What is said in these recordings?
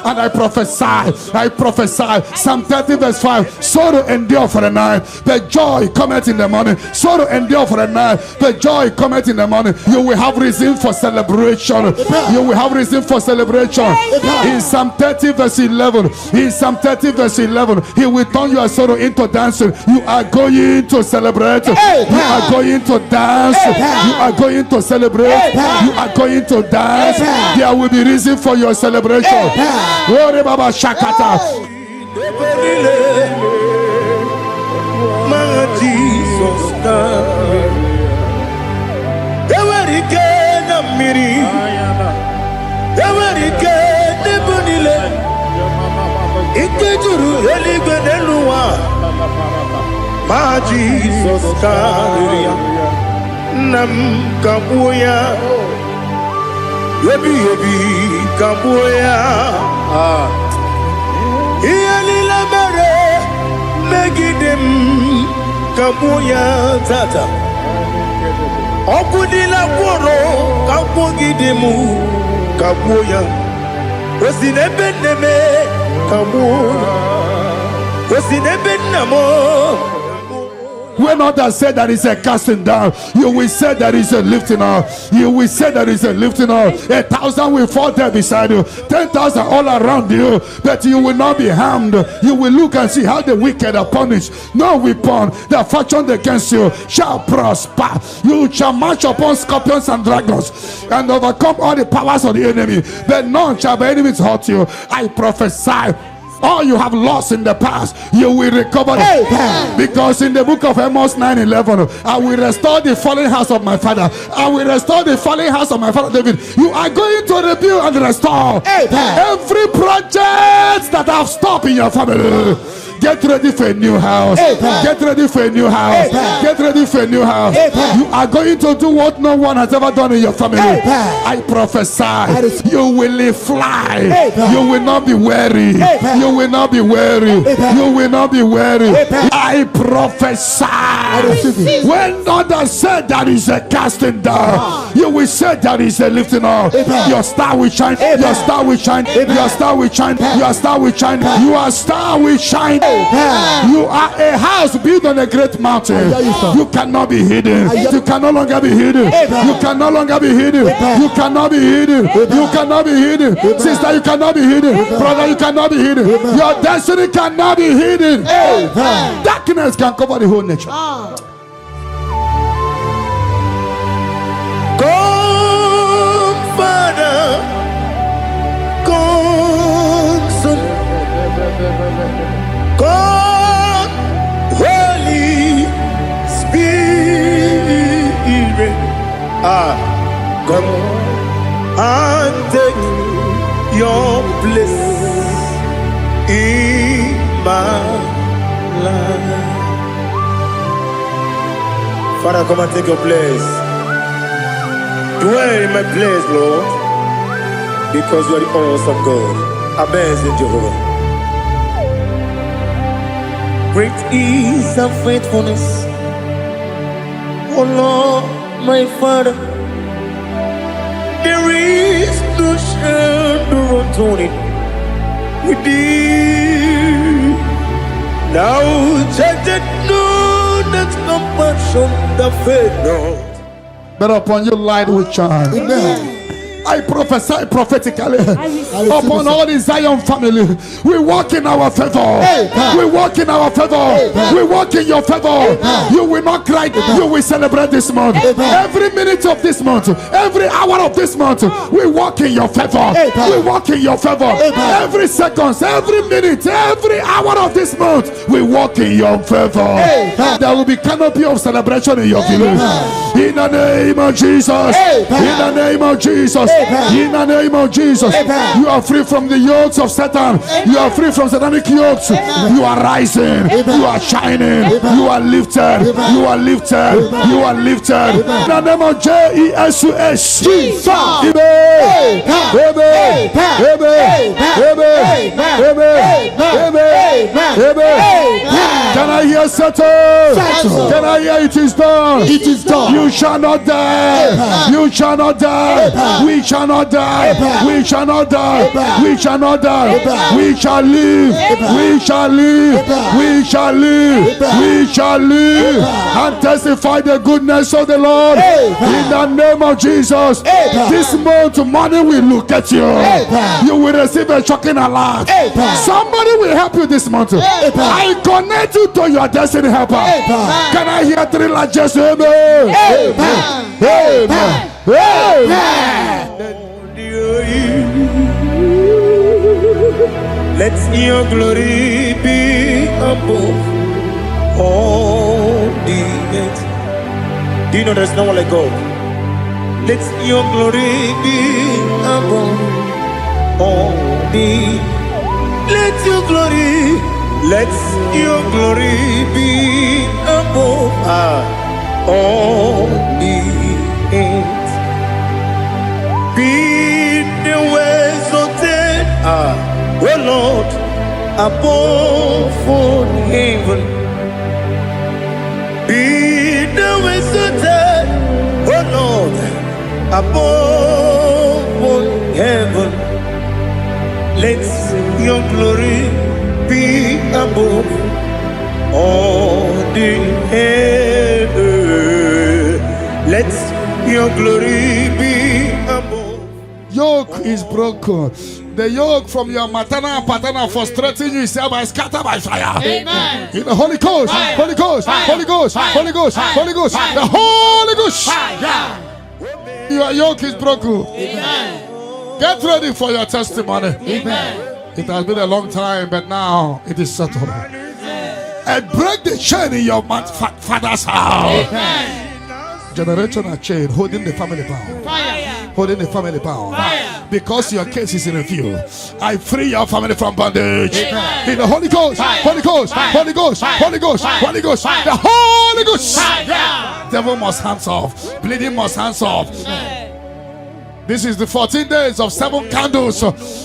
and I prophesy. Psalm 30 verse 5. Sorrow endure for a night, but joy cometh in the morning. Sorrow endure for a night, but joy cometh in the morning. You will have reason for celebration. You will have reason for celebration. In Psalm 30 verse 11. In Psalm 30 verse 11. He will turn your sorrow into dancing. You are going to celebrate. You are going to dance. You are going to celebrate. You are going to dance. There will be reason for your celebration. Ore Baba Shakata. Ma Jesus Karia Nam Kabuya Yebi Kabuya Iyalila Mere Megidem Kabuya Tata Okudila Kuro Kabugidemu Kabuya Osinebene Kabuya Osinebene When others say that is a casting down, you will say that is a lifting up. You will say that is a lifting up. 1,000 will fall there beside you, 10,000 all around you, but you will not be harmed. You will look and see how the wicked are punished. No weapon that fashioned against you shall prosper. You shall march upon scorpions and dragons and overcome all the powers of the enemy, but none shall by enemies hurt you. I prophesy. All you have lost in the past, you will recover. Because in the book of Amos 9:11, I will restore the fallen house of my father. I will restore the fallen house of my father David. You are going to rebuild and restore every project that have stopped in your family. Get ready for a new house. Get ready for a new house. Get ready for a new house. You are going to do what no one has ever done in your family. I prophesy. You will fly. You will not be weary. You will not be weary. You will not be weary. I prophesy. When others said that is a casting down, you will say that is a lifting up. Your star will shine. Your star will shine. Your star will shine. Your star will shine. Your star will shine. You are a house built on a great mountain. You cannot be hidden. You can no longer be hidden. You can no longer be hidden. You cannot be hidden. You cannot be hidden. Sister, you cannot be hidden. Brother, you cannot be hidden. Your destiny cannot be hidden. Darkness can cover the whole nature. Come, Father. Come, Son. Come, Holy Spirit. Come and take your place in my life. Father, come and take your place. Dwell in my place, Lord, because you are the awesome God. Amazing Jehovah. Great is thy faithfulness, oh Lord, my Father. There is no shadow of turning with thee. Now judged no that compassion that faith not. But upon your light will shine. Amen. I prophesy prophetically upon all the Zion family. We walk in our favor. We walk in our favor. We walk in your favor. You will not cry. You will celebrate this month. Every minute of this month, every hour of this month, we walk in your favor. We walk in your favor. Every second, every minute, every hour of this month, we walk in your favor. There will be canopy of celebration in your village. In the name of Jesus. In the name of Jesus. In the name of Jesus. You are free from the yokes of Satan. You are free from satanic yokes. You are rising. You are shining. You are lifted. You are lifted. You are lifted. In the name of Jesus. Jesus. Amen. Amen. Amen. Amen. Amen. Amen. I hear settle? Can I hear it is done? It is done. You shall not die. You shall not die. We shall not die. We shall not die. We shall not die. We shall live. We shall live. We shall live. We shall live and testify the goodness of the Lord in the name of Jesus. This month, money will look at you. You will receive a shocking alert. Somebody will help you this month. I connect you to your destiny helper. Can I hear three like just amen? Amen. Let your glory be above all the earth. Do you know there's no one like God? Let your glory be above all the. Let your glory be above all the earth. Be the exalted, oh Lord, above all heaven. Be the exalted, oh Lord, above all heaven. Let your glory be above all the earth. Let your glory be above. Yoke is broken. The yoke from your maternal and paternal frustrating you is hereby scattered by fire. Amen. In the Holy Ghost, Fire. Holy Ghost, Fire. Holy Ghost, Fire. Holy Ghost, Fire. Holy Ghost, Fire. the Holy Ghost. Fire. Your yoke is broken. Amen. Get ready for your testimony. Amen. It has been a long time, but now it is settled. And break the chain in your father's house. Amen. Generational chain holding the family bound. Fire. Holding the family bound. Fire. Because your case is in review, I free your family from bondage. Amen. In the Holy Ghost, Fire. Holy Ghost, Fire. Holy Ghost, Fire. Holy Ghost, Fire. Holy Ghost, Fire. the Holy Ghost. Fire. Devil must hands off. Bleeding must hands off. This is the 14 days of 7 candles.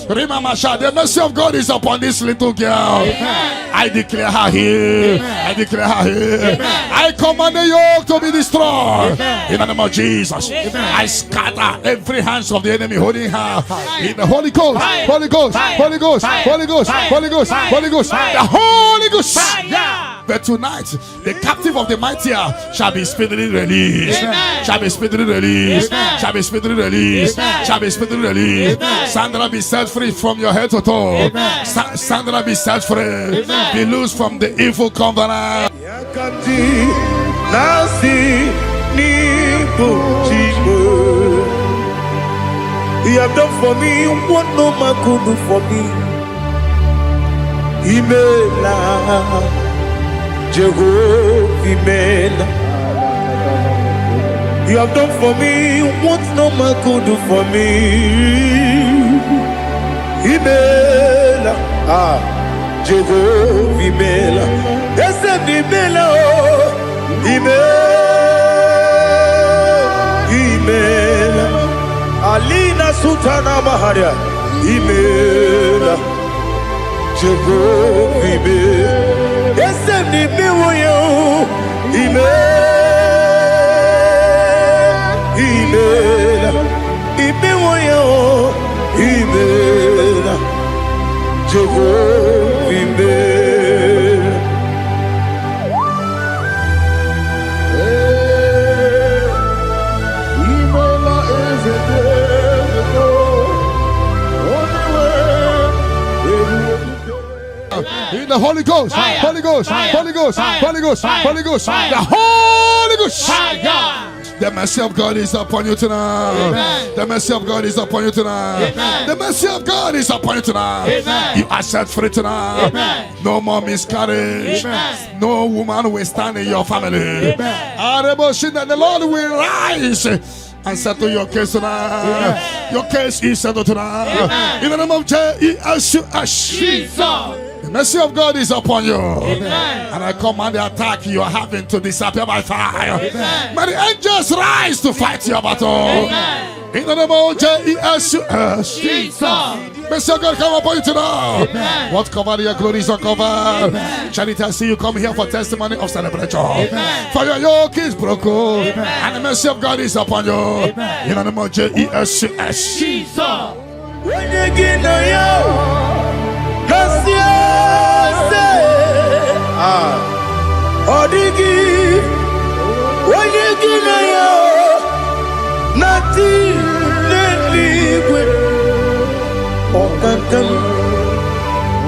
Remember, the mercy of God is upon this little girl. Amen. I declare her here. Amen. I declare her here. Amen. I command the yoke to be destroyed. Amen. In the name of Jesus. Amen. I scatter every hands of the enemy holding her. In the Holy Ghost, Fire. Holy Ghost, Fire. Holy Ghost, Fire. Holy Ghost, Fire. Holy Ghost, Fire. Holy Ghost, Fire. the Holy Ghost. Fire. But tonight, the captive of the mightier shall be speedily released. Amen. Shall be speedily released. Amen. Shall be speedily released. Amen. Shall be speedily released. Amen. Sandra be set free from your head to toe. Amen. Sandra be set free. Amen. Be loose from the evil covenant. Yakati nasi nipo chibo. You have done for me what no man could do for me. Imela, Jehovah Imela. You have done for me what no man could do for me. Imela, Jehovah Imela. Yes, Imela, Imela. Alina Sultana Maharia, Imela. Jehovah Imela. Yes, Imela, Imela. Imela, Imela. Jehovah Imela. Imela is a devil. In the Holy Ghost, Fire. Holy Ghost, Fire. Holy Ghost, Fire. Holy Ghost, Fire. Holy Ghost, Fire. the Holy Ghost. Fire. The mercy of God is upon you tonight. Amen. The mercy of God is upon you tonight. Amen. The mercy of God is upon you tonight. Amen. You are set free tonight. Amen. No more miscarriage. Amen. No woman will stand in your family. Amen. The Lord will rise and settle your case tonight. Amen. Your case is settled tonight. Amen. In the name of Jesus. Jesus. The mercy of God is upon you. Amen. And I command the attack you are having to disappear by fire. Amen. May the angels rise to fight your battle. Amen. In the name of Jesus. Jesus. Mercy of God come upon you tonight. Amen. What cover your glory is uncovered. Charity, I see you come here for testimony of celebration. Amen. For your yoke is broken. Amen. And the mercy of God is upon you. Amen. In the name of Jesus. Jesus. When you get no yo, Odigi, when you get no yo, nothing liquid.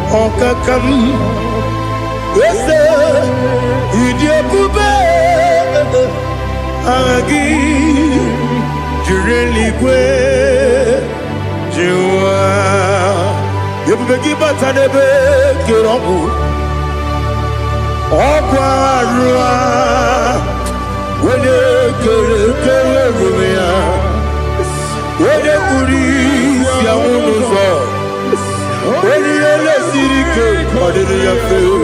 Okakam, yes, idiot bube, agi, jurelique, jua, you begi batanebe, kiromu, okwarua, when you get when you police, ya unuzo. When you let Sirike, what did you feel?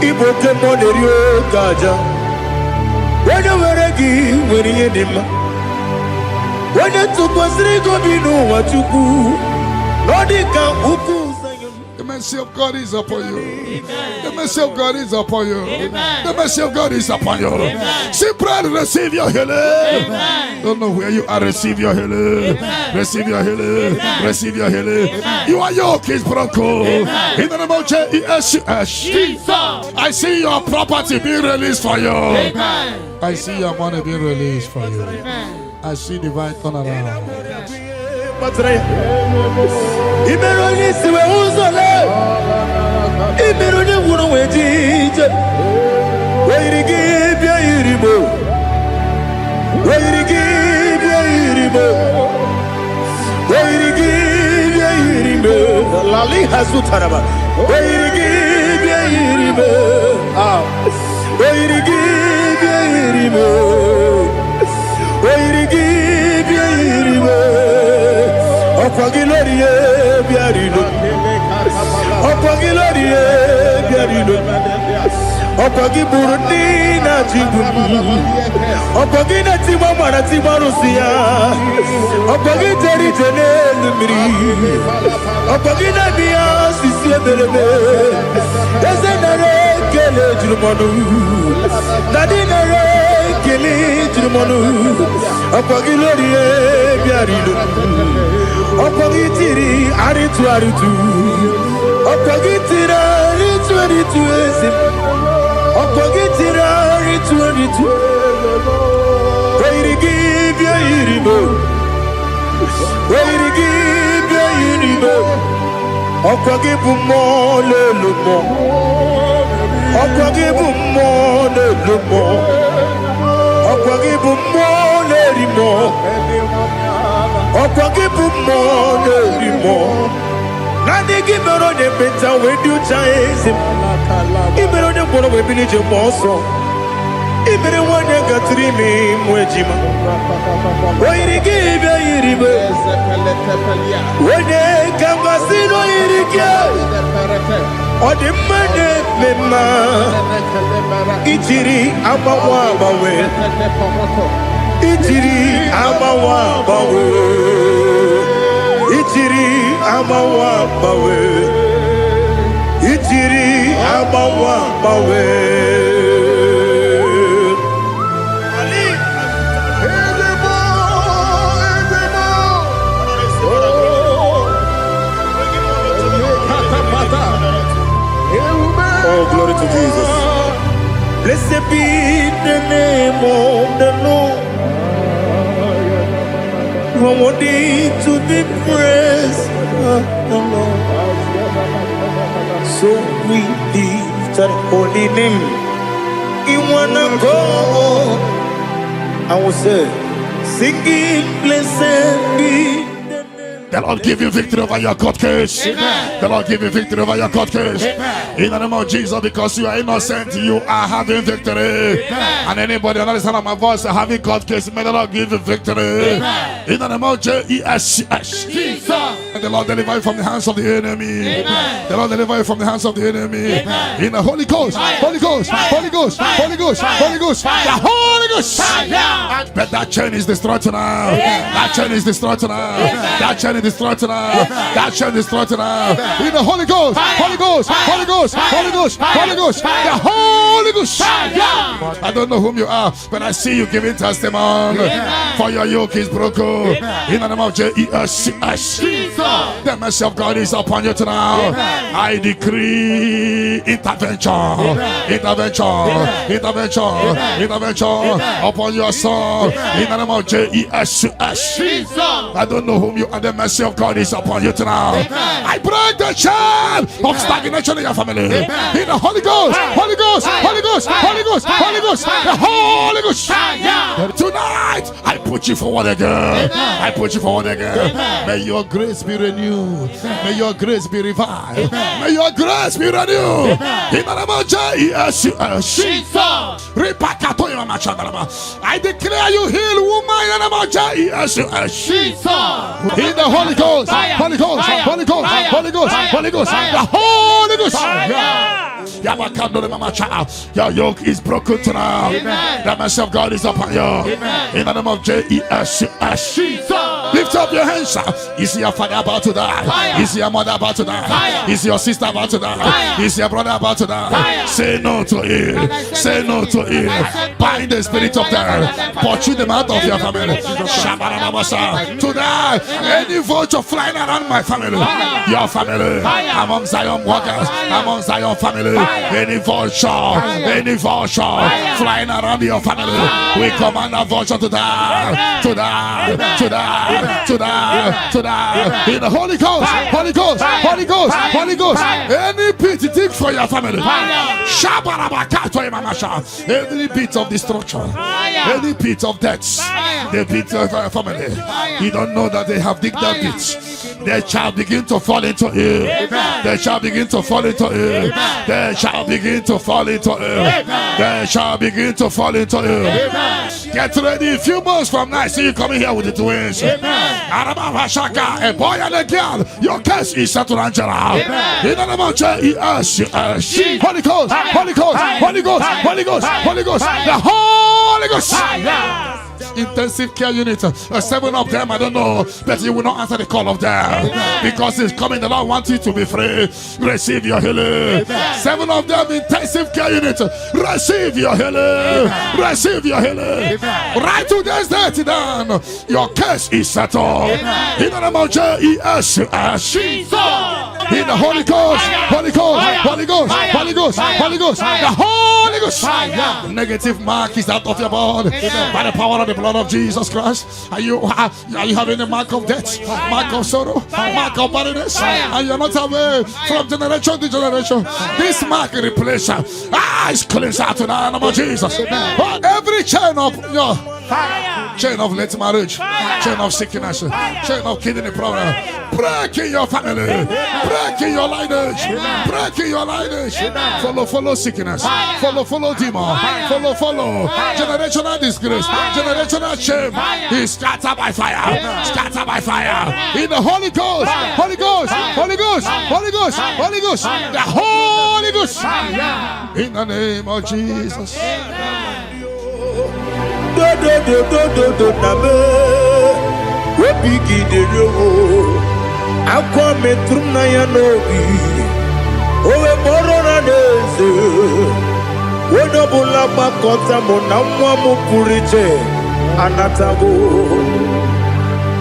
Ibo kemo nerio gaja. When you were a gay, when you did him. When you took us, go be no what you do. Nordica, Uku. The mercy of God is upon you. The mercy of God is upon you. The mercy of God is upon you. See, pray, receive your healing. Don't know where you are, receive your healing. Receive your healing. Receive your healing. Your yoke is broken. In the name of Jesus. I see your property being released for you. I see your money being released for you. I see divine turnaround. Imeroni siwe uzole. Imeroni wuno wejije. Weirigi bia iribo. Weirigi bia iribo. Weirigi bia iribo. Lali hazutaraba. Weirigi bia iribo. Weirigi bia iribo. Weirigi bia iribo. Okwagilorie biarino. Okwagilorie biarino. Okwagiburundi na jibu. Okwagina tiwa mara tiwa rusia. Okwagiteri jene numiri. Okwagina biya sisi ebelebe. Ezenere kele jirumonu. Nadinere kele jirumonu. Okwagilorie biarino. Okogitiri aritu Okogitira aritu esim. Okogitira aritu Weirigi bia iribo. Weirigi bia iribo. Okogibu mo lelumo. Okogibu mo lelumo. Okogibu mo lerimo. Okwagibu mo lerimo. Nani gibero de beta we do chaise. Ibero de boro we bilije moso. Ibere wanya gatrimi mwejima. Oirigi bia iribe. Wene kambasino irige. Odi mane mema. Ichiri amawa bawe. Ichiri amawa bawe. Ichiri amawa bawe. Ichiri amawa bawe. Oh, glory to Jesus. Blessed be the name of the Lord. Worthy to be praised, the Lord. So we lift our holy name. You wanna go? I will say, singing, blessed be the name. The Lord give you victory over your court case. The Lord give you victory over your court case. In the name of Jesus, because you are innocent, you are having victory. And anybody on the other side of my voice having court case, may the Lord give you victory. In the name of Jesus. And the Lord deliver you from the hands of the enemy. The Lord deliver you from the hands of the enemy. In the Holy Ghost, Holy Ghost, Holy Ghost, Holy Ghost, Holy Ghost, the Holy Ghost. But that chain is destroyed tonight. That chain is destroyed tonight. That chain is destroyed tonight. That chain is destroyed tonight. In the Holy Ghost, Holy Ghost, Holy Ghost, Holy Ghost, Holy Ghost, the Holy Ghost. I don't know whom you are, but I see you giving testimony. For your yoke is broken. In the name of Jesus. The mercy of God is upon you tonight. I decree intervention, intervention, intervention, intervention upon your soul. In the name of Jesus. I don't know whom you are. The mercy of God is upon you tonight. I break the chain of stagnation in your family. In the Holy Ghost, Holy Ghost, Holy Ghost, Holy Ghost, Holy Ghost, the Holy Ghost. Tonight, I put you forward again. I put you forward again. May your grace be renewed. May your grace be revived. May your grace be renewed. In the name of Jesus. I declare you heal, woman. In the name of Jesus. In the Holy Ghost, Holy Ghost, Holy Ghost, Holy Ghost, Holy Ghost, the Holy Ghost. Your yoke is broken tonight. The mercy of God is upon you. In the name of Jesus. Lift up your hands. Is your father about to die? Is your mother about to die? Is your sister about to die? Is your brother about to die? Say no to it. Say no to it. Bind the spirit of death. Pursue them out of your family. Tonight, any vulture flying around my family, your family, among Zion workers, among Zion family, any vulture flying around your family, we command a vulture to die, to die, to die, to die, to die. In the Holy Ghost, Holy Ghost, Holy Ghost, Holy Ghost. Any pit dig for your family. Every pit of destruction, any pit of death, the pit of your family. You don't know that they have digged that pit. They shall begin to fall into it. They shall begin to fall into it. They shall begin to fall into it. They shall begin to fall into it. Get ready. A few months from now, I see you coming here with the twins. A boy and a girl. Your case is settled, Angela. In the name of Jesus. Holy Ghost, Holy Ghost, Holy Ghost, Holy Ghost, Holy Ghost, the Holy Ghost. Intensive care unit, 7 of them, I don't know, but you will not answer the call of them because it's coming. The Lord wants you to be free. Receive your healing. 7 of them, intensive care unit, receive your healing. Receive your healing. Right to this day, down. Your case is settled. In the name of Jesus. In the Holy Ghost, Holy Ghost, Holy Ghost, Holy Ghost, Holy Ghost, the Holy Ghost. Negative mark is out of your body by the power of the blood of Jesus Christ. Are you having the mark of death, mark of sorrow, mark of barrenness, and you're not away from generation to generation? This mark replacer is cleansed out in the name of Jesus. But every chain of your chain of late marriage, chain of sickness, chain of kidney problem, break in your family, break in your lineage, break in your lineage. Follow sickness, follow demon, follow generational disgrace, generational shame. Is scattered by fire, scattered by fire. In the Holy Ghost, Holy Ghost, Holy Ghost, Holy Ghost, Holy Ghost, the Holy Ghost. In the name of Jesus.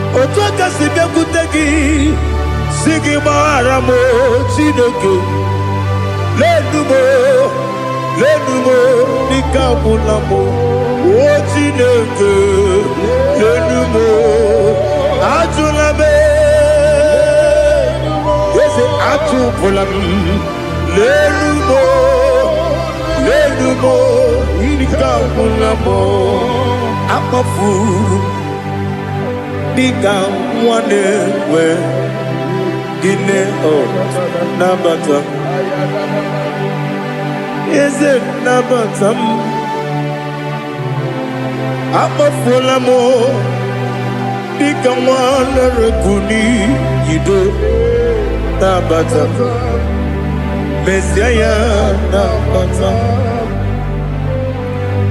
Otoka sibe kutegi sigi maramo chineke lenumo nikabulamo o chineke lenumo ajulabe yese atupulam lenumo nikabulamo amafu Bigam one where Guinea oh Nabata. Is it Nabata? I'm a full amor. Become one Rakuni, you do Nabata. Messiah Nabata.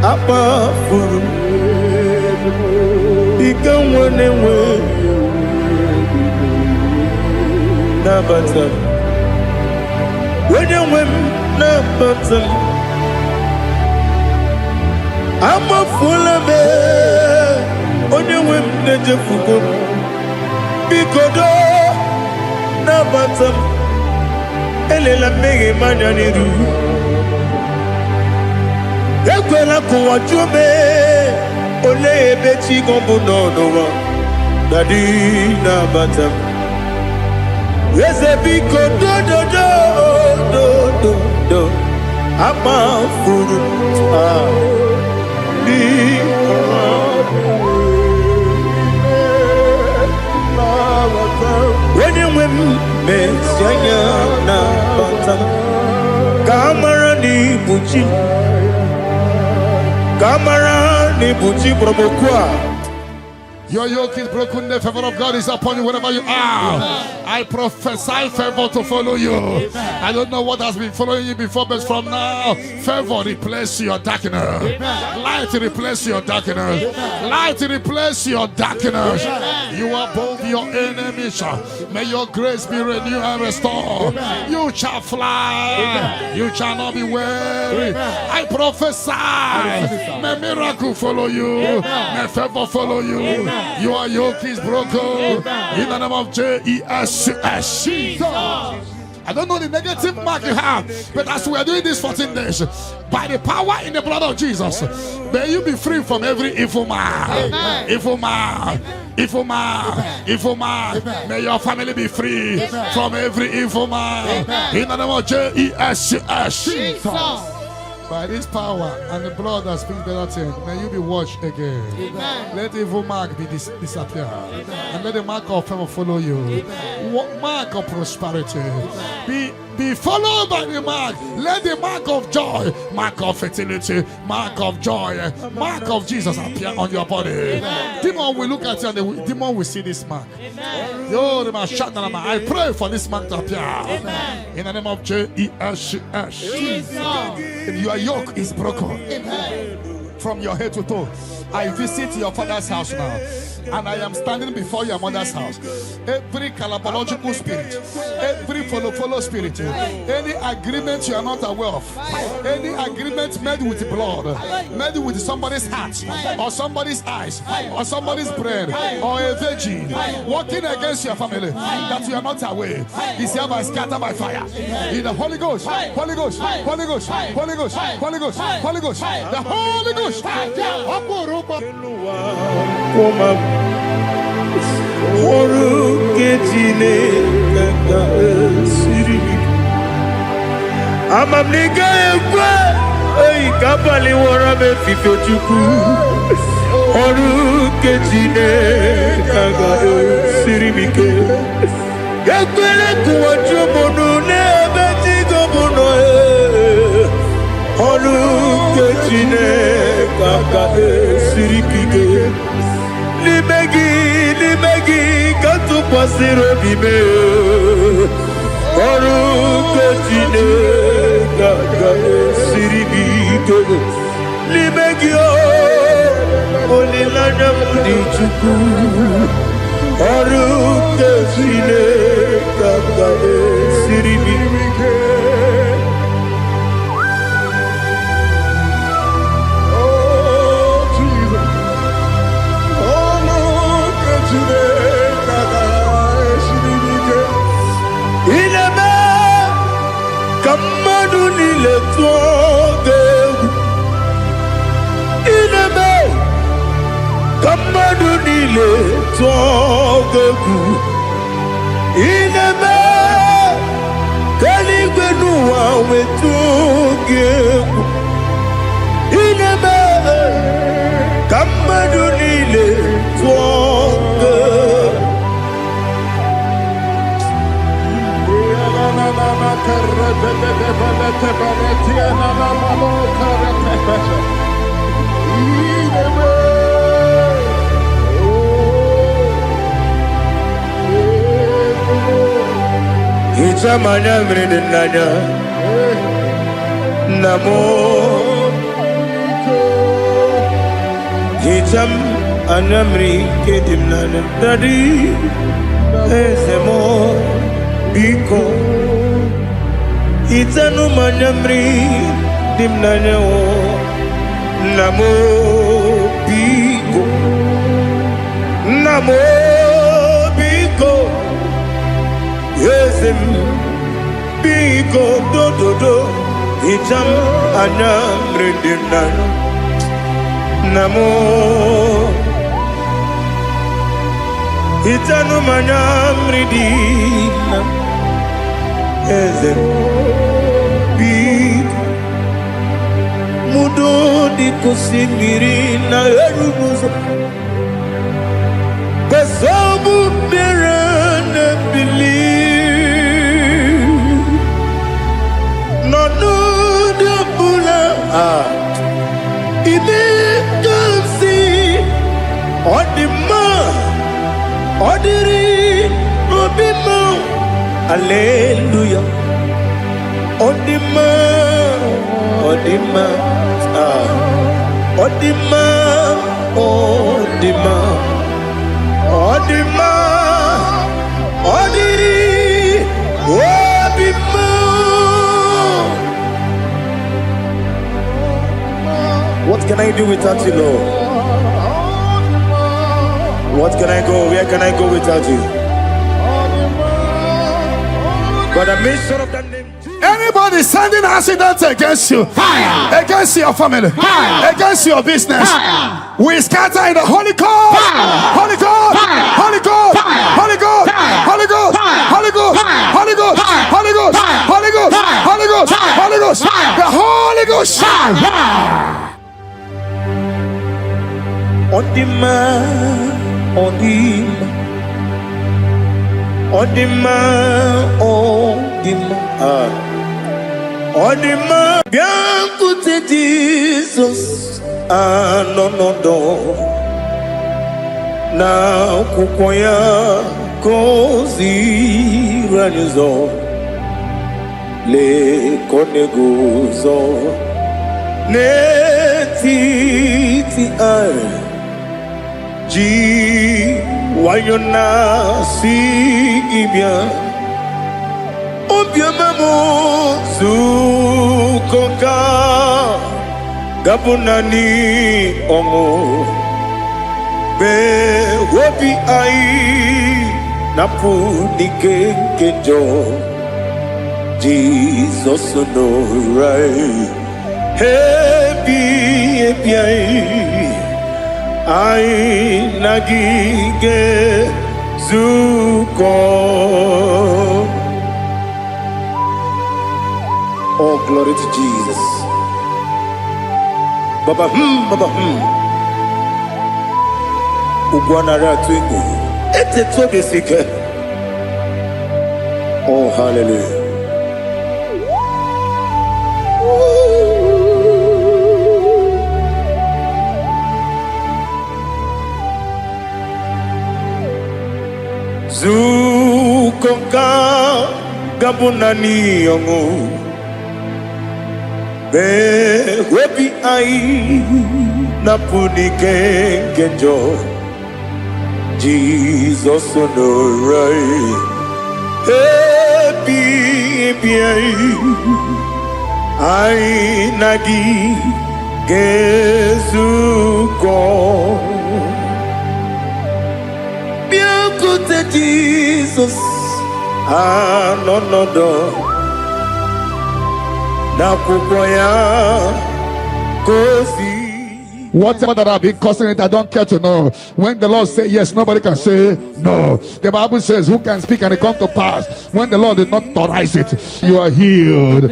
I'm a fool. Become one away. Nabata. When you win Nabata, I'm a fool of it. On your win the Jefugo. Because Nabata. Elela mege manyaniru. Ekwela kuwa jume. Ole beti gombo no no Dadi Nabata. Eze biko do Ama furu When you win me Sanya Nabata. Kamara ni buchi. Kamara ni buchi bromokwa. Your yoke is broken, the favor of God is upon you wherever you are. I prophesy favor to follow you. I don't know what has been following you before, but from now, favor replace your darkness. Light replace your darkness. Light replace your darkness. You are both your enemies. May your grace be renewed and restored. You shall fly. You shall not be weary. I prophesy. May miracle follow you. May favor follow you. Your yoke is broken in the name of Jesus. I don't know the negative mark you have, but as we are doing this 14 days, by the power in the blood of Jesus, may you be free from every evil man. Evil man. Evil man. Evil man. May your family be free from every evil man. In the name of Jesus. By this power and the blood that speaks better things, may you be washed again. Amen. Let the evil mark be disappear. And let the mark of favor follow you. Mark of prosperity. Be followed by the mark. Let the mark of joy, mark of fertility, mark of joy, mark of Jesus appear on your body. Demon will look at you and the demon will see this mark. I pray for this mark to appear. Amen. In the name of Jesus. Your yoke is broken. Amen. From your head to toe. I visit your father's house now, and I am standing before your mother's house. Every calabological spirit, every follow spirit, any agreement you are not aware of, any agreement made with blood, made with somebody's heart, or somebody's eyes, or somebody's brain, or a virgin, working against your family that you are not aware, is hereby scattered by fire. In the Holy Ghost, Holy Ghost, Holy Ghost, Holy Ghost, Holy Ghost, Holy Ghost, the Holy Ghost. Amamniga ekwe ei kabali wora me fifo chuku oru kejine kaga siribike ekwele kuwa chumunu ne beti gomuno oru kejine kaga siribike limegi katu pasiro bime oru kejine kaga siribike limegi olilanya mudichuku oru kejine kaga siribike. Kamadunile togeku ineme kaligwenu wawe togeku ineme kamadunile togeku Itamanya mridinanya Namo Itam anamri kedimnana Dadi Ezemo Biko Itanu manamri dimnanya Namo Biko Namo Biko Yesem Biko do do do Itam anamri dimnanya Namo Itanu manamri dimnanya Ezem Biko Mudo di kusimiri na erubuzo Besobu mirana believe No de bula Ine kamsi Odima Odiri Obima Hallelujah Odima Odima Odima Odima Odima Odiri Odima What can I do without you, Lord? What can I go? Where can I go without you? But I made sure of that name. Anybody sending accidents against you, Fire. against your family, Fire. against your business, Fire. we scatter in the Holy Ghost, Fire. Holy Ghost, Fire. Holy Ghost, Fire. Holy Ghost, Fire. Holy Ghost, Fire. Holy Ghost, Fire. Holy Ghost, Fire. Holy Ghost, Fire. Holy Ghost, Fire. Holy Ghost, Fire. Holy Ghost, Fire. the Holy Ghost. Odima Odima Odima Odima Odima Biankute Jesus Anonodo Na kukwaya Kozi Ranizo Le Koneguzo Netiti Ay Ji Wayona Si Ibia Obiamamo Zukoka Gabunani Omo Be Wobi Ai Napu Nike Kenjo Jesus no right Happy Ai Nagige Zuko. Oh, glory to Jesus. Baba Baba Ugwanara Twingo. Ete tobe sike. Oh, hallelujah. Zukonka Gabunani Yongo Be Webi Ai Napuni Kenjo Jesus no right Happy Ai Nagi Gezuko Jesus, no, whatever that I've been causing it, I don't care to know. When the Lord says yes, nobody can say no. The Bible says, who can speak and it come to pass? When the Lord did not authorize it, you are healed.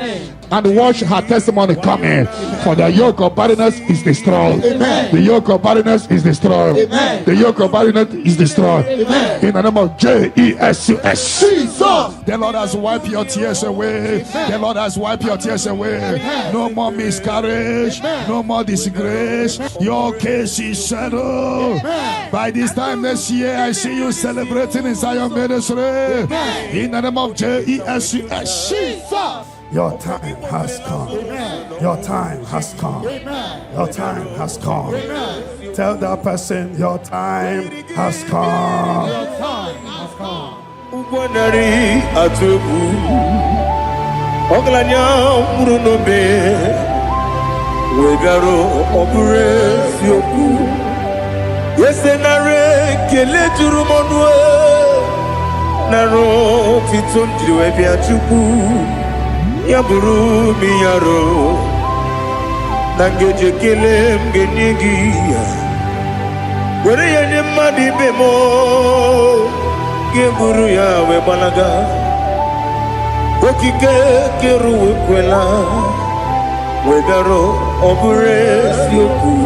and watch her testimony come in. For the yoke of barrenness is destroyed. Amen. The yoke of barrenness is destroyed. Amen. The yoke of barrenness is destroyed. Amen. In the name of Jesus. Jesus. The Lord has wiped your tears away. The Lord has wiped your tears away. No more miscarriage. No more disgrace. Your case is settled. By this time next year, I see you celebrating in Zion Ministry. In the name of Jesus. Your time has come. Your time has come. Your time has come. Tell that person your time has come. Ubonari atubu Oglanya murunobe Wegaro obure sioku Yesenare kele jurumonwe Naro titondiriwe biachuku Yaburu miyaro Nangeje kele mgenigia Were yenye madi bemo Geburu ya we balaga Okike keru kwela Wegaro obure sioku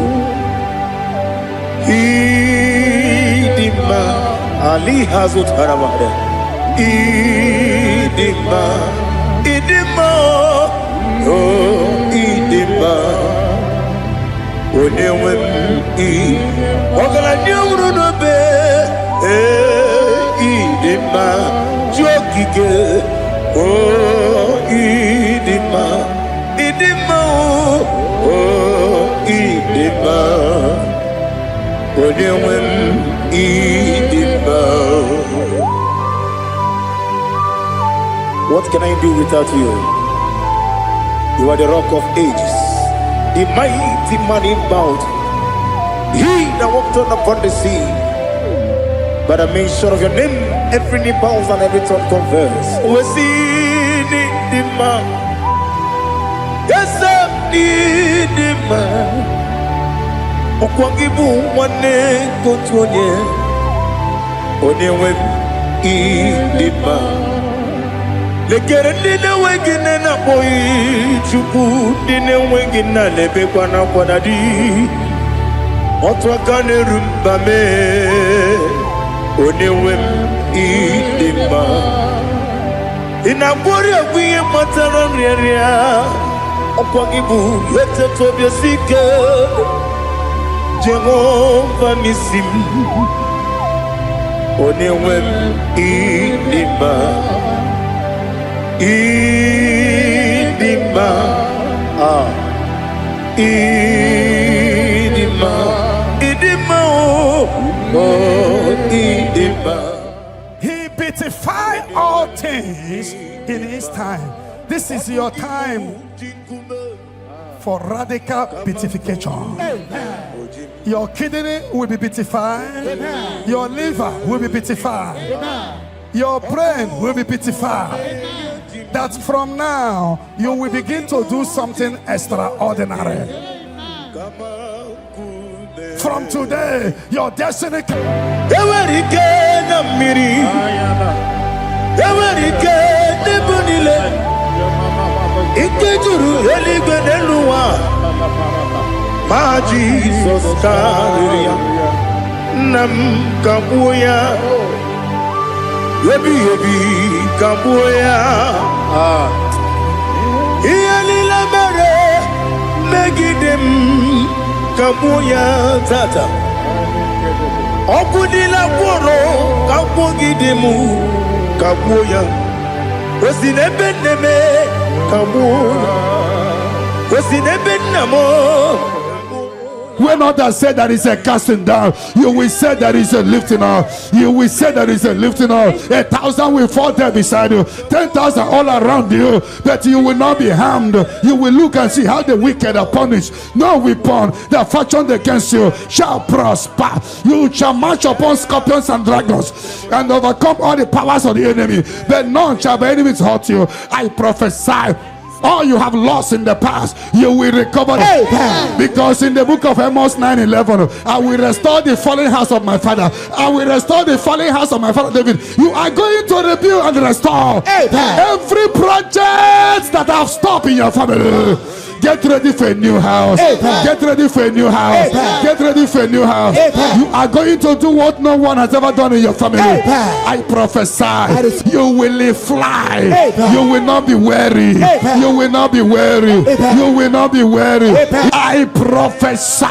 Idima Ali Hazut Haramada Idima Oh Idima Onewem Ogala nyuru no be Idima Jokike Oh Idima Oh Idima Onewem Idima. What can I do without you? You are the rock of ages, the mighty man in mountain, he that walked on upon the sea. By the mention of your name, every knee bows and every tongue confesses. We see the man. Yes, the man. Okwangibu wane kotuonye. Onewe idima. Lekere nina wengine na boy chuku nina wengine lebe kwa na kwa dadi. Otwakane rumbame. Onewem idima Inabori agwiye mataran ria Okwagibu yete tobye sike Jehova nisim Onewem idima Idima Idima Idima He beautified all things in his time. This is your time for radical beatification. Your kidney will be beatified. Your liver will be beatified. Your brain will be beatified. That from now you will begin to do something extraordinary. From today, your destiny can. Ma Jesus Karia Nam Kabuya Yebi Kabuya Iyalila mere Megidem Kabuya Tata Okudila Kuro Kabugidemu Kabuya Wesinebeneme Kabuya Wesinebenamo. When others say that is a casting down, you will say that is a lifting up. You will say that is a lifting up. 1,000 will fall there beside you, 10,000 all around you, but you will not be harmed. You will look and see how the wicked are punished. No weapon that fashioned against you shall prosper. You shall march upon scorpions and dragons and overcome all the powers of the enemy, but none shall by enemies hurt you. I prophesy All you have lost in the past, you will recover it. Because in the book of Amos 9:11, I will restore the fallen house of my father. I will restore the fallen house of my father David. You are going to rebuild and restore every project that have stopped in your family. Get ready for a new house. Get ready for a new house. Get ready for a new house. You are going to do what no one has ever done in your family. I prophesy you will fly. You will not be weary. You will not be weary. You will not be weary. I prophesy.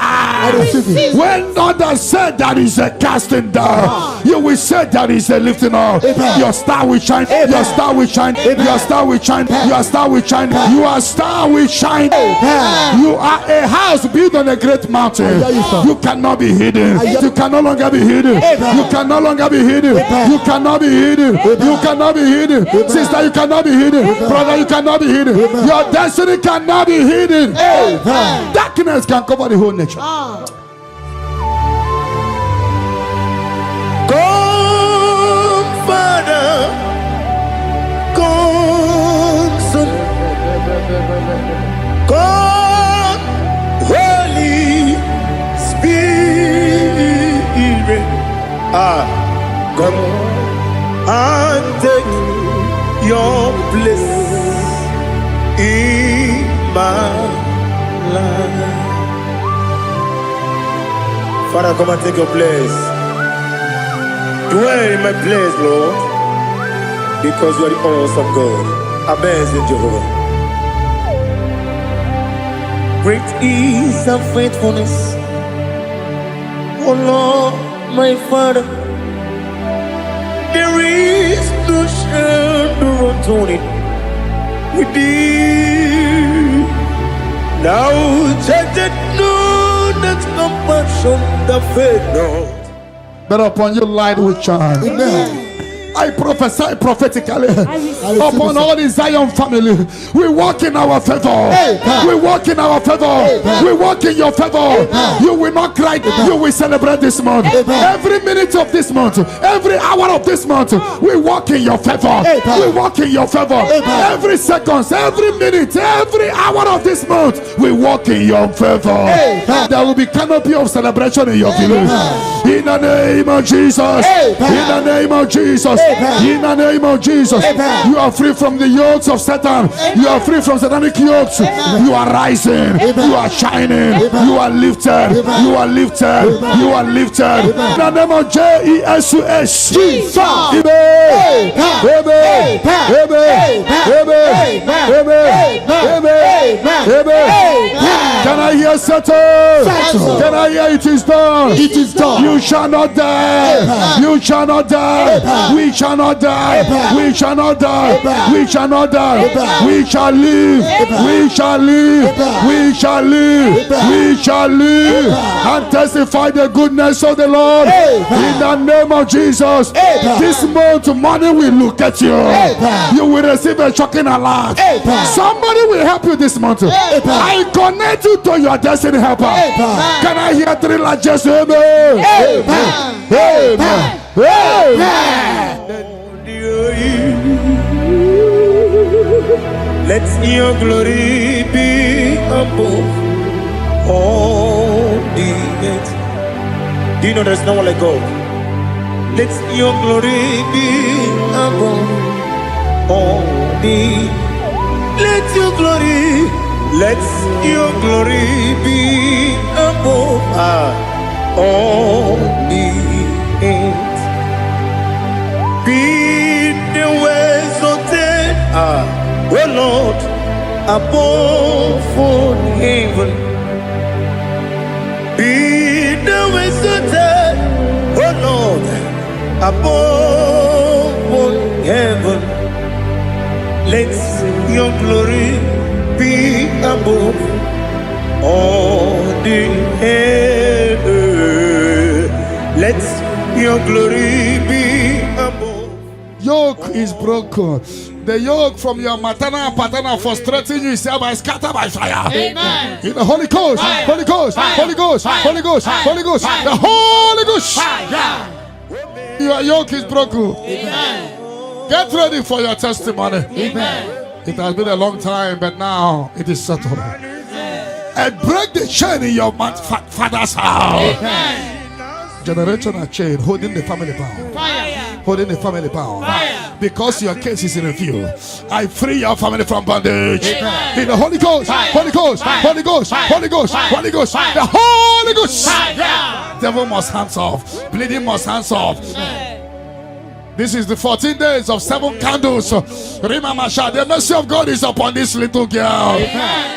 When others said there is a casting down, you will say there is a lifting up. Your star will shine. Your star will shine. Your star will shine. Your star will shine. Your star will shine. You are a house built on a great mountain. You cannot be hidden. You can no longer be hidden. You can no longer be hidden. You cannot be hidden. You cannot be hidden. Sister, you cannot be hidden. Brother, you cannot be hidden. Your destiny cannot be hidden. Darkness can cover the whole nation. Come, Father. Come, Son. Come, Holy Spirit. Come and take your place in my life. Father, come and take your place. Dwell in my place, Lord, because you are the awesome God. Amazing Jehovah. Great is thy faithfulness, oh Lord, my Father. There is no shadow of turning with thee. Now judged no that compassion that faith not. But upon your light will shine. Amen. I prophesy prophetically upon all the Zion family. We walk in our favor. We walk in our favor. We walk in your favor. You will not cry. You will celebrate this month. Every minute of this month, every hour of this month, we walk in your favor. We walk in your favor. Every second, every minute, every hour of this month, we walk in your favor. There will be canopy of celebration in your village. In the name of Jesus. In the name of Jesus. In the name of Jesus, you are free from the yokes of Satan. You are free from satanic yokes. You are rising. You are shining. You are lifted. You are lifted. You are lifted. In the name of Jesus. Jesus. Amen. Amen. Amen. Amen. Amen. Can I hear settle? Can I hear it is done? It is done. You shall not die. You shall not die. We shall not die. We shall not die. We shall not die. We shall live. We shall live. We shall live. We shall live and testify the goodness of the Lord. In the name of Jesus. This month money will look at you. You will receive a shocking alert. Somebody will help you this month. I connect you to your destiny helper. Can I hear three largest amen? Amen. Amen. Let your glory be above all the earth. Do you know there's no one like God? Let your glory be above all the. Let your glory be above all the earth. Be the ways of death, oh Lord, above all heaven. Be the ways of death, oh Lord, above all heaven. Let your glory be above all the earth. Let your glory be above. Yoke is broken. The yoke from your maternal and paternal frustrating you is hereby scattered by fire. Amen. In the Holy Ghost, Fire. Holy Ghost, Fire. Holy Ghost, Fire. Holy Ghost, Fire. Holy Ghost, Fire. the Holy Ghost. Fire. Your yoke is broken. Amen. Get ready for your testimony. Amen. It has been a long time, but now it is settled. And break the chain in your father's house. Generational chain holding the family bound. Holding the family bound. Because your case is in review. I free your family from bondage. In the Holy Ghost, Holy Ghost, Holy Ghost, Holy Ghost, Holy Ghost, the Holy Ghost. Devil must hands off. Bleeding must hands off. This is the 14 days of 7 candles. Remember, the mercy of God is upon this little girl.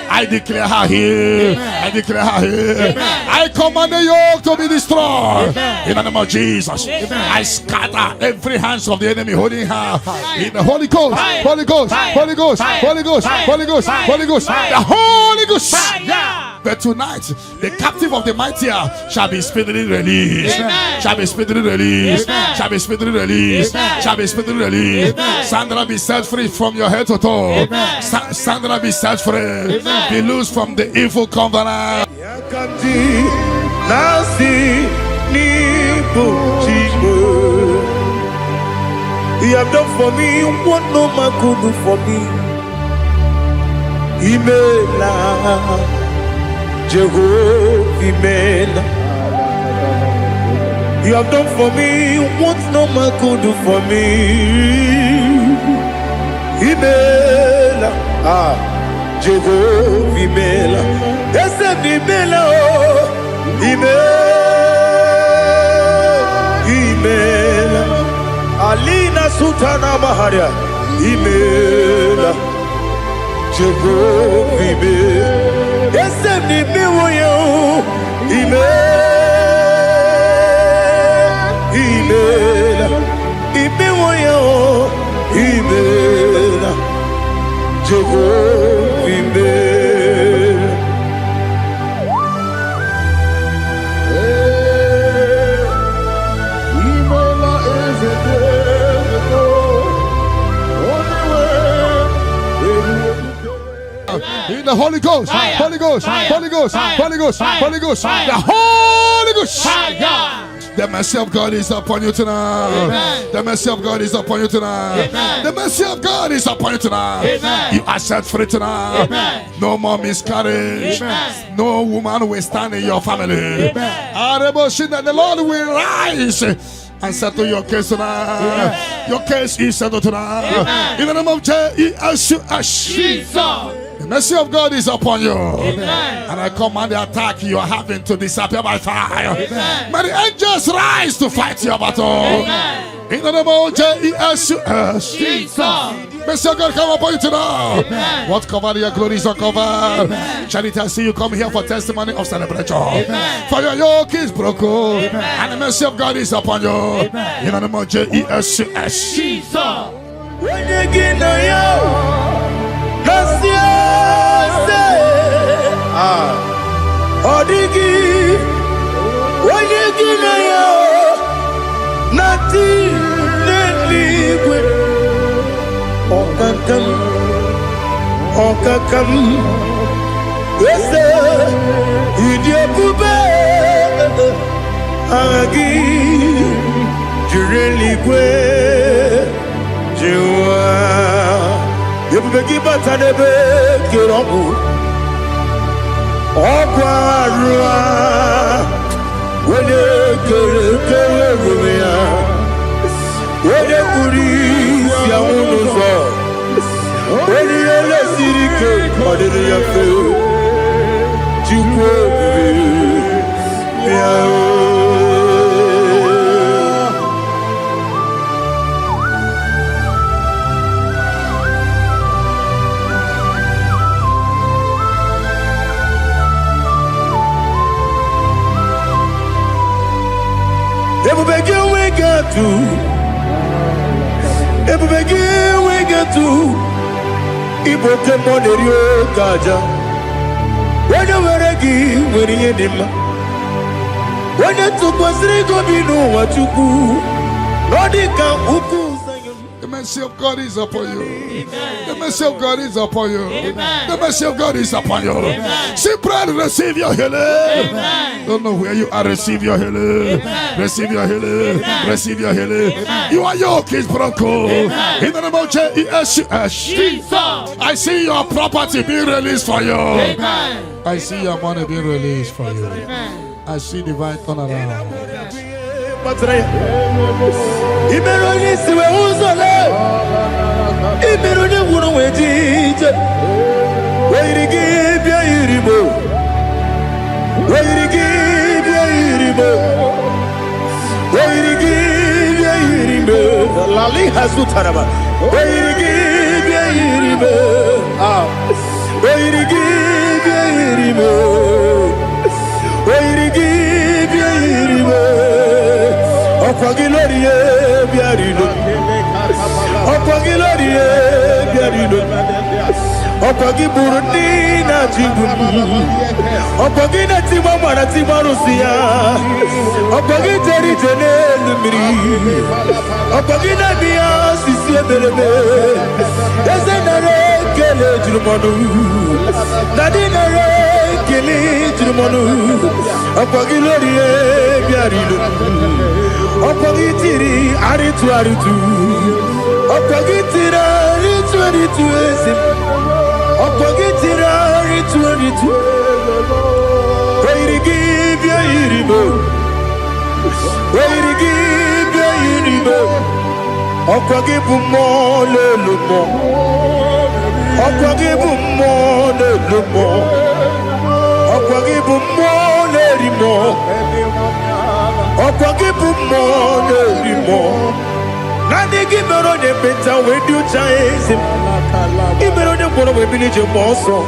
I declare her here. I declare her here. I command the yoke to be destroyed. In the name of Jesus. I scatter every hands of the enemy holding her. In the Holy Ghost, Holy Ghost, Holy Ghost, Holy Ghost, Holy Ghost, Holy Ghost, the Holy Ghost. But tonight, the captive of the mightier shall be speedily released. Shall be speedily released. Shall be speedily released. Shall be speedily released. Sandra, be set free from your head to toe. Sandra, be set free. Be loose from the evil covenant. You have done for me what no man could do for me. Imela, Jehovah, Imela. You have done for me what no man could do for me. Imela, Jehovah, Imela. Yes, Imela, Imela. Alina Sultana Maharia, Imela, Jehovah, Imela. Yes, Imela, Imela, Imela, Jehovah, Imela. In the Holy Ghost, Holy Ghost, Holy Ghost, Holy Ghost, Holy Ghost, the Holy Ghost. The mercy of God is upon you tonight. The mercy of God is upon you tonight. The mercy of God is upon you tonight. You are set free tonight. No more miscarriage. No woman will stand in your family. The Lord will rise and settle your case tonight. Your case is settled tonight. In the name of Jesus. The mercy of God is upon you. And I command the attack you are having to disappear by fire. May the angels rise to fight your battle. In the name of Jesus. Mercy of God come upon you tonight. What covered your glory is uncovered. Charity, I see you come here for testimony of celebration. For your yoke is broken. And the mercy of God is upon you. In the name of Jesus. When you get Odigi, when you get nothing, liquid. Okakam, yes, idiot, Agi, Jurelique, Jua, you begin but a bit, Okwarua, when you when you when you mercy of God is upon you. Amen. The mercy of God is upon you. Amen. The mercy of God is upon you. Amen. See, pray and receive your healing. Amen. Don't know where you are. Receive your healing. Amen. Receive your healing. Amen. Receive your healing. Amen. Your yoke is broken. Amen. In the name of Jesus. Jesus. I see your property being released for you. Amen. I see your money being released for you. Amen. I see divine turnaround. Imeroni siwe uzole. Imeroni wunu wejije. Wairigi bia iribo. Wairigi bia iribo. Wairigi bia iribo. Lali hasutaraba. Wairigi bia iribo. Wairigi bia iribo. Wairigi bia iribo. Okwagilorie biarino. Okwagilorie biarino. Okwagi Burundi na Jibumu. Okwagi na Timama na Timarusia. Okwagi Jeri Jene Lumiri. Okwagi na Bia Sisi Ebelebe. Ezenare Kele Jurumonu. Nadinare Kele Jurumonu. Okwagi Lorie biarino. Okwagi Tiri Aritu Aritu. Okwagi Tira Aritu Aritu Esim. Opagitira ritu Wairigi bia iribo. Wairigi bia iribo. Okwagibu mo lelumo. Okwagibu mo lelumo. Okwagibu mo lerimo. Okwagibu mo lerimo. Nani gimero ne beta wedu chaizim. Ibero ne bono we bilije moso.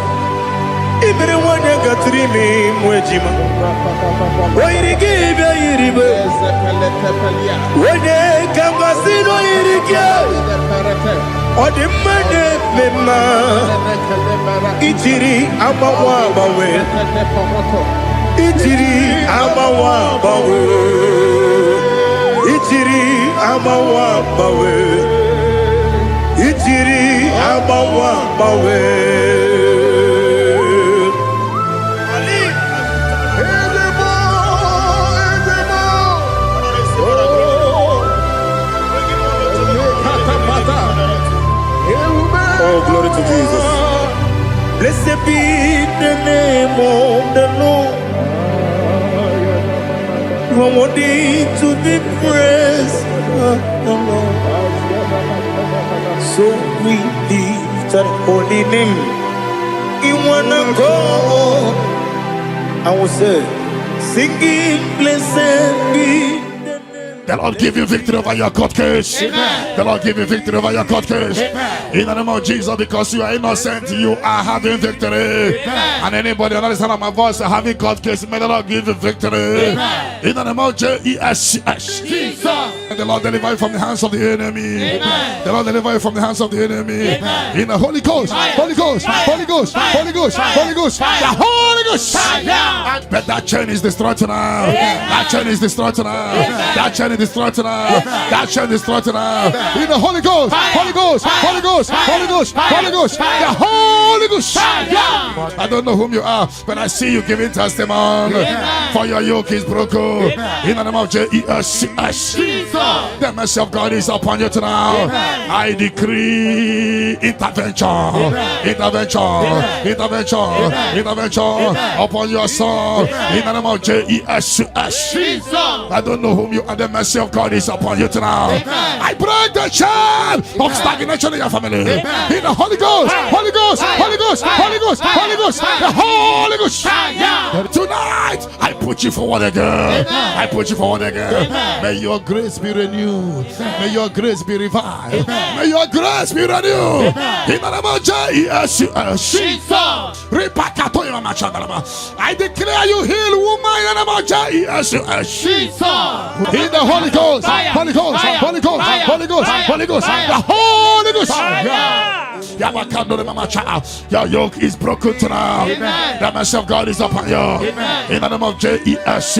Ibere wanya gatrimi mwejima. Wairigi bia iribe. Wene kamasino irige. Odi mene mema. Ichiri amawa bawe. Ichiri amawa bawe. Ichiri amawa bawe. Ichiri amawa bawe. Ali Edemo Oh, glory to Jesus. Blessed be the name of the Lord. You are worthy to be praised, the Lord. So we lift that holy name. You wanna go? I will say, singing, blessed be. The Lord give you victory over your court case. Amen. The Lord give you victory over your court case. Amen. In the name of Jesus, because you are innocent, you are having victory. Amen. And anybody under the sound of my voice having court case, may the Lord give you victory. Amen. In the name of Jesus. Jesus. And the Lord deliver you from the hands of the enemy. Amen. The Lord deliver you from the hands of the enemy. Amen. In the Holy Ghost, Fire. Holy Ghost, Fire. Holy Ghost, Fire. Holy Ghost, Fire. Holy Ghost, Fire. the Holy Ghost. Fire. But that chain is destroyed tonight. That chain is destroyed tonight. That chain is destroyed tonight. That chain is destroyed tonight. In the Holy Ghost, Holy Ghost, Holy Ghost, Holy Ghost, Holy Ghost, the Holy Ghost. I don't know whom you are, but I see you giving testimony. For your yoke is broken. In the name of Jesus. The mercy of God is upon you tonight. I decree intervention, intervention, intervention, intervention upon your soul. In the name of Jesus. I don't know whom you are. The mercy of God is upon you tonight. I break the chain of stagnation in your family. In the Holy Ghost, Holy Ghost, Holy Ghost, Holy Ghost, Holy Ghost, the Holy Ghost. Tonight, I put you forward again. I put you forward again. May your grace be renewed. May your grace be revived. May your grace be renewed. In the name of Jesus. I declare you heal, woman. In the name of Jesus. In the Holy Ghost, Holy Ghost, Holy Ghost, Holy Ghost, Holy Ghost, the Holy Ghost. Your yoke is broken tonight. The mercy of God is upon you. In the name of Jesus.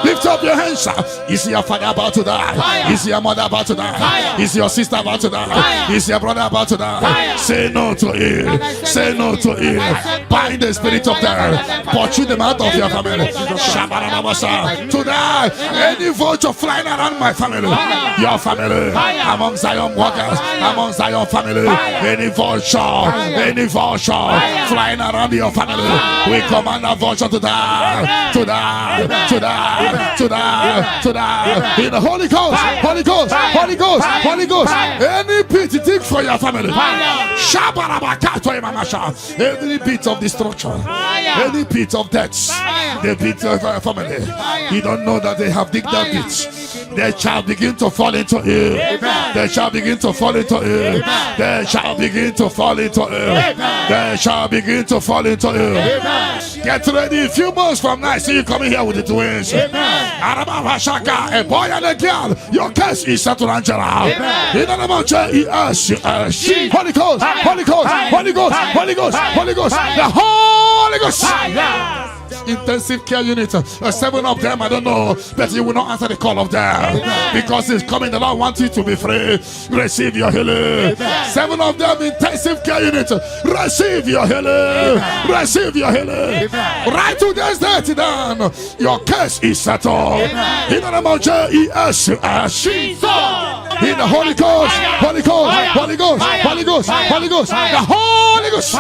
Lift up your hands. Is your father about to die? Is your mother about to die? Is your sister about to die? Is your brother about to die? Say no to it. Say no to it. Bind the spirit of death. Pursue them out of your family. To die. Any vulture flying around my family, your family, among Zion workers, among Zion family, any vulture flying around your family, we command a vulture to die, to die, to die, to die, to die. In the Holy Ghost, Holy Ghost, Holy Ghost, Holy Ghost. Any pit dig for your family. Every pit of destruction, any pit of death, the pit of your family. You don't know that they have digged that pit. They shall begin to fall into it. They shall begin to fall into it. They shall begin to fall into it. They shall begin to fall into it. Get ready. A few months from now, I see you coming here with the twins. A boy and a girl. Your case is settled, Angela. In the name of Jesus. Holy Ghost, Holy Ghost, Holy Ghost, Holy Ghost, Holy Ghost, the Holy Ghost. Intensive care unit, 7 of them, I don't know, but you will not answer the call of them because it's coming. The Lord wants you to be free. Receive your healing. 7 of them, intensive care unit, receive your healing. Receive your healing. Right to this day, down. Your case is settled. In the name of Jesus. In the Holy Ghost, Holy Ghost, Holy Ghost, Holy Ghost, Holy Ghost, the Holy Ghost.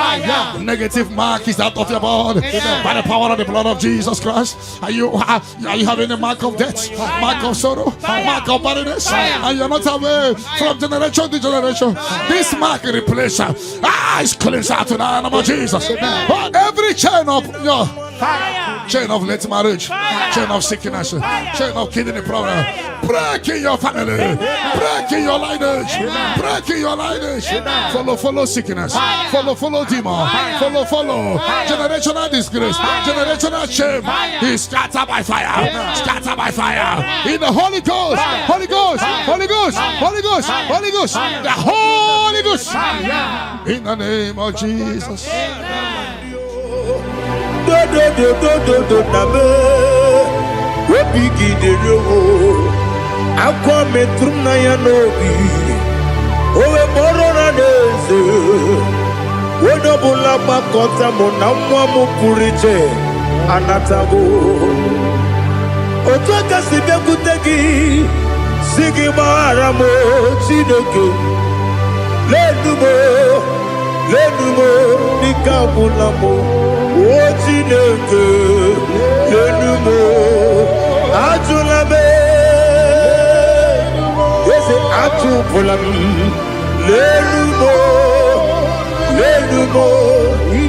Negative mark is out of your body by the power of the blood of Jesus Christ. Are you having a mark of death, mark of sorrow, mark of barrenness, and you're not away from generation to generation? This mark replace is cleansed out in the name of Jesus. Every chain of your chain of late marriage, chain of sickness, chain of kidney problem, break in your family, break in your lineage, break in your lineage. Follow sickness, follow demon, follow generational disgrace, generational shame. He's scattered by fire, scattered by fire. In the Holy Ghost, Holy Ghost, Holy Ghost, Holy Ghost, Holy Ghost, the Holy Ghost. In the name of Jesus. Lenumo nikabulamo ochineke lenumo ajulabe ese ajubulam lenumo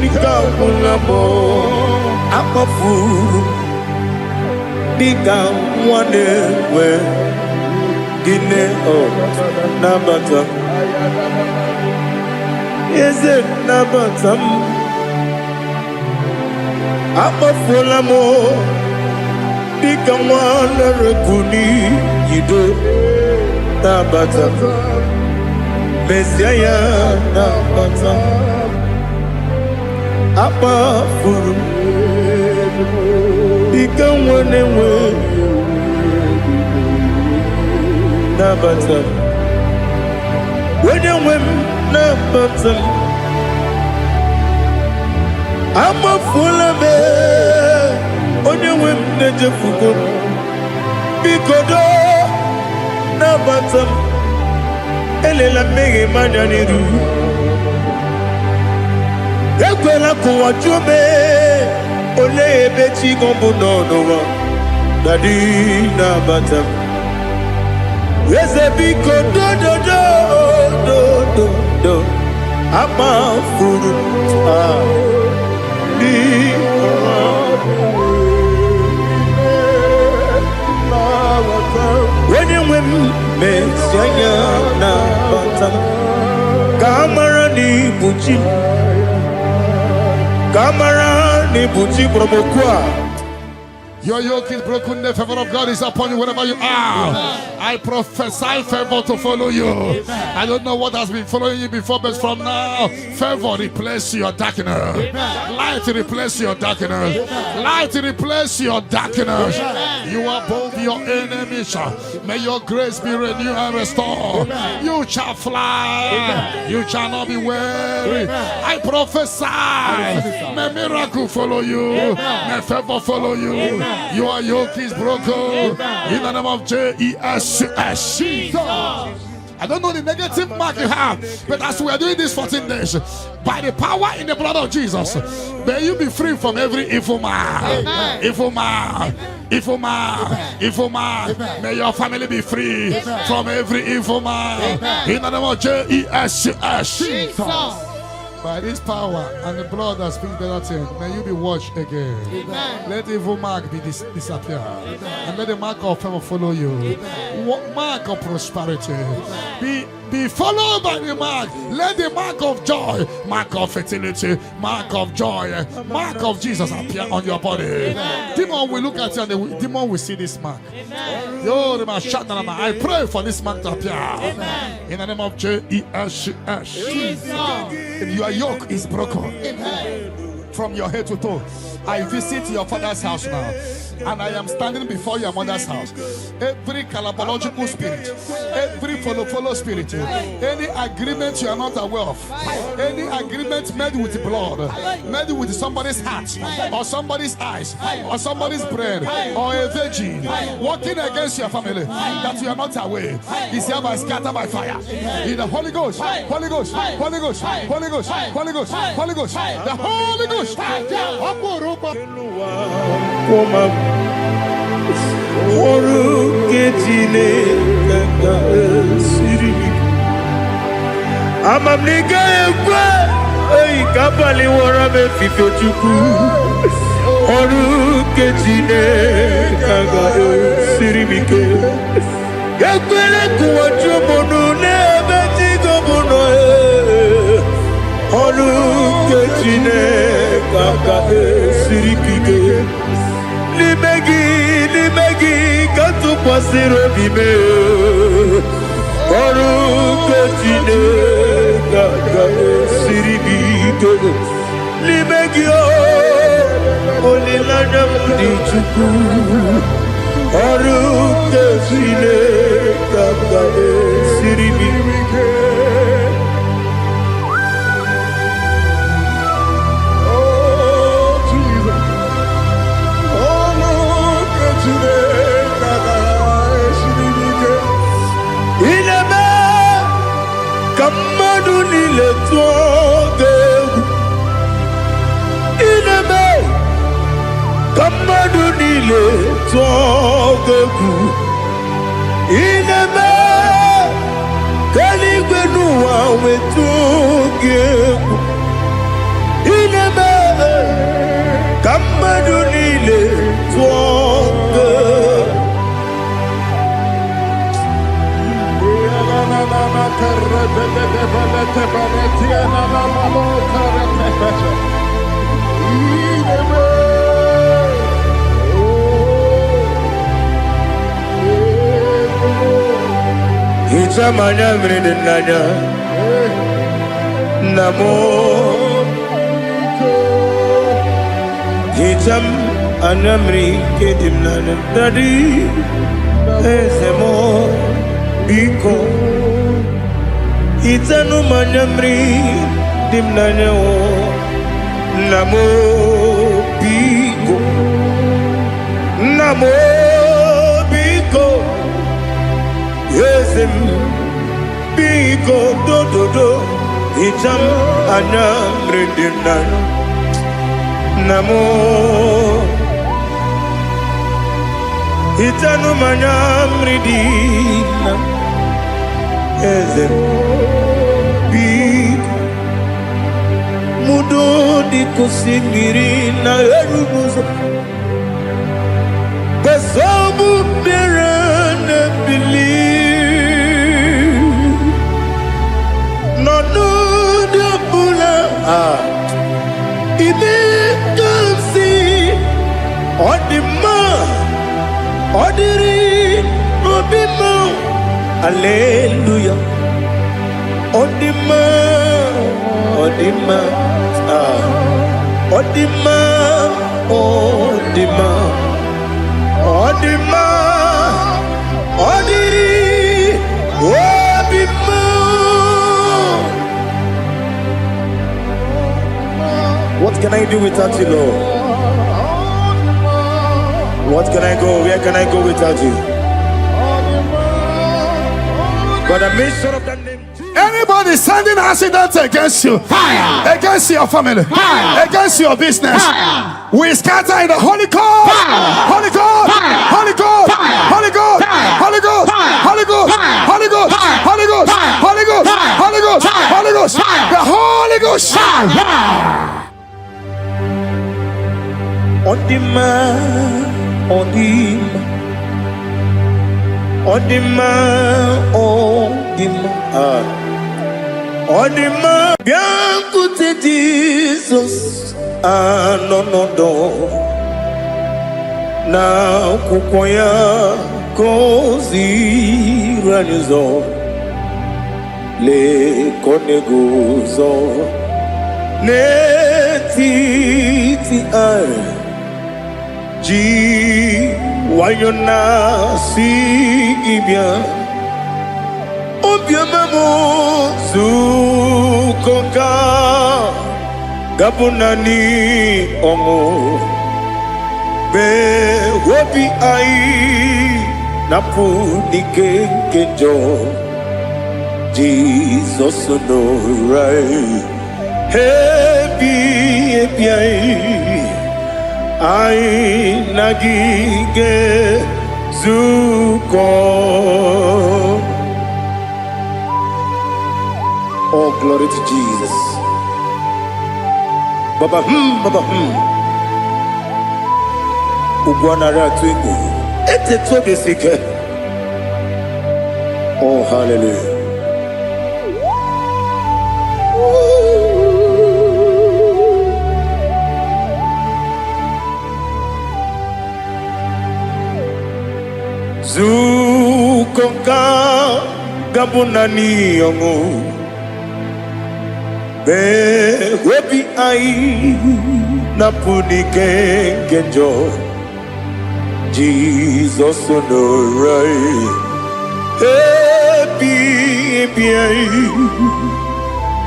nikabulamo amafu nikamwanewe gine o nabata. Is it never some? I'm a full amor. Become one recuni. You do Nabata. Messiah Nabata. I'm a fool. Become one away. Nabata. When you win. I'm a fool of it. On your women, the Fugo. Because Nabatam Elela Megi Mananiru. Equela Kuachume Ole Beti Gombuno Daddy Nabatam. Yes, a big do. I'm a fool. When you win, Messiah, Kamara ni Buchi Promokwa. Your yoke is broken, the favor of God is upon you wherever you are. I prophesy favor to follow you. I don't know what has been following you before, but from now, favor replace your darkness. Light replace your darkness. Light replace your darkness. You are above your enemies. May your grace be renewed and restored. You shall fly. You shall not be weary. I prophesy. May miracle follow you. May favor follow you. Your yoke is broken. In the name of Jesus. I don't know the negative mark you have, but as we are doing this 14 days, by the power in the blood of Jesus, may you be free from every evil man. Evil man. Evil man. Evil man. May your family be free from every evil man. In the name of Jesus. By this power and the blood that speaks better things, may you be washed again. Let the evil mark be disappear. And let the mark of favor follow you. Mark of prosperity. Be followed by the mark. Let the mark of joy, mark of fertility, mark of joy, mark of Jesus appear on your body. Demon will look at you and the demon will see this mark. I pray for this mark to appear. In the name of Jesus. Your yoke is broken. From your head to toe. I visit your father's house now. And I am standing before your mother's house. Every calabological spirit, every follow spirit, any agreement you are not aware of, any agreement made with blood, made with somebody's heart, or somebody's eyes, or somebody's brain, or a virgin, working against your family, that you are not aware, is hereby scattered by fire. In the Holy Ghost, Holy Ghost, Holy Ghost, Holy Ghost, Holy Ghost, Holy Ghost, the Holy Ghost. Amamniga ekwe ei kapali wora me fifo chuku oru ketine kaga sirimike ekwele kuwacho monu ne betigo mono oru ketine kaga sirikike Limegi katu pasiro bime Oru ketine Gaga siribi tego Limegi Olilana mudi chuku Oru ketine Gaga siribi Itamanya mridinanya Namo Itam anamri kedimnana Dadi Ezemo Biko Itanu manyamri dimnanya Namo Biko Namo Biko Yesem Biko do Itam anamri dimnanya Namo Itanu manyamri dimnanya Ezem Biko Mudo di kusingiri na erumuzo Besobu birane believe No de bula Ime kamsi Odima Odiri Obima Alleluia Odima Odima Odima Odima Odima, Odiri, Obima. What can I do without you, Lord? What can I go? Where can I go without you? But I made sure of that name. Anybody sending accidents against you, fire. Against your family, fire. Against your business, fire. We scatter in the Holy Ghost, Holy Ghost, Holy Ghost, Holy Ghost, Holy Ghost, Holy Ghost, Holy Ghost, Holy Ghost, Holy Ghost, Holy Ghost, Holy Ghost, the Holy Ghost. On the man, on the on the man, on the man. Odima, bien écoutez Jesus, ah non non non, na kukoya kozi ranizo, le koneguzo, ne titi ai, ji wayona si ibia. Obiamamo Zukoka Gabunani Omo Be Wobi Ai Napu Nike Kenjo Jesus no Rai Happy Ai Nagige Zuko. Oh, glory to Jesus. Baba, Baba, Ugwanara Twingo. Ete tobe sike. Oh, hallelujah. Zukonga Gabunani Yongo. Be webi ai na punike genjo Jesus no rai happy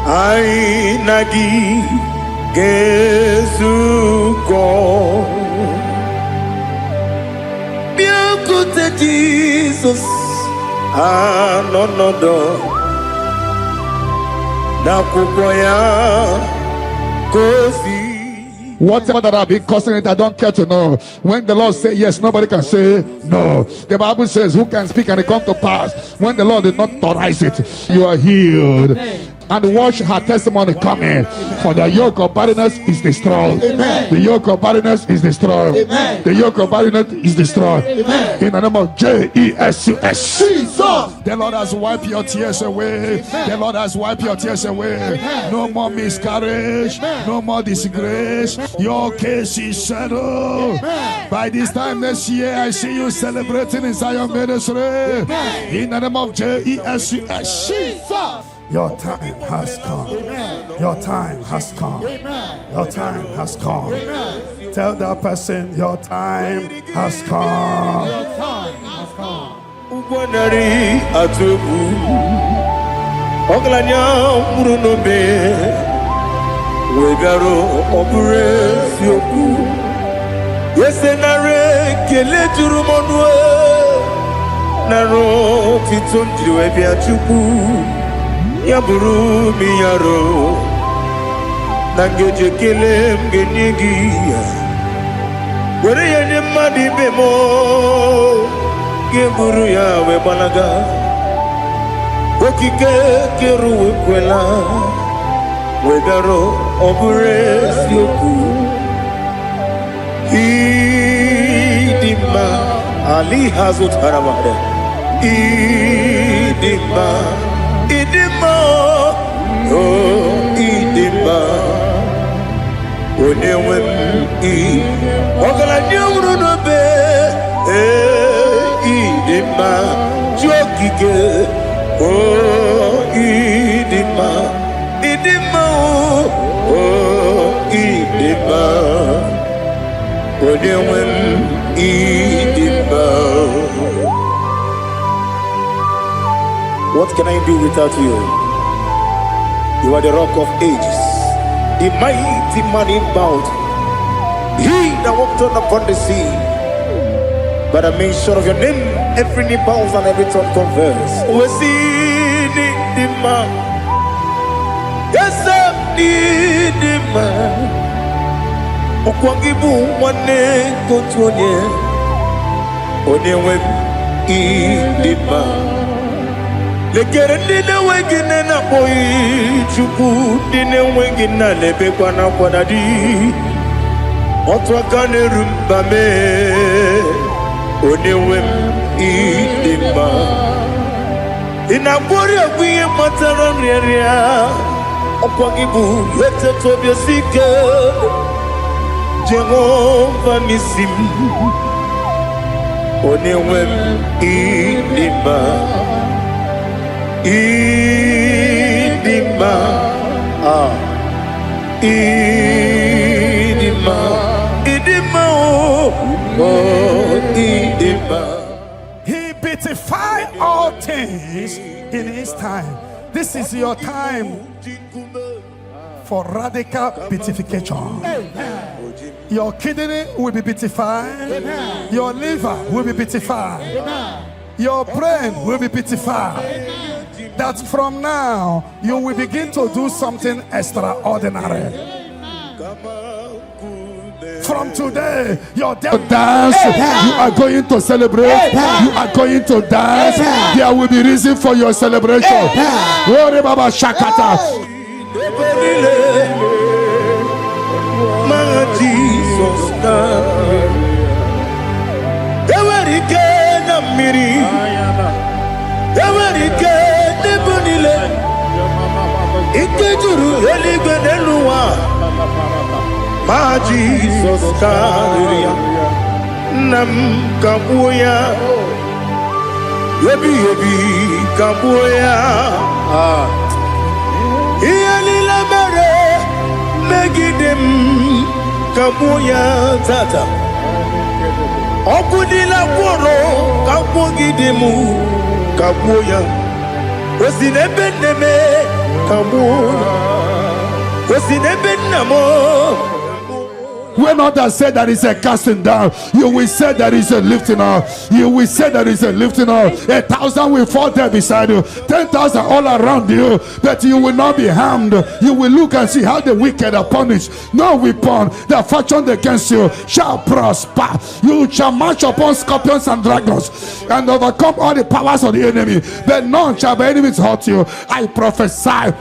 ai nagi gezuko bien côté Jesus ah no no no. Whatever that I've been causing it, I don't care to know. When the Lord says yes, nobody can say no. The Bible says, who can speak and it come to pass? When the Lord did not authorize it, you are healed. And watch her testimony coming. For the yoke of barrenness is destroyed. Amen. The yoke of barrenness is destroyed. Amen. The yoke of barrenness is destroyed. Amen. In the name of Jesus. Jesus. The Lord has wiped your tears away. Amen. The Lord has wiped your tears away. Amen. No more miscarriage. Amen. No more disgrace. Amen. Your case is settled. Amen. By this time next year, I see you celebrating in Zion Ministry. Amen. In the name of Jesus. Jesus. Your time has come. Amen. Your time has come. Amen. Your time has come. Amen. Tell that person your time has come. Your time has come. Ugwanari atubu Oglanya murunobe Wegaro obure sioku Yesenare kele jurumonwe Naro titundiwe biachuku Yaburu miyaro Nangeje kele mgenyigia Were yenye madibemo Geburu ya webalaga Okike keru wekwela Wegaro obure sioku Idima Ali Hazut Haramada Idima Idima Oh Idima Onewem I Ogala nyuru no be Idima Jokike Oh Idima Idima Oh Idima Onewem Idima What can I do without you? You are the rock of ages, the mighty man in battle. He that walked on upon the sea. By the mention of your name, every knee bows and every tongue confess. We see the man. Yes, sir, the man. Okwangibu wane kotuonye. Onewe the man. Lekere ndine wengine na boy chuku ndine wengine lebe kwa na kwadadi. Otwakane rumbame. Onewem idima inabori abuye matara nria okwagibu yete tobia sike Jehova nisim Onewem idima idima He beautified all things in his time. This is your time for radical beatification. Your kidney will be beatified. Your liver will be beatified. Your brain will be beatified. That from now you will begin to do something extraordinary. From today, your dance, you are going to celebrate, you are going to dance. There will be reason for your celebration. Ore Baba Shakata. Ma Jesus Karia Nam Kabuya Yebi Kabuya Iyalila Mere Megidem Kabuya Tata Okudila Koro Kabugidemu Kabuya Wesinebeneme Kabuya Wesinebenamo. When others say that is a casting down, you will say that is a lifting up. You will say that is a lifting up. 1,000 will fall there beside you, 10,000 all around you, but you will not be harmed. You will look and see how the wicked are punished. No weapon that fashioned against you shall prosper. You shall march upon scorpions and dragons and overcome all the powers of the enemy, but none shall by enemies hurt you. I prophesy.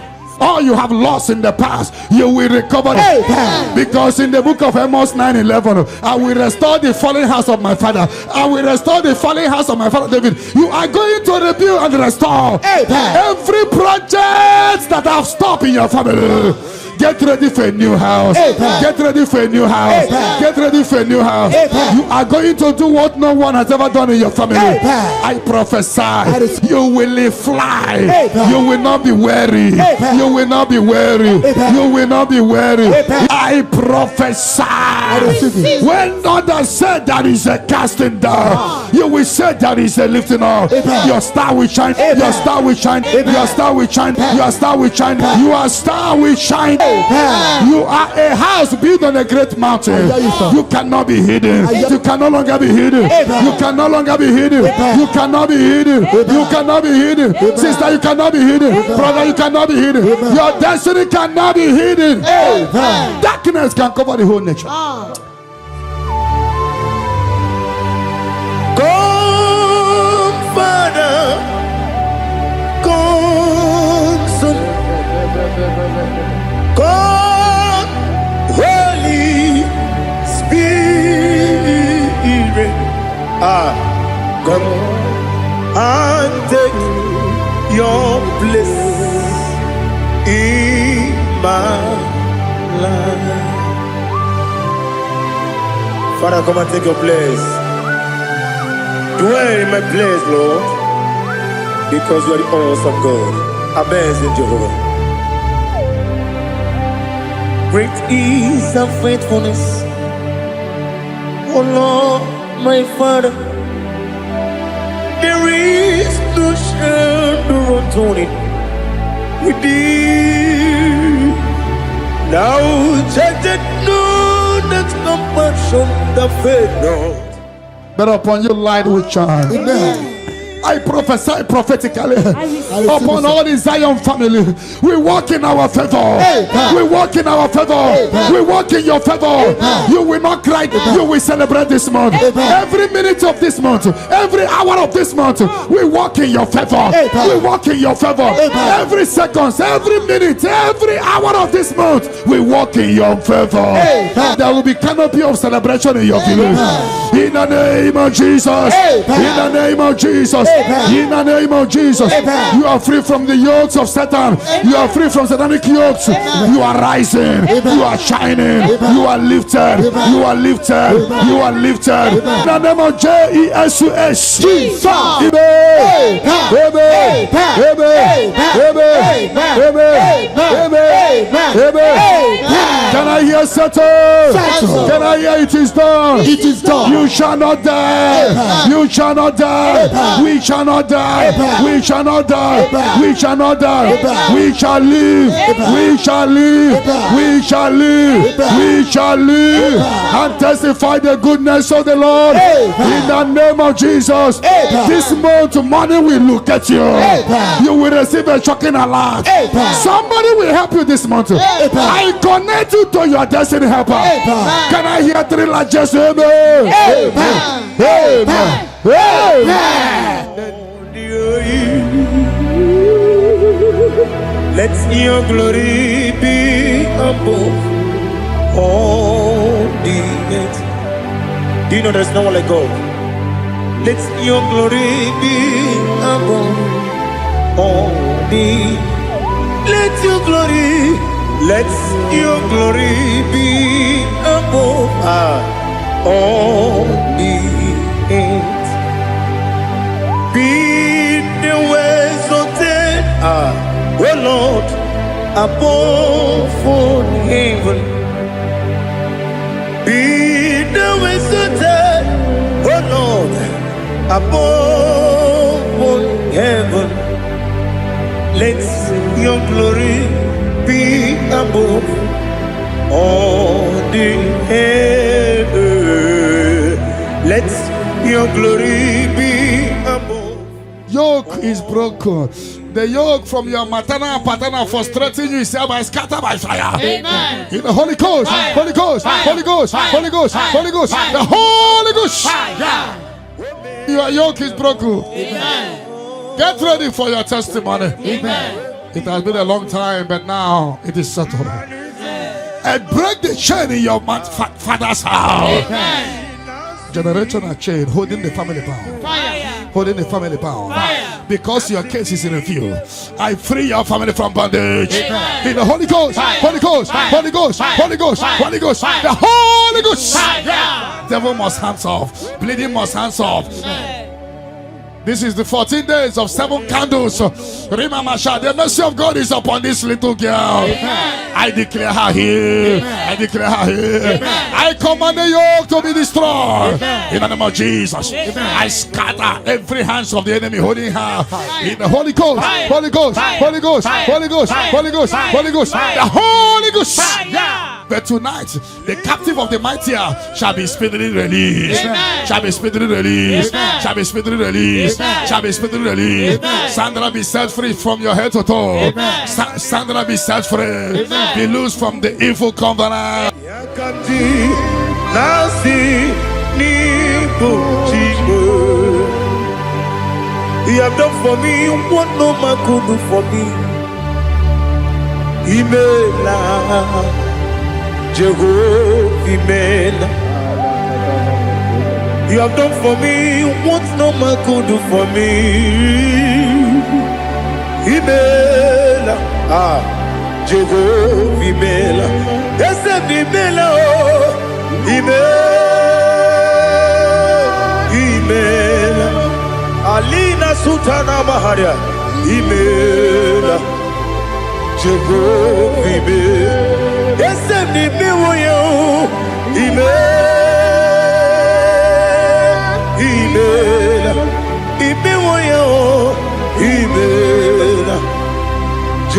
All you have lost in the past, you will recover it. Because in the book of Amos 9:11, I will restore the fallen house of my father. I will restore the fallen house of my father David. You are going to rebuild and restore every project that have stopped in your family. Get ready for a new house. Get ready for a new house. Get ready for a new house. You are going to do what no one has ever done in your family. I prophesy. You will fly. You will not be weary. You will not be weary. You will not be weary. I prophesy. When others said that is a casting down, you will say that is a lifting up. Your star will shine. Your star will shine. Your star will shine. Your star will shine. Your star will shine. You are a house built on a great mountain. You cannot be hidden. You can no longer be hidden. You can no longer be hidden. You cannot be hidden. You cannot be hidden. Sister, you cannot be hidden. Brother, you cannot be hidden. Your destiny cannot be hidden. Darkness can cover the whole nation. Come, Father. Come, Son. Come, Holy Spirit. Come and take your place in my life. Father, come and take your place. Dwell in my place, Lord, because you are the awesome God. Amazing Jehovah. Great is thy faithfulness, oh Lord, my Father. There is no shadow doing it with thee. Now check it, no, that's compassion, the faith, no. But upon your light will shine. Amen. I prophesy prophetically upon all the Zion family. We walk in our favor. We walk in our favor. We walk in your favor. You will not cry. You will celebrate this month. Every minute of this month, every hour of this month, we walk in your favor. We walk in your favor. Every second, every minute, every hour of this month, we walk in your favor. There will be canopy of celebration in your village. In the name of Jesus. In the name of Jesus. In the name of Jesus, you are free from the yokes of Satan. You are free from satanic yokes. You are rising. You are shining. You are lifted. You are lifted. You are lifted. In the name of Jesus. Jesus. Amen. Amen. Amen. Amen. Can I hear settle? Can I hear it is done? It is done. You shall not die. You shall not die. We shall not die. We shall not die. We shall not die. We shall live. We shall live. We shall live. We shall live and testify the goodness of the Lord in the name of Jesus. This month, money will look at you. You will receive a shocking alert. Somebody will help you this month. I connect you to your destiny helper. Can I hear three largest amen? Amen. Amen. Let your glory be above all the earth. Do you know there's no one like God? Let your glory be above all the. Let your glory be above all the earth. Be the ways of death, oh Lord, above all heaven. Be the ways of death, oh Lord, above all heaven. Let your glory be above all the earth. Let your glory be above. Yoke is broken. The yoke from your maternal and paternal frustrating you is hereby scattered by fire. Amen. In the Holy Ghost, Fire. Holy Ghost, Fire. Holy Ghost, Fire. Holy Ghost, Fire. Holy Ghost, Fire. the Holy Ghost. Fire. Your yoke is broken. Amen. Get ready for your testimony. Amen. It has been a long time, but now it is settled. And break the chain in your father's house. Amen. Generational chain holding the family bound. Fire. Holding the family bound. Fire. Because your case is in review, I free your family from bondage. Amen. In the Holy Ghost, Fire. Holy Ghost, Fire. Holy Ghost, Fire. Holy Ghost, Fire. Holy Ghost, Fire. the Holy Ghost. Fire. Devil must hands off. Bleeding must hands off. This is the 14 days of 7 candles. Remember, the mercy of God is upon this little girl. Amen. I declare her here. Amen. I declare her here. Amen. I command the yoke to be destroyed. Amen. In the name of Jesus. Amen. I scatter every hands of the enemy holding her. In the Holy Ghost, Fire. Holy Ghost, Fire. Holy Ghost, Fire. Holy Ghost, Fire. Holy Ghost, Fire. Holy Ghost, Fire. the Holy Ghost. Fire. But tonight, the captive of the mightier shall be speedily released. Amen. Shall be speedily released. Amen. Shall be speedily released. Amen. Shall be speedily released. Amen. Sandra be set free from your head to toe. Amen. Sandra be set free. Amen. Be loose from the evil covenant. Yakati nasi ni bujibu. You have done for me what no man could do for me. Imela, Jehovah Imela. You have done for me what no man could do for me. Imela, Jehovah Imela. Yes, Imela, Imela. Alina Sutana Maharia, Imela, Jehovah Imela. Yes, Imela, Imela, Imela, Imela. In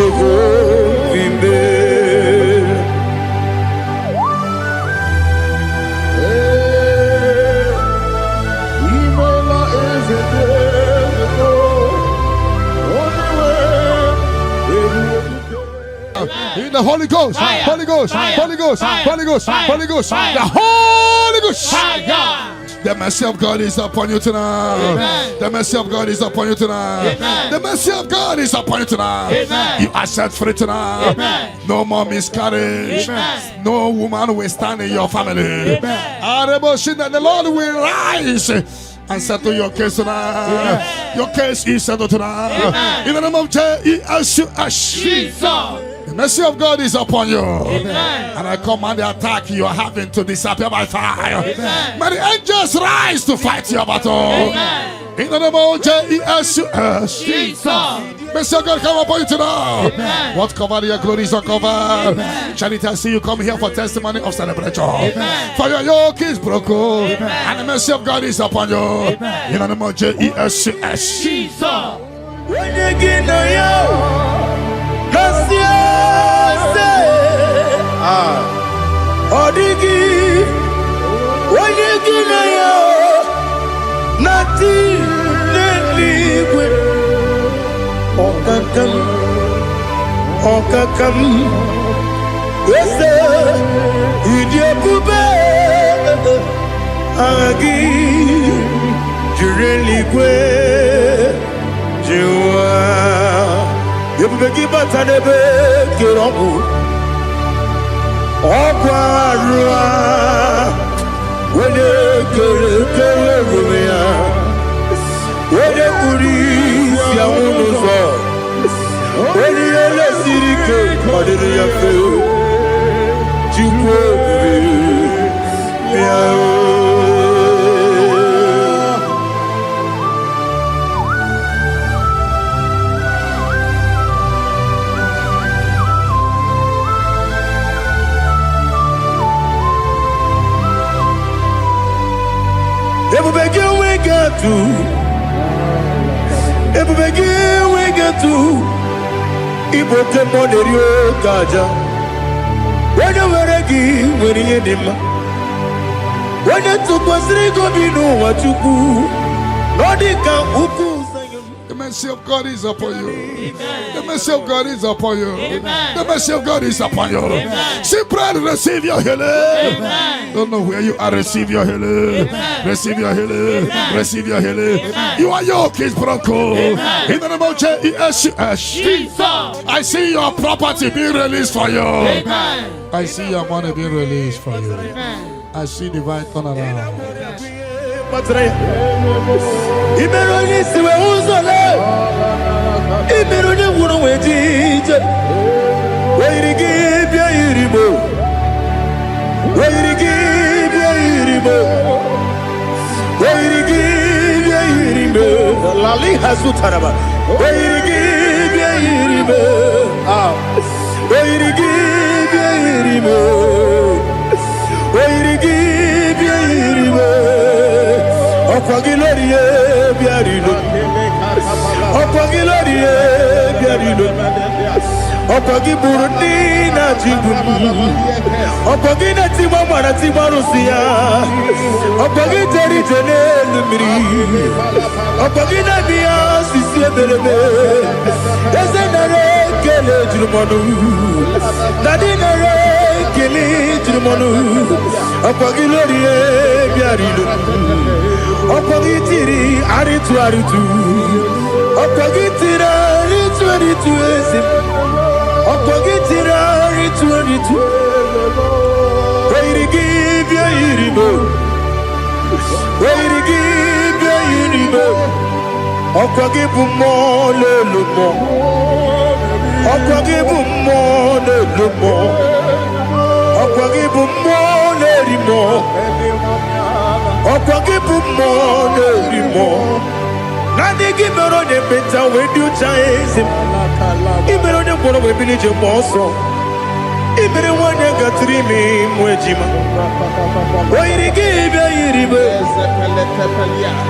the Holy Ghost, Fire. Holy Ghost, Fire. Holy Ghost, Fire. Holy Ghost, Fire. Holy Ghost, Fire. the Holy Ghost. Fire. The mercy of God is upon you tonight. Amen. The mercy of God is upon you tonight. Amen. The mercy of God is upon you tonight. Amen. You are set free tonight. Amen. No more miscarriage. Amen. No woman will stand in your family. That the Lord will rise and settle your case tonight. Amen. Your case is settled tonight. Amen. In the name of Jesus. Jesus. The mercy of God is upon you. Amen. And I command the attack you are having to disappear by fire. Amen. May the angels rise to fight your battle. Amen. In the name of Jesus. Jesus. Mercy of God come upon you tonight. Amen. What covered your glory is uncovered. Charity, I see you come here for testimony of celebration. Amen. For your yoke is broken. And the mercy of God is upon you. Amen. In the name of Jesus. Jesus. When you get no yo, Odigi, when you get no yo, nothing liquid. Okakam, yes, sir, idiot, Agi, Jurelique, Jua, you begin but I never get on. Okwarua, when you get when you police, Yamuno, when you let Sirike, what did you feel? The mercy of God is upon you. The mercy of God is upon you. The mercy of God is upon you. Simply receive your healing. Don't know where you are. Receive your healing. Receive your healing. Receive your healing. Your yoke is broken. In the name of Jesus. I see your property being released for you. I see your money being released for you. I see divine turnaround. Imeroni siwe uzole, Imeroni wunu wejije, Wairigibia iribo, Wairigibia iribo, Wairigibia iribo, Lali Hazutaraba, Wairigibia iribo, Wairigibia iribo, Wairigibia iribo. Okwagilorie biarino, Okwagilorie biarino, Okwagiburundi na jibuni, Okwagina timama na timarusia, Okwagiteri jene lumiri, Okwagina biya sisiye belebe, Ezenare kele jirumonu, Nadinare kele jirumonu, Okwagilorie biarino. Opogitiri aritu aritu, Opogitira aritu aritu esim, Opogitira aritu aritu. Wairigibia iribo, Wairigibia iribo, Opogibumo lelumo, Opogibumo lelumo, Opogibumo lerimo. Okwagibu mo Nandi gibero de beta we do chase. Ibero de boro we bilije moso. Ibere wone gatrimi mwejima. Wairigi iribe.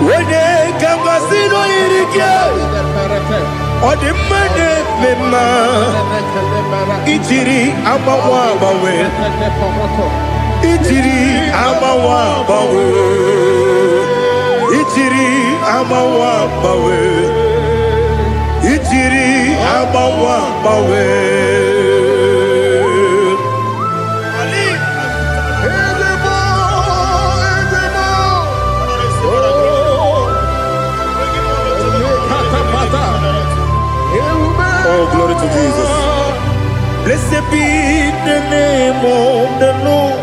Wone kambasino irige. Ode mane mema Itiri amawa bawe Itiri amawa bawe Itiri amawa bawe Itiri amawa bawe Oh, glory to Jesus. Blessed be the name of the Lord.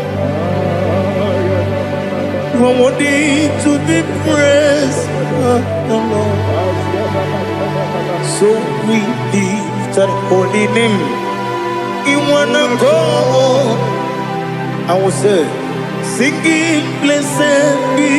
You are worthy to be praised, the Lord. So we lift our holy name. You wanna go? I will say, singing, blessed be.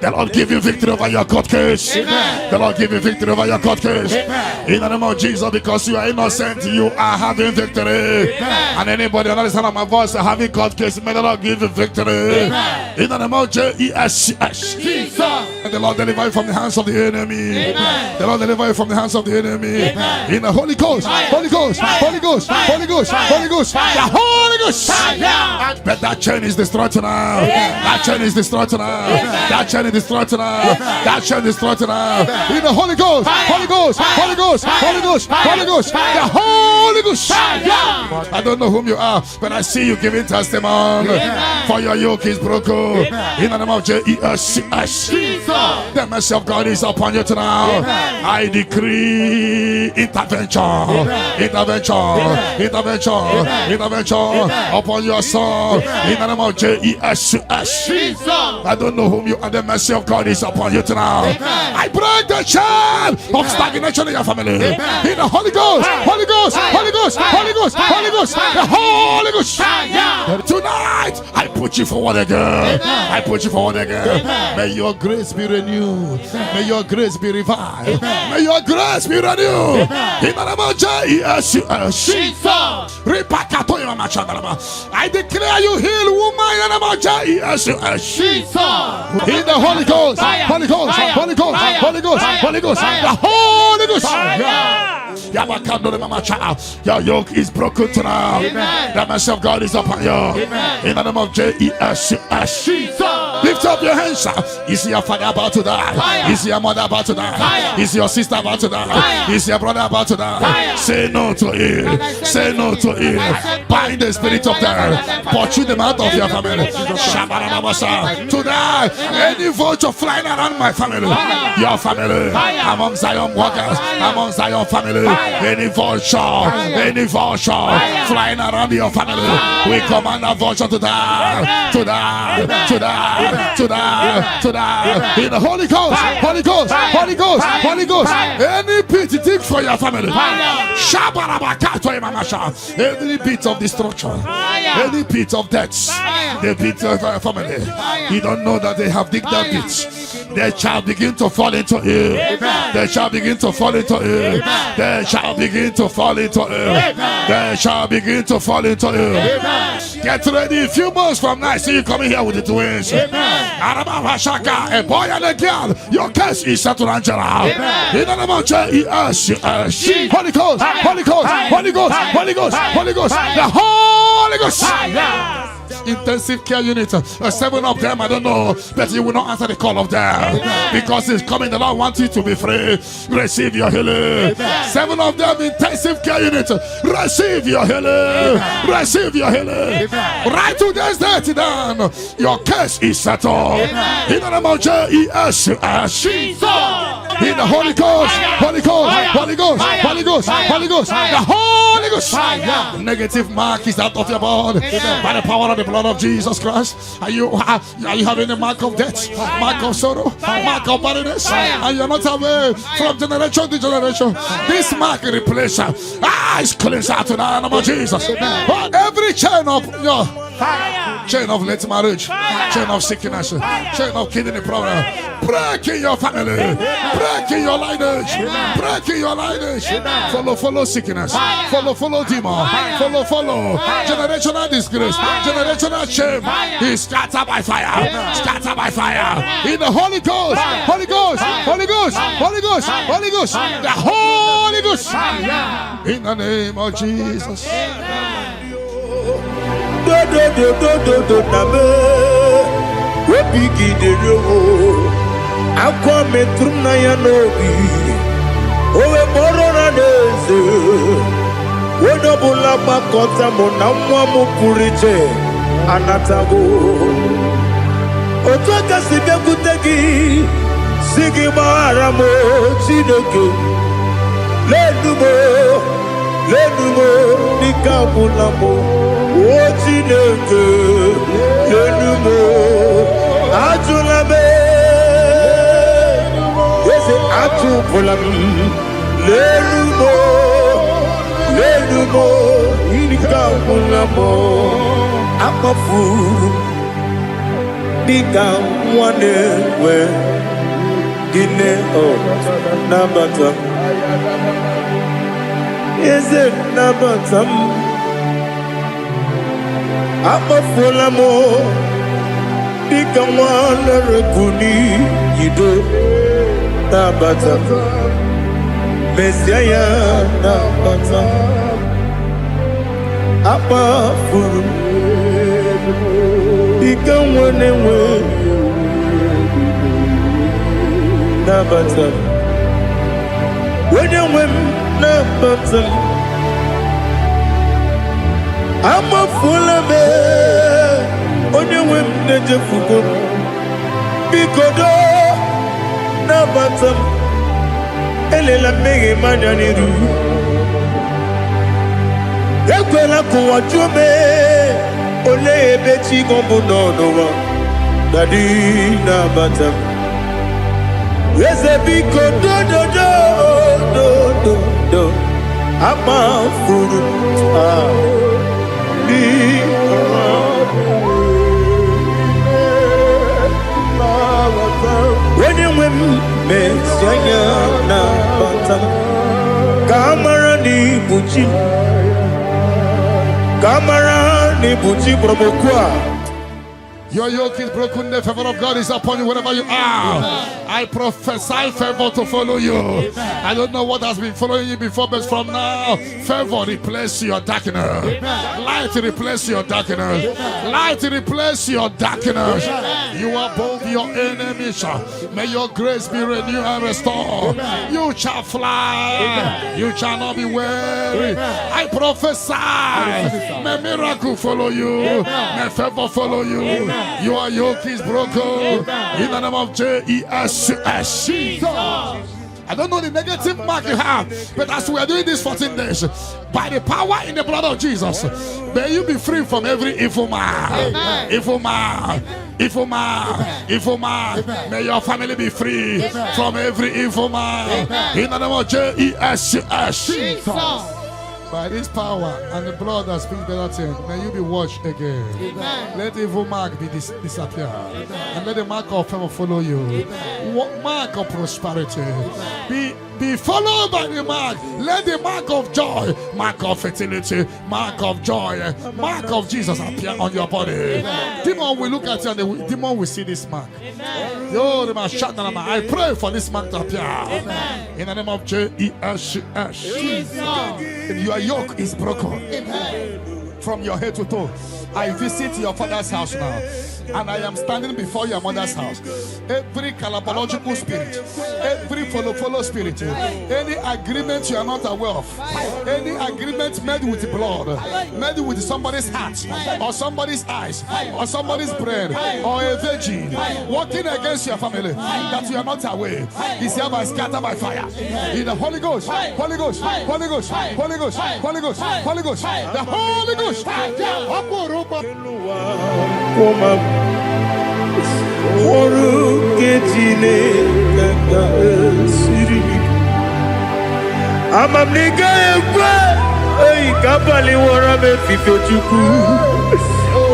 The Lord give you victory over your court case. Amen. The Lord give you victory over your court case. Amen. In the name of Jesus, because you are innocent, you are having victory. Amen. And anybody under the sound of my voice having court case, may the Lord give you victory. Amen. In the name of Jesus. Jesus. And the Lord deliver you from the hands of the enemy. Amen. The Lord deliver you from the hands of the enemy. Amen. In the Holy Ghost, Fire. Holy Ghost, Fire. Holy Ghost, Fire. Holy Ghost, Fire. Holy Ghost, Fire. the Holy Ghost. Fire. But that chain is destroyed tonight. That chain is destroyed tonight. That chain is destroyed tonight. That chain is destroyed tonight. In the Holy Ghost, Holy Ghost, Holy Ghost, Holy Ghost, Holy Ghost, the Holy Ghost. I don't know whom you are, but I see you giving testimony. Amen. For your yoke is broken. In the name of Jesus. Jesus. The mercy of God is upon you tonight. Amen. I decree intervention, intervention, intervention, intervention upon your soul. In the name of Jesus. Jesus. I don't know whom you are. The mercy of God is upon you tonight. Amen. I break the chain of stagnation in your family. Amen. In the Holy Ghost, Holy Ghost, Holy Ghost, Holy Ghost, Holy Ghost, the Holy Ghost. Tonight, I put you forward again. I put you forward again. Amen. May your grace be renewed. May your grace be revived. May your grace be renewed. In the name of Jesus. Jesus. I declare you heal, woman. In the name of Jesus. Jesus. In the Holy Ghost, Fire. Holy Ghost, Fire. Holy Ghost, Fire. Holy Ghost, Fire. Holy Ghost, Fire. the Holy Ghost. Fire. Your yoke is broken tonight. Amen. The mercy of God is upon you. Amen. In the name of Jesus. Jesus. Lift up your hands. Is your father about to die? Fire. Is your mother about to die? Fire. Is your sister about to die? Fire. Is your brother about to die? Fire. Say no to it. Say no to it. Bind the spirit of death. Pursue them out of your family. Shabarabasa. Today, any vulture flying around my family, your family, among Zion walkers, among Zion family, any vulture flying around your family, we command a vulture to die, to die, to die, to die, to die. In the Holy Ghost, Holy Ghost, Holy Ghost, Holy Ghost. Any pit dig for your family. Any pit of destruction, any pit of death, the pit of your family. You don't know that they have digged that pit. They shall begin to fall into it. They shall begin to fall into it. They shall begin to fall into it. They shall begin to fall into it. Get ready. A few months from now, I see you coming here with the twins. A boy and a girl. Your case is settled, Angela. In the name of Jesus. Holy Ghost, Holy Ghost, Holy Ghost, Holy Ghost, Holy Ghost, the Holy Ghost. Intensive care unit, 7 of them, I don't know, but you will not answer the call of them because it's coming. The Lord wants you to be free. Receive your healing. 7 of them, intensive care unit, receive your healing. Receive your healing. Right to this date, then your case is settled. In the name of Jesus. In the Holy Ghost, Holy Ghost, Holy Ghost, Holy Ghost, Holy Ghost, the Holy Ghost. Negative mark is out of your body by the power of the blood of Jesus Christ. Are you having a mark of death, mark of sorrow, mark of barrenness, and you're not away from generation to generation? This mark replace it's cleansed out to the name of Jesus. Every chain of your chain of late marriage, chain of sickness, chain of kidney problem. Break in your family, break in your lineage, break in your lineage. Follow sickness, follow demon, follow generational disgrace, generational shame. He scattered by fire, scattered by fire. In the Holy Ghost, Holy Ghost, Holy Ghost, Holy Ghost, Holy Ghost, the Holy Ghost. In the name of Jesus. Akwa metrum na ya nobi owe borora neze wodobula makota mo na mwa mo puriche anatago otoka sibekutegi sigi mara mo chineke lenumo nikabula mo o chineke lenumo ajulabe atu pulam lelumo inika pulamo apafuru dika wane we dine o nabata eze nabata apafulamo dika wane rekuni yido Nabata, Messiah, Nabata, Apa Furu, become one and one, Nabata, when you win, Nabata, I'm a full of it, when you win, the Jefuko, because Nabatam elela mege mananiru ekwela kuwa jume ole ebeti gombo nonowa dadi nabatam ezebiko do ama furu ni when you win, Messiah, Nabata, Kamara ni buchi Brobokwa. Your yoke is broken, the favor of God is upon you wherever you are. I prophesy favor to follow you. I don't know what has been following you before, but from now, favor replace your darkness. Light replace your darkness. Light replace your darkness. You are both your enemies. May your grace be renewed and restored. You shall fly. You shall not be weary. I prophesy. May miracle follow you. May favor follow you. Your yoke is broken in the name of Jesus. I don't know the negative mark you have, but as we are doing this 14 days, by the power in the blood of Jesus, may you be free from every evil man. Evil man. Evil man, evil man. May your family be free from every evil man. In the name of Jesus. By this power and the blood that speaks better things, may you be washed again. Amen. Let evil mark be disappear. And let the mark of favor follow you. Mark of prosperity. Be followed by the mark. Let the mark of joy, mark of fertility, mark of joy, mark of Jesus appear on your body. Demon will look at you and the demon will see this mark. I pray for this mark to appear. In the name of Jesus. Your yoke is broken. From your head to toe. I visit your father's house now, and I am standing before your mother's house. Every calabological spirit, every follow spirit, any agreement you are not aware of, any agreement made with blood, made with somebody's heart, or somebody's eyes, or somebody's brain, or a virgin, working against your family that you are not aware, is hereby scattered by fire. In the Holy Ghost, Holy Ghost, Holy Ghost, Holy Ghost, Holy Ghost, Holy Ghost, the Holy Ghost.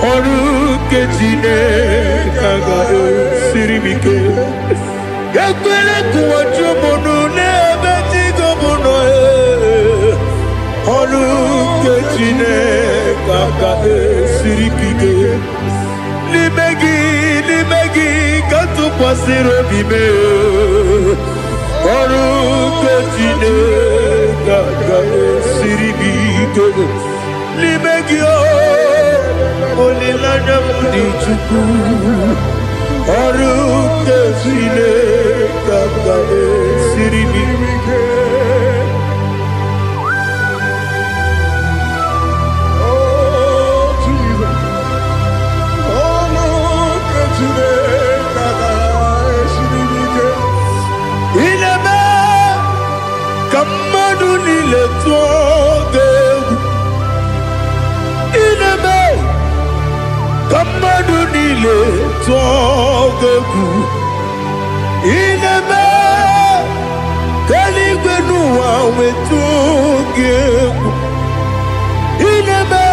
Oruke Chineke ga-esiri m ike. Ekwere tụwa chụmụnụ n'ebe Chigo bụ nọ. Oruke Chineke ga-esiri m ike. N'ime gị ka tụkwasịrị obi m. Oruke Chineke ga-esiri m ike. N'ime gị olileanya m dị Chukwu. Oruke Chineke ga-esiri m ike. Oh Jesus, Oruke Chineke ga-esiri m ike. Ineme ka mmadụ niile tụọ gị egwu. Ineme ka mmadụ niile tụọ gị egwu. Ineme ka eluigwe n'ụwa wee tụọ gị egwu. Ineme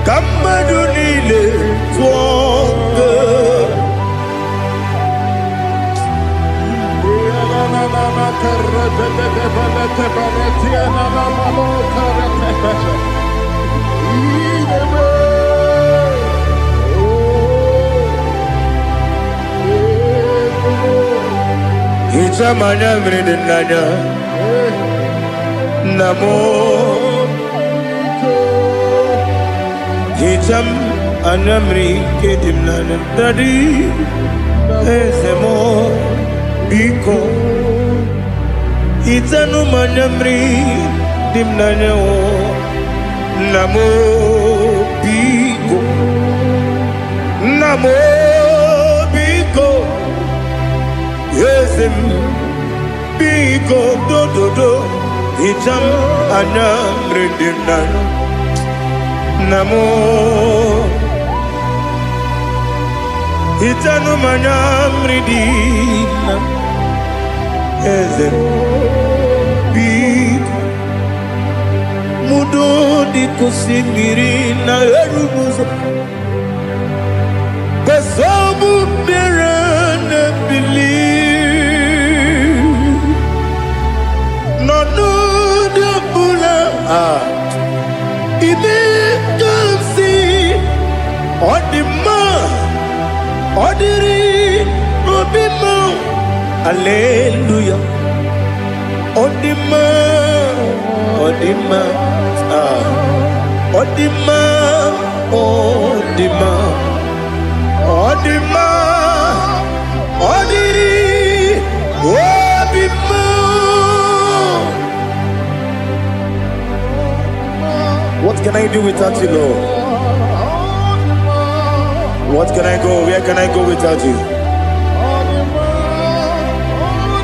ka mmadụ niile tụọ gị egwu. Hitamanya mridinanya namo hitam anamri kedimnana dadi ezemo biko hitanu manamri dimnanya namo biko namo biko Yezim biko do hitam anamridinan namo hitanu manamridina Yezim biko mudo di kusimirina erumuzo besobu mirana bili Ibe kamsi odima odiri obima Hallelujah odima odima odima odima odima odiri obima. What can I do without you, Lord? What can I go? Where can I go without you?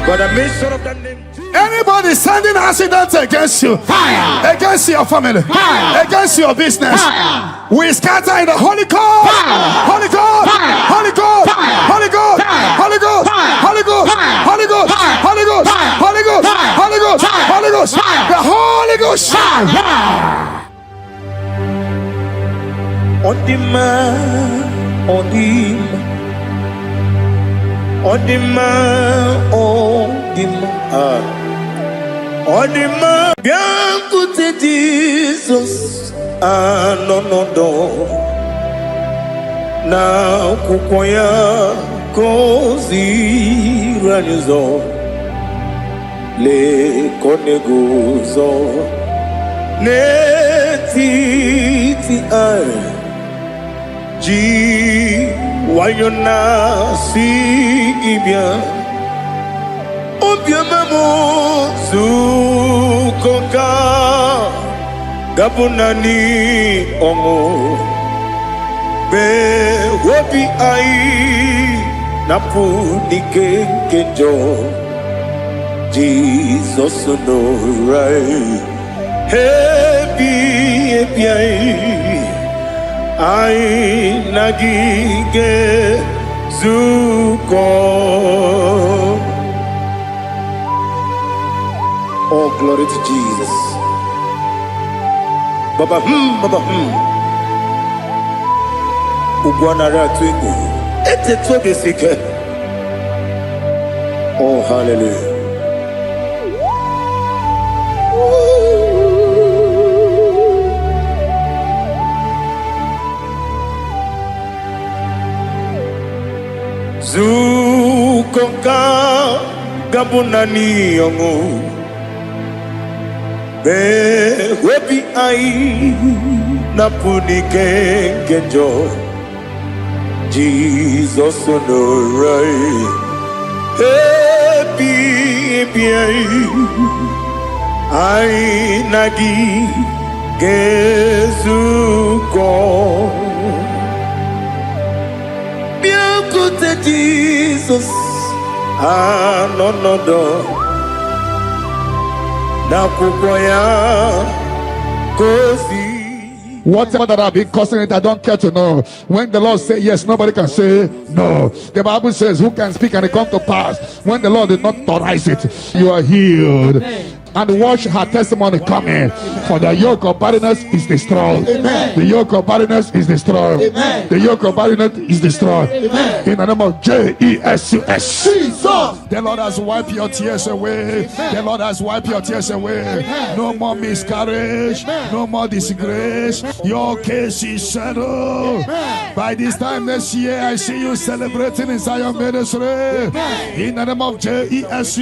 But I made sure of that name. Anybody sending accidents against you, Fire. against your family, Fire. against your business, Fire. we scatter in the Holy Ghost, Fire. Holy Ghost, Fire. Holy Ghost, Fire. Holy Ghost, Fire. Holy Ghost, Fire. Holy Ghost, Fire. Holy Ghost, Fire. Holy Ghost, Fire. Holy Ghost, Fire. Holy Ghost, Fire. Holy Ghost, Fire. the Holy Ghost. Odima, odima, odima, odima, odima. Bianco te Jesus, no. Na kukoya kozi ranizo, le koneguzo, netiti ay. Ji wayona si ibia obia mamo sukoka gabunani omo be wobi ai napu dikekejo Jesus no right happy I nagige zuko. Oh, glory to Jesus. Baba, Baba, Ugwanara twingu. Ete tobe sike. Oh, hallelujah. Zukonga gabunani yongu be webi ai napunike genjo Jesus onorai happy ai nagi gezuko Jesus, no. Whatever that I've been causing it, I don't care to know. When the Lord say yes, nobody can say no. The Bible says, who can speak and it come to pass? When the Lord did not authorize it, you are healed. And watch her testimony coming. For the yoke of barrenness is destroyed. Amen. The yoke of barrenness is destroyed. Amen. The yoke of barrenness is destroyed. Amen. In the name of Jesus. The Lord has wiped your tears away. Amen. The Lord has wiped your tears away. Amen. No more miscarriage. Amen. No more disgrace. Amen. Your case is settled. Amen. By this time next year, I see you celebrating in Zion ministry. Amen. In the name of Jesus.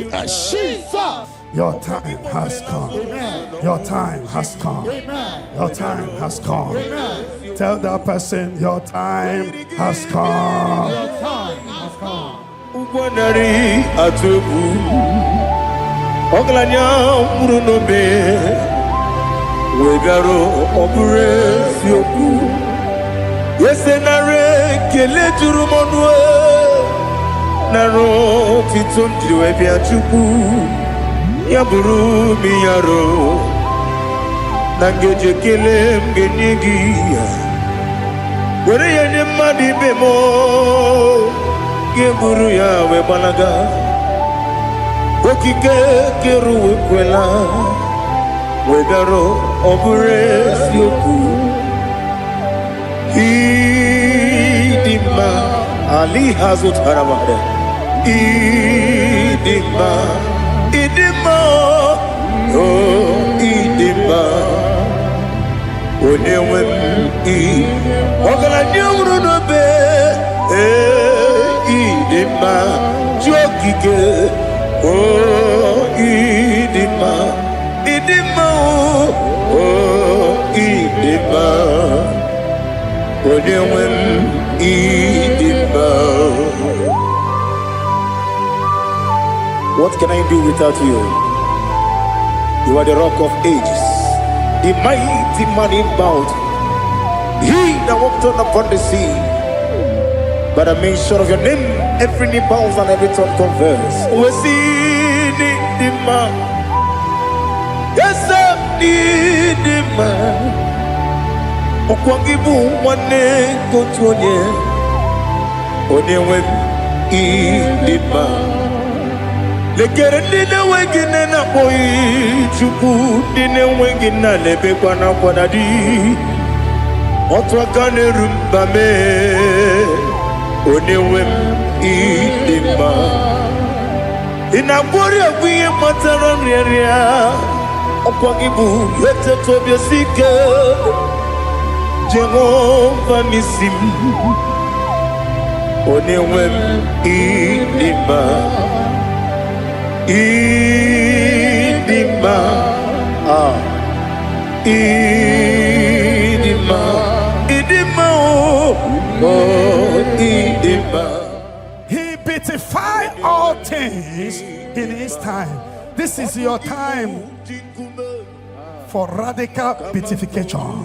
Your time has come. Amen. Your time has come. Amen. Your time has come. Amen. Tell that person, your time has come. Your time has come. Ugwanari atubu Oglanya murunobe Wegaro obure sioku Yesenare kele turumonwe Naro titondriwe biachuku Yaburu miyaro Nangeje kele mgenigia Were yane madi bemo Geburu ya webanaga Okike keru wekwela Wegaro obure sioku Idima Ali hazut haramade Idima Oh, Idima Onewem Ogala nyumru no be Idima Jokike Oh, Idima Oh, Idima Onewem Idima. What can I do without you? You are the rock of ages, the mighty man in battle. He that walked on upon the sea. By the mention of your name, every knee bows and every tongue confess. We see the man. Yes, I need the man. Okwangibu wane kotuonye. Onyewe the man. Lekere dine wengine na boyi chuku dine wengine lebe kwa na kwa di otwa kane rumba me onewem idima ina bori agwiye matara nria okwagibu yete tobia sike Jehova nisim onewem idima Idima, oh, Idima. He beautified all things in his time. This is your time for radical beatification.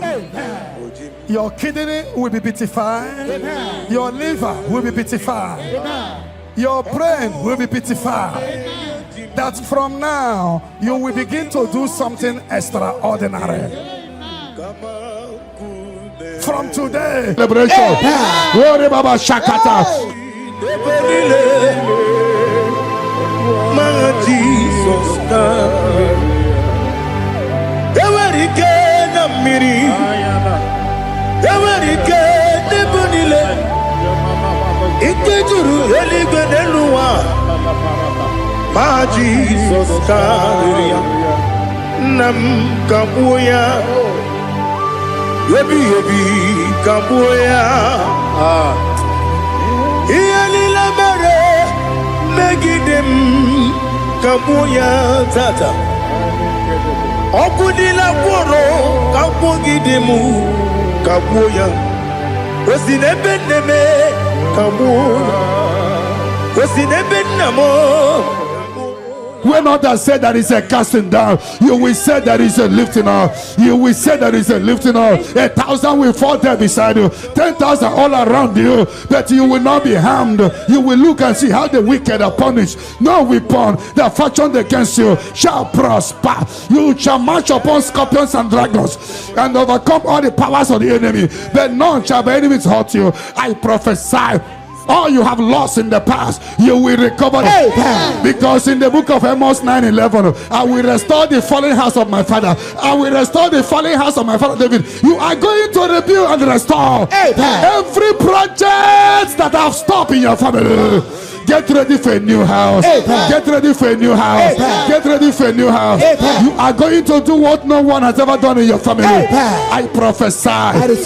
Your kidney will be beatified. Your liver will be beatified. Your brain will be beatified. That from now you will begin to do something extraordinary. From today, celebration. Worry Baba Shakata. Jesus, Ewerike na miri, Ewerike de bunile. juru eluigwe n'elu ụwa ma Jizọs karịrị ya nna m kagbuo ya ebighị ebi kagbuo ya ihe niile mere megide m kagbuo ya tata ọkụ niile gwụrụ kagbugide m kagbuo ya o si n'ebe nne m kagbuo o si n'ebe nna m. When others say that is a casting down, you will say that is a lifting up. You will say that is a lifting up. 1,000 will fall there beside you, 10,000 all around you, but you will not be harmed. You will look and see how the wicked are punished. No weapon that fashioned against you shall prosper. You shall march upon scorpions and dragons and overcome all the powers of the enemy, but none shall by enemies hurt you. I prophesy. All you have lost in the past, you will recover. Because in the book of Amos 9:11, I will restore the fallen house of my father. I will restore the fallen house of my father David. You are going to rebuild and restore every project that have stopped in your family. Get ready for a new house. Get ready for a new house. Get ready for a new house. You are going to do what no one has ever done in your family. I prophesy.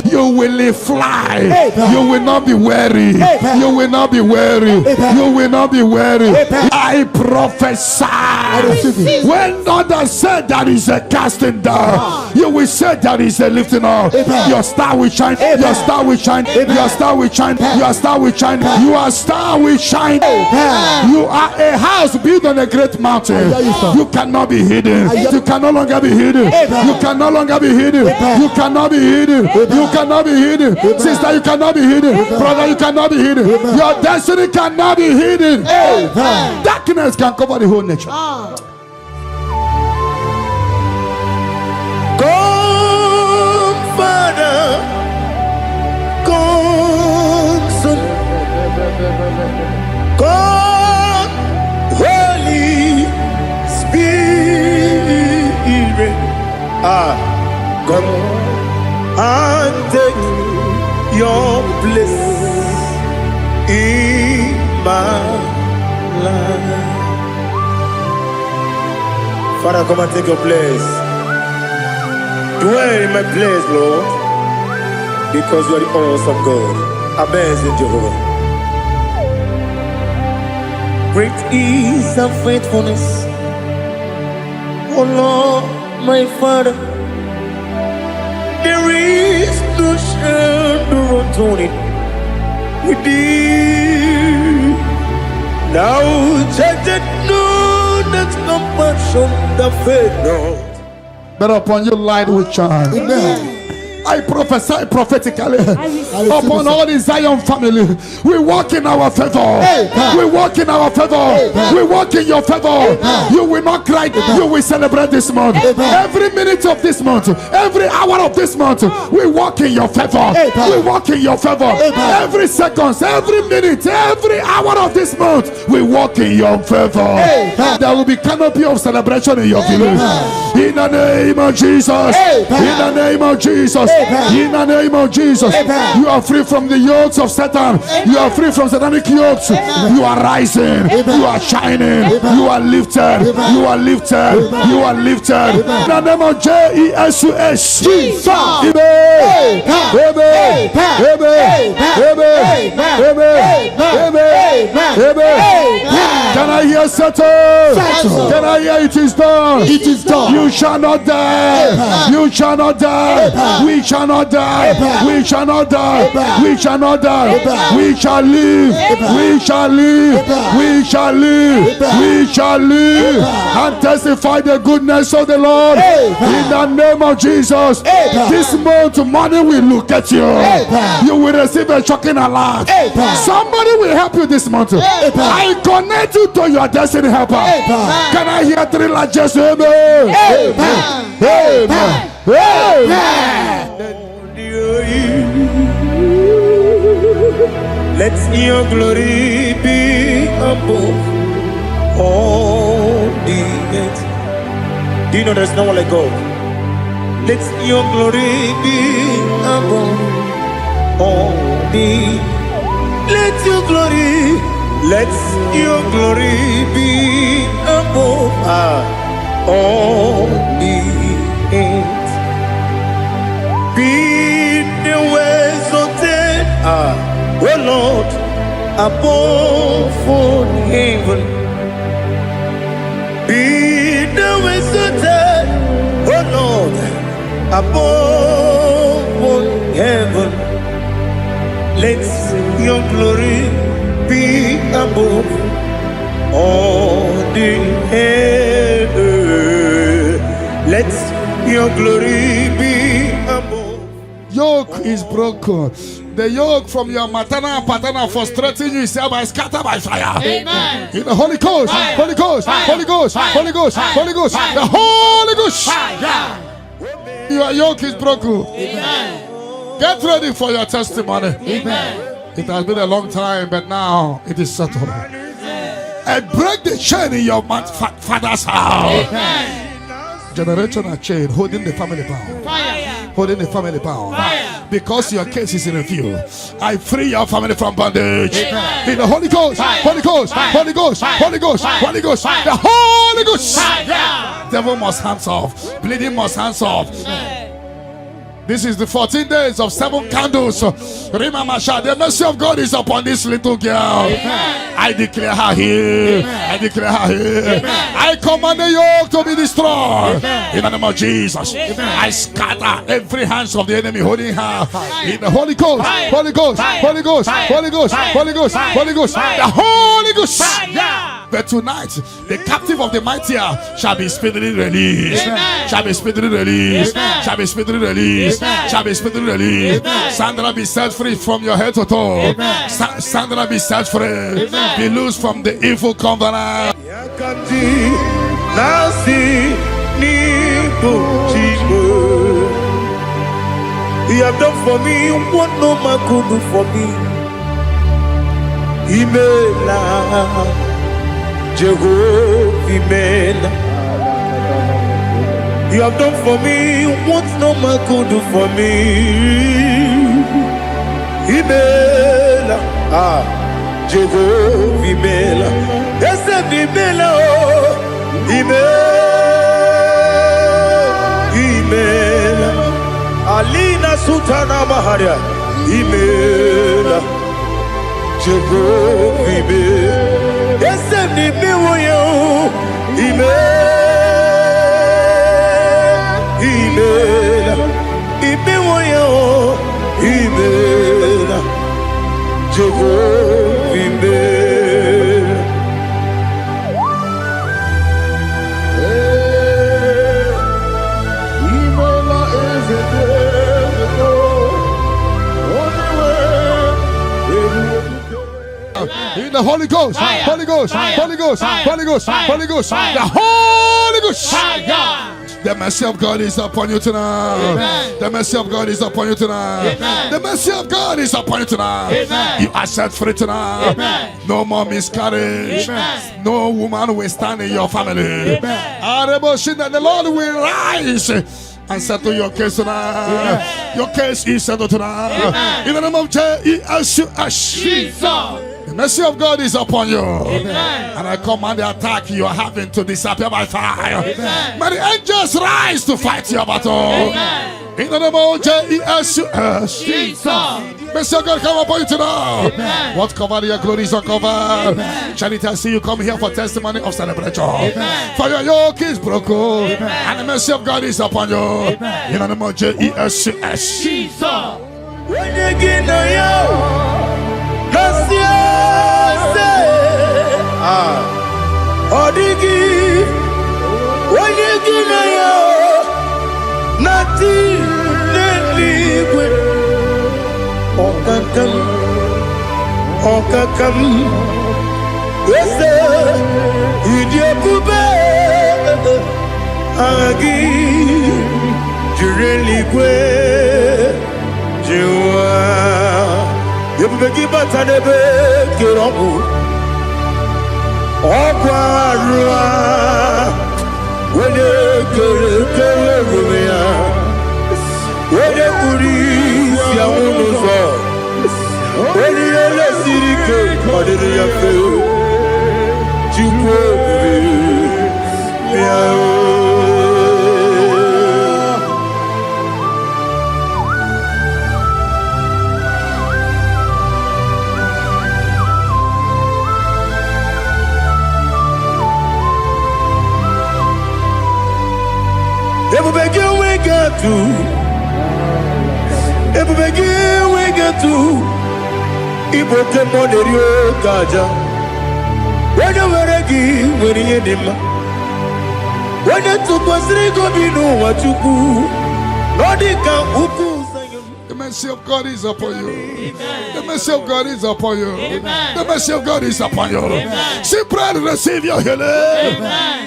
You will fly. You will not be weary. You will not be weary. You will not be weary. I prophesy. When others said that is a casting down, you will say that is a lifting up. Your star will shine. Your star will shine. Your star will shine. Your star will shine. Your star will shine. You are a house built on a great mountain. You cannot be hidden. You can no longer be hidden. You can no longer be hidden. You cannot be hidden. You cannot be hidden. Sister, you cannot be hidden. Brother, you cannot be hidden. Your destiny cannot be hidden. Darkness can cover the whole nation. Come, Father. Come, Son. God, Holy Spirit, come and take your place in my life. Father, come and take your place. Dwell in my place, Lord, because you are the awesome God. Amazing Jehovah. Great is thy faithfulness, O Lord, my Father. There is no shadow of turning with thee. Now judged no that compassion that faith not. But upon your light will shine. Amen. I prophesy prophetically upon all the Zion family. We walk in our favor. We walk in our favor. We walk in your favor. You will not cry. You will celebrate this month. Every minute of this month, every hour of this month, we walk in your favor. We walk in your favor. Every second, every minute, every hour of this month, we walk in your favor. There will be canopy of celebration in your village. In the name of Jesus. In the name of Jesus. In the name of Jesus, you are free from the yokes of Satan. You are free from satanic yokes. You are rising. You are shining. You are lifted. You are lifted. You are lifted. In the name of Jesus, Jesus. Amen. Amen. Amen. Amen. Can I hear settle? Can I hear it is done? It is done. You shall not die. You shall not die. We shall not die. We shall not die. We shall not die. We shall live. We shall live. We shall live. We shall live and testify the goodness of the Lord. In the name of Jesus. This month money will look at you. You will receive a shocking alert. Somebody will help you this month. I connect you to your destiny helper. Can I hear three largest amen? Amen. Amen. Let your glory be above all the earth. Do you know there's no one like God? Let your glory be above all the let your glory be above all the earth. Be the exalted, oh Lord, above all heaven. Be the exalted, oh Lord, above all heaven. Let your glory be above all the earth. Let your glory be above. Yoke is broken. The yoke from your maternal and paternal frustrating you is hereby scattered by fire. Amen. In the Holy Ghost, Fire. Holy Ghost, Fire. Holy Ghost, Fire. Holy Ghost, Fire. Holy Ghost, Fire. the Holy Ghost. Fire. Your yoke is broken. Amen. Get ready for your testimony. Amen. It has been a long time, but now it is settled. And break the chain in your father's house. Amen. Generational chain holding the family bound. Fire. Holding the family bound. Fire. Because your case is in review, I free your family from bondage. Amen. In the Holy Ghost, Fire. Holy Ghost, Fire. Holy Ghost, Fire. Holy Ghost, Fire. Holy Ghost, Fire. the Holy Ghost. Fire. Devil must hands off. Bleeding must hands off. This is the 14 days of 7 candles. Remember, the mercy of God is upon this little girl. Amen. I declare her here. Amen. I declare her here. Amen. I command the yoke to be destroyed. Amen. In the name of Jesus. Amen. I scatter every hands of the enemy holding her. In the Holy Ghost, Fire. Holy Ghost, Fire. Holy Ghost, Fire. Holy Ghost, Fire. Holy Ghost, Fire. Holy Ghost, Fire. the Holy Ghost. Fire. But tonight, the captive of the mightier shall be speedily released. Amen. Shall be speedily released. Amen. Shall be speedily released. Amen. Shall be speedily released. Amen. Sandra be set free from your head to toe. Amen. Sandra be set free. Amen. Be loose from the evil covenant. Yakati nasi nipo chibo. You have done for me what no man could do for me. Imela, Jehovah Imela. You have done for me what no man could do for me. Imela, Jehovah Imela. Yes, Imela, Imela. Alina Sultana Maharia, Imela. Jehovah, yes, I'm the Miwoyo, Imewoyo, Jehovah, In the Holy Ghost, Fire. Holy Ghost, Fire. Holy Ghost, Fire. Holy Ghost, Fire. Holy Ghost, Fire. the Holy Ghost. Fire. The mercy of God is upon you tonight. Amen. The mercy of God is upon you tonight. Amen. The mercy of God is upon you tonight. Amen. You are set free tonight. Amen. No more miscarriage. Amen. No woman will stand in your family. Amen. The Lord will rise and settle your case tonight. Amen. Your case is settled tonight. Amen. In the name of Jesus. Jesus. The mercy of God is upon you. Amen. And I command the attack you are having to disappear by fire. Amen. May the angels rise to fight your battle. Amen. In the name of Jesus. Jesus. Mercy of God come upon you tonight. Amen. What covered your glory is uncovered. Amen. Charity, I see you come here for testimony of celebration. Amen. For your yoke is broken. Amen. And the mercy of God is upon you. Amen. In the name of Jesus. Jesus. when you get no yo, that's Odigi, when you get no yo, nothing, liquid, Okakam, yes, idiot, Agi, Jurelique, Jua, you begin but I never get on. Okwarua, when you get when you put it, when you ọ dịrị ya mfe Chukwu ebube ya Ebube gị enweghị atụ Ebube gị enweghị atụ Igbo oke mmụọ na-eri oke aja onye nwere gị nwere ihe dị mma onye tụkwasịrị gị obi n'ụwa Chukwu na ọ dị ka ukwu The mercy of God is upon you. The mercy of God is upon you. The mercy of God is upon you. See, pray to receive your healing.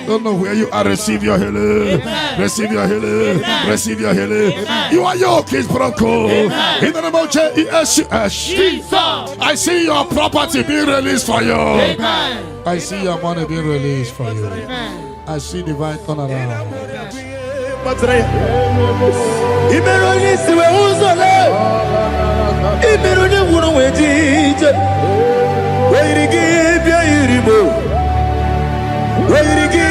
Don't know where you are. Receive your healing. Receive your healing. Receive your healing. Your yoke is broken. In the name of Jesus. I see your property being released for you. I see your money being released for you. I see divine turnaround. Imeroni siwe uzole Imeroni wunu wejije Wairigi bia iribo Wairigi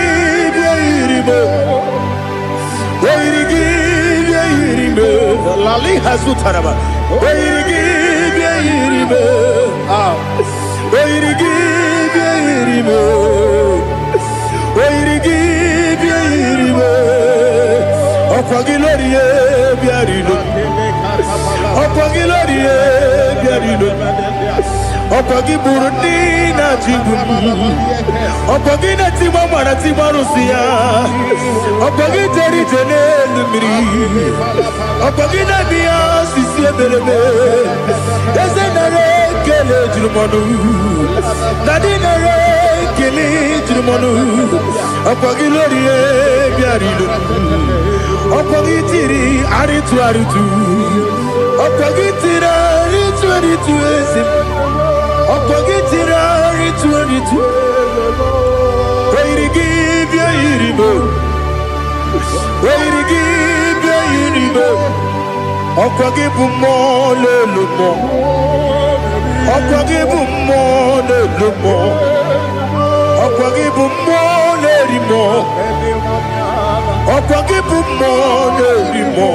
bia iribo Wairigi bia iribo Lali hasutaraba Wairigi bia iribo Wairigi bia iribo Wairigi bia iribo Opagiloriye biarino Opagiloriye biarino Opagi Burundi na jibu Opagi na timama na timarusia Opagi teri jene numiri Opagi na biya sisi ebelebe Eze nare kele jirumonu Nadi nare kele jirumonu Opagiloriye biarino Opagitiri aritu aritu Opagitiri aritu aritu esim Opagitiri aritu aritu Wairigi bia iribo Wairigi bia iribo Opagibu mo lelumo Opagibu mo lelumo Opagibu mo lerimo Opagibu mo lerimo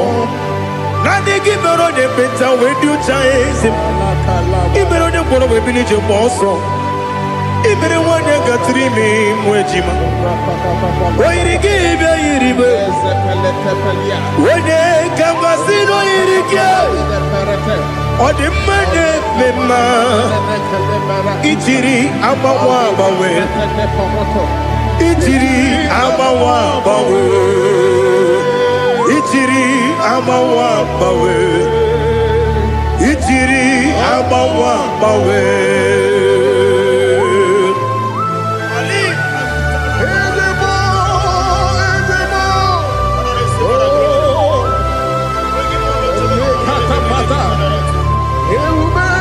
Nani gibero ne beta wedu chaizim Ibero ne boro webili je moso Ibere wane gatrimi mwejima Wairigi bia iribe Wene kambasino irige Odi mene mema Ichiri amawa bawe Ichiri amawa bawe Ichiri amawa bawe Ichiri amawa bawe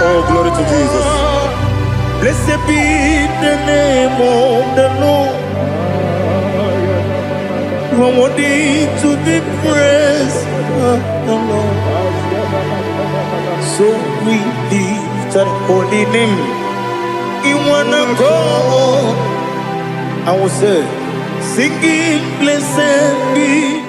Oh, glory to Jesus. Blessed be the name of the Lord. You are worthy to be praised, the Lord. So we lift that holy name. You wanna go? I will say, singing, blessed be.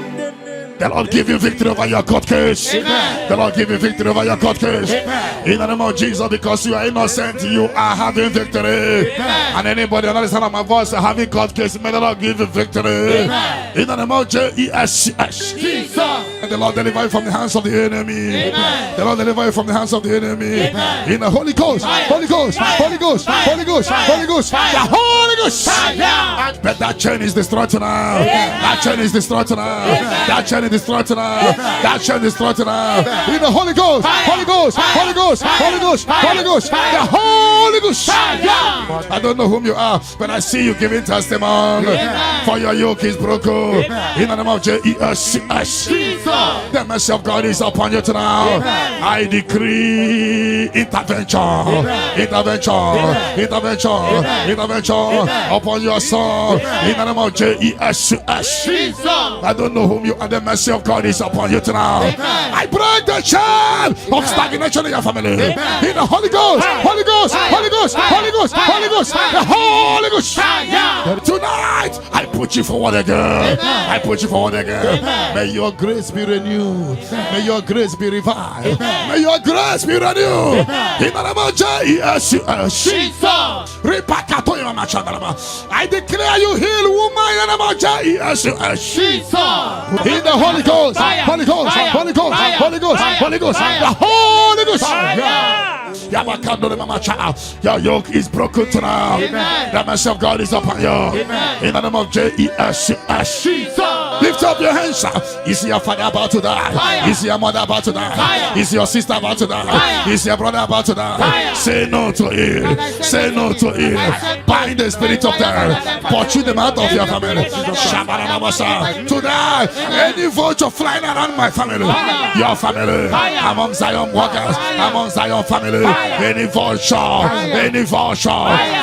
The Lord give you victory over your court case. Amen. The Lord give you victory over your court case. Amen. In the name of Jesus, because you are innocent, you are having victory. Amen. And anybody under the sound of my voice having court case, may the Lord give you victory. Amen. In the name of Jesus. Jesus. And the Lord deliver you from the hands of the enemy. Amen. The Lord deliver you from the hands of the enemy. Amen. In the Holy Ghost, Fire. Holy Ghost, Fire. Holy Ghost, Fire. Holy Ghost, Fire. Holy Ghost, Fire. the Holy Ghost. Fire. But that chain is destroyed tonight. That chain is destroyed tonight. That chain is destroyed tonight. That chain is destroyed tonight. In the Holy Ghost, Holy Ghost, Holy Ghost, Holy Ghost, Holy Ghost, the Holy Ghost. I don't know whom you are, but I see you giving testimony. For your yoke is broken. In the name of Jesus. The mercy of God is upon you tonight. I decree intervention, intervention, intervention, intervention upon your soul. In the name of Jesus. I don't know whom you are. The mercy of God is upon you tonight. I break the chain of stagnation in your family. In the Holy Ghost, Holy Ghost, Holy Ghost, Holy Ghost, Holy Ghost, the Holy Ghost. Tonight, I put you forward again. I put you forward again. May your grace be renewed. May your grace be revived. May your grace be renewed. In the name of Jesus. I declare you heal, woman. In the name of Jesus. In the Holy Ghost, Holy Ghost, Holy Ghost, Holy Ghost, Holy Ghost, the Holy Ghost. Your yoke is broken tonight. The mercy of God is upon you. In the name of Jesus. Lift up your hands. Is your father about to die? Is your mother about to die? Is your sister about to die? Is your brother about to die? Say no to it. Say no to it. Bind the spirit of death. Pursue them out of your family. Tonight, any vulture flying around my family, your family, among Zion workers, among Zion family, any vulture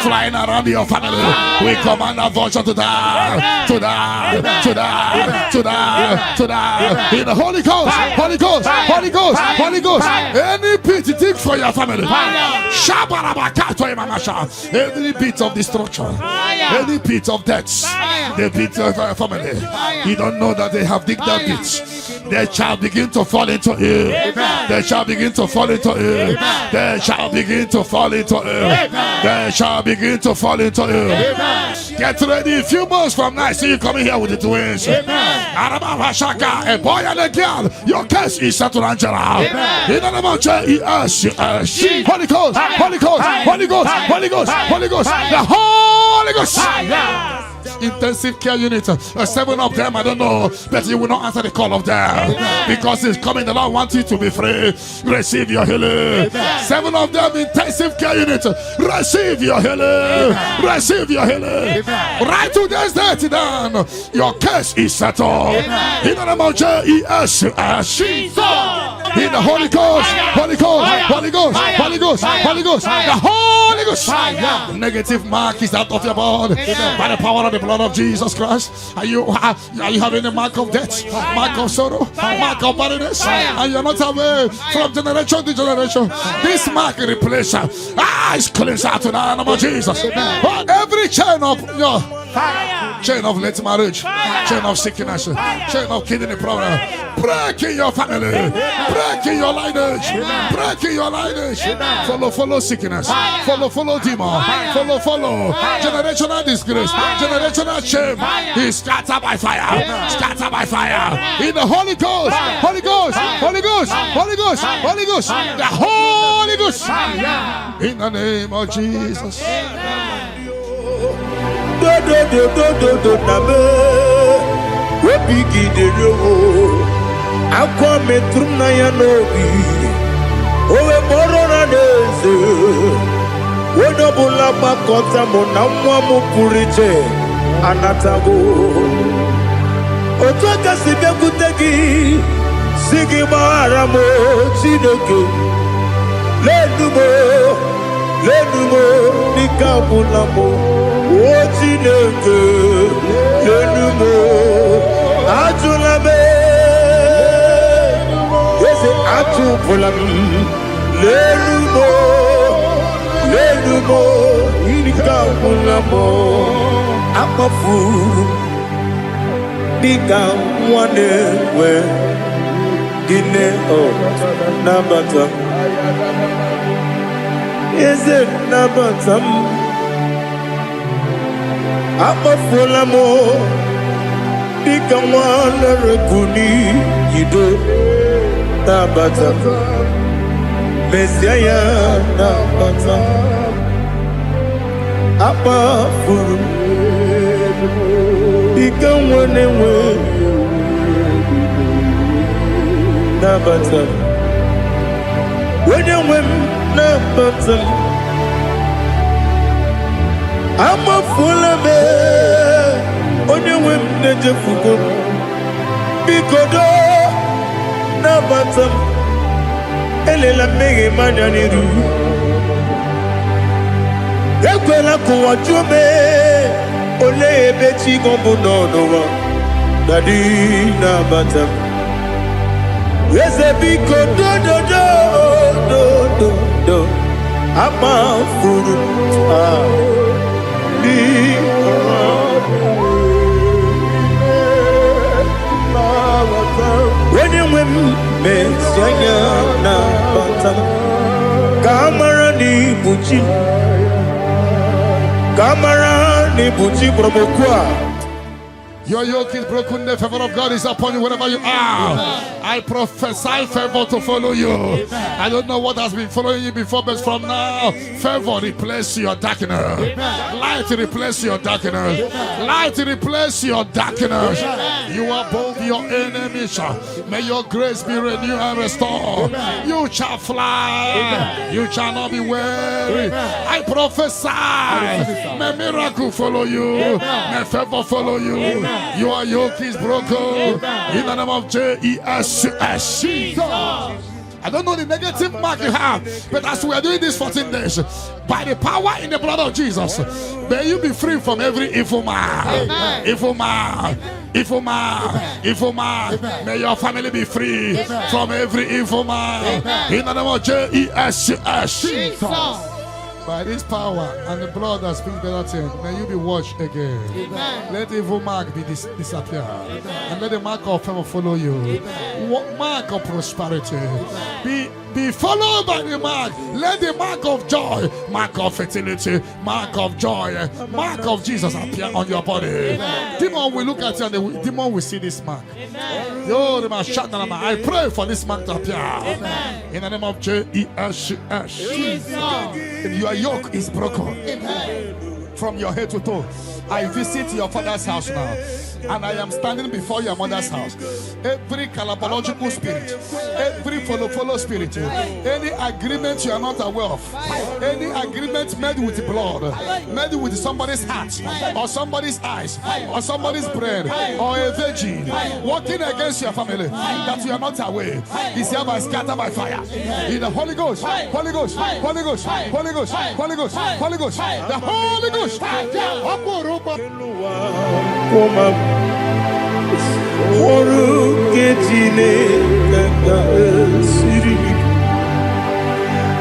flying around your family, we command a vulture to die, to die, to die, to die, to die. In the Holy Ghost, Holy Ghost, Holy Ghost, Holy Ghost. Any pit dig for your family. Every pit of destruction, any pit of death, the pit of your family. You don't know that they have digged that pit. They shall begin to fall into it. They shall begin to fall into it. They shall begin to fall into it. They shall begin to fall into it. Get ready. A few months from now, see you coming here with the twins. A boy and a girl. Your case is settled, Angela. In the name of Jesus. Holy Ghost, Holy Ghost, Holy Ghost, Holy Ghost, Holy Ghost, the Holy Ghost. Intensive care unit, 7 of them, I don't know, but you will not answer the call of them because it's coming. The Lord wants you to be free. Receive your healing. 7 of them, intensive care unit, receive your healing. Receive your healing. Right to this day, down. Your case is settled. In the name of Jesus. In the Holy Ghost, Holy Ghost, Holy Ghost, Holy Ghost, Holy Ghost, the Holy Ghost. Negative mark is out of your body by the power of the blood of Jesus Christ. Are you having a mark of death, mark of sorrow, mark of barrenness, and you're not away from generation to generation? This mark replace is cleansed out in the name of Jesus. But every chain of your chain of late marriage, chain of sickness, chain of kidney problem, break in your family, break in your lineage, break in your lineage. Follow sickness, follow demon, follow generational disgrace, generational shame. He's scattered by fire, scattered by fire. In the Holy Ghost, Holy Ghost, Holy Ghost, Holy Ghost, Holy Ghost, the Holy Ghost. In the name of Jesus. Otoka sibekutegi sigibaramo chineke lenumo nikabulamo o chineke lenumo ajulame yese ajupulam lenumo nikabulamo akafu Bika one we gine o nabata is it nabata Amafulamo Bika one rekuni yido nabata Messiah nabata Amafulu Bika one we nabata when you win nabata I'm a full of it on your win nejefugo bikodo nabata elela mege mananiru ekwela kuwa jume ole ebechi gombo no dadi nabata Yes, a big do amafuru when you mesianya na batam kamara ni buchi promokwa. Your yoke is broken, the favor of God is upon you wherever you are. I prophesy favor to follow you. I don't know what has been following you before, but from now, favor replace your darkness. Light replace your darkness. Light replace your darkness. You are both your enemies. May your grace be renewed and restored. You shall fly. You shall not be weary. I prophesy. May miracle follow you. May favor follow you. Your yoke is broken in the name of Jesus. I don't know the negative mark you have, but as we are doing this 14 days, by the power in the blood of Jesus, may you be free from every evil man. Evil man. Evil man. Evil man. May your family be free from every evil man. In the name of Jesus. By this power and the blood that speaks better things, may you be washed again. Let the evil mark be disappear. And let the mark of favor follow you. Mark of prosperity. Be followed by the mark. Let the mark of joy, mark of fertility, mark of joy, mark of Jesus appear on your body. Demon will look at you and the demon will see this mark. I pray for this mark to appear. In the name of Jesus. Your yoke is broken from your head to toe. I visit your father's house now, and I am standing before your mother's house. Every calabological spirit, every follow spirit, any agreement you are not aware of, any agreement made with blood, made with somebody's heart, or somebody's eyes, or somebody's brain, or a virgin, working against your family that you are not aware, is hereby scattered by fire. In the Holy Ghost, Holy Ghost, Holy Ghost, Holy Ghost, Holy Ghost, Holy Ghost, the Holy Ghost.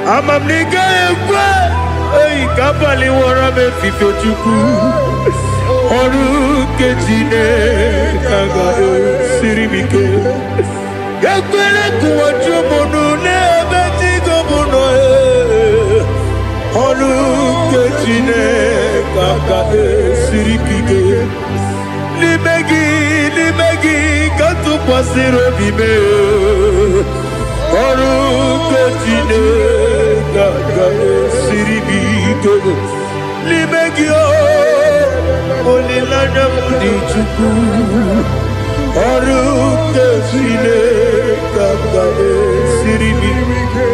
Amamnika ekwe ei kapali wora me fifo chuku oru ketine kaga siribike ekwele kuwa chumunu ne betigo muno oru ketine kaga siribike Limegi katu pasiro bime oru ketine kaga siribike Limegi olilanya mudichuku oru ketine kaga siribike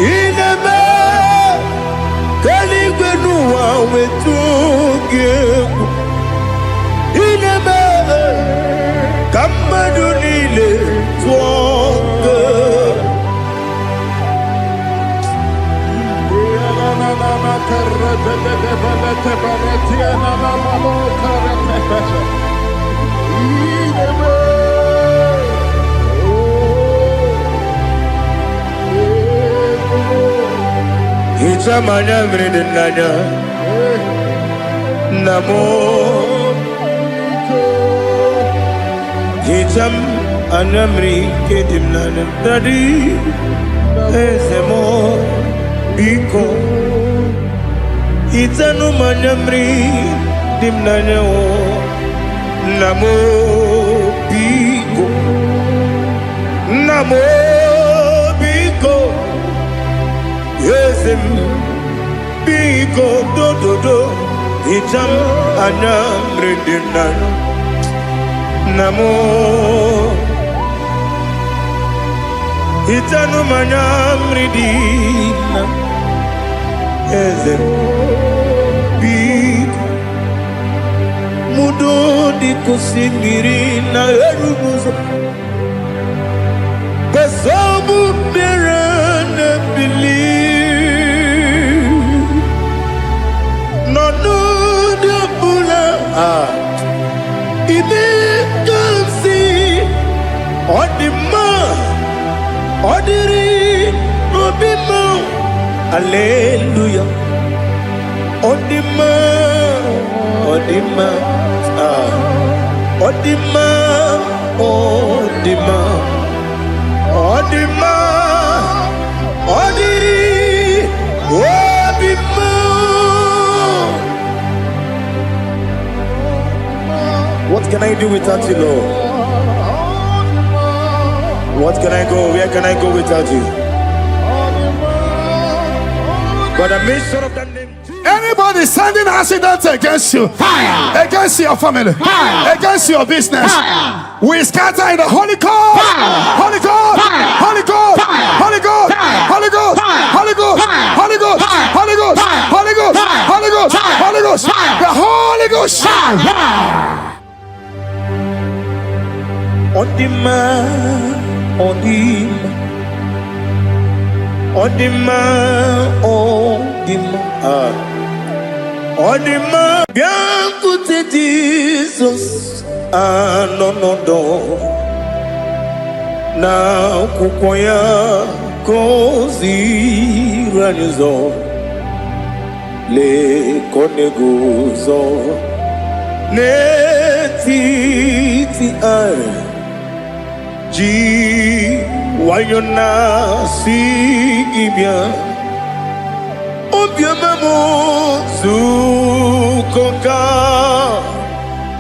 Ineme kaligwenu wawe tugegu Ineme kamadunile twogegu Ita manyamri dinanya Namo Itam anyamri kedimnanya Dadi Ezemo Biko Itanu manyamri dimnanya Namo Biko Namo Biko Yesem Biko do Itam anyamri dimnanya Namo Itanu manyamri dimnanya Yesem Biko udo di kusimiri na erubuzo Besobu birane believe No de bula Ibe kansi Odima Odiri Obima Hallelujah Odima Odima Odima Odima Odima Odiri Obima. What can I do without you, Lord? What can I go? Where can I go without you? But I made sure of that name. Anybody sending accidents against you, fire. Against your family, fire. Against your business, fire. We scatter in the Holy Ghost, Holy Ghost, Holy Ghost, Holy Ghost, Holy Ghost, Holy Ghost, Holy Ghost, Holy Ghost, Holy Ghost, Holy Ghost, Holy Ghost, the Holy Ghost. Odima, Odima, Odima, Odima, Odima, Bianco te Jesus, no, na kukoya kozi ranizo, le koneguzo, ne titi ai. Ji wayona si ibia obia mamo zukoka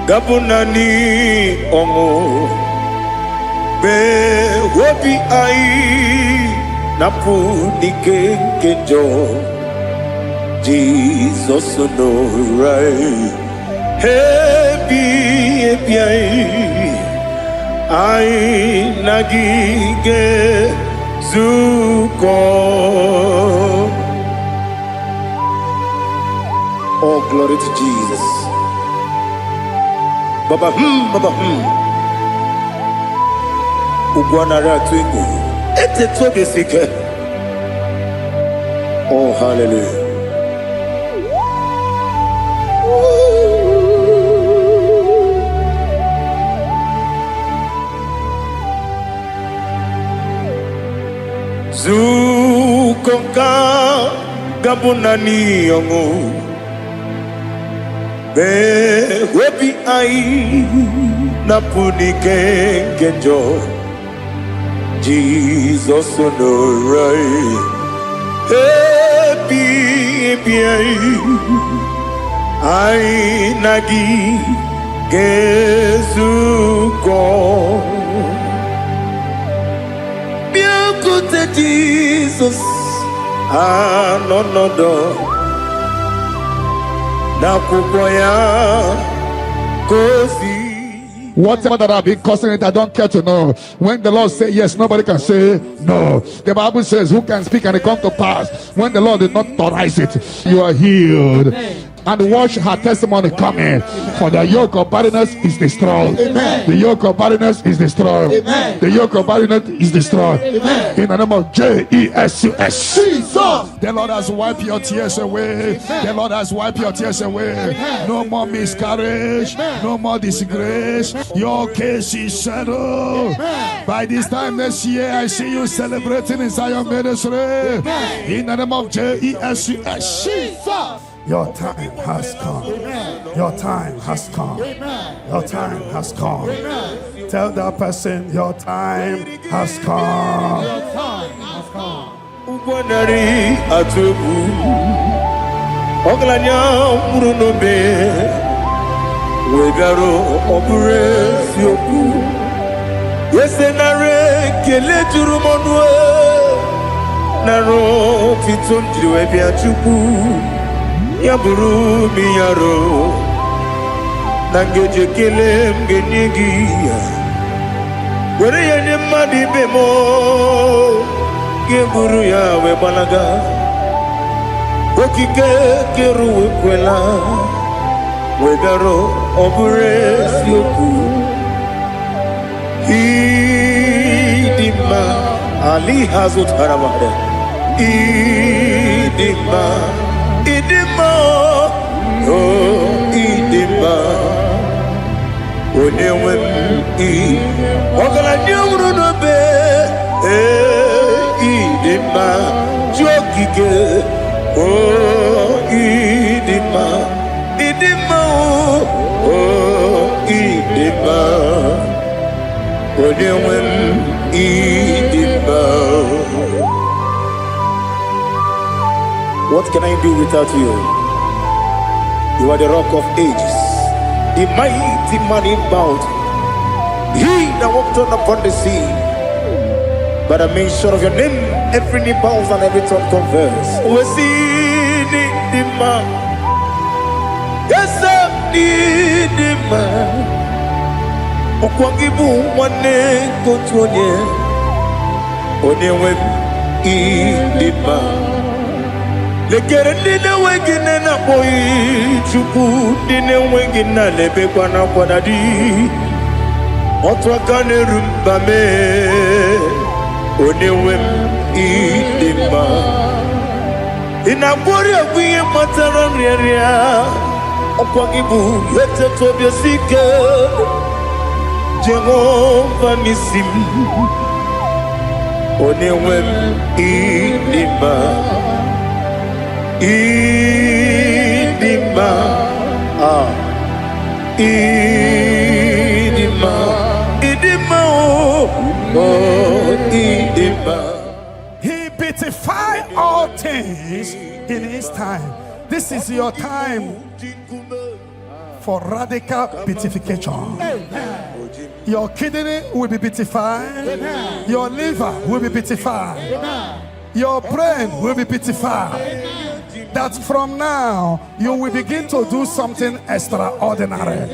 gabunani omo be wobi ai napu dikejo Jesus no right happy I nagige zuko. Oh, glory to Jesus. Baba Baba Ugwanara twingu. Ete toge sike. Oh, hallelujah. Zukonka gabunani yongo be webi ai napunike genjo Jesus no right happy ai nagi gezuko Jesus, no, whatever that I've been causing it, I don't care to know. When the Lord say yes, nobody can say no. The Bible says, who can speak and it come to pass? When the Lord did not authorize it, you are healed. And watch her testimony coming. For the yoke of barrenness is destroyed. Amen. The yoke of barrenness is destroyed. Amen. The yoke of barrenness is destroyed. Amen. In the name of Jesus. The Lord has wiped your tears away. Amen. The Lord has wiped your tears away. Amen. No more miscarriage. Amen. No more disgrace. Your case is settled. Amen. By this time next year, I see you celebrating in Zion Ministry. Amen. In the name of Jesus. Your time has come. Amen. Your time has come. Amen. Your time has come. Amen. Tell that person your time has come. Your time has come. Ubanari atubu oglanya murunobe wegaro obure sioku yesenare kele turumonwe naro fitonjiriwe biachuku Yaburu miyaro nangeje kele mgenyigia were yene madi bemo geburu ya we balaga okike keru kwela Wegaro obures yoku. Idima Ali Hazut Haramada. Idima oh Idima Onewem Ogala nyumru no be Idima Jokike oh Idima oh Idima Onewem Idima. What can I do without you? You are the rock of ages, the mighty man in battle. He that walked on upon the sea. By the mention of your name, every knee bows and every tongue confess. We see the man. Yes, sir, the man. Okwangibu wane kotuonye. Onewe the man. Lekere nina wengine na boy chuku nina wengine lebe kwa na kwa di otwa kane rumba me onewem idima ina bori agwiye matara nria okwagibu yete tobia sike Jehova nisim onewem idima Idima, Idima, Idima, oh, Idima. He beautified all things in his time. This is your time for radical beatification. Your kidney will be beatified. Your liver will be beatified. Your brain will be beatified. That from now you will begin to do something extraordinary.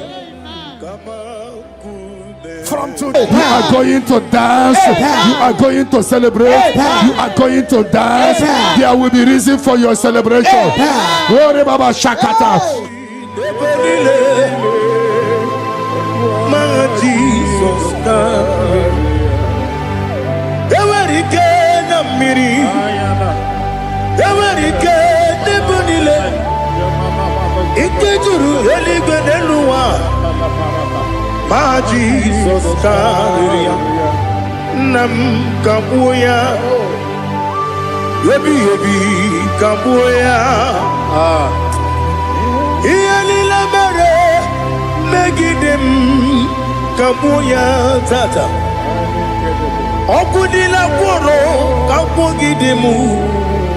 From today, you are going to dance, you are going to celebrate, you are going to dance. There will be reason for your celebration. Ore Baba Shakata. Ikejuru eligbeneluwa Ma Jesus kariya Nam kabuya Yebi kabuya Iyalila mere Megidem kabuya tata Okudila kworo kabugidemu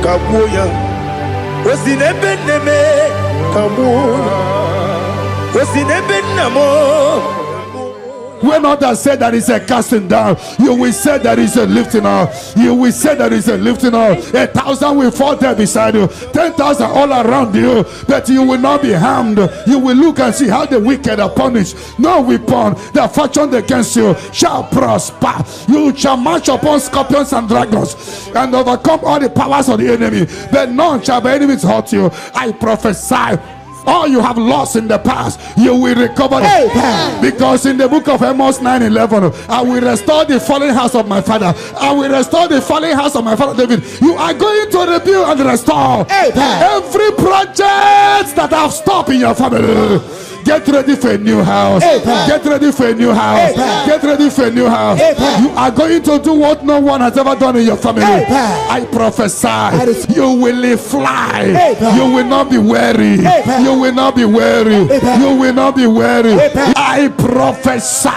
kabuya Osinebe When others say that is a casting down, you will say that is a lifting up. You will say that is a lifting up. 1,000 will fall there beside you, 10,000 all around you, but you will not be harmed. You will look and see how the wicked are punished. No weapon that fashioned against you shall prosper. You shall march upon scorpions and dragons and overcome all the powers of the enemy, but none shall by enemies hurt you. I prophesy. All you have lost in the past, you will recover it. Because in the book of Amos 9:11, I will restore the fallen house of my father. I will restore the fallen house of my father David. You are going to rebuild and restore every project that have stopped in your family. Get ready for a new house. Get ready for a new house. Get ready for a new house. You are going to do what no one has ever done in your family. I prophesy you will fly. You will not be weary. You will not be weary. You will not be weary. I prophesy.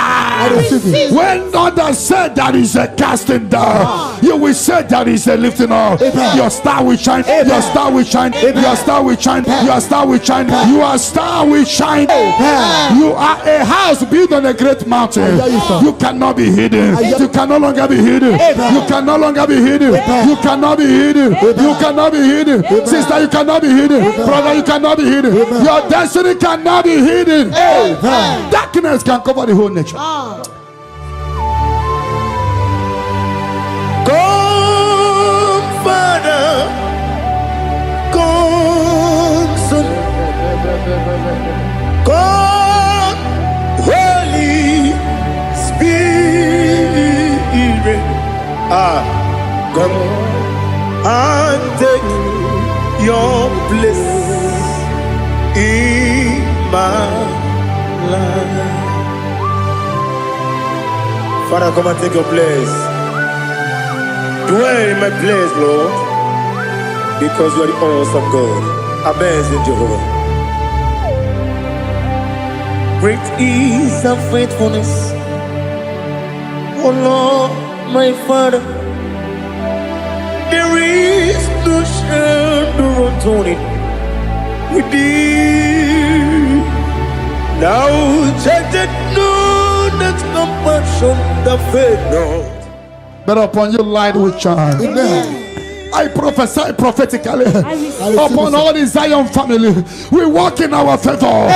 When others said that is a casting down, you will say that is a lifting up. Your star will shine. Your star will shine. Your star will shine. Your star will shine. Your star will shine. You are a house built on a great mountain. You cannot be hidden. You can no longer be hidden. You can no longer be hidden. You cannot be hidden. You cannot be hidden. Sister, you cannot be hidden. Brother, you cannot be hidden. Your destiny cannot be hidden. Darkness can cover the whole nature. Come, Father. Come, Son. God, Holy Spirit, come and take your place in my life. Father, come and take your place. Dwell in my place, Lord, because you are the awesome God. Amazing Jehovah. Great is thy faithfulness, oh Lord, my Father. There is no shadow of turning with thee. Now judged no that compassion the faith not. But upon your light will shine. Amen. I prophesy prophetically upon all the Zion family. We walk in our favor.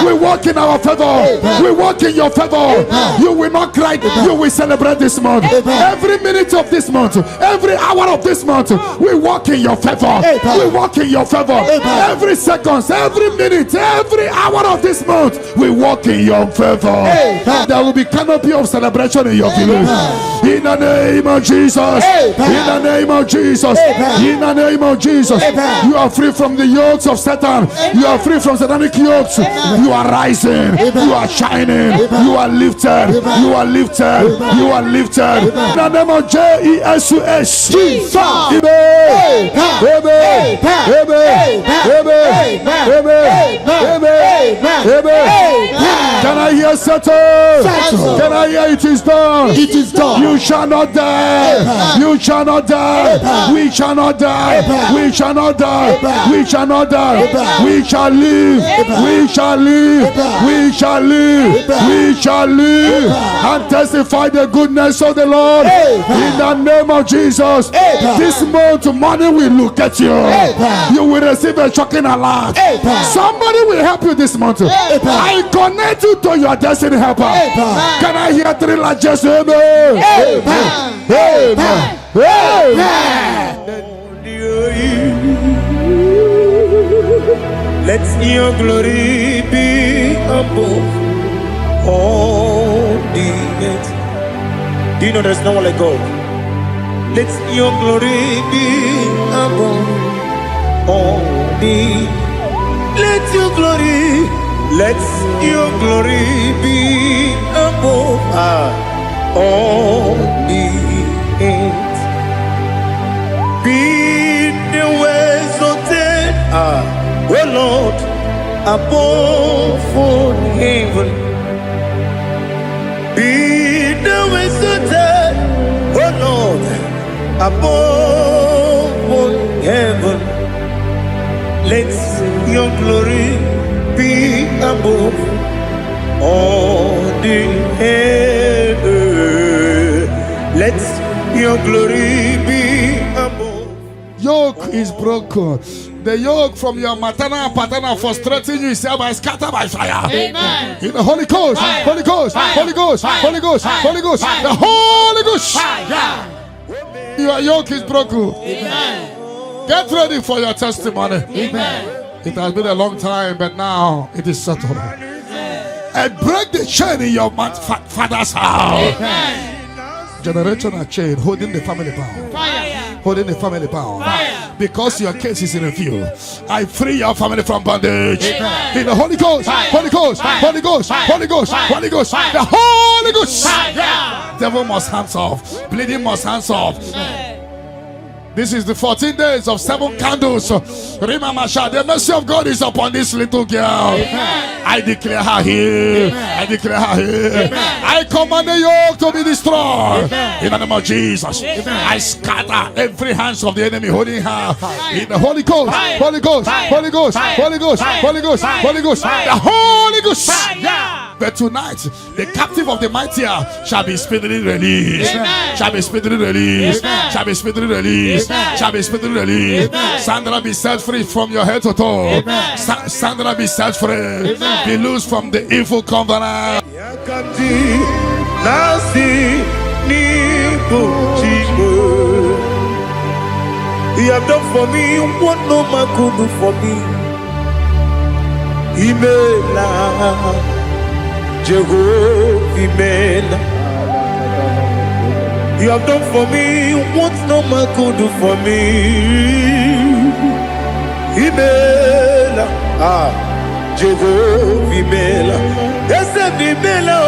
We walk in our favor. We walk in your favor. You will not cry. You will celebrate this month. Every minute of this month, every hour of this month, we walk in your favor. We walk in your favor. Every second, every minute, every hour of this month, we walk in your favor. There will be canopy of celebration in your village. In the name of Jesus. In the name of Jesus. In the name of Jesus. You are free from the yokes of Satan. You are free from satanic yokes. You are rising. You are shining. You are lifted. You are lifted. You are lifted. In the name of Jesus. Jesus. Amen. Amen. Can I hear settle? Can I hear it is done? It is done. You shall not die. You shall not die. We shall not die. We shall not die. We shall not die. We shall live. We shall live. We shall live. We shall live and testify the goodness of the Lord in the name of Jesus. This month, money will look at you. You will receive a shocking alert. Somebody will help you this month. I connect you to your destiny helper. Can I hear three largest amen? Amen. Let your glory be above all the earth. Do you know there's no one like God? Let your glory be above all the. Let your glory be above all the earth. Be the ways of death, oh Lord, above all heaven. Be the ways of death, oh Lord, above all heaven. Let your glory be above all the earth. Let your glory be above. Yoke is broken. The yoke from your maternal and paternal frustrating you is hereby scattered by fire. Amen. In the Holy Ghost, Fire. Holy Ghost, Fire. Holy Ghost, Fire. Holy Ghost, Fire. Holy Ghost, Fire. the Holy Ghost. Fire. Your yoke is broken. Amen. Get ready for your testimony. Amen. It has been a long time, but now it is settled. And break the chain in your father's house. Amen. Generational chain holding the family bound. Fire. Holding the family bound. Fire. Because your case is in review, I free your family from bondage. Amen. In the Holy Ghost, Fire. Holy Ghost, Fire. Holy Ghost, Fire. Holy Ghost, Fire. Holy Ghost, Fire. the Holy Ghost. Fire. Devil must hands off. Bleeding must hands off. This is the 14 days of 7 candles. Remember, the mercy of God is upon this little girl. Amen. I declare her here. Amen. I declare her here. Amen. I command the yoke to be destroyed. Amen. In the name of Jesus. Amen. I scatter every hands of the enemy holding her. In the Holy Ghost, Fire. Holy Ghost, Fire. Holy Ghost, Fire. Holy Ghost, Fire. Holy Ghost, Fire. Holy Ghost, Fire. the Holy Ghost. Fire. But tonight, the captive of the mightier shall be speedily released. Amen. Shall be speedily released. Amen. Shall be speedily released. Amen. Shall be speedily released. Amen. Sandra, be set free from your head to toe. Amen. Sandra, be set free. Amen. Be loose from the evil covenant. Yakati nasi nipo chibo. He have done for me what no man could do for me. Imela, Jehovah, Imela. You have done for me what no man could do for me. Imela, Jehovah, Imela. Yes, Imela,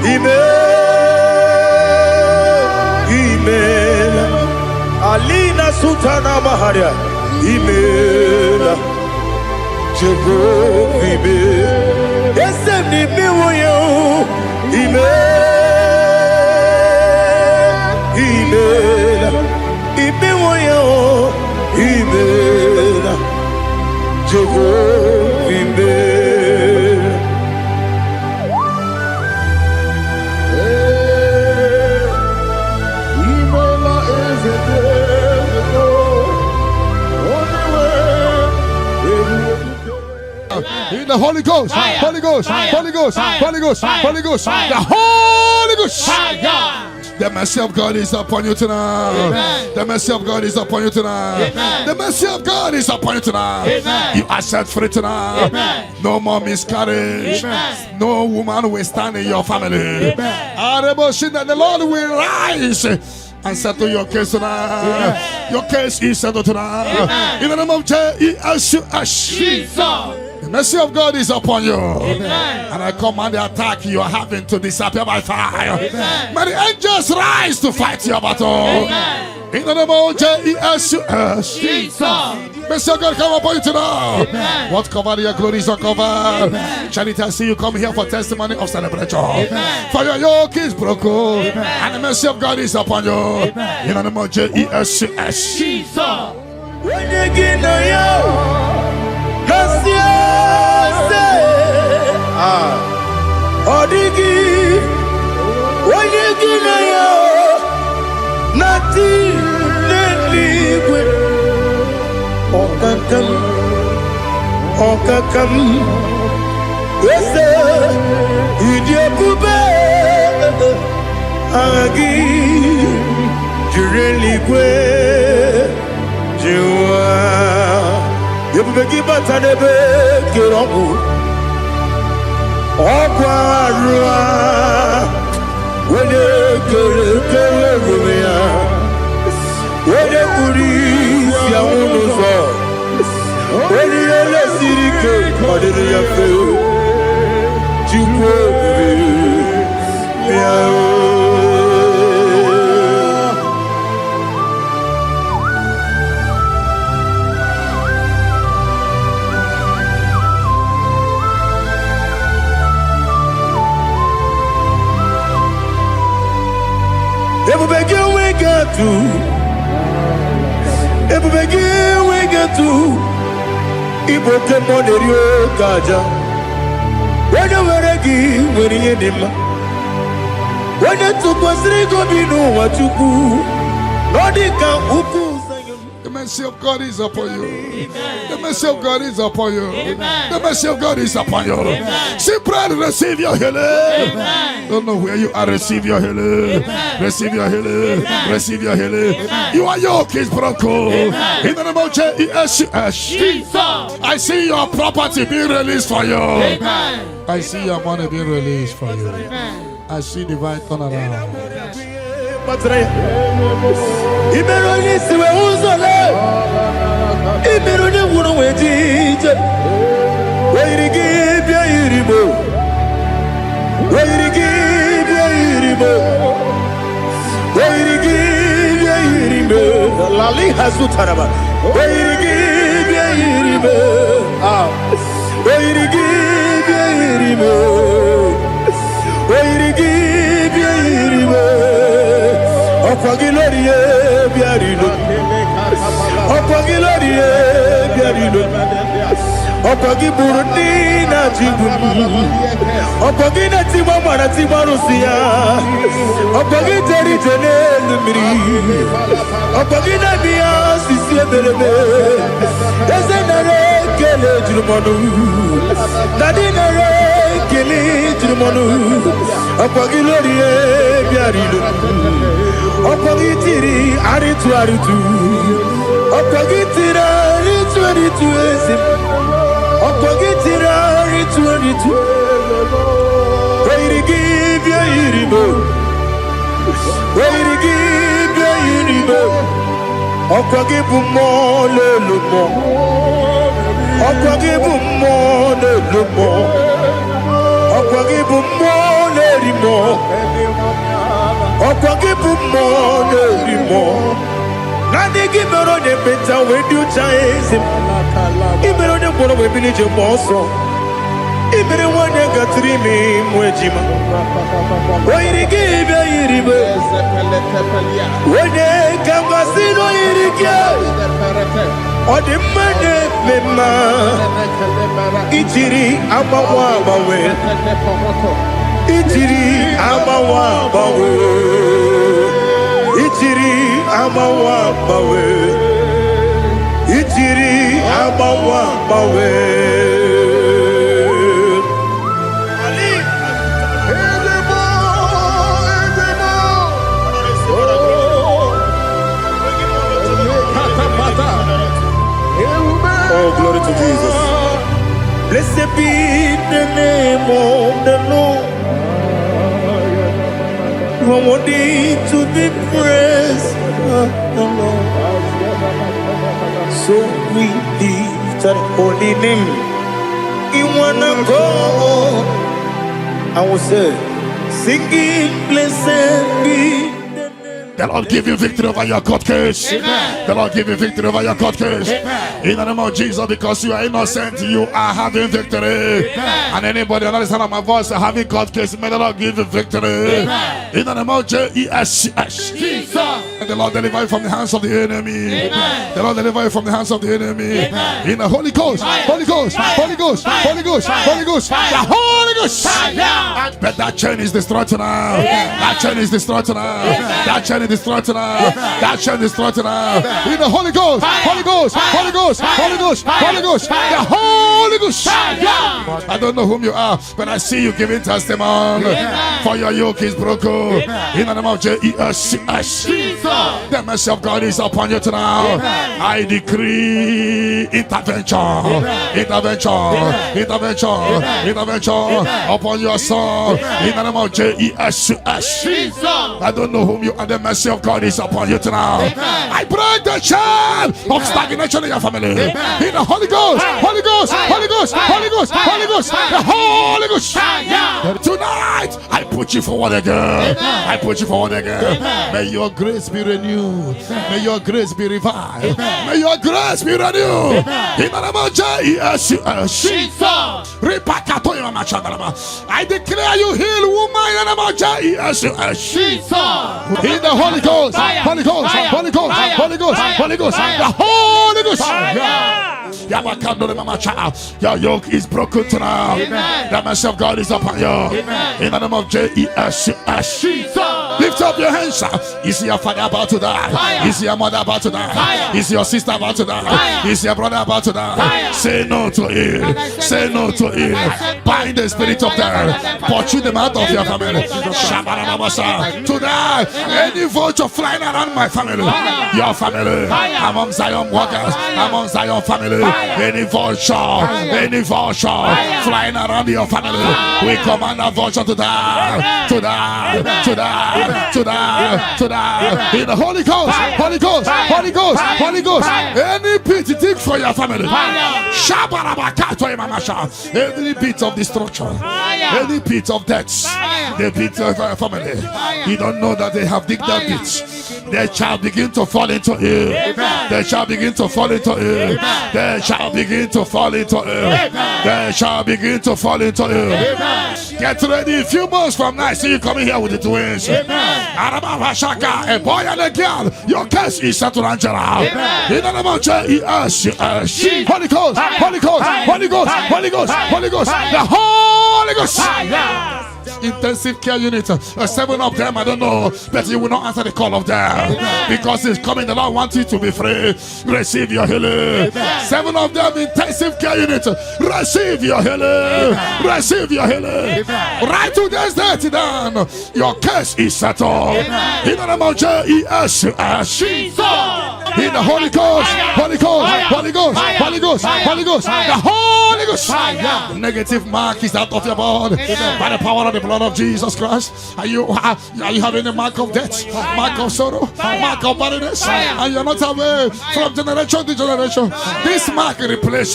Imela. Alina Sultana Maharia, Imela. Jehovah, Imela. Yes, Imela, Imela. Imela, Jehovah, Imela. Imela is a in the Holy Ghost, Fire. Holy Ghost, Fire. Holy Ghost, Fire. Holy Ghost, Fire. Holy Ghost, Fire. the Holy Ghost. Fire. The mercy of God is upon you tonight. Amen. The mercy of God is upon you tonight. Amen. The mercy of God is upon you tonight. Amen. You are set free tonight. Amen. No more miscarriage. Amen. No woman will stand in your family. Amen. The Lord will rise and settle your case tonight. Amen. Your case is settled tonight. Amen. In the name of Jesus. Jesus. The mercy of God is upon you. Amen. And I command the attack you are having to disappear by fire. Amen. May the angels rise to fight your battle. Amen. In the name of Jesus. Jesus. Mercy of God come upon you tonight. Amen. What covered your glory is uncovered. Charity, I see you come here for testimony of celebration. Amen. For your yoke is broken. Amen. And the mercy of God is upon you. Amen. In the name of Jesus. Jesus. When you get no yo, Odigi, when you get no yo, nothing liquid. Okakam, yes, sir, Idia Pube, Agi, Jurelique, Jua, you begin but a bit, Okwarua, when you when you when you the mercy of God is upon you. The mercy of God is upon you. The mercy of God is upon you. Simply receive your healing. Don't know where you are. Receive your healing. Receive your healing. Receive your healing. Your yoke is broken. In the name of Jesus. I see your property being released for you. I see your money being released for you. I see divine turnaround. Lali Hazutaraba. Opogi Burundi na Jibuti, Opogi na Timama na Timarusia, Opogi Teri Jenelmiri, Opogi na Bia Sisi Belebe, Ezenare Kele Jumanu, Nadinare Kele Jumanu, Opogi Lorie Biarido, Opogi Tiri Aritu Aritu, Opogi Tira Aritu Aritu Esim. Opogitirari 22. Wait to give you iribo. Wait to give you iribo. Opogibu mo le lumo. Opogibu mo le lumo. Opogibu mo le rimo. Opogibu mo le rimo. Nandi gibero de beta we do chase. Ibero de boro we binije moso. Ibere wone gatrimi mwejima. Oiri gibe iribe. Wone kambasino irike. Ode mane mema. Ichiri amawa bawe. Ichiri amawa bawe. Ichiri amawa bawe. Ichiri amawa bawe. Oh, glory to Jesus. Blessed be the name of the Lord. You are worthy to be praised, the Lord. So we lift our holy name. You wanna go? I will say, singing, blessed be. The Lord give you victory over your court case. Amen. The Lord give you victory over your court case. Amen. In the name of Jesus, because you are innocent, you are having victory. Amen. And anybody under the sound of my voice having court case, may the Lord give you victory. Amen. In the name of Jesus. Jesus. And the Lord deliver you from the hands of the enemy. Amen. The Lord deliver you from the hands of the enemy. Amen. In the Holy Ghost, Fire. Holy Ghost, Fire. Holy Ghost, Fire. Holy Ghost, Fire. Holy Ghost, Fire. the Holy Ghost. Fire. But that chain is destroyed tonight. That chain is destroyed tonight. That chain is destroyed tonight. That chain is destroyed tonight. In the Holy Ghost, Holy Ghost, Holy Ghost, Holy Ghost, Holy Ghost, the Holy Ghost. I don't know whom you are, but I see you giving testimony. Amen. For your yoke is broken. In the name of Jesus. Jesus. The mercy of God is upon you tonight. Amen. I decree intervention, intervention, intervention, intervention upon your soul. In the name of Jesus. Jesus. I don't know whom you are. The mercy of God is upon you tonight. Amen. I break the chain of stagnation in your family. Amen. In the Holy Ghost, Holy Ghost, Holy Ghost, Holy Ghost, Holy Ghost, the Holy Ghost. Tonight, I put you forward again. I put you forward again. May your grace be renewed. May your grace be revived. May your grace be renewed. In the name of Jesus. Jesus. I declare you heal, woman. In the name of Jesus. Jesus. In the Holy Ghost, Fire. Holy Ghost, Fire. Holy Ghost, Fire. Holy Ghost, Fire. Holy Ghost, Fire. the Holy Ghost. Your yoke is broken tonight. Amen. The mercy of God is upon you. Amen. In the name of Jesus. Lift up your hands. Is your father about to die? Fire. Is your mother about to die? Fire. Is your sister about to die? Fire. Is your brother about to die? Fire. Say no to it. Say no to it. Bind the spirit of death. Pursue them out of your family. Today, any vulture flying around my family, your family, among Zion workers, among Zion family, any vulture flying around your family, we command that vulture to die, to die, to die, to die, to die. In the Holy Ghost, Holy Ghost, Holy Ghost, Holy Ghost. Any pit dig for your family. Every pit of destruction, any pit of death, the pit of your family. You don't know that they have digged that pit. They shall begin to fall into it. They shall begin to fall into it. They shall begin to fall into it. They shall begin to fall into it. Get ready. A few months from now, I see you coming here with the twins. A boy and a girl. Your case is settled, Angela. In the name of Jesus. Holy Ghost, Holy Ghost, Holy Ghost, Holy Ghost, Holy Ghost, the Holy Ghost. Intensive care unit, 7 of them, I don't know, but you will not answer the call of them because it's coming. The Lord wants you to be free. Receive your healing. 7 of them, intensive care unit, receive your healing. Receive your healing. Right to this day down, your case is settled. In the name of Jesus. In the Holy Ghost, Holy Ghost, Holy Ghost, Holy Ghost, Holy Ghost, the Holy Holy Ghost. Fire. Negative mark is out of your body. By the power of the blood of Jesus Christ. Are you having a mark of death? Mark of sorrow? Mark of barrenness? And you're not away from generation to generation. This mark replace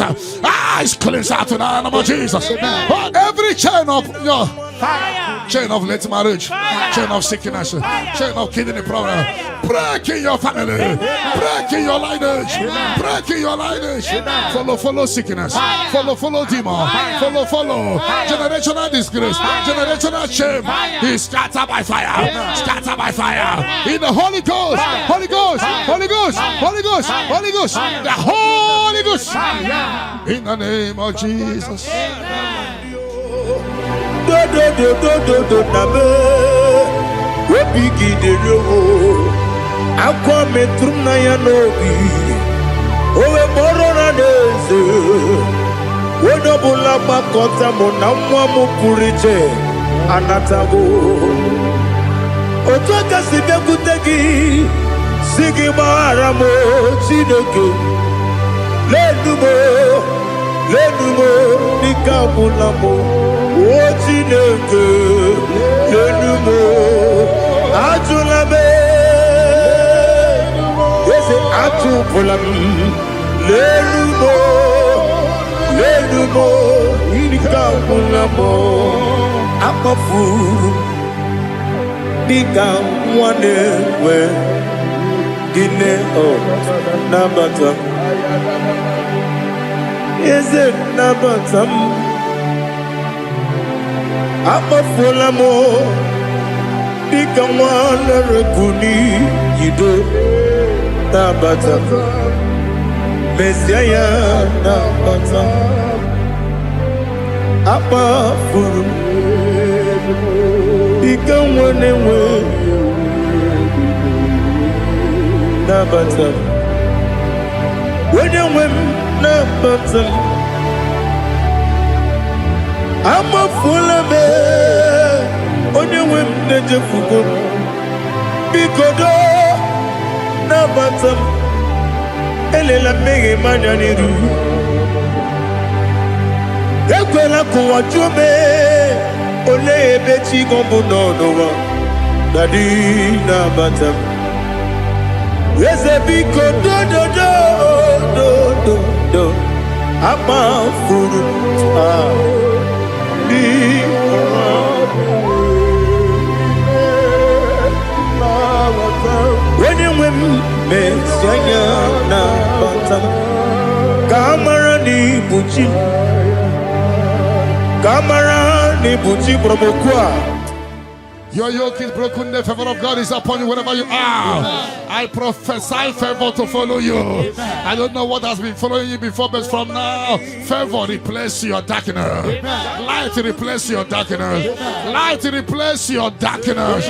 is cleansed out to the name of Jesus. Every chain of your chain of late marriage, chain of sickness, chain of kidney problem, break in your family, break in your lineage, break in your lineage. Follow sickness, follow demon, follow generational disgrace, generational shame. He scattered by fire, scattered by fire. In the Holy Ghost, Holy Ghost, Holy Ghost, Holy Ghost, Holy Ghost, the Holy Ghost. In the name of Jesus. Do nabe wopigi de roho akwa metrum na ya nobi owe borora deze wodobula bakota mo na mwa mo purije anatago otoka sibe kutegi sigi bara mo chineke lenumo nikabula mo Chineke lenumo atulabe yese atupulam lenumo inikabulamo apafuru nikamwane we dine o nabata yese nabatam Amafulamo Dikamwana Rekuni Yido Tabata Messiah Nabata Amafulu Dikamwane Nabata When you went Nabata I'm a fool of it. On your whim, the Jefugo. Because Nabatam Elela Mege Mananiru. Equela Kuachume Ole Beti Gombuno Nova Daddy Nabatam. Yes, a big do. I'm a fool. When you win, Messiah, Kamara ni Buchi Promokwa. Your yoke is broken, the favor of God is upon you wherever you are. I prophesy favor to follow you. I don't know what has been following you before, but from now, favor replace your darkness. Light replace your darkness. Light replace your darkness.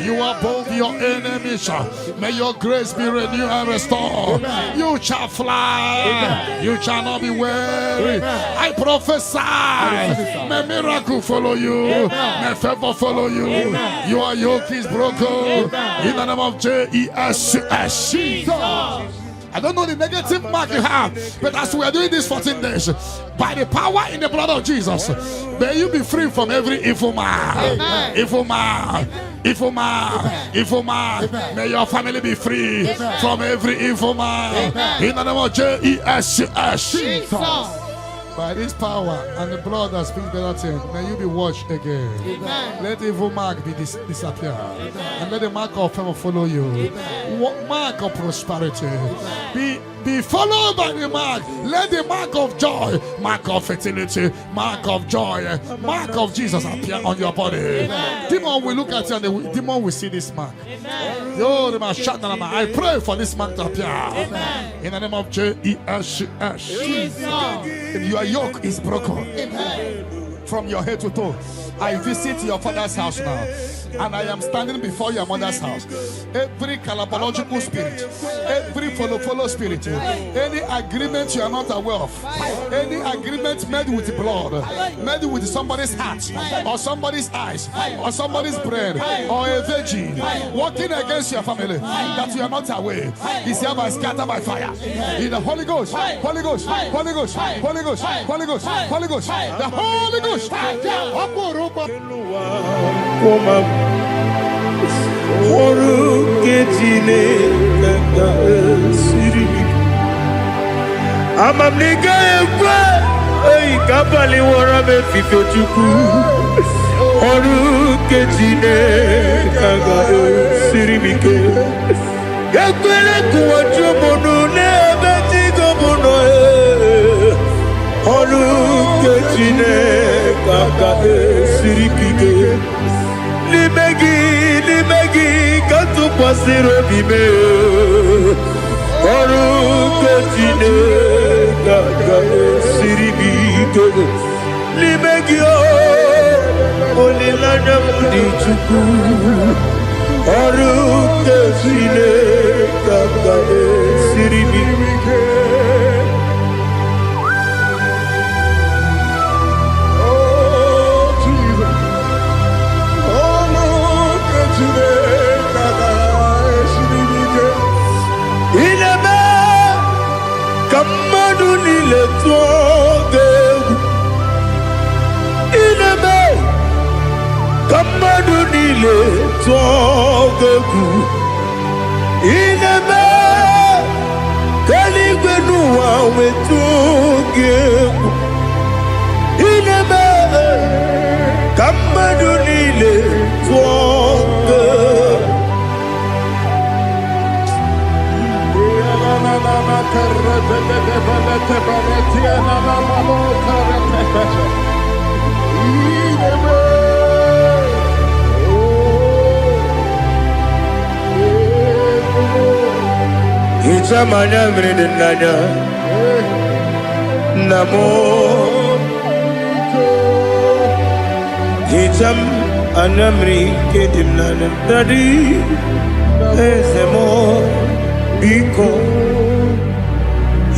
You are both your enemies. May your grace be renewed and restored. You shall fly. You shall not be weary. I prophesy. May miracle follow you. May favor follow you. Your yoke is broken in the name of Jesus. I don't know the negative mark you have, but as we are doing this 14 days, by the power in the blood of Jesus, may you be free from every evil man. Evil man. Evil man, evil man, may your family be free from every evil man. In the name of Jesus. By this power and the blood that speaks better things, may you be washed again. Amen. Let the evil mark be disappear. And let the mark of favor follow you. Mark of prosperity. Be followed by the mark. Let the mark of joy, mark of fertility, mark of joy, mark of Jesus appear on your body. Demon will look at you and the demon will see this mark. I pray for this mark to appear. In the name of Jesus. Your yoke is broken. From your head to toe. I visit your father's house now, and I am standing before your mother's house. Every calabological spirit, every follow spirit, any agreement you are not aware of, any agreement made with blood, made with somebody's heart, or somebody's eyes, or somebody's brain, or a virgin, working against your family that you are not aware, is hereby scattered by fire. In the Holy Ghost, Holy Ghost, Holy Ghost, Holy Ghost, Holy Ghost, Holy Ghost, the Holy Ghost. Amamniga ekwe ei kapali wora me fifo chuku oru kejine kaga sirimike ekwele kuwacho mono ne beti gomono oru kejine kaga siripike limegi katu pasiro bime oru kejine Siribito Limegio Olilana Mudichuku Aruke Sine Kaka Siribike Oh Jesus Aruke Sine Kaka Siribike Ineme Kamadu le toge ineme kamadu ni le toge ineme kaligbenu wa we toge ineme kamadu ni le toge Ichamanya mridinanya Namo Icham anamri kedimnana Dadi Ezemo Biko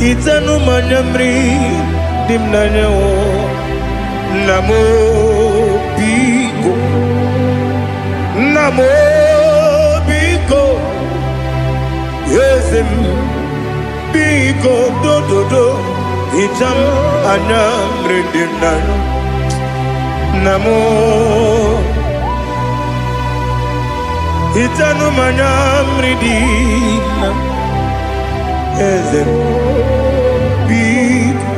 Itanu manamri dimnanya o Namo Biko Namo Biko Yesem Biko do Itam anamri dimnanya Namo Itanu manamri dimnanya Ezem Biko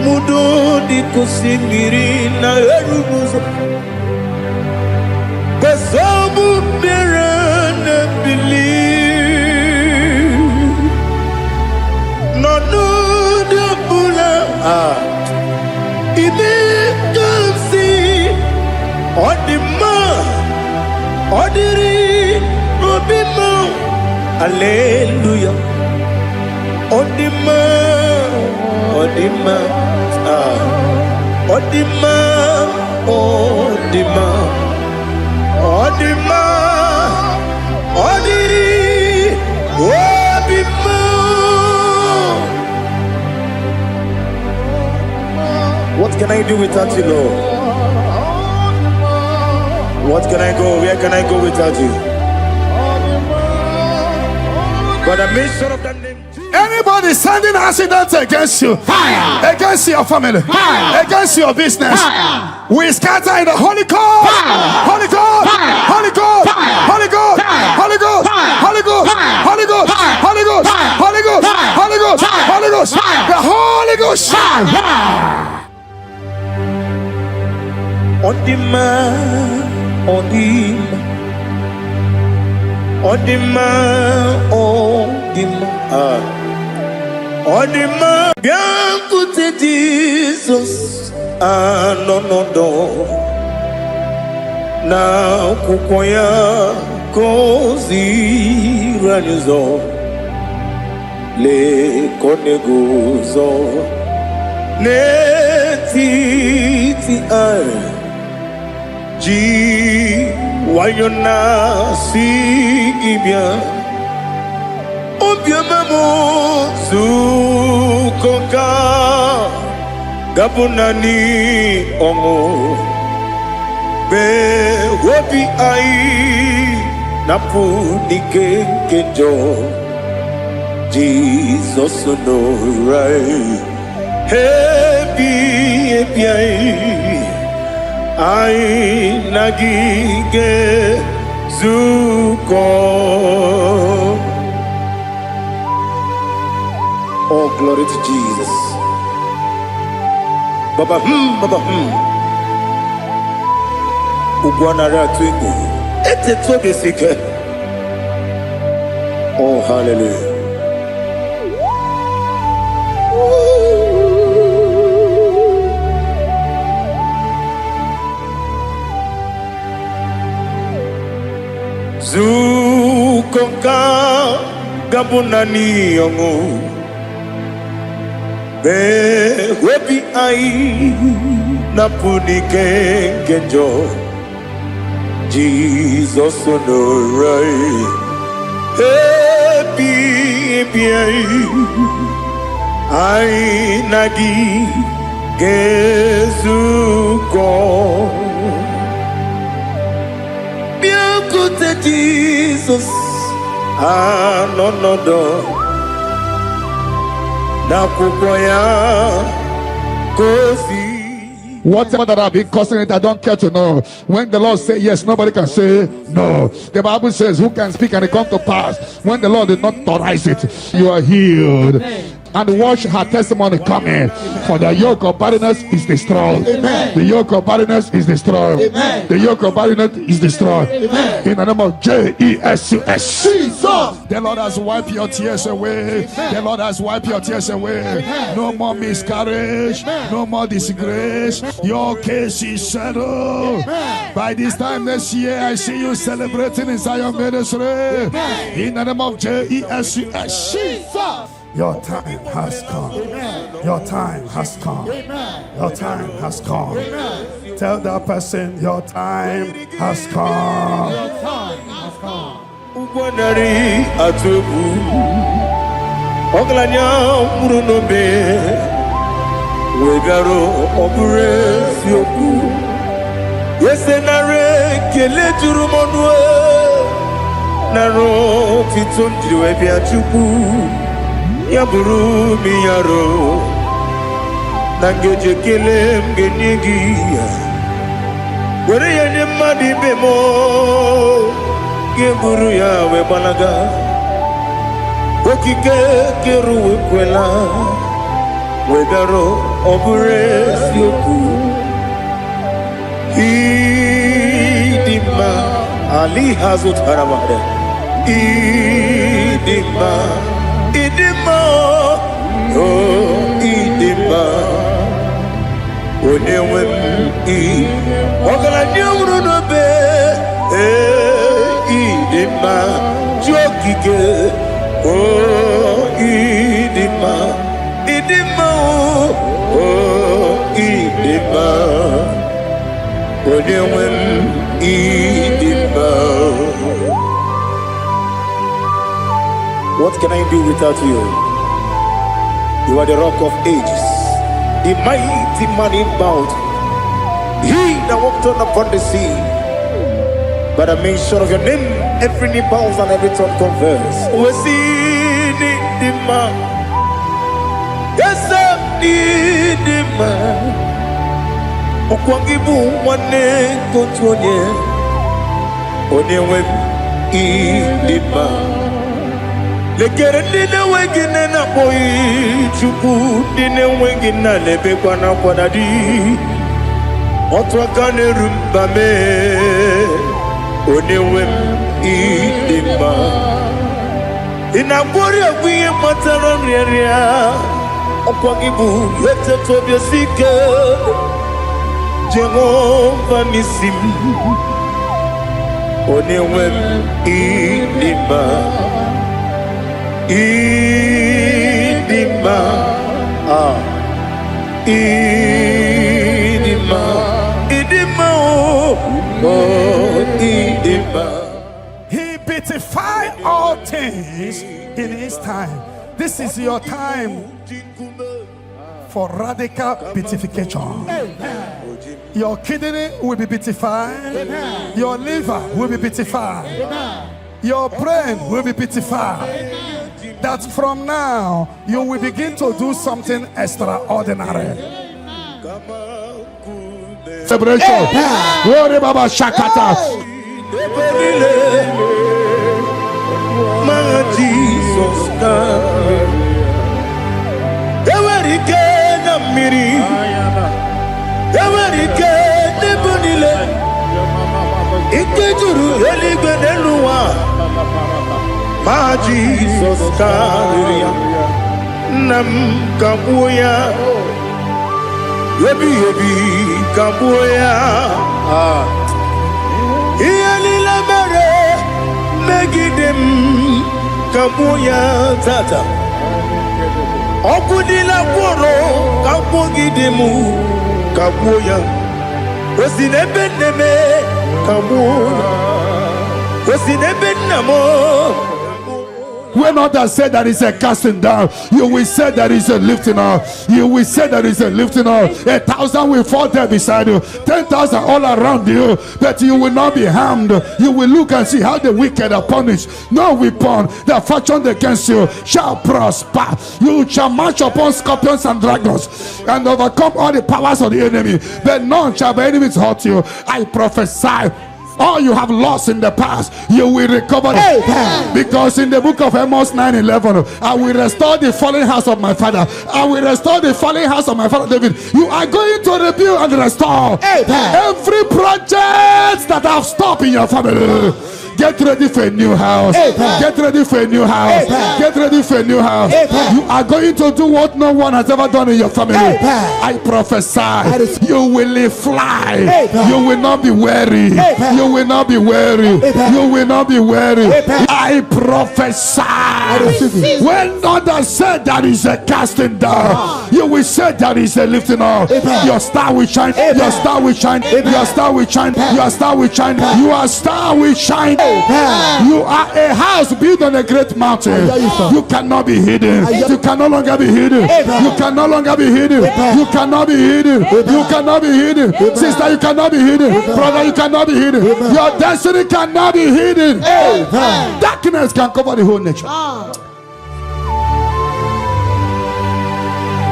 Mudo di kusimiri na erumuzo Kasabu mirana believe No de bula Ibe kamsi Odima Odiri Obima Hallelujah Odima Odima Odima Odima Odima Odiri Odima What can I do without you, Lord? What can I go? Where can I go without you? But I made sure of that name. Anybody sending accidents against you, fire. Against your family, fire. Against your business, fire. We scatter in the Holy Ghost, Holy Ghost, Holy Ghost, Holy Ghost, Holy Ghost, Holy Ghost, Holy Ghost, Holy Ghost, Holy Ghost, Holy Ghost, Holy Ghost, the Holy Ghost. Odima, Odima, Odima, Odima, Odima. Bien écoutez Jesus, no na kukoya kozi ranizo le koneguzo ne n'etiti anyị ji nwayọọ na-asị gị bịa obiọma m nzukọ ka gabụ naanị ọṅụ mee obi anyị napụ n'ike nke njọ Jizọs nọrọ anyị ebi anyị na gị ga-ezukọ. Oh, glory to Jesus. Baba, Baba, Ugwanara twingu. Ete toge sike. Oh, hallelujah. Zukonka gabunani yongu. Be wepi ai napuni kenjo Jesus onorai happy ai nagi gezuko biakute Jesus anonodo whatever that I've been causing it, I don't care to know. When the Lord say yes, nobody can say no. The Bible says, who can speak and it come to pass? When the Lord did not authorize it, you are healed. And watch her testimony coming. For the yoke of barrenness is destroyed. Amen. The yoke of barrenness is destroyed. Amen. The yoke of barrenness is destroyed. Amen. In the name of Jesus. The Lord has wiped your tears away. Amen. The Lord has wiped your tears away. Amen. No more miscarriage. Amen. No more disgrace. Your case is settled. Amen. By this time next year, I see you celebrating in Zion Ministry. Amen. In the name of Jesus. Your time has come. Amen. Your time has come. Amen. Your time has come. Amen. Tell that person your time has come. Your time has come. Ugwanari atubu oglanya murunobe wegaro obure sioku yesenare kele jurumonwe naro titondriwe biachuku Yaburu miyaro nangeje kele mgenigi were yanye madi bemo geburu ya we balaga okike keru wekwela wegaro obure sioku idima ali hazut haramade idima Idima, oh Idima, Onewem I, Ogala nyumru no be, Idima, Jokike, oh Idima, Idima, oh Idima, Onewem Idima. What can I do without you? You are the rock of ages, the mighty man in bound. He that walked on upon the sea. By the mention of your name, every knee bows and every tongue confess. We see the man. Yes, I need the man. Okwangibu wane kotonye. Onewem the man. Lekere dine wengine na boyi chuku dine wengine lebe kwa na kwa di otwa kane rumba me onewem idima ina bori agwiye matara nriya okwagibu yete tobia sike Jehova nisim onewem idima Idima, Idima. He beautified all things in his time. This is your time for radical beatification. Your kidney will be beatified. Your liver will be beatified. Your brain will be beatified. That from now you will begin to do something extraordinary. Celebration. Glory Baba Shakata. My Jesus, Ma Jesus Karia Nam Kabuya Yebi Kabuya Iyalila Mere Megidem Kabuya Tata Okudila Koro Kabugidemu Kabuya Osinebendeme Kabuya Osinebenamo. When others say that is a casting down, you will say that is a lifting up. You will say that is a lifting up. 1,000 will fall there beside you, 10,000 all around you, but you will not be harmed. You will look and see how the wicked are punished. No weapon that fashioned against you shall prosper. You shall march upon scorpions and dragons and overcome all the powers of the enemy, but none shall by enemies hurt you. I prophesy. All you have lost in the past, you will recover it. Because in the book of Amos 9:11, I will restore the fallen house of my father. I will restore the fallen house of my father David. You are going to rebuild and restore every project that have stopped in your family. Get ready for a new house. Get ready for a new house. Get ready for a new house. You are going to do what no one has ever done in your family. I prophesy you will fly. You will not be weary. You will not be weary. You will not be weary. I prophesy. When others say that is a casting down, you will say that is a lifting up. Your star will shine. Your star will shine. Your star will shine. Your star will shine. Your star will shine. You are a house built on a great mountain. You cannot be hidden. You can no longer be hidden. You can no longer be hidden. You cannot be hidden. You cannot be hidden. Sister, you cannot be hidden. Brother, you cannot be hidden. Your destiny cannot be hidden. Darkness can cover the whole nature.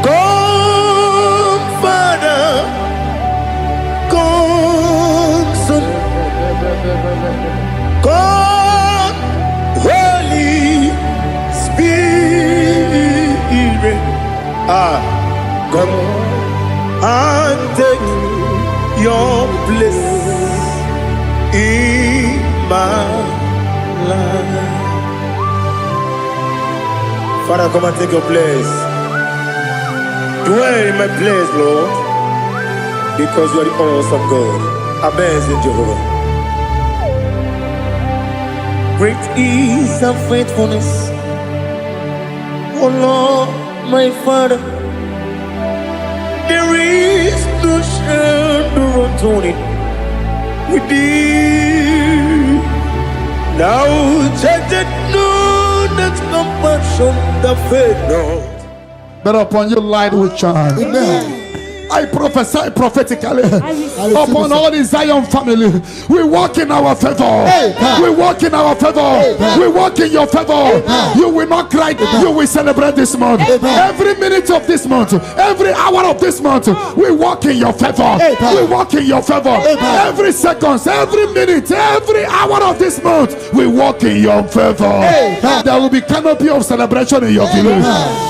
Come, Father. Come, Son. God, Holy Spirit, come and take your place in my life. Father, come and take your place. Dwell in my place, Lord, because you are the awesome God. Amazing Jehovah. Great is thy faithfulness, oh Lord, my Father. There is no shadow of turning with thee. Now judged no that compassion that faith not. But upon your light will shine. Amen. I prophesy prophetically upon all the Zion family. We walk in our favor. We walk in our favor. We walk in your favor. You will not cry. You will celebrate this month. Every minute of this month, every hour of this month, we walk in your favor. We walk in your favor. Every second, every minute, every hour of this month, we walk in your favor. There will be canopy of celebration in your village.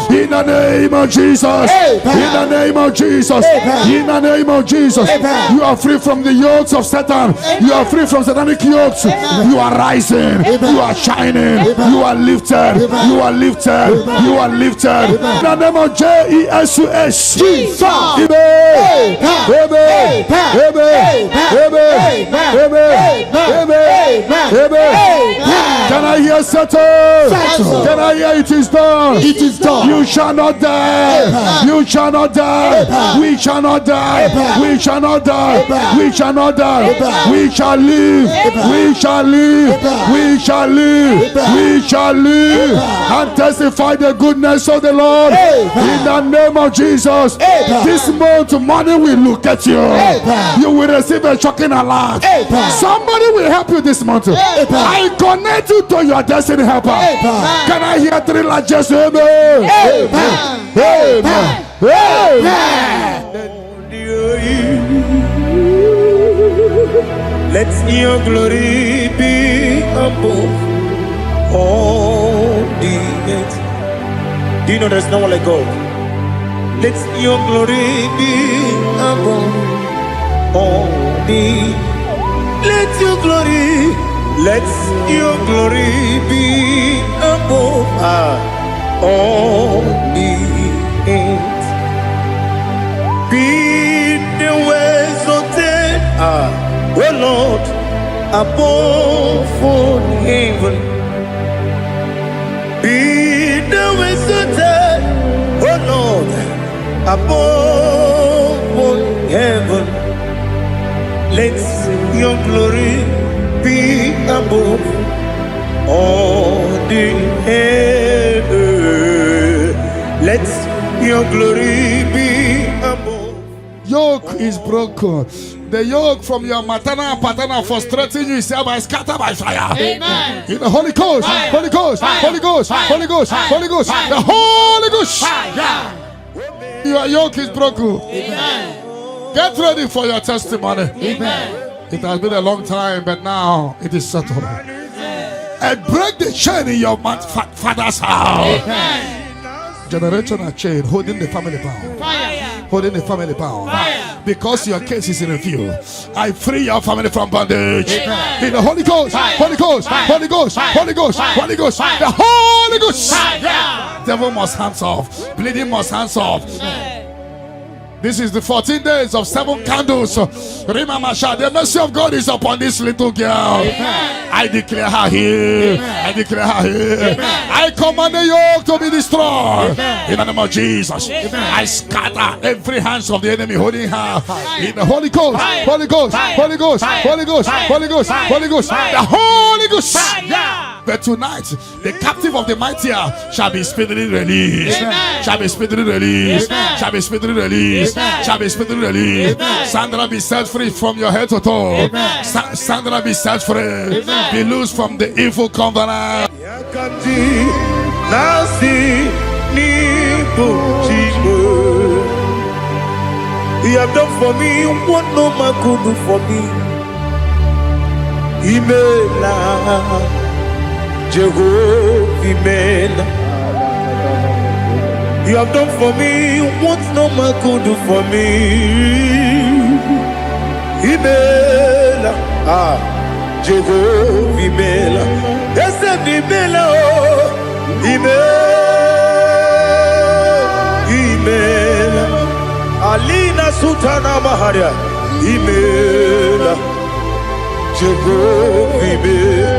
In the name of Jesus. In the name of Jesus. In the name of Jesus, you are free from the yokes of Satan. You are free from satanic yokes. You are rising. You are shining. You are lifted. You are lifted. You are lifted. In the name of Jesus. Jesus. Amen. Amen. Amen. Amen. Amen. Amen. Can I hear settle? Settle. Can I hear it is done? It is done. You shall not die. You shall not die. We shall not die. We shall not die. We shall not die. We shall live. We shall live. We shall live. We shall live and testify the goodness of the Lord in the name of Jesus. This month, money will look at you. You will receive a shocking alert. Somebody will help you this month. I connect you to your destiny helper. Can I hear three largest amen? Amen. Let your glory be above all the earth. Do you know there's no one like God? Let your glory be above all the. Let your glory be above all the earth. Be the ways of death. Oh Lord, above all heaven, be the visited, oh Lord, above all heaven. Let your glory be above all the earth. Let your glory be above. Yoke is broken. The yoke from your maternal and paternal frustrating you is hereby scattered by fire. Amen. In the Holy Ghost, Holy Ghost, Holy Ghost, Holy Ghost, Holy Ghost, the Holy Ghost. Your yoke is broken. Amen. Get ready for your testimony. Amen. It has been a long time, but now it is settled. And break the chain in your father's house. Amen. Generational chain holding the family bound. Fire. Holding the family bound. Fire. Because your case is in review, I free your family from bondage. Amen. In the Holy Ghost, Holy Ghost, Holy Ghost, Holy Ghost, Holy Ghost, the Holy Ghost. Fire. Devil must hands off. Bleeding must hands off. This is the 14 days of 7 candles. Remember, the mercy of God is upon this little girl. Amen. I declare her here. Amen. I declare her here. Amen. I command the yoke to be destroyed. Amen. In the name of Jesus. Amen. I scatter every hands of the enemy holding her. In the Holy Ghost, Fire. Holy Ghost, Fire. Holy Ghost, Fire. Holy Ghost, Fire. Holy Ghost, Fire. Holy Ghost, Fire. the Holy Ghost. Fire. But tonight, the captive of the mightier shall be speedily released. Amen. Shall be speedily released. Amen. Shall be speedily released. Amen. Shall be speedily released. Amen. Sandra be set free from your head to toe. Amen. Sandra be set free. Amen. Be loose from the evil covenant. Yakanji nasi nipo chigo. He have done for me what no man could do for me. Imela, Jehovah, Imela. You have done for me what no man could do for me. Imela, Jehovah, Imela. Yes, Imela, Imela. Alina Sutana Maharia, Imela. Jehovah, Imela.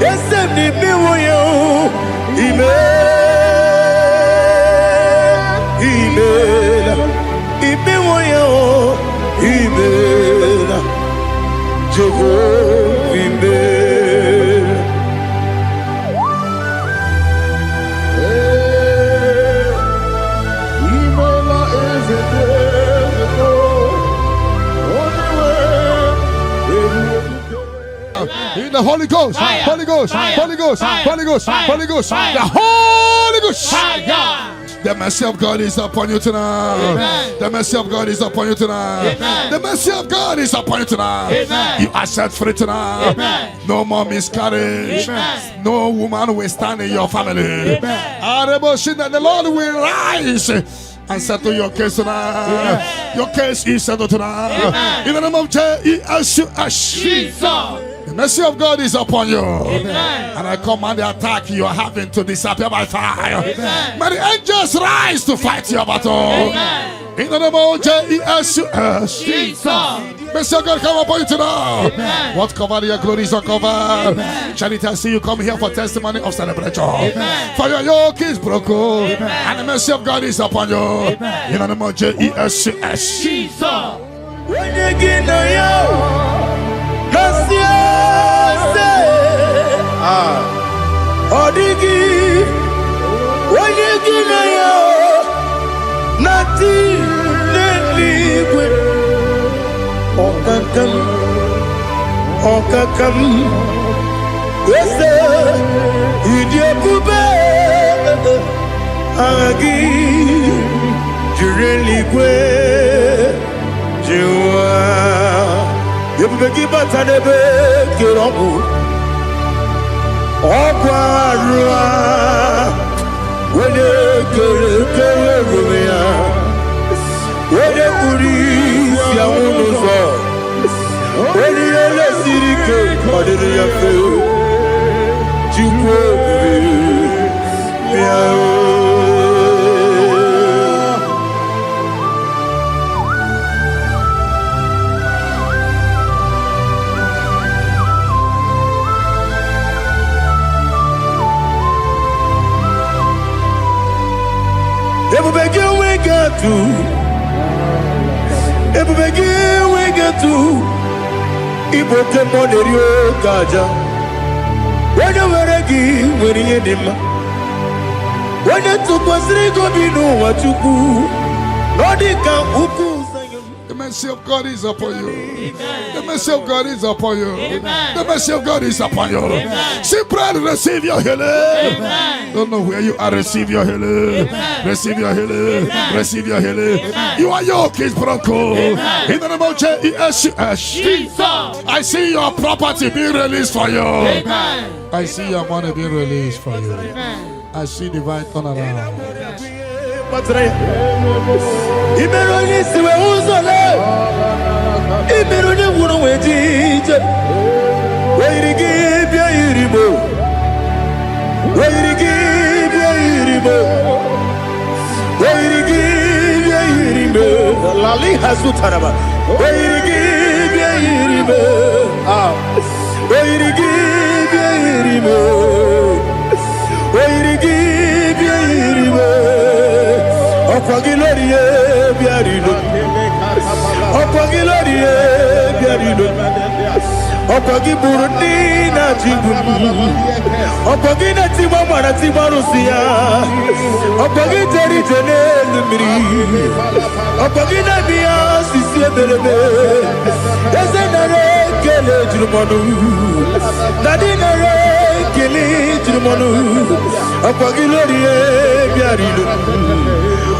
Yes, Imela, Imela. Imela, Jehovah, Imela. Imela is a In the Holy Ghost, Fire. Holy Ghost, Fire. Holy Ghost, Fire. Holy Ghost, Fire. Holy Ghost, Fire. the Holy Ghost. Fire. The mercy of God is upon you tonight. Amen. The mercy of God is upon you tonight. Amen. The mercy of God is upon you tonight. Amen. You are set free tonight. Amen. No more miscarriage. Amen. No woman will stand in your family. Amen. The Lord will rise and settle your case tonight. Your case is settled tonight. Amen. In the name of Jesus. Jesus. The mercy of God is upon you. Amen. And I command the attack you are having to disappear by fire. Amen. May the angels rise to fight your battle. Amen. In the name of Jesus. Jesus. Messiah God, come upon you tonight. What covered your glory is uncovered. Charity, I see you come here for testimony of celebration. For your yoke is broken. And the mercy of God is upon you. In the name of Jesus. Jesus. When you get now, Odigi, when you get now, nothing liquid. Okakam, yes, idiot bube, agi, jureli kwe, jua, you begi batanebe, kiromu, okwarua, when you get rumia, when you police, yamunuzo. When you let Sirike, what did you feel? You Ever begin we get to. Ever begin we get to. Ibo kemo nerio kaja. Wena weregi weri edema. Wena tukwasiri kobinu wachuku. Nodika uku. The mercy of God is upon you. The mercy of God is upon you. The mercy of God is upon you. Simply receive your healing. Don't know where you are. Receive your healing. Receive your healing. Receive your healing. Your yoke is broken. In the name of Jesus. I see your property being released for you. I see your money being released for you. I see divine turnaround. Imeroni siwe uzole. Imeroni wunu wejije. Weirigi bia iribo. Weirigi bia iribo. Weirigi bia iribo. Lali hasutaraba. Weirigi bia iribo. Weirigi bia iribo. Weirigi bia iribo. Okwagilorie biarilo. Okwagilorie biarilo. Okwagiburundi na jibumu. Okwagina timama na timarusia. Okwagiteri jenelu miri. Okwagina biya sisi ebelebe. Ezenare kele jirumonu. Nadinare kele jirumonu. Okwagilorie biarilo.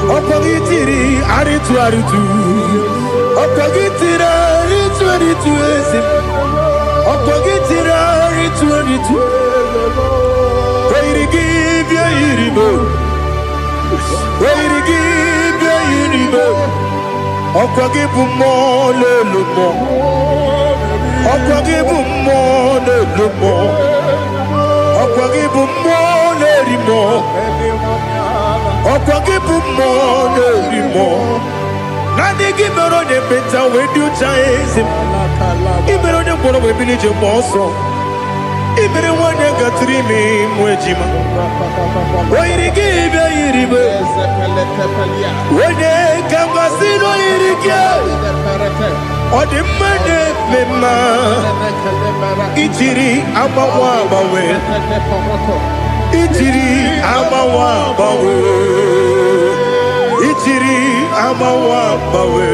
Opagitiri aritu aritu. Opagitira aritu aritu esi. Opagitira aritu aritu. Weirigi bia iribo. Weirigi bia iribo. Opagibu mo lelumo. Opagibu mo lelumo. Opagibu mo lerimo. Okwagibu mo lerimo. Nani gibero de beta we do chaise. Ibero de koro we bilije moso. Ibere wanya gatrimi mwejima. Weirigi bia iribe. Wene kambasino irige. Ode mane mema. Ichiri amawa bawe. Ichiri amawa bawe. Ichiri amawa bawe.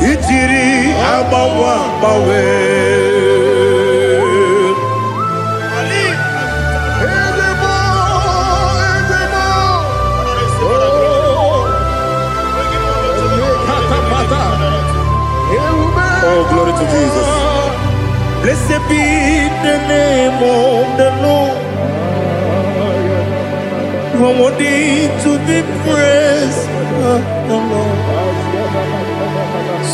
Ichiri amawa bawe. Oh, glory to Jesus. Blessed be the name of the Lord. You are worthy to be praised, the Lord.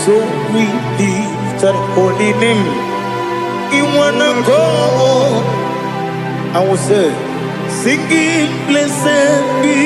So we lift our holy name. You wanna go? I will say, singing, blessed be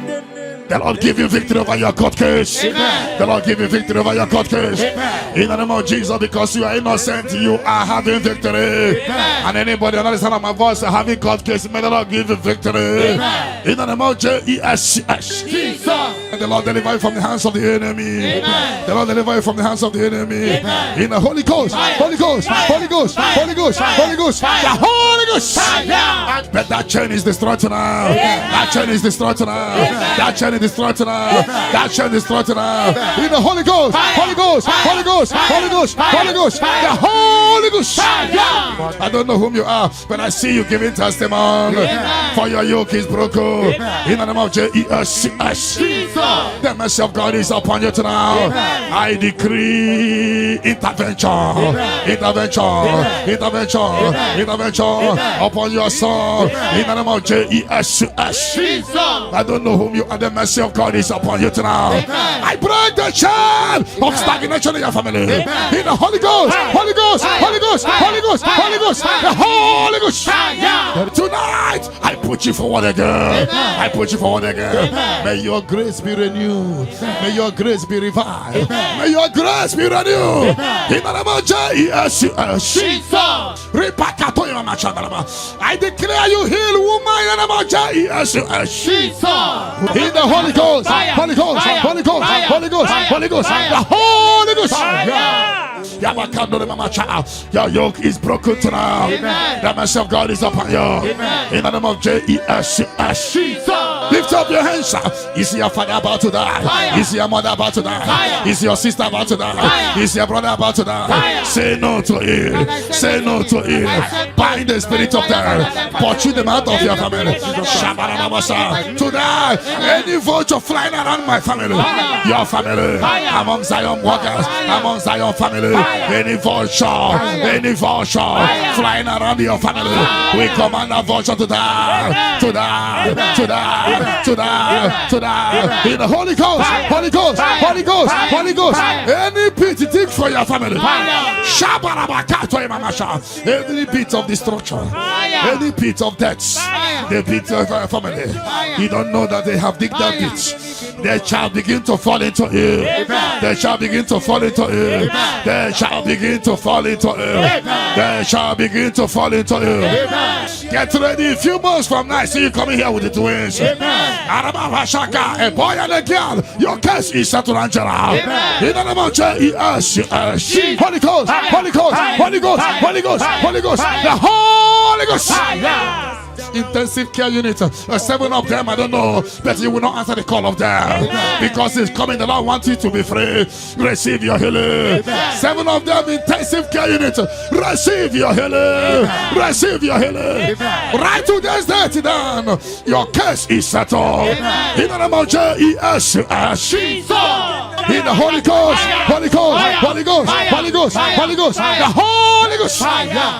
the name. The Lord give you victory over your court case. Amen. The Lord give you victory over your court case. Amen. In the name of Jesus, because you are innocent, you are having victory. Amen. And anybody under the sound of my voice having court case, may the Lord give you victory. Amen. In the name of Jesus. Jesus. And the Lord deliver you from the hands of the enemy. Amen. The Lord deliver you from the hands of the enemy. Amen. In the Holy Ghost, Fire. Holy Ghost, Fire. Holy Ghost, Fire. Holy Ghost, Fire. Holy Ghost, Fire. the Holy Ghost. Fire. But that chain is destroyed tonight. That chain is destroyed tonight. That chain is destroyed tonight. That chain is destroyed tonight. In the Holy Ghost, Holy Ghost, Holy Ghost, Holy Ghost, Holy Ghost, the Holy Ghost. I don't know whom you are, but I see you giving testimony. For your yoke is broken. In the name of Jesus. The mercy of God is upon you tonight. I decree intervention, intervention upon your soul. In the name of Jesus. I don't know whom you are. The mercy of God is upon you tonight. I break the chain of stagnation in your family. In the Holy Ghost, Holy Ghost, Holy Ghost, Holy Ghost, Holy Ghost, the Holy Ghost. Tonight, I put you forward again. I put you forward again. May your grace be renewed. May your grace be revived. May your grace be renewed. In the name of Jesus. I declare you heal, woman. In the name of Jesus. In the Holy Ghost, Holy Ghost, Holy Ghost, Holy Ghost, Holy Ghost, the Holy Ghost. Your yoke is broken tonight. The mercy of God is upon you. In the name of Jesus. Lift up your hands. Is your father about to die? Is your mother about to die? Is your sister about to die? Is your brother about to die? Say no to it. Say no to it. Bind the spirit of death. Pursue them out of your family. Today, any vulture flying around my family, your family, among Zion walkers, among Zion family, any vulture flying around your family, we command that vulture to die, to die, to die, to die, to die. In the Holy Ghost, Holy Ghost, Holy Ghost, Holy Ghost. Any pit dig for your family. Any pit of destruction, any pit of death, the pit of your family. You don't know that they have digged that pit. They shall begin to fall into it. They shall begin to fall into it. They shall begin to fall into it. They shall begin to fall into it. Get ready. A few months from now, I see you coming here with the twins. A boy and a girl. Your case is settled, Angela. In the name of Jesus. Holy Ghost, Holy Ghost, Holy Ghost, Holy Ghost, Holy Ghost, the Holy Ghost. Intensive care unit, 7 of them, I don't know, but you will not answer the call of them because it's coming. The Lord wants you to be free. Receive your healing. 7 of them, intensive care unit, receive your healing. Receive your healing. Right to this day down, your case is settled. In the name of Jesus. In the Holy Ghost, Holy Ghost, Holy Ghost, Holy Ghost, Holy Ghost, the Holy Ghost.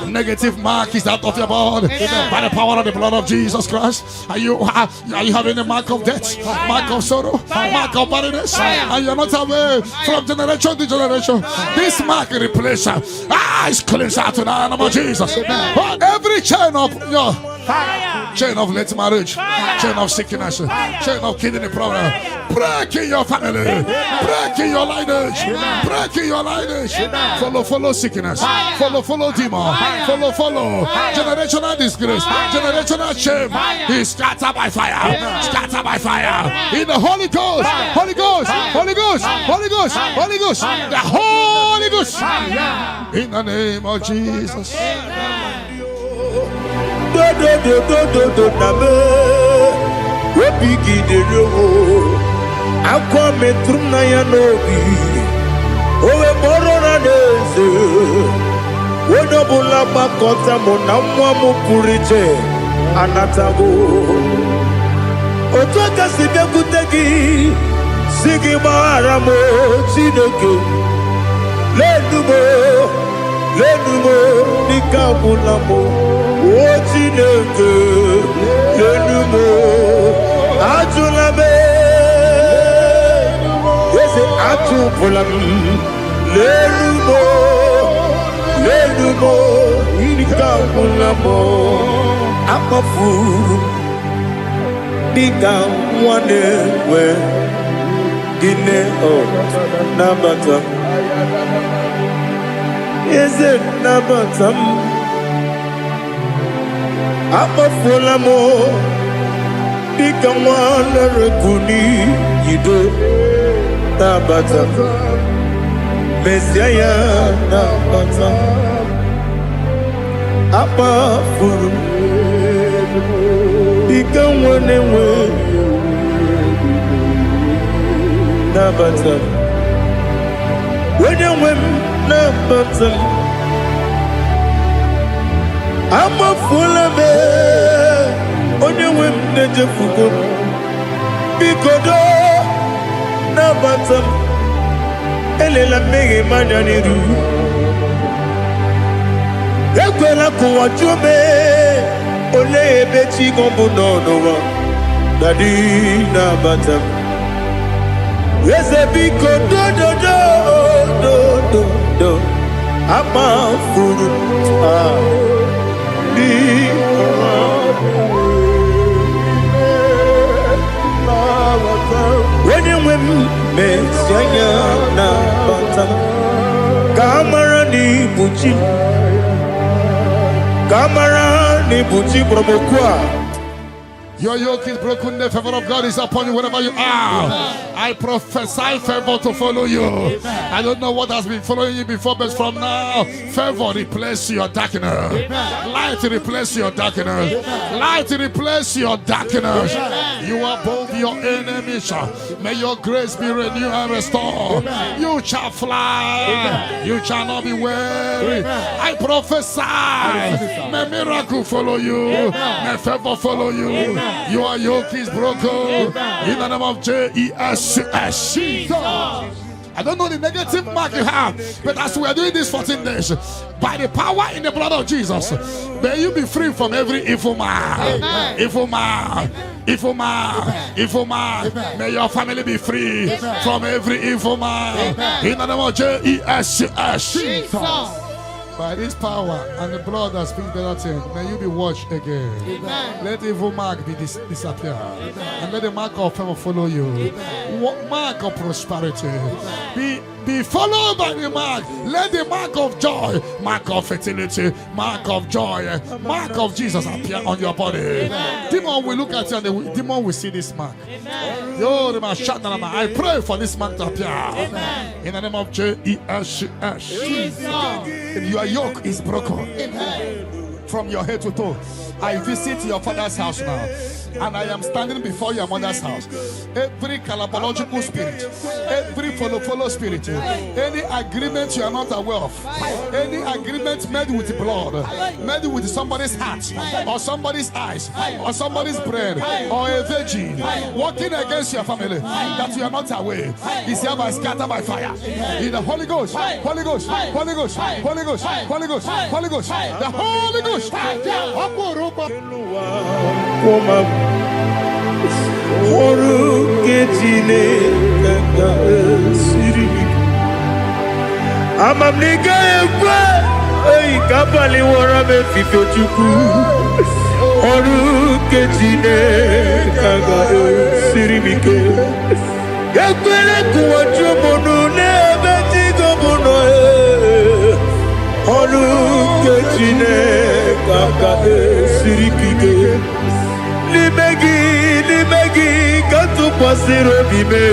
Negative mark is out of your body by the power of the blood of Jesus Christ. Are you having a mark of death, mark of sorrow, mark of barrenness, and you're not away from generation to generation? This mark replace is cleansed out to the name of Jesus. Every chain of your chain of late marriage, chain of sickness, chain of kidney problem, break in your family, break in your lineage, break in your lineage. Follow sickness, follow demon, follow generational disgrace, generational shame. He scattered by fire, scattered by fire. In the Holy Ghost, Holy Ghost, Holy Ghost, Holy Ghost, Holy Ghost, the Holy Ghost. In the name of Jesus. Lenumo nikabulamo Ochineke lenumo ajulame Yese ajupulam lenumo nikabulamo Amafu dịka nwanne wee gịnị nabata m eze nabata m akpafuola m dịka nwanne rekuni yido nabata m mesia ya nabata m akpafuru dịka nwanne nwe nabata m onye nwe m nabata m amafuola m onye nwe m na-ejefugo m biko do nabata m elela mmehie m anya n'iru ekwela ka ụwa jụọ m olee ebe chi gọ bụ n'ụwa dadi nabata m eze biko do amafuru onye nwe m mesi anya nabata m ka amara n'ibu chi ka amara n'ibu chi kpọrọmokwu a. Your yoke is broken, the favor of God is upon you wherever you are. I prophesy favor to follow you. I don't know what has been following you before, but from now, favor replace your darkness. Light replace your darkness. Light replace your darkness. You are above your enemies. May your grace be renewed and restored. You shall fly. You shall not be weary. I prophesy. May miracle follow you. May favor follow you. Your yoke is broken in the name of Jesus. I don't know the negative mark you have, but as we are doing this 14 days, by the power in the blood of Jesus, may you be free from every evil man. Evil man. Evil man, evil man, may your family be free from every evil man. In the name of Jesus. By this power and the blood that speaks better things, may you be washed again. Amen. Let the evil mark be disappear. And let the mark of favor follow you. Mark of prosperity. Be followed by the mark. Let the mark of joy, mark of fertility, mark of joy, mark of Jesus appear on your body. Demon will look at you and the demon will see this mark. I pray for this mark to appear. In the name of Jesus. Your yoke is broken from your head to toe. I visit your father's house now, and I am standing before your mother's house. Every calabological spirit, every follow spirit, any agreement you are not aware of, any agreement made with blood, made with somebody's heart, or somebody's eyes, or somebody's brain, or a virgin, working against your family that you are not aware, is hereby scattered by fire. In the Holy Ghost, Holy Ghost, Holy Ghost, Holy Ghost, Holy Ghost, Holy Ghost, the Holy Ghost. Amamnika ekwe ei kapali wora me fifo chuku oru ketine kaga sirimike ekwele kuwacho monu ne beti gomono oru ketine kaga sirikike limegi katu pasiro bime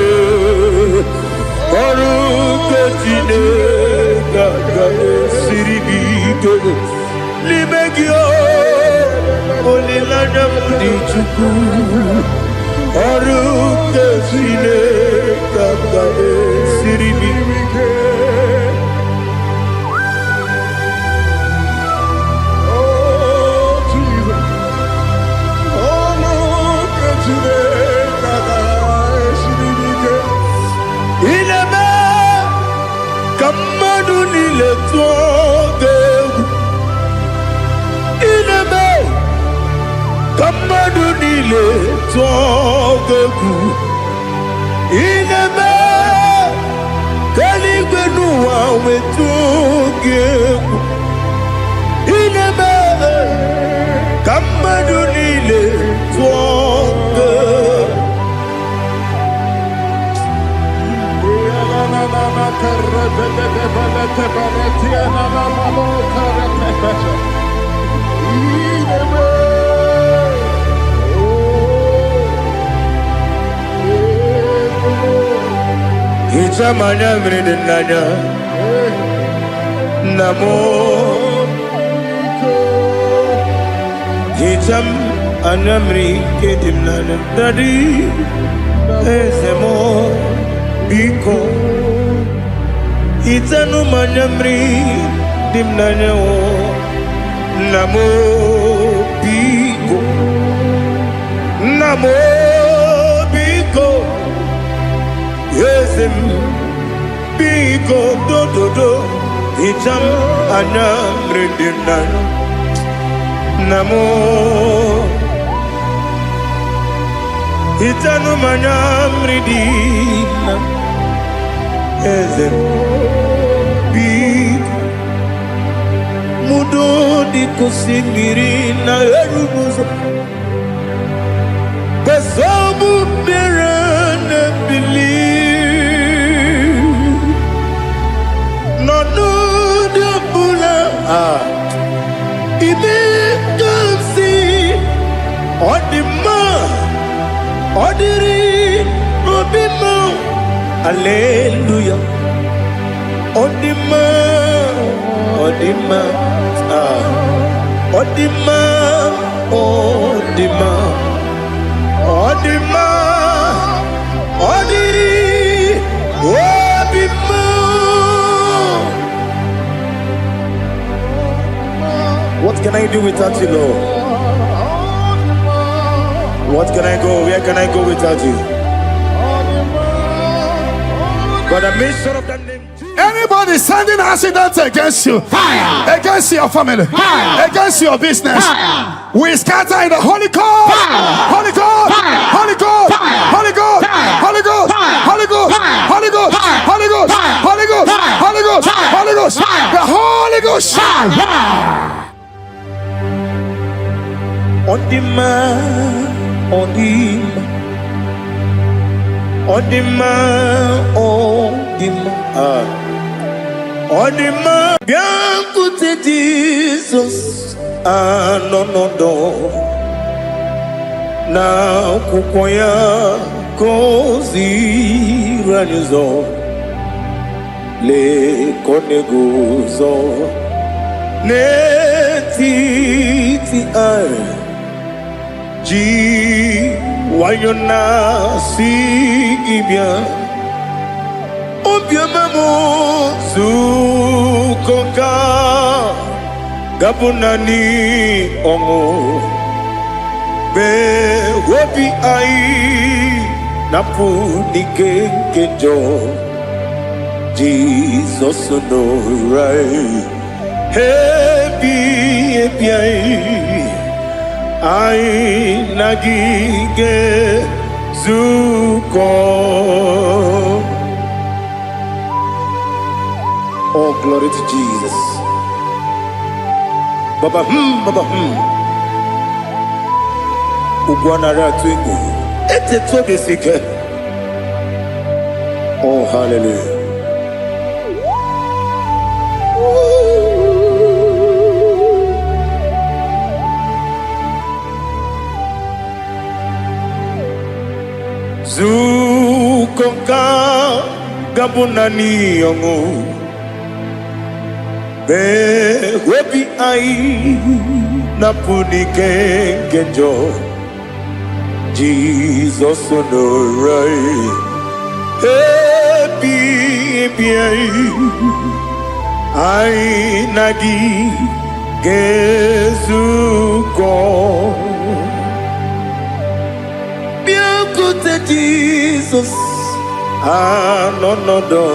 oru ketine kaga sirikike limegi olilanya mdichuku oru ketine kaga sirikike. Inebe kaligwenu wawetuge inebe kamadunile tuoge Samanya Mridinanya Namo Hitam Anamri Kedimnana Dadi Ezemo Biko Itanu Manamri Dimnanya Namo Biko Namo Biko Yesem Biko do do do Itam Anamri Dimnanya Namo Itanu Manamri Dimnanya Ezem Biko Mudo di kusingiri na erumuzo Besobu birane believe No no de bula Ibe kansi Odima Odiri Obima Alleluia Odima Odima Odima Odima Odima Odiri Odima. What can I do without you, Lord? What can I go? Where can I go without you? But I made sure of that name. Anybody sending accidents against you, Fire. against your family, Fire. against your business, Fire. we scatter in the Holy Ghost, Holy Ghost, Holy Ghost, Holy Ghost, Holy Ghost, Holy Ghost, Holy Ghost, Holy Ghost, Holy Ghost, Holy Ghost, Holy Ghost, the Holy Ghost. Odima, Odima, Odima, Odima, Odima. Bien écoutez Jesus, no no no. Na kukoya kozi ranizo, le koneguzo, ne titi ay. Ji wayona si ibia Obia mamo Sukoka Gabunani Ongo Be Wobi ai Napu Nike Kenjo Jesus no right Happy Happy Ai nagige zuko. Oh, glory to Jesus. Baba Baba Ugwanara twingu. Ete toge sike. Oh, hallelujah. Zukonka gabunani yongo be webi ai napunike genjo Jesus no right happy ai nagi gezuko Jesus, no no no.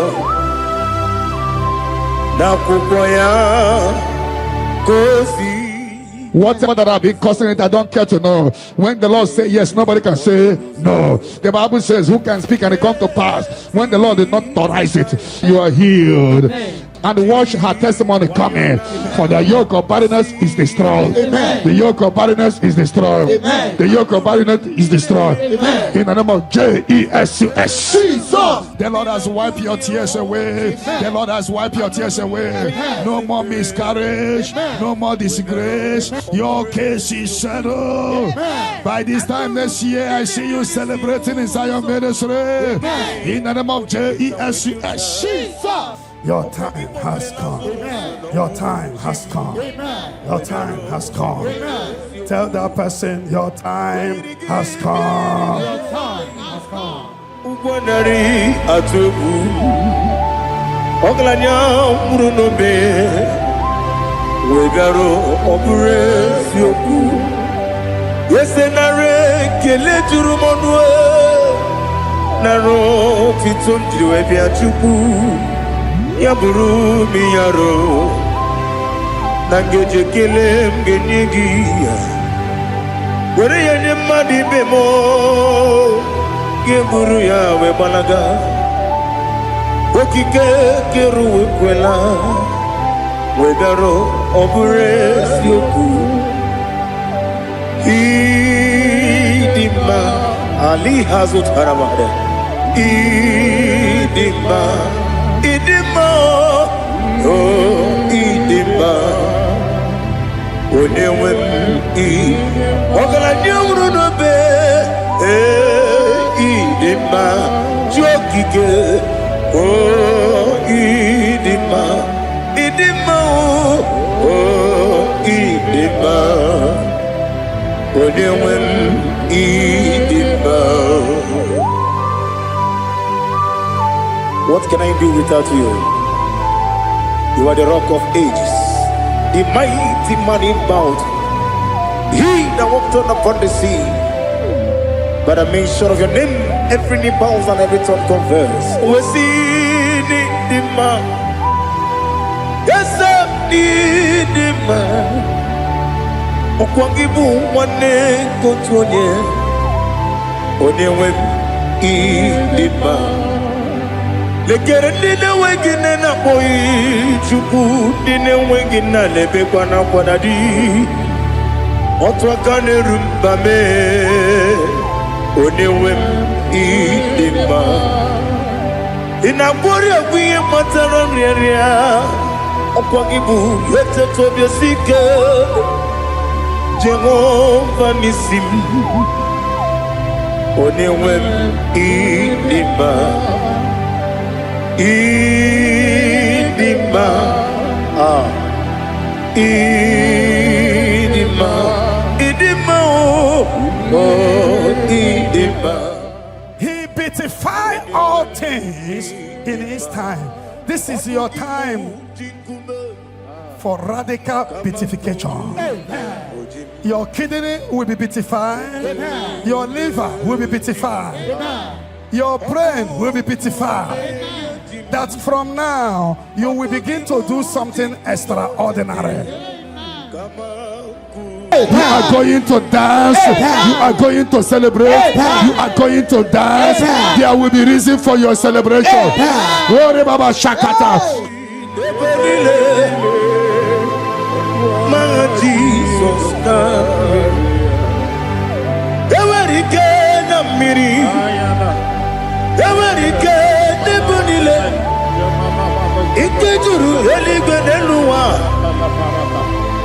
Whatever that I've been causing it, I don't care to know. When the Lord says yes, nobody can say no. The Bible says, who can speak and it come to pass? When the Lord did not authorize it, you are healed. and watch her testimony come in. For the yoke of barrenness is destroyed. The yoke of barrenness is destroyed. The yoke of barrenness is destroyed. In the name of Jesus. The Lord has wiped your tears away. The Lord has wiped your tears away. No more miscarriage. No more disgrace. Your case is settled. By this time next year, I see you celebrating in Zion Ministry. In the name of Jesus. Your time has come. Your time has come. Your time has come. Tell that person, your time has come. Ugwanari atubu Oglanya murunobe Wegaro obure sioku Yesenare kele jurumonwe Naro titondiriwe biachuku Yaburu miyaro Nangeje kele mgenyigia Were yenye madi bemo Guru ya we balaga Okike keru kwela Wegaro obure sioku Idima Ali Hazut Haramada Idima Oh Idima Onewem Ogala nyumru no be Idima Jokike Oh Idima Oh Idima Onewem Idima. What can I do without you? You are the rock of ages, the mighty man in battle, he that walked on upon the sea. By the mention of your name, every knee bows and every tongue confesses. We see the man. Yes, the man. Okwangibu wane kotonye. Onewe idima. Lekere nine wengine na boy chuku nine wengine lebe kwa na kwadadi. Otwa kane rumbame. Onewem idima Inabori agwiye matara nriaria Okwagibu yete tobye sike Jehova nisim Onewem idima Idima Idima Idima He beautified all things in his time. This is your time for radical beatification. Your kidney will be beatified. Your liver will be beatified. Your brain will be beatified. That from now you will begin to do something extraordinary. You are going to dance. You are going to celebrate. You are going to dance. There will be reason for your celebration. Ore baba shakata. My Jesus,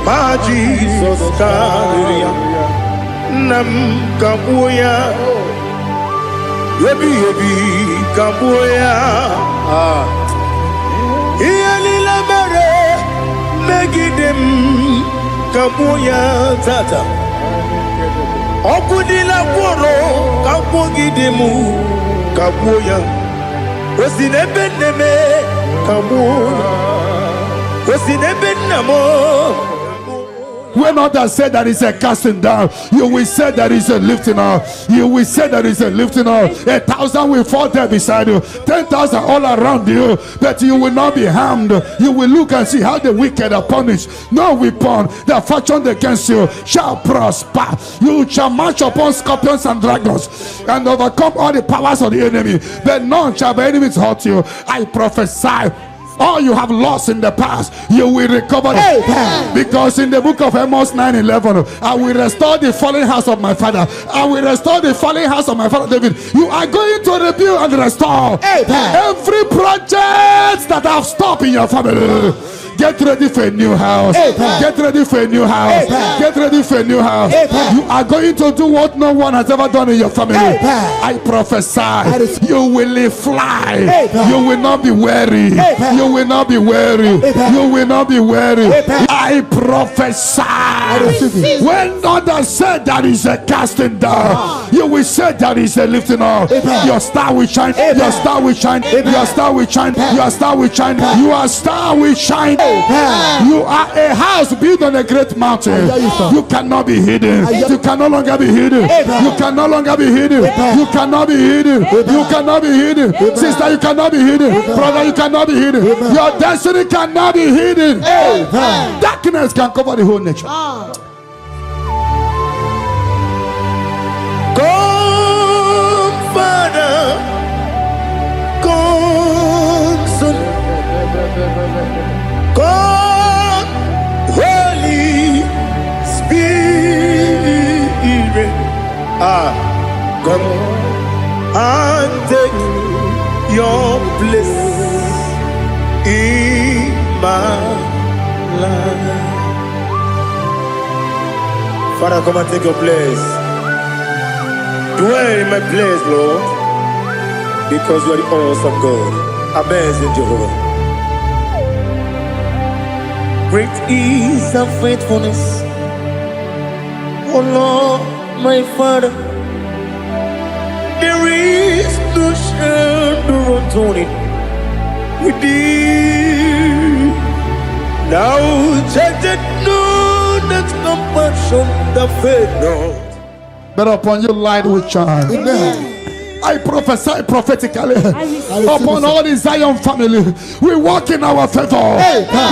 Ma Jesus Karia Nam Kabuya Yebi Kabuya Iyalila Mare Megidem Kabuya Tata Okudila Kworo Kabugidemu Kabuya Wesinebeneme Kabuya Wesinebenamo. When others say there is a casting down, you will say there is a lifting up. You will say there is a lifting up. 1,000 will fall there beside you, 10,000 all around you, but you will not be harmed. You will look and see how the wicked are punished. No weapon that fashioned against you shall prosper. You shall march upon scorpions and dragons and overcome all the powers of the enemy, but none shall by enemies hurt you. I prophesy All you have lost in the past, you will recover. Because in the book of Amos 9:11, I will restore the fallen house of my father. I will restore the fallen house of my father David. You are going to rebuild and restore every project that have stopped in your family. Get ready for a new house. Get ready for a new house. Get ready for a new house. You are going to do what no one has ever done in your family. I prophesy, you will fly. You will not be weary. You will not be weary. You will not be weary. I prophesy, when others said there is a casting down, you will say there is a lifting up. Your star will shine. Your star will shine. Your star will shine. Your star will shine. Your star will shine. You are a house built on a great mountain. You cannot be hidden. You can no longer be hidden. You can no longer be hidden. You cannot be hidden. You cannot be hidden. Sister, you cannot be hidden. Brother, you cannot be hidden. Your destiny cannot be hidden. Darkness can cover the whole nation. Come, Father. Come, Son. Come, Holy Spirit. Come and take your place in my life. Father, come and take your place. Dwell in my place, Lord, because you are the awesome God. Amazing Jehovah. Great is thy faithfulness, oh Lord, my Father. There is no shadow of turning with thee. Now judged no that compassion that faith not. But upon your light will shine. Amen. I prophesy prophetically upon all the Zion family. We walk in our favor.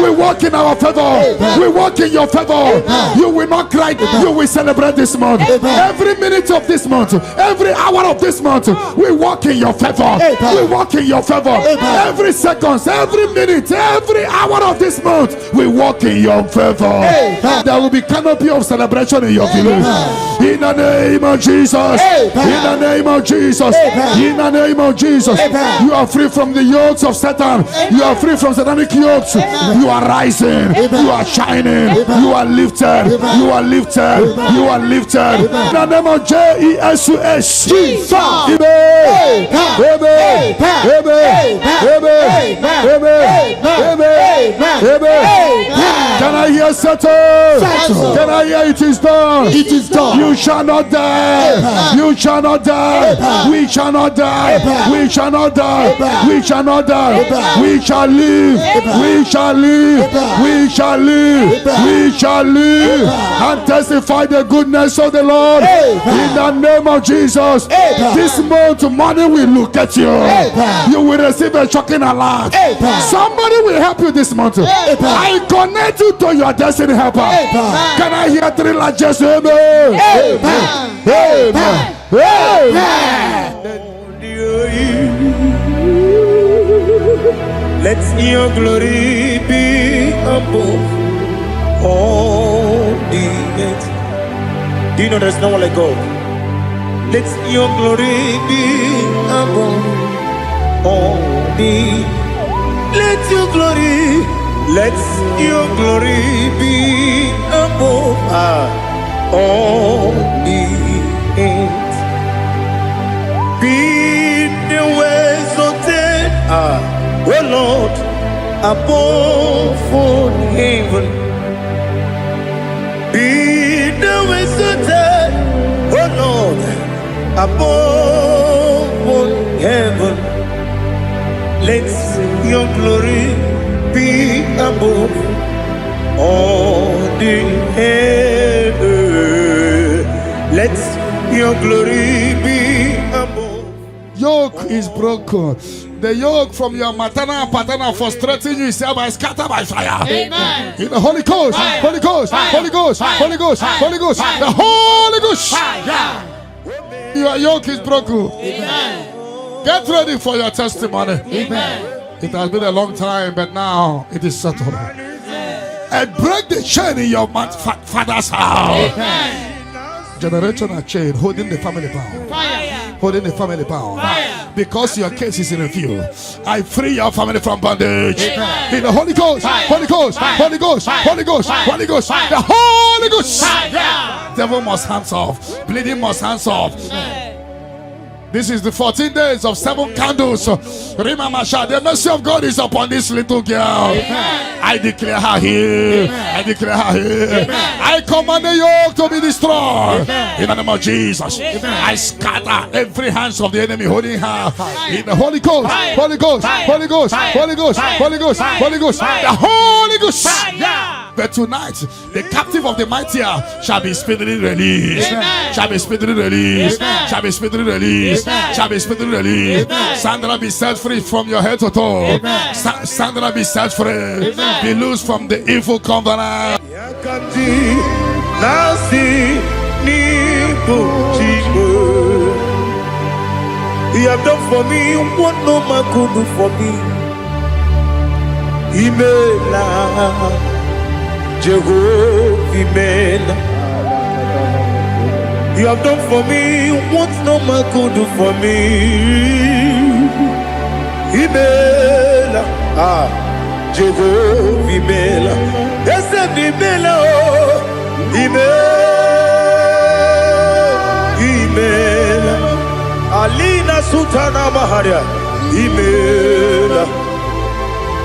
We walk in our favor. We walk in your favor. You will not cry. You will celebrate this month. Every minute of this month, every hour of this month, we walk in your favor. We walk in your favor. Every second, every minute, every hour of this month, we walk in your favor. There will be canopy of celebration in your village. In the name of Jesus. In the name of Jesus. In the name of Jesus, you are free from the yokes of Satan. You are free from satanic yokes. You are rising. You are shining. You are lifted. You are lifted. You are lifted. In the name of Jesus. Jesus. Amen. Amen. Amen. Amen. Can I hear settle? Can I hear it is done? It is done. You shall not die. You shall not die. We shall not die. We shall not die. We shall not die. We shall live. We shall live. We shall live. We shall live and testify the goodness of the Lord in the name of Jesus. This month, money will look at you. You will receive a shocking alert. Somebody will help you this month. I connect you to your destiny helper. Can I hear three largest amen? Amen. Amen. Let your glory be above all the earth. Do you know there's no one like God? Let your glory be above all the. Let your glory be above all the earth. Be the ways of death, oh Lord, above all heaven. Be the ways of death, oh Lord, above all heaven. Let your glory be above all the earth. Let your glory be above. Yoke is broken. The yoke from your maternal and paternal frustrating you is hereby scattered by fire. Amen. In the Holy Ghost, Fire. Holy Ghost, Fire. Holy Ghost, Fire. Holy Ghost, Fire. Holy Ghost, Fire. the Holy Ghost. Fire. Your yoke is broken. Amen. Get ready for your testimony. Amen. It has been a long time, but now it is settled. And break the chain in your father's house. Generational chain holding the family bound. Holding the family bound. Because your case is in review. I free your family from bondage. In the Holy Ghost, Holy Ghost, Holy Ghost, Holy Ghost, Holy Ghost, the Holy Ghost. Devil must hands off. Bleeding must hands off. This is the 14 days of 7 candles. Remember, the mercy of God is upon this little girl. I declare her here. I declare her here. I command the yoke to be destroyed. In the name of Jesus. I scatter every hands of the enemy holding her. In the Holy Ghost, Holy Ghost, Holy Ghost, Holy Ghost, Holy Ghost, Holy Ghost, the Holy Ghost. But tonight, the captive of the mightier shall be speedily released. Shall be speedily released. Shall be speedily released. Shall be speedily released. Sandra, be set free from your head to toe. Sandra, be set free. Be loose from the evil covenant. He have done for me what no man could do for me. Imela, Jehovah, Imela. You have done for me what no man could do for me. Imela, Jehovah, Imela. Yes, Imela, Imela. Alina Sultana Maharia, Imela,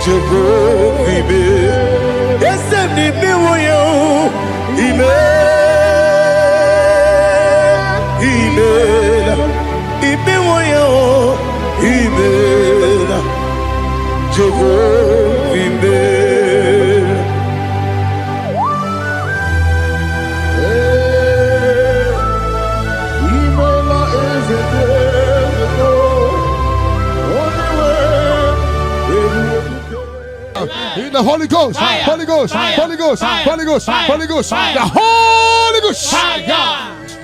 Jehovah, Imela. Yes, Imela, Imela, Imela, Jehovah, Imela. In the Holy Ghost, Holy Ghost, Holy Ghost, Holy Ghost, Holy Ghost, the Holy Ghost.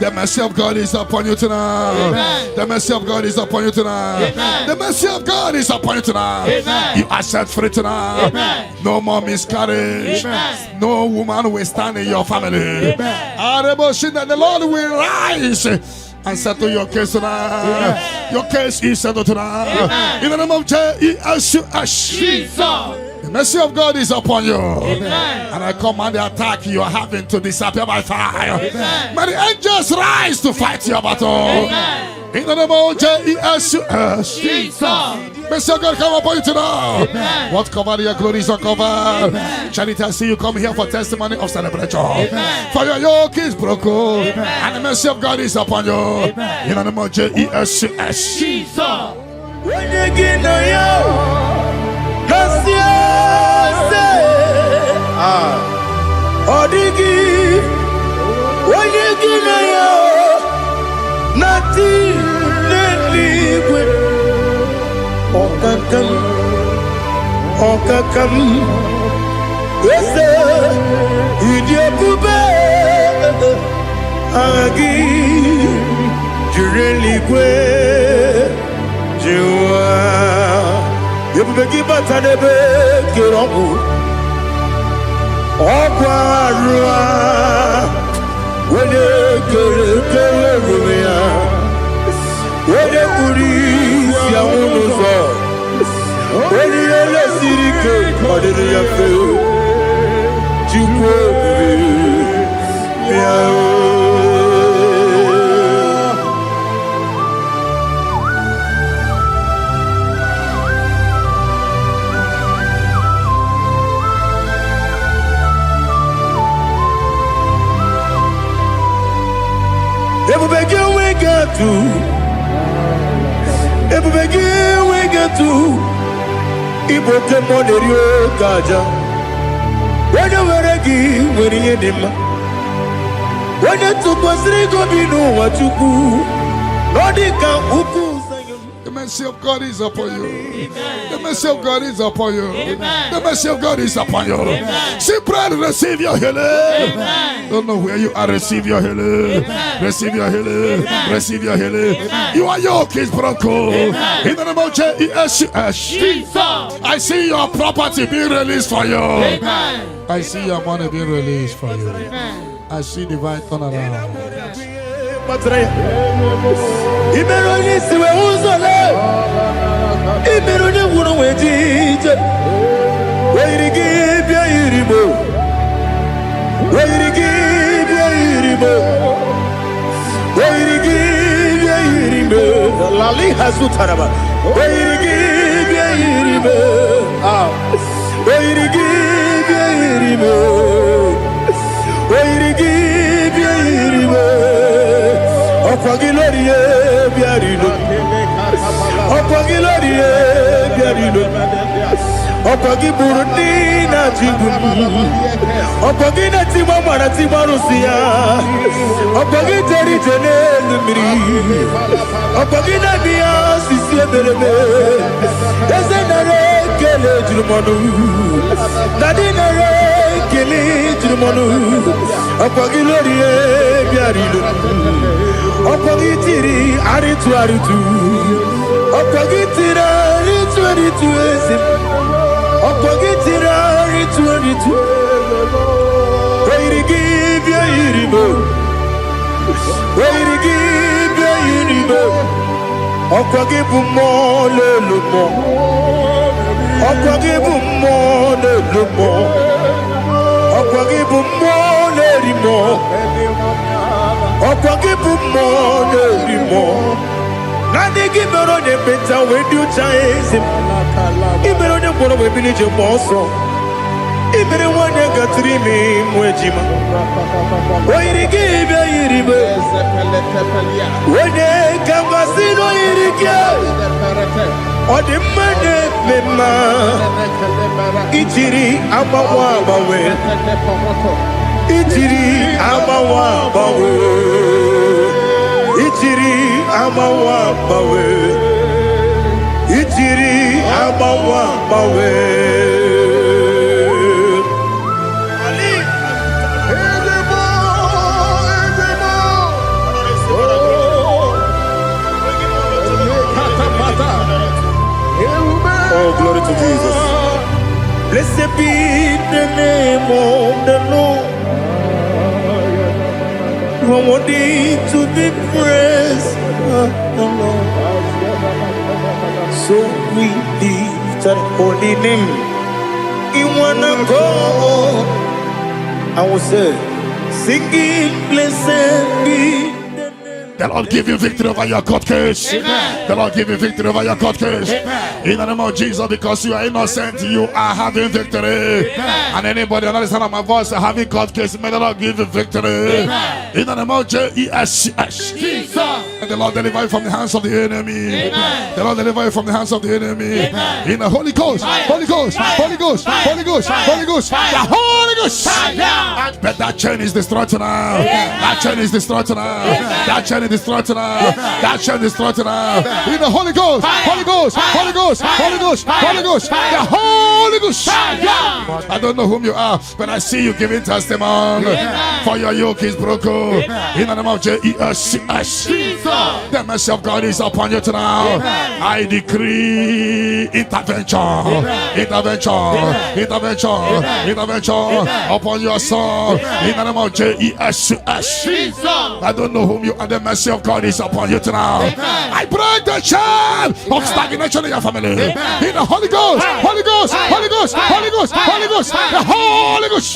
The mercy of God is upon you tonight. The mercy of God is upon you tonight. The mercy of God is upon you tonight. You are set free tonight. No more miscarriage. No woman will stand in your family. The Lord will rise and settle your case tonight. Your case is settled tonight. In the name of Jesus. The mercy of God is upon you. And I command the attack you are having to disappear by fire. May the angels rise to fight your battle. In the name of Jesus. Mercy of God come upon you tonight. What covered your glory is uncovered. Charity, I see you come here for testimony of celebration. For your yoke is broken. And the mercy of God is upon you. In the name of Jesus. When you get no yo, Odigi, when you get no yo, nothing liquid. Okakam, yes, idiot, Agi, Jurelique, Jua, you begin but I never get on. Okwarua, when you get when you police, ya unuso. When you let city cake, what did you feel? we get to Ibo Kemonerio Gaja. When you were a gay, when you did when you took was Rigo Bino, what you do, Nordica Uku. The mercy of God is upon you. Amen. The mercy of God is upon you. Amen. The mercy of God is upon you. Amen. See, pray, receive your healing. Amen. Don't know where you are. Receive your healing. Amen. Receive your healing. Amen. Receive your healing. Amen. You are yoke is broken. Amen. In the name of Jesus. Jesus. I see your property being released for you. Amen. I see your money being released for you. Amen. I see divine turnaround. Imeroni siwe uzole. Imeroni wunu wejije. Weirigi bia iribo. Weirigi bia iribo. Weirigi bia iribo. Lali hazutaraba. Weirigi bia iribo. Weirigi bia iribo. Weirigi bia iribo. Opagiloriye biarino. Opagiloriye biarino. Opagi Burundi na Jibu. Opagi na Timama na Timarusia. Opagi Teri Jene Miri. Opagi na Bia Sisi Berebe. Ezenare Kele Jumanu. Nadinare Kele Jumanu. Opagiloriye biarino. Opagitiri aritu aritu. Opagitira aritu aritu esim. Opagitira aritu aritu. Weirigi bia iribo. Weirigi bia iribo. Opagibumo lelumo. Opagibumo lelumo. Opagibumo lerimo. Opagibumo lerimo. Nani gibero de beta we do chase. Ibero de boro we binije boso. Ibere wone gatrimi mwejima. Oirigi be iribe. Wone kambasino irige. Odi mane mema. Ichiri amawa bawe. Ichiri amawa bawe. Ichiri amawa bawe. Ichiri amawa bawe. Ali Edemo Oh, glory to Jesus. Blessed be the name of the Lord. You are worthy to be praised, the Lord. So we lift our holy name. You wanna go? I will say, singing, blessed be. The Lord give you victory over your court case. Amen. The Lord give you victory over your court case. Amen. In the name of Jesus, because you are innocent, you are having victory. Amen. And anybody under the sound of my voice having court case, may the Lord give you victory. Amen. In the name of Jesus. Jesus. And the Lord deliver you from the hands of the enemy. Amen. The Lord deliver you from the hands of the enemy. Amen. In the Holy Ghost, Fire. Holy Ghost, Fire. Holy Ghost, Fire. Holy Ghost, Fire. Holy Ghost, Fire. the Holy Ghost. Fire. But that chain is destroyed tonight. That chain is destroyed tonight. That chain is destroyed tonight. That chain is destroyed tonight. In the Holy Ghost, Holy Ghost, Holy Ghost, Holy Ghost, Holy Ghost, the Holy Ghost. I don't know whom you are, but I see you giving testimony. Amen. For your yoke is broken. In the name of Jesus. Jesus. The mercy of God is upon you tonight. Amen. I decree intervention, intervention, intervention, intervention upon your soul. In the name of Jesus. Jesus. I don't know whom you are. The mercy of God is upon you tonight. Amen. I break the chain of stagnation in your family. Amen. In the Holy Ghost, Holy Ghost, Holy Ghost, Holy Ghost, Holy Ghost, the Holy Ghost.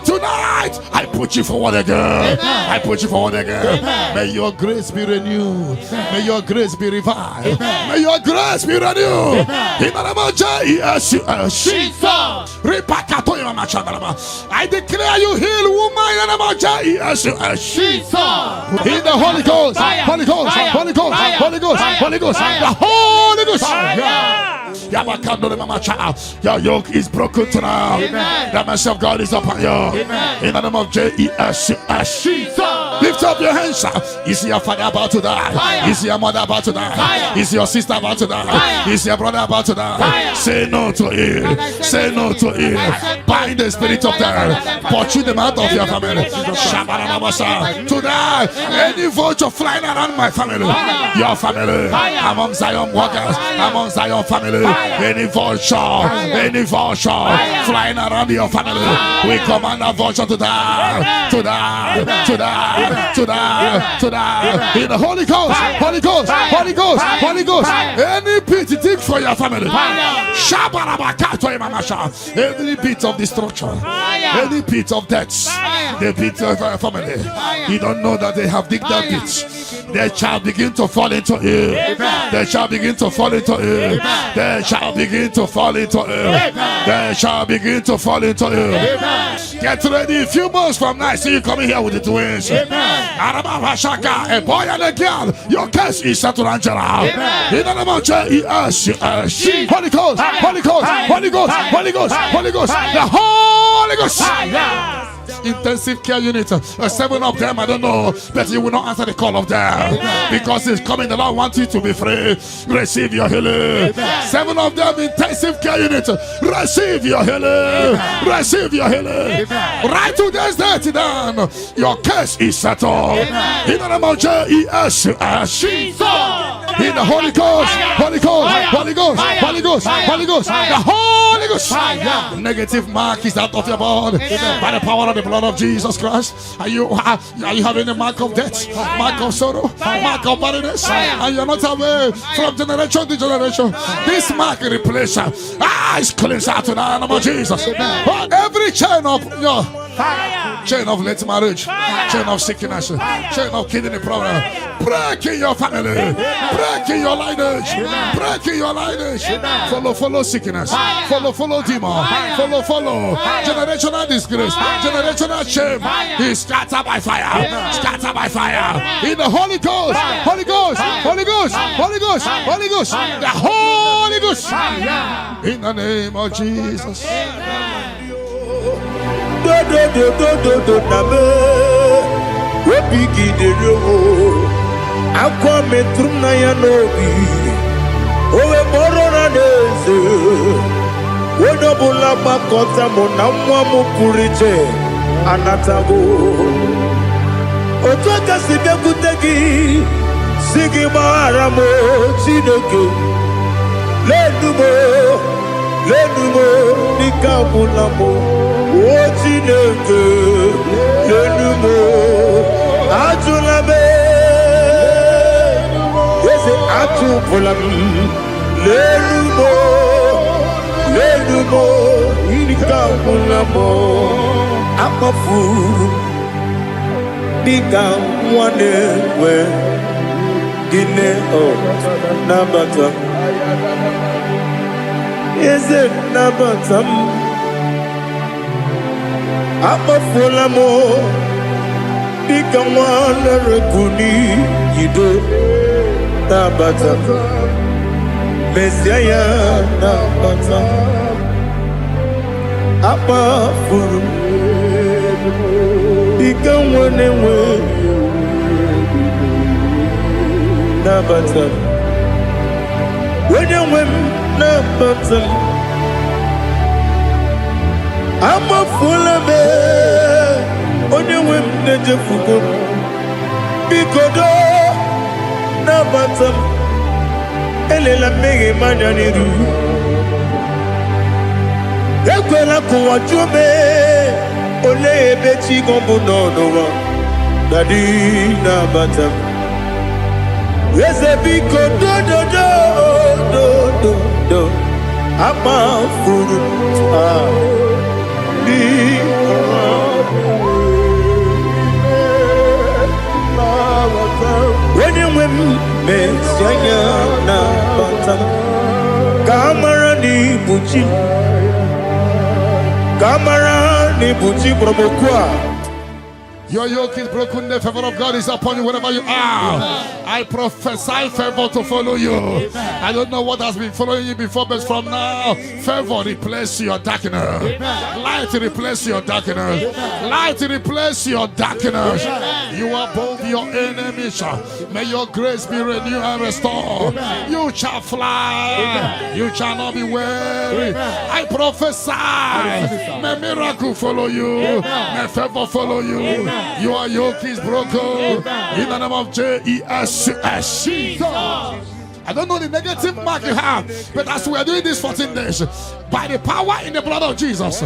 Tonight, I put you forward again. I put you forward again. Amen. May your grace be renewed. May your grace be revived. May your grace be renewed. In the name of Jesus. Jesus. I declare you heal, woman, in the name of Jesus. Jesus. In the Holy Ghost, Fire. Holy Ghost, Fire. Holy Ghost, Fire. Holy Ghost, Fire. Holy Ghost, Fire. the Holy Ghost. Fire. Your yoke is broken tonight. The mercy of God is upon you. In the name of Jesus. Lift up your hands. Is your father about to die? Is your mother about to die? Is your sister about to die? Is your brother about to die? Say no to it. Say no to it. Bind the spirit of death. Pursue them out of your family. Today, any vulture flying around my family, your family, among Zion workers, among Zion family, any vulture flying around your family, we command a vulture to die, to die, to die, to die, to die. In the Holy Ghost, Holy Ghost, Holy Ghost, Holy Ghost. Any pit dig for your family. Every pit of destruction, any pit of death, the pit of your family. You don't know that they have digged that pit. They shall begin to fall into it. They shall begin to fall into it. They shall begin to fall into it. They shall begin to fall into it. Get ready. A few months from now, see you coming here with the twins. A boy and a girl. Your case is settled, Angela. In the name of Jesus. Holy Ghost, Holy Ghost, Holy Ghost, Holy Ghost, Holy Ghost, the Holy Ghost. Intensive care unit, 7 of them, I don't know, but you will not answer the call of them because it's coming. The Lord wants you to be free. Receive your healing. 7 of them, intensive care unit, receive your healing. Receive your healing. Right to this day, down. Your case is settled. In the name of Jesus. In the Holy Ghost, Holy Ghost, Holy Ghost, Holy Ghost, Holy Ghost, the Holy Ghost. Negative mark is out of your body by the power of the blood of Jesus Christ. Are you having a mark of death, mark of sorrow, mark of barrenness, and you're not away from generation to generation? This mark replace is cleansed out to the name of Jesus. Every chain of your chain of late marriage, chain of sickness, chain of kidney problem, break in your family, break in your lineage, break in your lineage. Follow sickness, follow demon, follow generational disgrace, generational shame. He scattered by fire, scattered by fire. In the Holy Ghost, Holy Ghost, Holy Ghost, Holy Ghost, Holy Ghost, the Holy Ghost. In the name of Jesus. Akwa metrum na ya nobi owe borora neze wodobula bakota mo na mwa mo puriche anatago otoka sibekutegi sigi mara mo chineke lenumo nikabula mo o chineke lenumo ajulabe atu pulam lelumo inika pulamo apafuru dika mwane we dine o nabata eze nabatam apafulamo dika mwane rekuni yido Nabata, Messiah, Nabata, Apa Furu, become one and one, Nabata, when you win, Nabata, I'm a full of it, when you win, the Jefuko, because Nabatam elela mege mananiru ekwela kuwa jume ole ebeti gombo nonowa dadi nabatam ezebiko do ama furu ni when you win Messiah na batam kamara ni buchi promokwa Your yoke is broken. The favor of God is upon you wherever you are. I prophesy favor to follow you. I don't know what has been following you before, but from now, favor replace your darkness. Light replace your darkness. Light replace your darkness. You are above your enemies. May your grace be renewed and restored. You shall fly. You shall not be weary. I prophesy. May miracle follow you. May favor follow you. Your yoke is broken. In the name of Jesus. I don't know the negative mark you have, but as we are doing this 14 days, by the power in the blood of Jesus,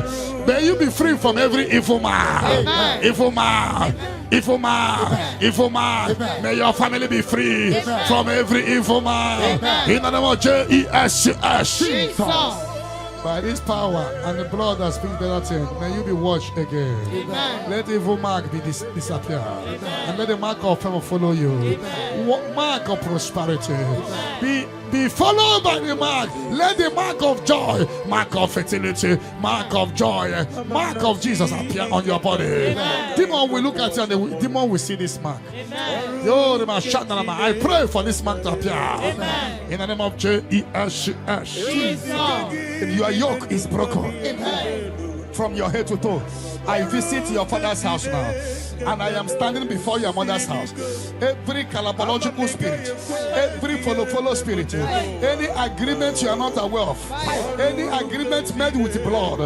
may you be free from every evil man. Evil man. Evil man. Evil man. May your family be free from every evil man. In the name of Jesus. By this power and the blood that speaks better things, may you be washed again. Amen. Let evil mark be disappear. Amen. And let the mark of favor follow you. Mark of prosperity. Be followed by the mark. Let the mark of joy, mark of fertility, mark of joy, mark of Jesus appear on your body. Amen. Demon will look at you and the demon will see this mark. I pray for this mark to appear. Amen. In the name of Jesus. Your yoke is broken. Amen. From your head to toe. I visit your father's house now, and I am standing before your mother's house. Every calabological spirit, every follow spirit, any agreement you are not aware of, any agreement made with blood,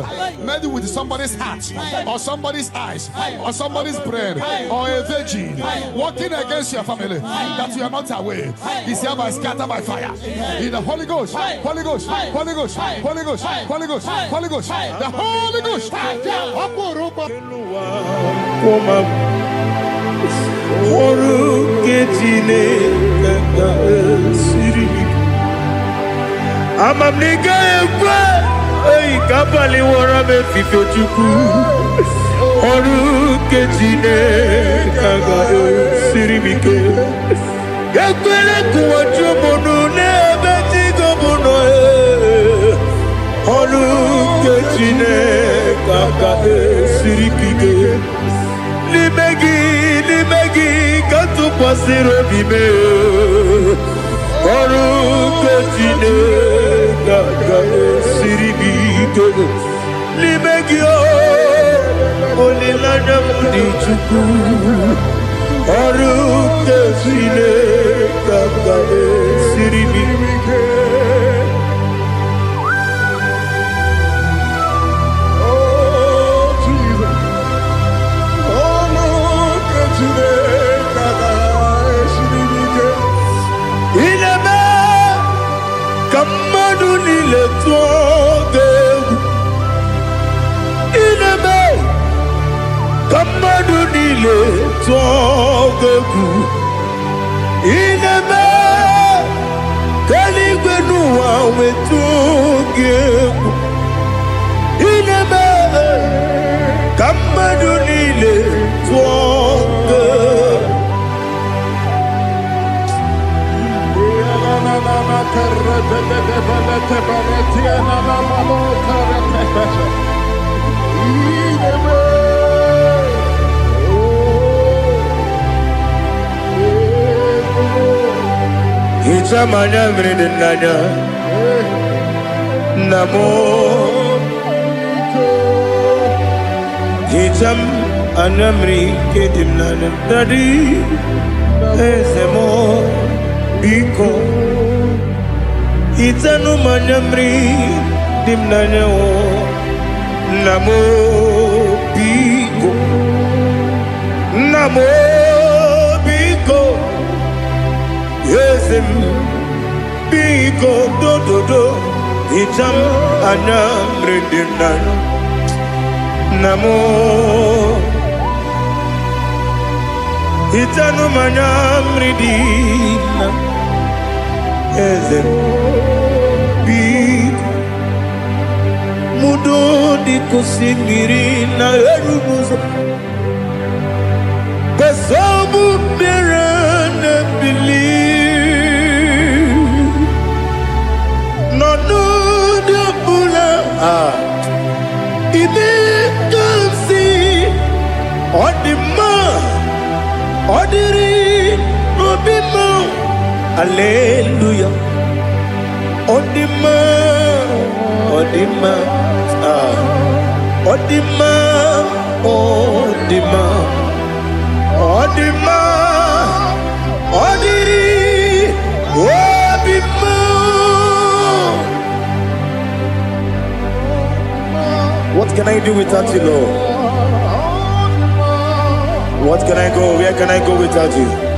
made with somebody's heart, or somebody's eyes, or somebody's brain, or a virgin, working against your family that you are not aware, is hereby scattered by fire. In the Holy Ghost, Holy Ghost, Holy Ghost, Holy Ghost, Holy Ghost, Holy Ghost, the Holy Ghost. Amamniga ekwe ei kapali wora me fifo chuku oru ketine kaga siribike ekwele kuwa chumunu ne beti gomuno oru ketine kaga siribike limegi katu pasiro bime oru ketine kaga siribike limegi olilanya mudi chuku oru ketine kaga siribike. Itamanya mridinanya namo Itam anamri kedimnana dadi ezemo biko Itanu manamri dimnanya namo biko namo biko Yezem biko do itam anamri dimnanya namo Itanu manamri dimnanya Yezem Mudo di kusimiri na erumuzo Kasabu mirana believe No de bula Ibe kansi On the man Hallelujah. Odima, Odima, Odima, Odima, Odima, Odiri, Odima. What can I do without you, Lord? What can I go? Where can I go without you?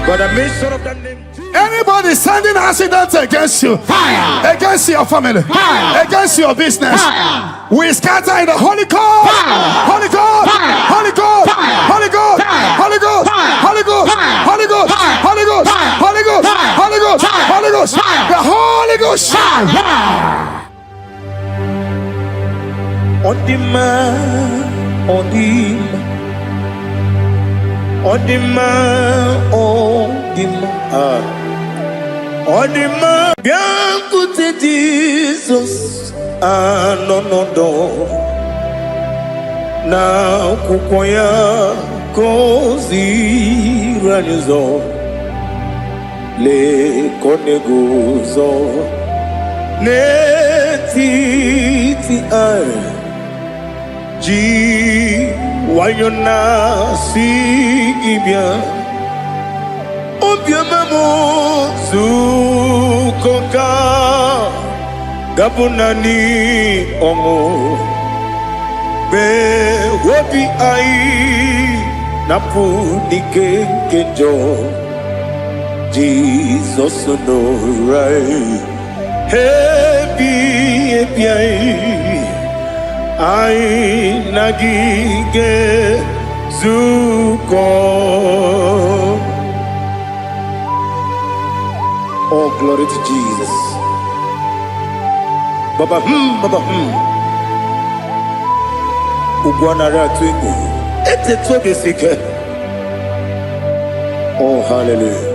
But I made sure of that name. Anybody sending accidents against you, Fire. against your family, Fire. against your business, Fire. we scatter in the Holy Ghost, Fire. Holy Ghost, Fire. Holy Ghost, Fire. Holy Ghost, Fire. Holy Ghost, Fire. Holy Ghost, Fire. Holy Ghost, Fire. Holy Ghost, Fire. Holy Ghost, Fire. Holy Ghost, Fire. Holy Ghost, Fire. the Holy Ghost. Odima, Odima, Odima, Odima, Odima. Bianco Jesus, no. Na kukoya kozi ranizo, le koneguzo, ne titi ay. Ji wayona sigibia obiamamo zukoka gabunani omo be wobi ai napu dikejo Jesus no right happy I nagige zuko. Oh, glory to Jesus. Baba Ugwana ratwingu. Ete tobe sike. Oh, hallelujah.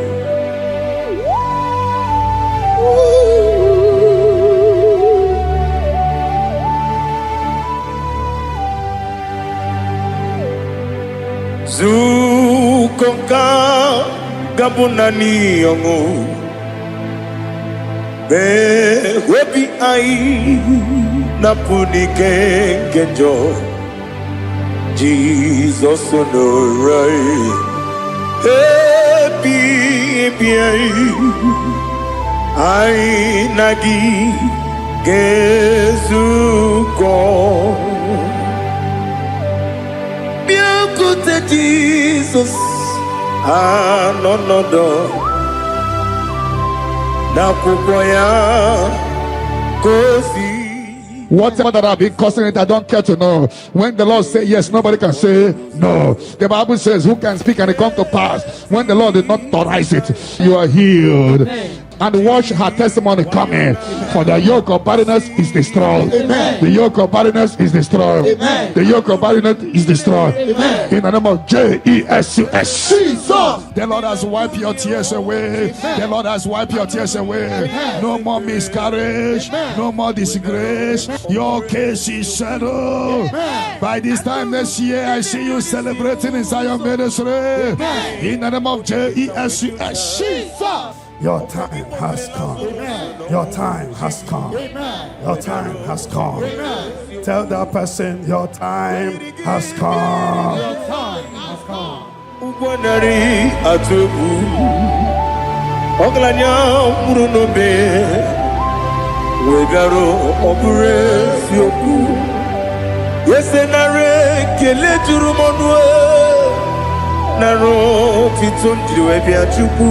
Zukonka gabunani yongu be webi ai napunike kenjo Jesus no right happy ai nagi gezuko Jesus, no. Whatever that I've been causing it, I don't care to know. When the Lord say yes, nobody can say no. The Bible says, who can speak and it come to pass? When the Lord did not authorize it, you are healed. And watch her testimony coming. For the yoke of barrenness is destroyed. Amen. The yoke of barrenness is destroyed. Amen. The yoke of barrenness is destroyed. Amen. In the name of Jesus. Jesus. The Lord has wiped your tears away. Amen. The Lord has wiped your tears away. Amen. No more miscarriage. Amen. No more disgrace. Your case is settled. Amen. By this time next year, I see you celebrating in Zion ministry. Amen. In the name of Jesus. Jesus. Your time has come. Amen. Your time has come. Amen. Your time has come. Amen. Tell that person your time has come. Your time has come. Ugwanari atubu Oglanya murunobe Wegaro obure sioku Yesenare kele turumonwe Naro titondriwe biachuku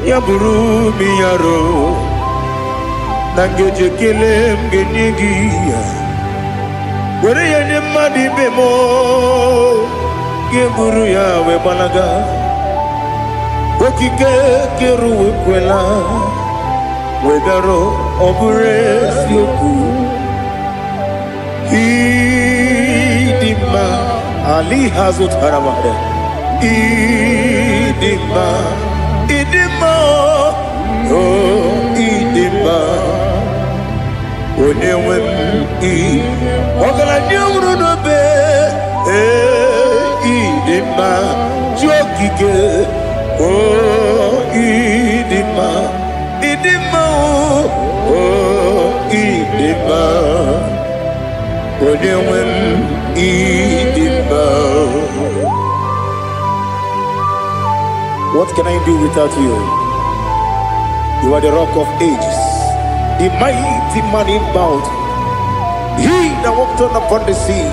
Yaburu miyaro Nangeje kele mgenyigia Were yene madi bemo Geburu ya we balaga Okike keru we kwela Wegaro obure sioku Idima Ali hazut haramade Idima Oh Idima Onewem Ogala nyumru no be Idima Ojokike, oh, Idima, Idima, oh, Idima, Odewem, Idima. What can I do without you? You are the rock of ages, the mighty man in battle. He that walked on upon the sea.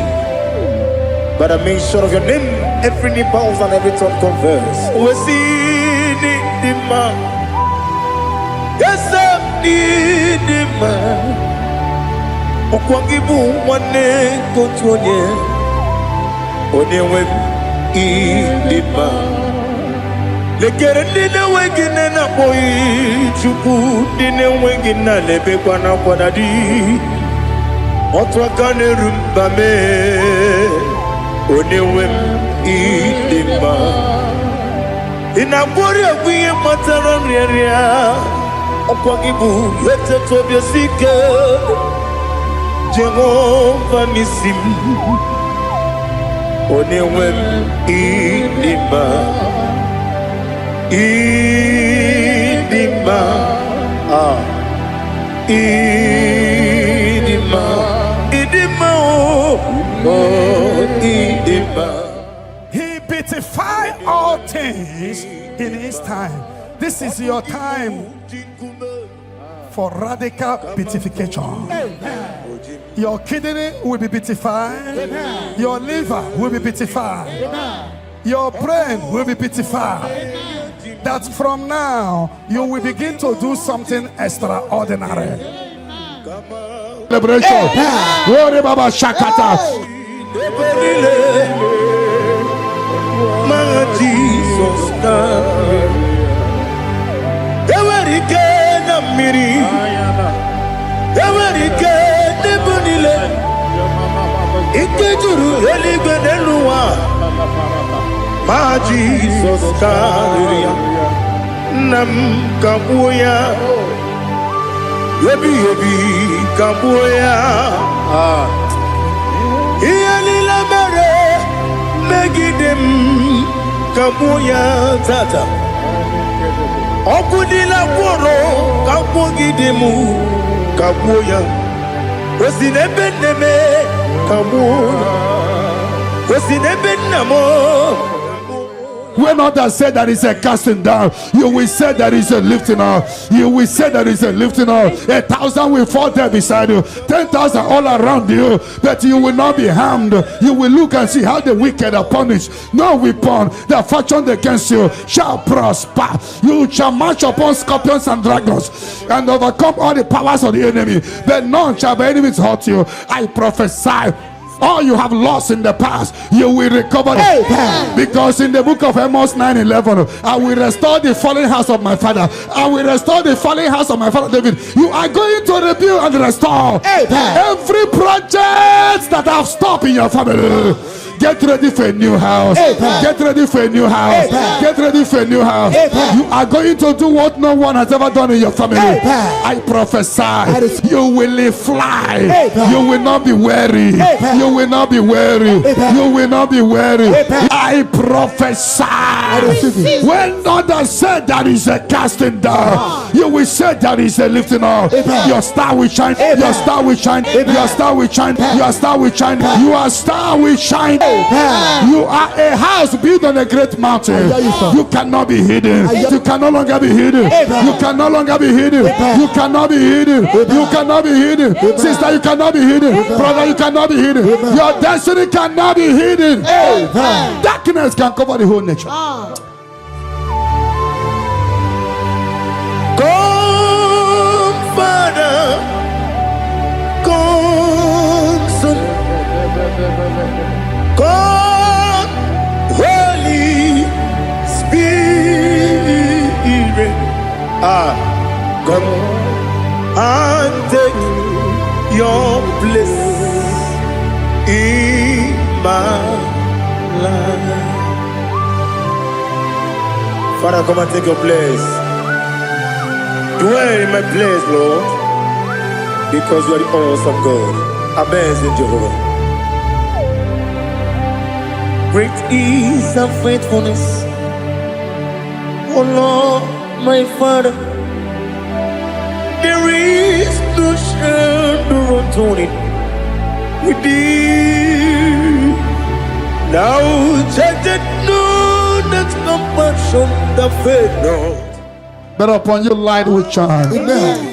By the mention of your name, every knee bows and every tongue confess. We see the man. Yes, the man. Okwangibu wane kotuonye. Onewem idima. Lekere dine wengine na boy chuku dine wengine lebe kwa na kwadadi. Otwa kane rumba me. Onewem idima. Inabori agwiye matara nyeria. Okwangibu yete tobia sike. Jehovah Nisim. Onewem idima. Idima. Idima. Idima. Oh, Idima. He beautified all things in his time. This is your time for radical beatification. Your kidney will be beatified. Your liver will be beatified. Your brain will be beatified. That from now you will begin to do something extraordinary. Celebration. Worry Baba Shakata. My Jesus, Ma Jesus Karia Nam Kabuya Yebi Kabuya Iyalila Mere Megidem Kabuya Tata Okudila Koro Kabugidemu Kabuya Osinebendeme Kabuya Osinebendamo. When others say that is a casting down, you will say that is a lifting up. You will say that is a lifting up. 1,000 will fall there beside you, 10,000 all around you, but you will not be harmed. You will look and see how the wicked are punished. No weapon that fashioned against you shall prosper. You shall march upon scorpions and dragons and overcome all the powers of the enemy, but none shall by enemies hurt you. I prophesy. All you have lost in the past, you will recover it. Because in the book of Amos 9:11, I will restore the fallen house of my father. I will restore the fallen house of my father David. You are going to rebuild and restore every project that have stopped in your family. Get ready for a new house. Get ready for a new house. Get ready for a new house. You are going to do what no one has ever done in your family. I prophesy you will fly. You will not be weary. You will not be weary. You will not be weary. I prophesy. When others said that is a casting down, you will say that is a lifting up. Your star will shine. Your star will shine. Your star will shine. Your star will shine. Your star will shine. You are a house built on a great mountain. You cannot be hidden. You can no longer be hidden. You can no longer be hidden. You cannot be hidden. You cannot be hidden. Sister, you cannot be hidden. Brother, you cannot be hidden. Your destiny cannot be hidden. Darkness can cover the whole nation. Come, Father. Come, Son. Come, Holy Spirit. Come and take your place in my life. Father, come and take your place. Dwell in my place, Lord, because you are the awesome God. Amazing Jehovah. Great is thy faithfulness, O Lord, my Father. There is no shadow of turning with thee. Now judged no that compassion that faith not. But upon your light will shine. Amen.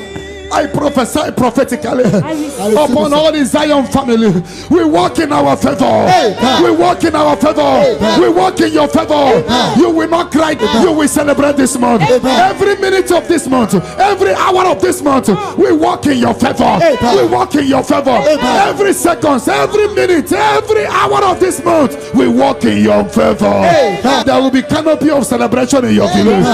I prophesy prophetically receive upon it. all the Zion family. We walk in our favor. Amen. We walk in our favor. Amen. We walk in your favor. Amen. You will not cry. You will celebrate this month. Every minute of this month, every hour of this month, we walk in your favor. Amen. We walk in your favor. Every second, every minute, every hour of this month, we walk in your favor. Amen. There will be canopy of celebration in your village.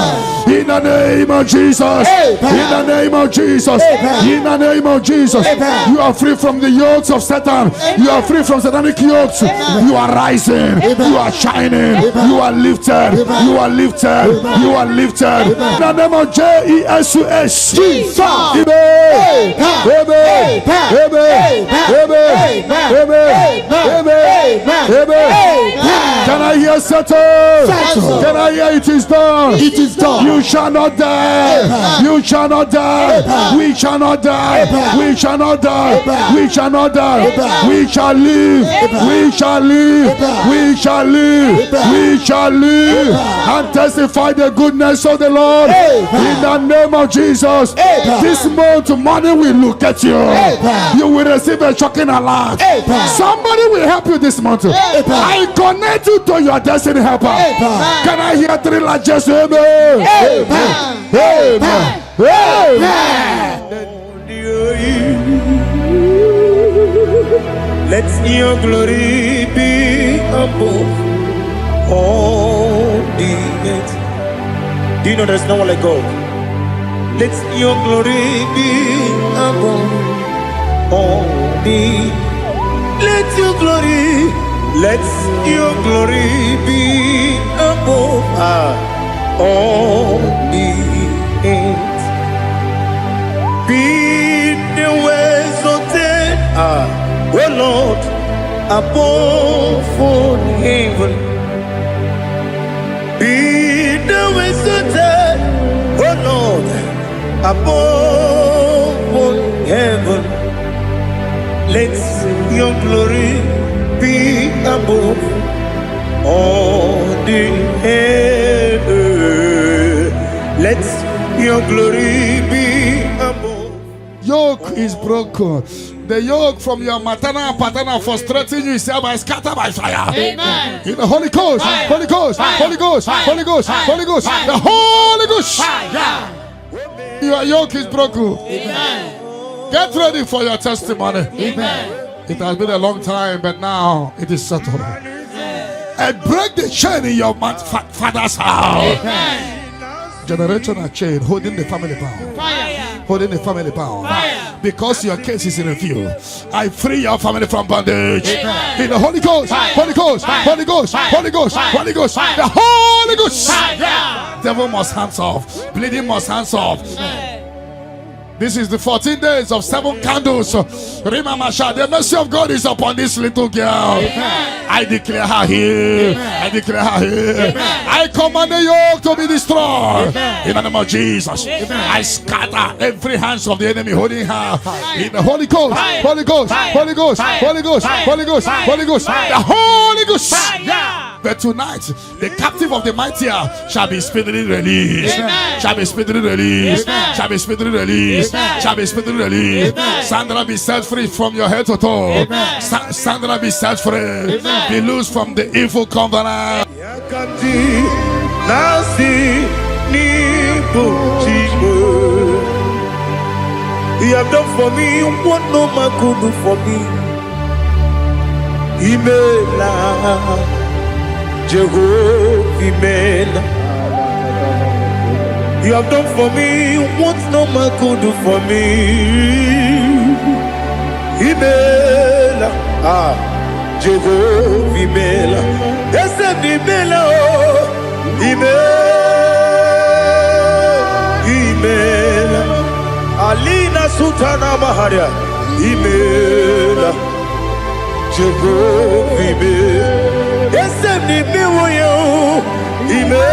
In the name of Jesus. In the name of Jesus. In the name of Jesus. You are free from the yokes of Satan. You are free from satanic yokes. You are rising. You are shining. You are lifted. You are lifted. You are lifted. In the name of Jesus. Jesus. Amen. Amen. Amen. Amen. Amen. Amen. Can I hear settle? Settle. Can I hear it is done? It is done. You shall not die. You shall not die. We shall not die. We shall not die. We shall not die. We shall live. We shall live. We shall live. We shall live and testify the goodness of the Lord in the name of Jesus. This month, money will look at you. You will receive a shocking alert. Somebody will help you this month. I connect you to your destiny helper. Can I hear three largest amen? Amen. Amen. Amen. Let your glory be above all the earth. Do you know there's no one like God? Let your glory be above all the. Let your glory be above all the earth. Be the ways of death. Oh Lord, above all heaven, be the visited, oh Lord, above all heaven. Let your glory be above all the earth. Let your glory be above. Yoke is broken. The yoke from your maternal and paternal frustrating you is hereby scattered by fire. Amen. In the Holy Ghost, Fire. Holy Ghost, Fire. Holy Ghost, Fire. Holy Ghost, Fire. Holy Ghost, Fire. the Holy Ghost. Fire. Your yoke is broken. Amen. Get ready for your testimony. Amen. It has been a long time, but now it is settled. And break the chain in your father's house. Amen. Generational chain holding the family bound. Fire. Holding the family bound. Fire. Because your case is in review, I free your family from bondage. Amen. In the Holy Ghost, Fire. Holy Ghost, Fire. Holy Ghost, Fire. Holy Ghost, Fire. Holy Ghost, Fire. the Holy Ghost. Fire. Devil must hands off. Bleeding must hands off. This is the 14 days of 7 candles. Remember, the mercy of God is upon this little girl. Amen. I declare her here. Amen. I declare her here. Amen. I command the yoke to be destroyed. Amen. In the name of Jesus. Amen. I scatter every hands of the enemy holding her. In the Holy Ghost, Fire. Holy Ghost, Fire. Holy Ghost, Fire. Holy Ghost, Fire. Holy Ghost, Fire. Holy Ghost, Fire. the Holy Ghost. Fire. But tonight, the captive of the mightier shall be speedily released. Amen. Shall be speedily released. Amen. Shall be speedily released. Amen. Shall be speedily released. Amen. Sandra be set free from your head to toe. Amen. Sandra be set free. Amen. Be loose from the evil covenant. Yakanti nasi nipo chigo. He have done for me what no man could do for me. Imela Jehovah Imela. You have done for me what no man could do for me. Imela Jehovah Imela. Yes, Imela, Imela, Alina Sutana Maharia, Imela, Jehovah Imela. Esemi mi woyo. Ime.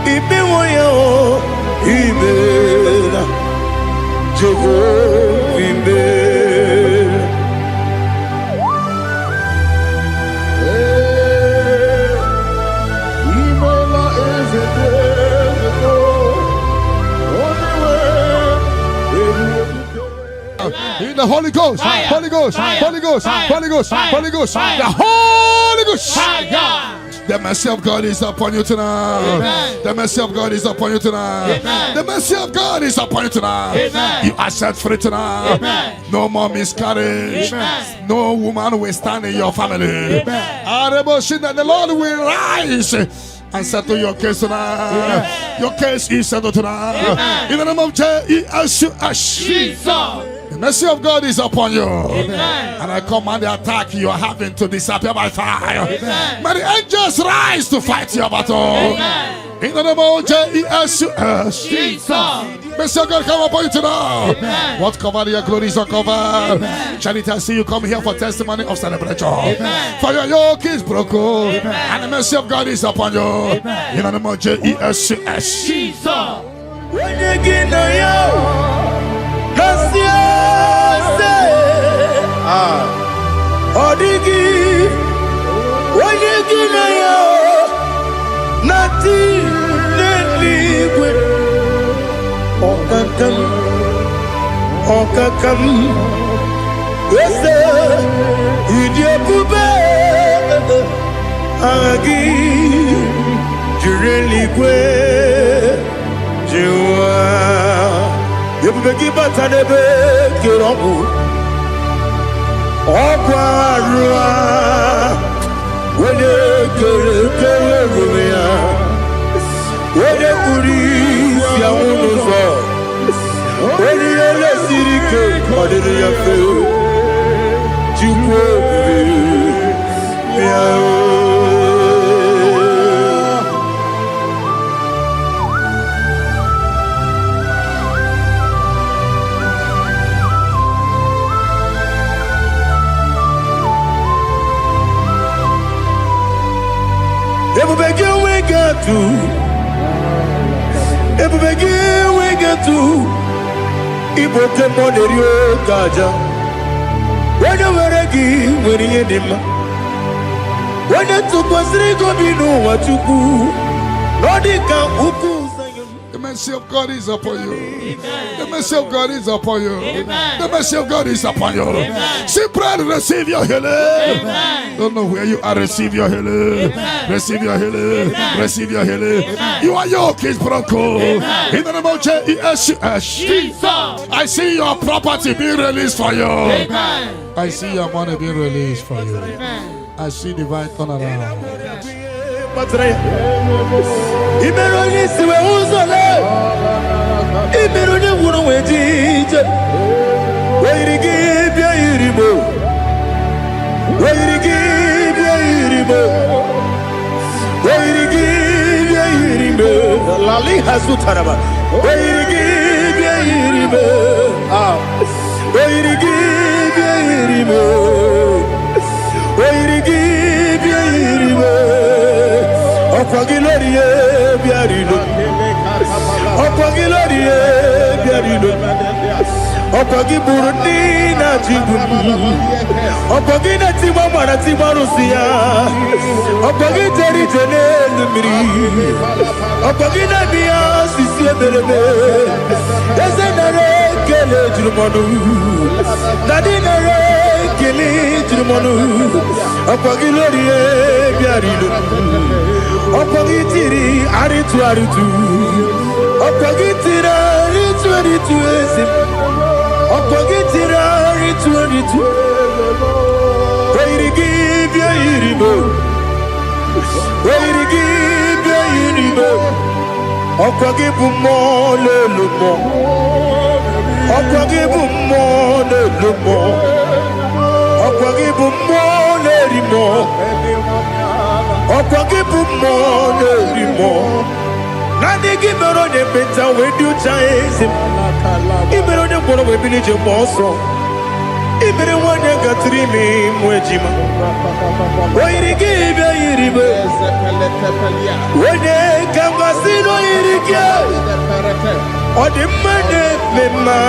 Ime woyo. Ime. Jehovah Ime. In the Holy Ghost, Fire. Holy Ghost, Fire. Holy Ghost, Fire. Holy Ghost, Fire. Holy Ghost, Fire. the Holy Ghost. Fire. The mercy of God is upon you tonight. Amen. The mercy of God is upon you tonight. Amen. The mercy of God is upon you tonight. Amen. You are set free tonight. Amen. No more miscarriage. Amen. No woman will stand in your family. Amen. The Lord will rise and settle your case tonight. Amen. Your case is settled tonight. Amen. In the name of Jesus. Jesus. The mercy of God is upon you. Amen. And I command the attack you are having to disappear by fire. Amen. May the angels rise to fight your battle. Amen. In the name of Jesus. Jesus. Mercy of God come upon you tonight. Amen. What covered your glory is uncovered. Charity, I see you come here for testimony of celebration. Amen. For your yoke is broken. And the mercy of God is upon you. Amen. In the name of Jesus. Jesus. When you get no yo, Odigi, when you get no yo, nothing liquid. Okakam, yes, idiot, Agi, Jurelique. You begin but I never get on. Aquarua, when you get when you police, your own when you let city cake, or did you feel? If we begin, we get to Ibo Kemonerio Gaja. When you were a give, when you did when you took us, they go be no what you do. Not the camp who. The mercy of God is upon you. Amen. The mercy of God is upon you. Amen. The mercy of God is upon you. Amen. Simply receive your healing. Amen. Don't know where you are. Receive your healing. Amen. Receive your healing. Amen. Receive your healing. Amen. You are yoke is broken. Amen. In the name of Jesus. Jesus. I see your property being released for you. Amen. I see your money being released for you. Amen. I see divine turnaround. Imeroni siwe uzole Imeroni wunu wejije Weirigi bia irimo Weirigi bia irimo Weirigi bia irimo Lali hasu taraba Weirigi bia irimo Weirigi bia irimo Weirigi bia irimo Okwagilorie biarino Okwagilorie biarino Okwagiburundi na jibuni Okwagina timama na timarusia Okwagiteri jene lumiri Okwagina niya sisi eberebe Ezenare kele jirumonu Nadinare kele jirumonu Okwagilorie biarino Okogitiri aritu aritu Okogitira aritu aritu esim Okogitira aritu aritu Weirigi bia iribo Weirigi bia iribo Okogibu mo lelumo Okogibu mo lelumo Okogibu mo lerimo Okwagibu mo lerimo Nani gimero ne beta we do chaise Gimero ne boro we bilije moso Ibere wanya gatrimi mwejima. Wairigi bia yiribe. Wene kambasino yirige. Odimane mema.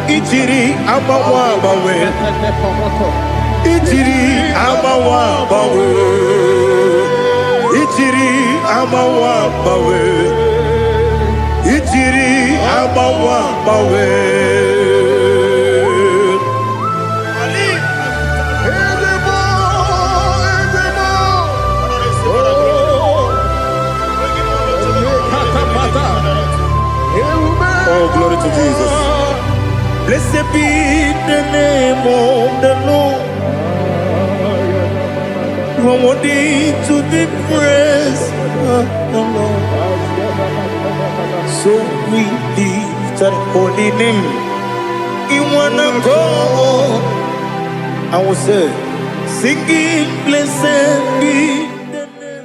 Itiri amawa bawe. Itiri amawa bawe. Itiri amawa bawe. Itiri amawa bawe. Oh, glory to Jesus. Blessed be the name of the Lord. You are worthy to be praised, the Lord. So we lift that holy name. You wanna go? I will say, singing, blessed be.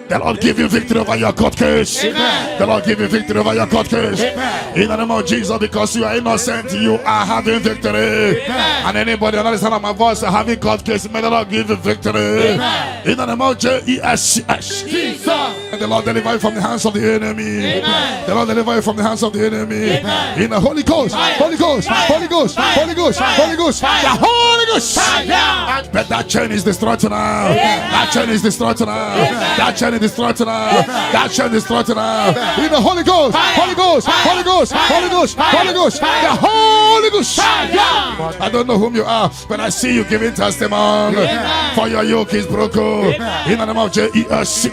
The Lord give you victory over your court case. Amen. The Lord give you victory over your court case. Amen. In the name of Jesus, because you are innocent, you are having victory. Amen. And anybody under the sound of my voice having court case, may the Lord give you victory. Amen. In the name of Jesus. Jesus. And the Lord deliver you from the hands of the enemy. Amen. The Lord deliver you from the hands of the enemy. Amen. In the Holy Ghost, Fire. Holy Ghost, Fire. Holy Ghost, Fire. Holy Ghost, Fire. Holy Ghost, Fire. the Holy Ghost. Fire. But that chain is destroyed tonight. That chain is destroyed tonight. That chain is destroyed tonight. That chain is destroyed tonight. In the Holy Ghost, Holy Ghost, Holy Ghost, Holy Ghost, Holy Ghost, the Holy Ghost. I don't know whom you are, but I see you giving testimony. For your yoke is broken. In the name of Jesus.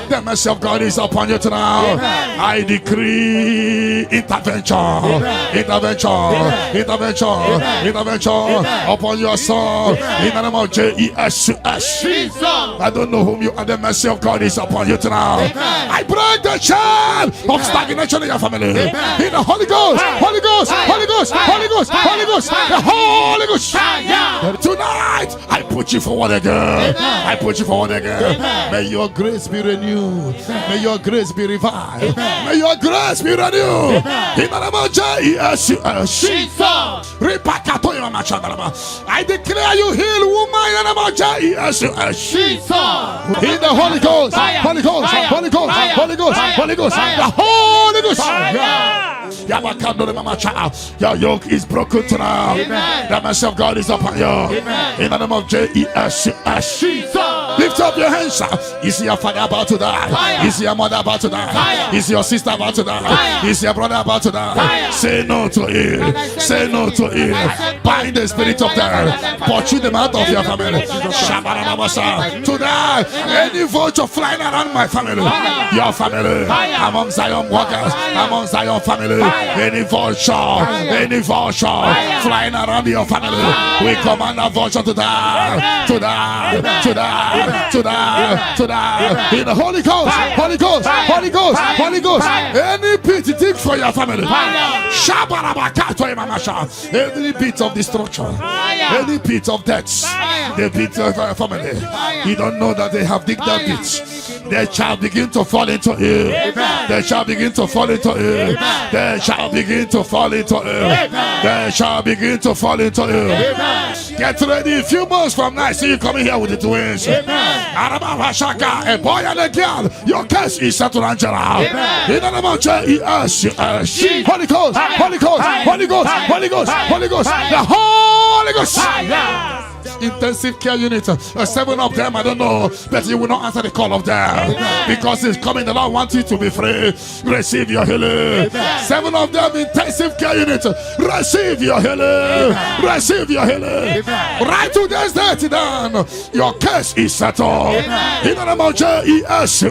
The mercy of God is upon you tonight. I decree intervention, intervention upon your soul. In the name of Jesus. I don't know whom you are. The mercy of God is upon you tonight. I break the chain of stagnation in your family. In the Holy Ghost, Holy Ghost, Holy Ghost, Holy Ghost, Holy Ghost, the Holy Ghost. Tonight, I put you forward again. I put you forward again. May your grace be renewed. May your grace be revived. May your grace be renewed. In the name of Jesus. I declare you heal, woman. In the name of Jesus. In the Holy Ghost, Holy Ghost, Holy Ghost, Holy Ghost, Holy Ghost, the Holy Ghost. Your yoke is broken tonight. The mercy of God is upon you. In the name of Jesus. Lift up your hands. Is your father about to die? Is your mother about to die? Is your sister about to die? Is your brother about to die? Say no to it. Say no to it. Bind the spirit of death. Pursue them out of your family. Today, any vulture flying around my family, your family, among Zion walkers, among Zion family, any vulture flying around your family, we command that vulture to die, to die, to die, to die, to die. In the Holy Ghost, Holy Ghost, Holy Ghost, Holy Ghost. Any pit dig for your family, any pit of destruction, any pit of death, the pit of your family. You don't know that they have digged that pit. They shall begin to fall into it. They shall begin to fall into it. They shall begin to fall into it. They shall begin to fall into it. Get ready. A few months from now, see you coming here with the twins. A boy and a girl. Your case is settled, Angela. In the name of Jesus. Holy Ghost, Holy Ghost, Holy Ghost, Holy Ghost, Holy Ghost, the Holy Ghost. Intensive care unit, 7 of them, I don't know, but you will not answer the call of them because it's coming. The Lord wants you to be free. Receive your healing. 7 of them, intensive care unit, receive your healing. Receive your healing. Right to this day down, your case is settled. In the name of Jesus.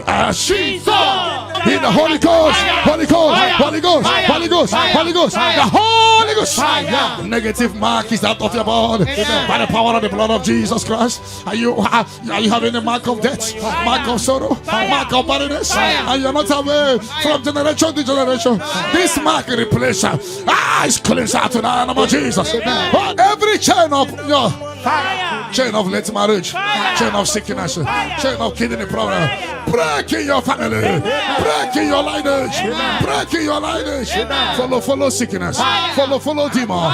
In the Holy Ghost, Holy Ghost, Holy Ghost, Holy Ghost, Holy Ghost, the Holy Ghost. Negative mark is out of your body by the power of the blood of Jesus Christ. Are you having a mark of death, mark of sorrow, mark of barrenness, and you're not away from generation to generation? This mark replace is cleansed out to the name of Jesus. Every chain of your chain of late marriage, chain of sickness, chain of kidney problem. Break in your family, break in your lineage, break in your lineage. Follow sickness, follow demon,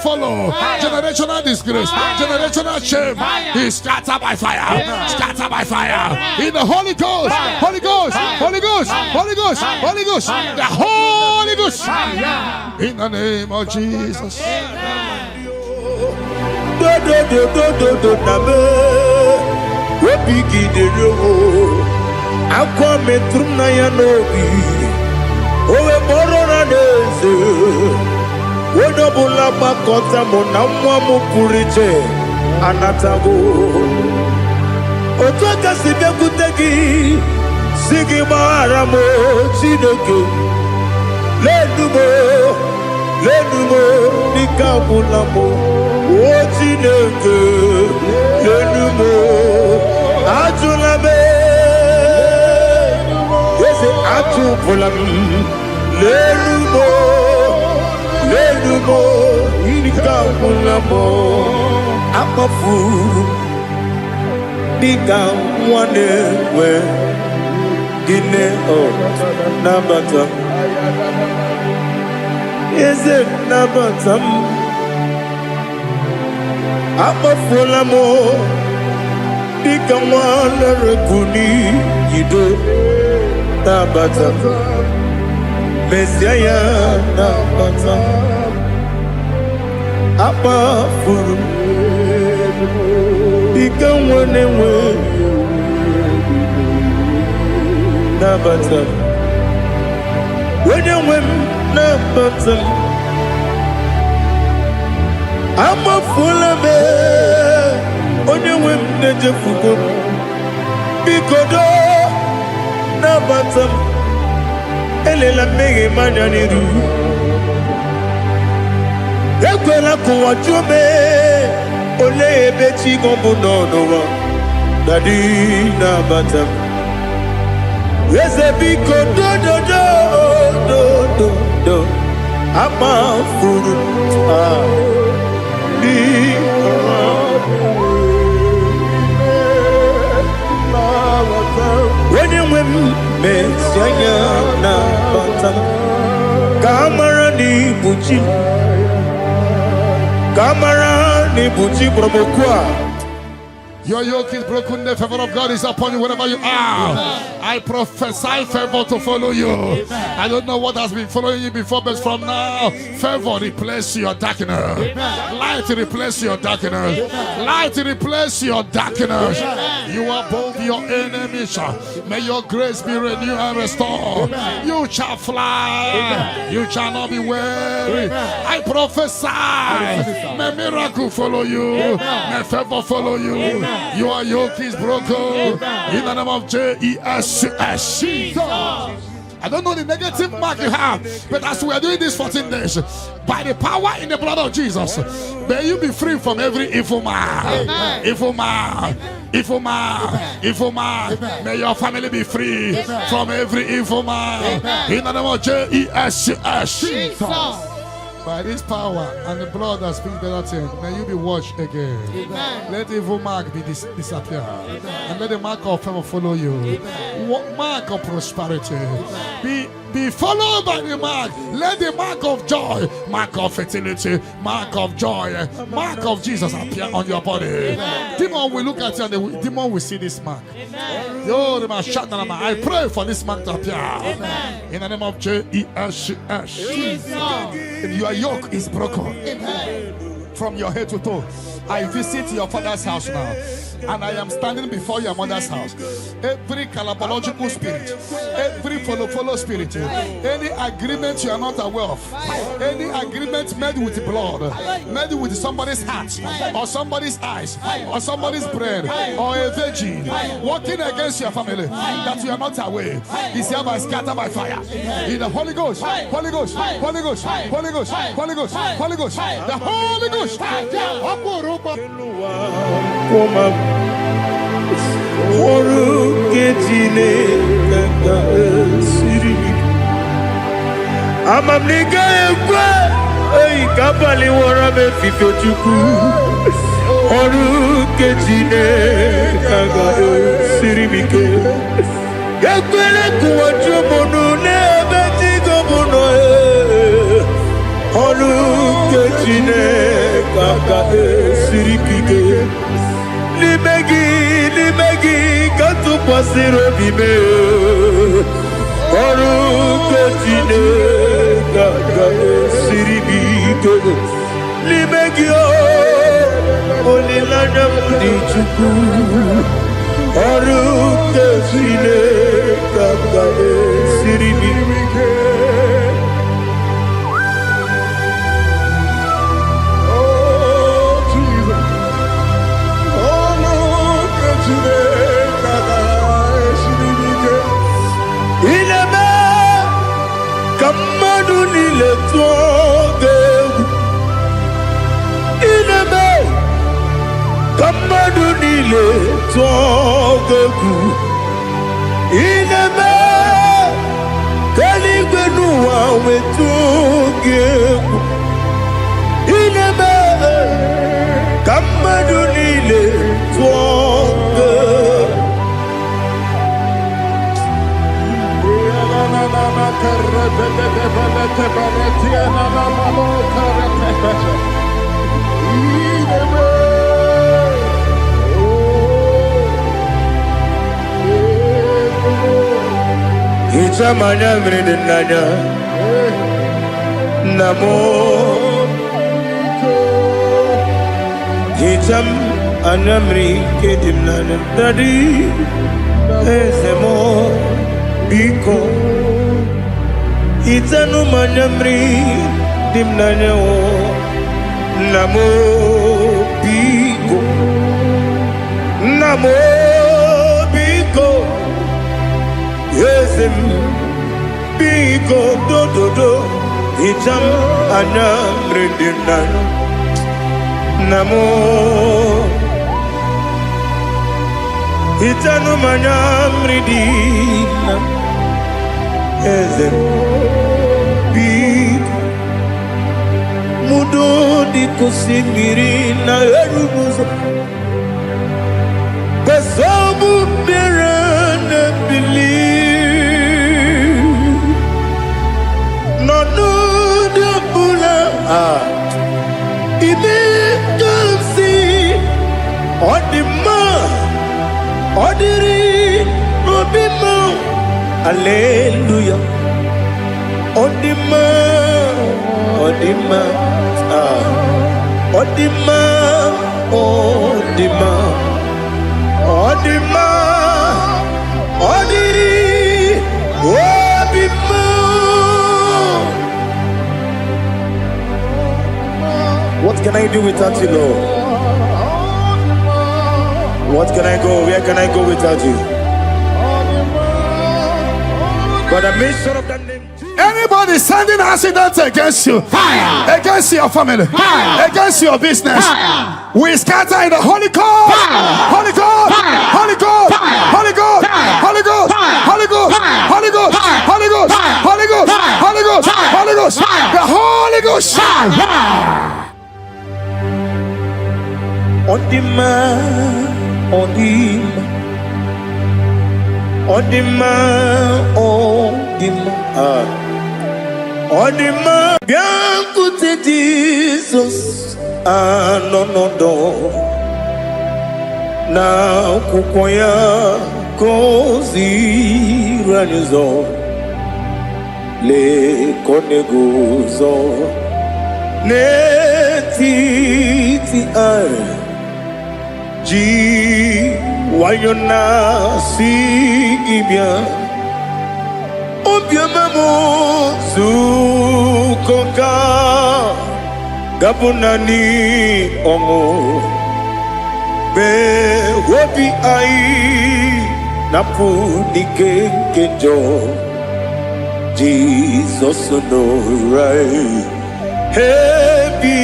follow generational disgrace, generational shame. He scattered by fire, scattered by fire. In the Holy Ghost, Holy Ghost, Holy Ghost, Holy Ghost, Holy Ghost, the Holy Ghost. In the name of Jesus. Akwa metrum na ya nobi owe borora neze wodobula makota mo na mwa mo puriche anatago otoka sibe kutegi sigi mara mo chineke lenumo nikabula mo o chineke lenumo ajulame Atu pulam lelumo inika pulamo amafu dika wane we dine o nabata eze nabata amafu lamo dika wane rekuni yido Nabata Messiah Nabata Apa furu Ikawanewe Nabata Wenyewe Nabata Apa fulame Onyewe Nejefuko Bikodo Nabatam elela mege manyaniru ekwela kuwa jume ole ebechi gombo nonowa dadi nabatam ezebiko do ama furu bi when you win, Messiah, Nabata, Kamara ni buchi promokwa. Your yoke is broken, the favor of God is upon you wherever you are. I prophesy favor to follow you. I don't know what has been following you before, but from now, favor replace your darkness. Light replace your darkness. Light replace your darkness. You are above your enemies. May your grace be renewed and restored. You shall fly. You shall not be weary. I prophesy. May miracle follow you. May favor follow you. Your yoke is broken in the name of Jesus. I don't know the negative mark you have, but as we are doing this 14 days, by the power in the blood of Jesus, may you be free from every evil man. Evil man. Evil man, evil man, may your family be free from every evil man. In the name of Jesus. By this power and the blood that speaks better things, may you be washed again. Amen. Let the evil mark be disappear. Amen. And let the mark of favor follow you. Mark of prosperity. Be followed by the mark. Let the mark of joy, mark of fertility, mark of joy, mark of Jesus appear on your body. Amen. Demon will look at you and the demon will see this mark. I pray for this mark to appear. Amen. In the name of Jesus. Your yoke is broken. Amen. From your head to toe. I visit your father's house now, and I am standing before your mother's house. Every calabological spirit, every follow spirit, any agreement you are not aware of, any agreement made with blood, made with somebody's heart, or somebody's eyes, or somebody's brain, or a virgin, working against your family that you are not aware, is hereby scattered by fire. In the Holy Ghost, Holy Ghost, Holy Ghost, Holy Ghost, Holy Ghost, Holy Ghost, the Holy Ghost. Oruke Chineke ga-esiribike. Ekwere kuwachu munu n'ebe tigo munu. Oruke Chineke ga-esiribike. Limegi katụkwasịrị obi m. Oruke Chineke ga-esiribike. Limegi olileanya m dị Chukwu. Oruke Chineke ga-esiribike. Ineme ka mmadụ niile tụọ gị egwu. Ineme ka mmadụ niile tụọ gị egwu. Ineme ka eluigwe n'ụwa wee tụọ gị egwu. Ineme ka mmadụ niile tụọ gị egwu. Hicham anya mmiri dị n'anya nna m. Hicham anya mmiri nke dị m n'anya Daddy eze m biko. Hichanu anya mmiri dị m n'anya nna m biko. Nna m biko. Eze m biko dododo. Hicham anya mmiri dị m n'anya nna m. Hichanu anya mmiri dị na eze m biko. Mudo di kusimiri na erubuzo. Besobu mirane believe. No de bula. Ibe kansi. Odima. Odiri. Obima. Hallelujah. Odima. Odima. Odima. Odima. Odima. Odiri. Obima. What can I do without you, Lord? What can I go? Where can I go without you? But I made sure of that name. Anybody sending accidents against you, Fire. against your family, Fire. against your business, Fire. we scatter in the Holy Ghost, Fire. Holy Ghost, Fire. Holy Ghost, Fire. Holy Ghost, Fire. Holy Ghost, Fire. Holy Ghost, Fire. Holy Ghost, Fire. Holy Ghost, Fire. Holy Ghost, Fire. Holy Ghost, Fire. Holy Ghost, Fire. the Holy Ghost. Odima. Odima. Odima. Odima. Odima. Biankute Jesus. Anonodo. Na kukwaya kozi ranizo. Le koneguzo. Netiti ay. Ji wayona sigibia. Obiamamo zukoka. Gabunani omo. Be wobi ai. Napu nike kejo. Jesus no right. Happy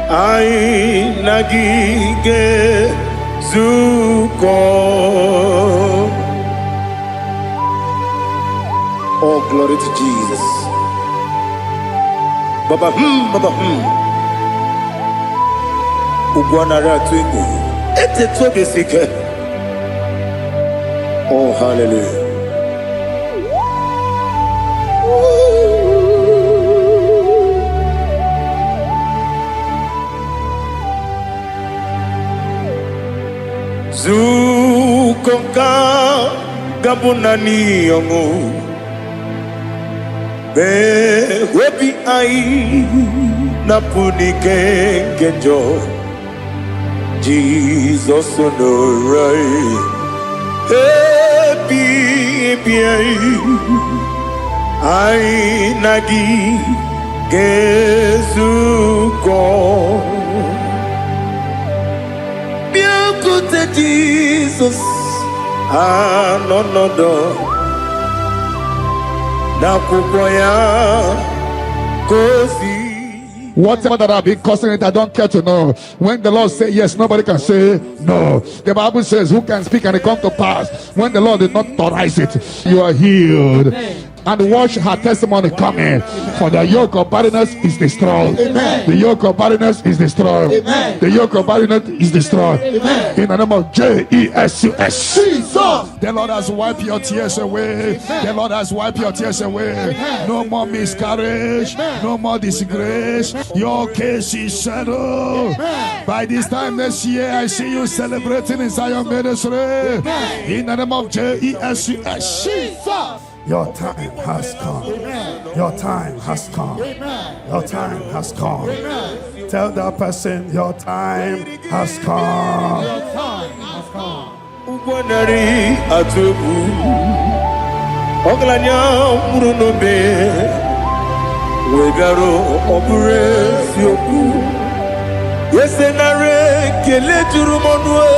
ai nagige zuko. Oh, glory to Jesus. Baba, Baba, Ugwanara twingu. Ete toge sike. Oh, hallelujah. Zukonga gabunani yongu be webi ai napunike genjo Jesus onorai happy ai nagi gezuko Jesus, no. Whatever that I've been causing it, I don't care to know. When the Lord says yes, nobody can say no. The Bible says, who can speak and it come to pass? When the Lord did not authorize it, you are healed. And watch her testimony coming. For the yoke of barrenness is destroyed. Amen. The yoke of barrenness is destroyed. Amen. The yoke of barrenness is destroyed. Amen. In the name of Jesus. Jesus. The Lord has wiped your tears away. Amen. The Lord has wiped your tears away. Amen. No more miscarriage. Amen. No more disgrace. Your case is settled. Amen. By this time next year, I see you celebrating in Zion Ministry. Amen. In the name of Jesus. Jesus. Your time has come. Amen. Your time has come. Amen. Your time has come. Amen. Tell that person your time has come. Your time has come. Ugwanari atubu Oglanya murunobe Wegaro obure sioku Yesenare kele jurumonwe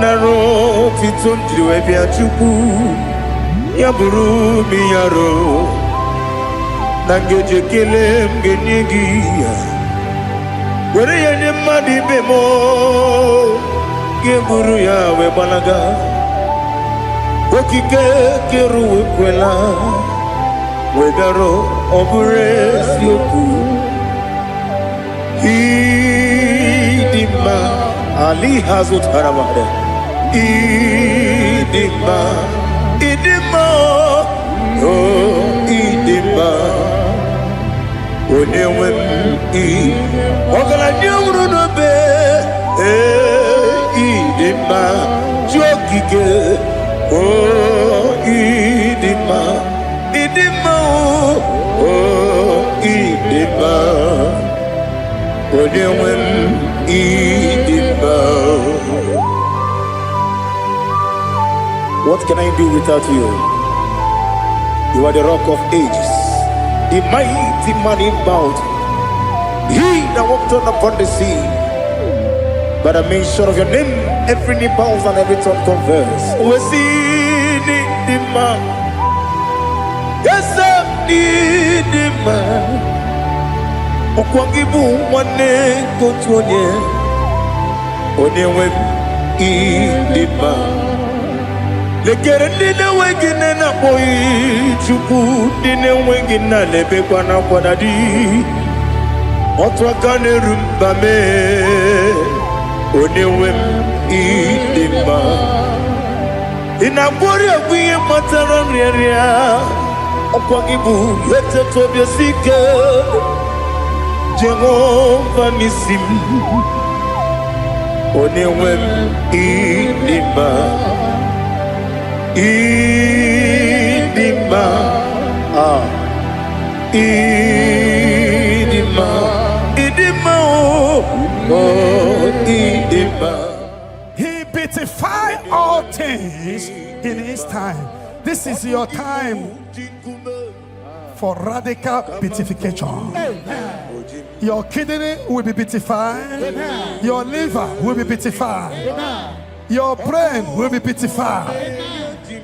Naro titondriwe biachuku Yaburu miyaro Nangeje kele mgenyigia Were yanye madi bemo Geburu ya webalaga Okike keru wekwela Wegaro obure sioku Idima Ali hazut haramade Idima Oh, Idima Onewem Ogala nyumru no be Idima Jokike Oh, Idima Oh, Idima Onewem Idima. What can I do without you? You are the rock of ages, the mighty man in battle. He that walked on upon the sea. By the mention of your name, every knee bows and every tongue confess. We see the man. Yes, I need the man. Okwangibu wane kotuonye. Onewe the man. Lekere dine wengine na boyi chuku dine wengine lebe kwa na kwa dadi Otwa kane rumba me Onewem idima Inabori agwiye matara mreria Okwangibu yete tobye sike Jehova nisim Onewem idima Idima, oh, Idima. He beautified all things in his time. This is your time for radical beatification. Your kidney will be beatified. Your liver will be beatified. Your brain will be beatified.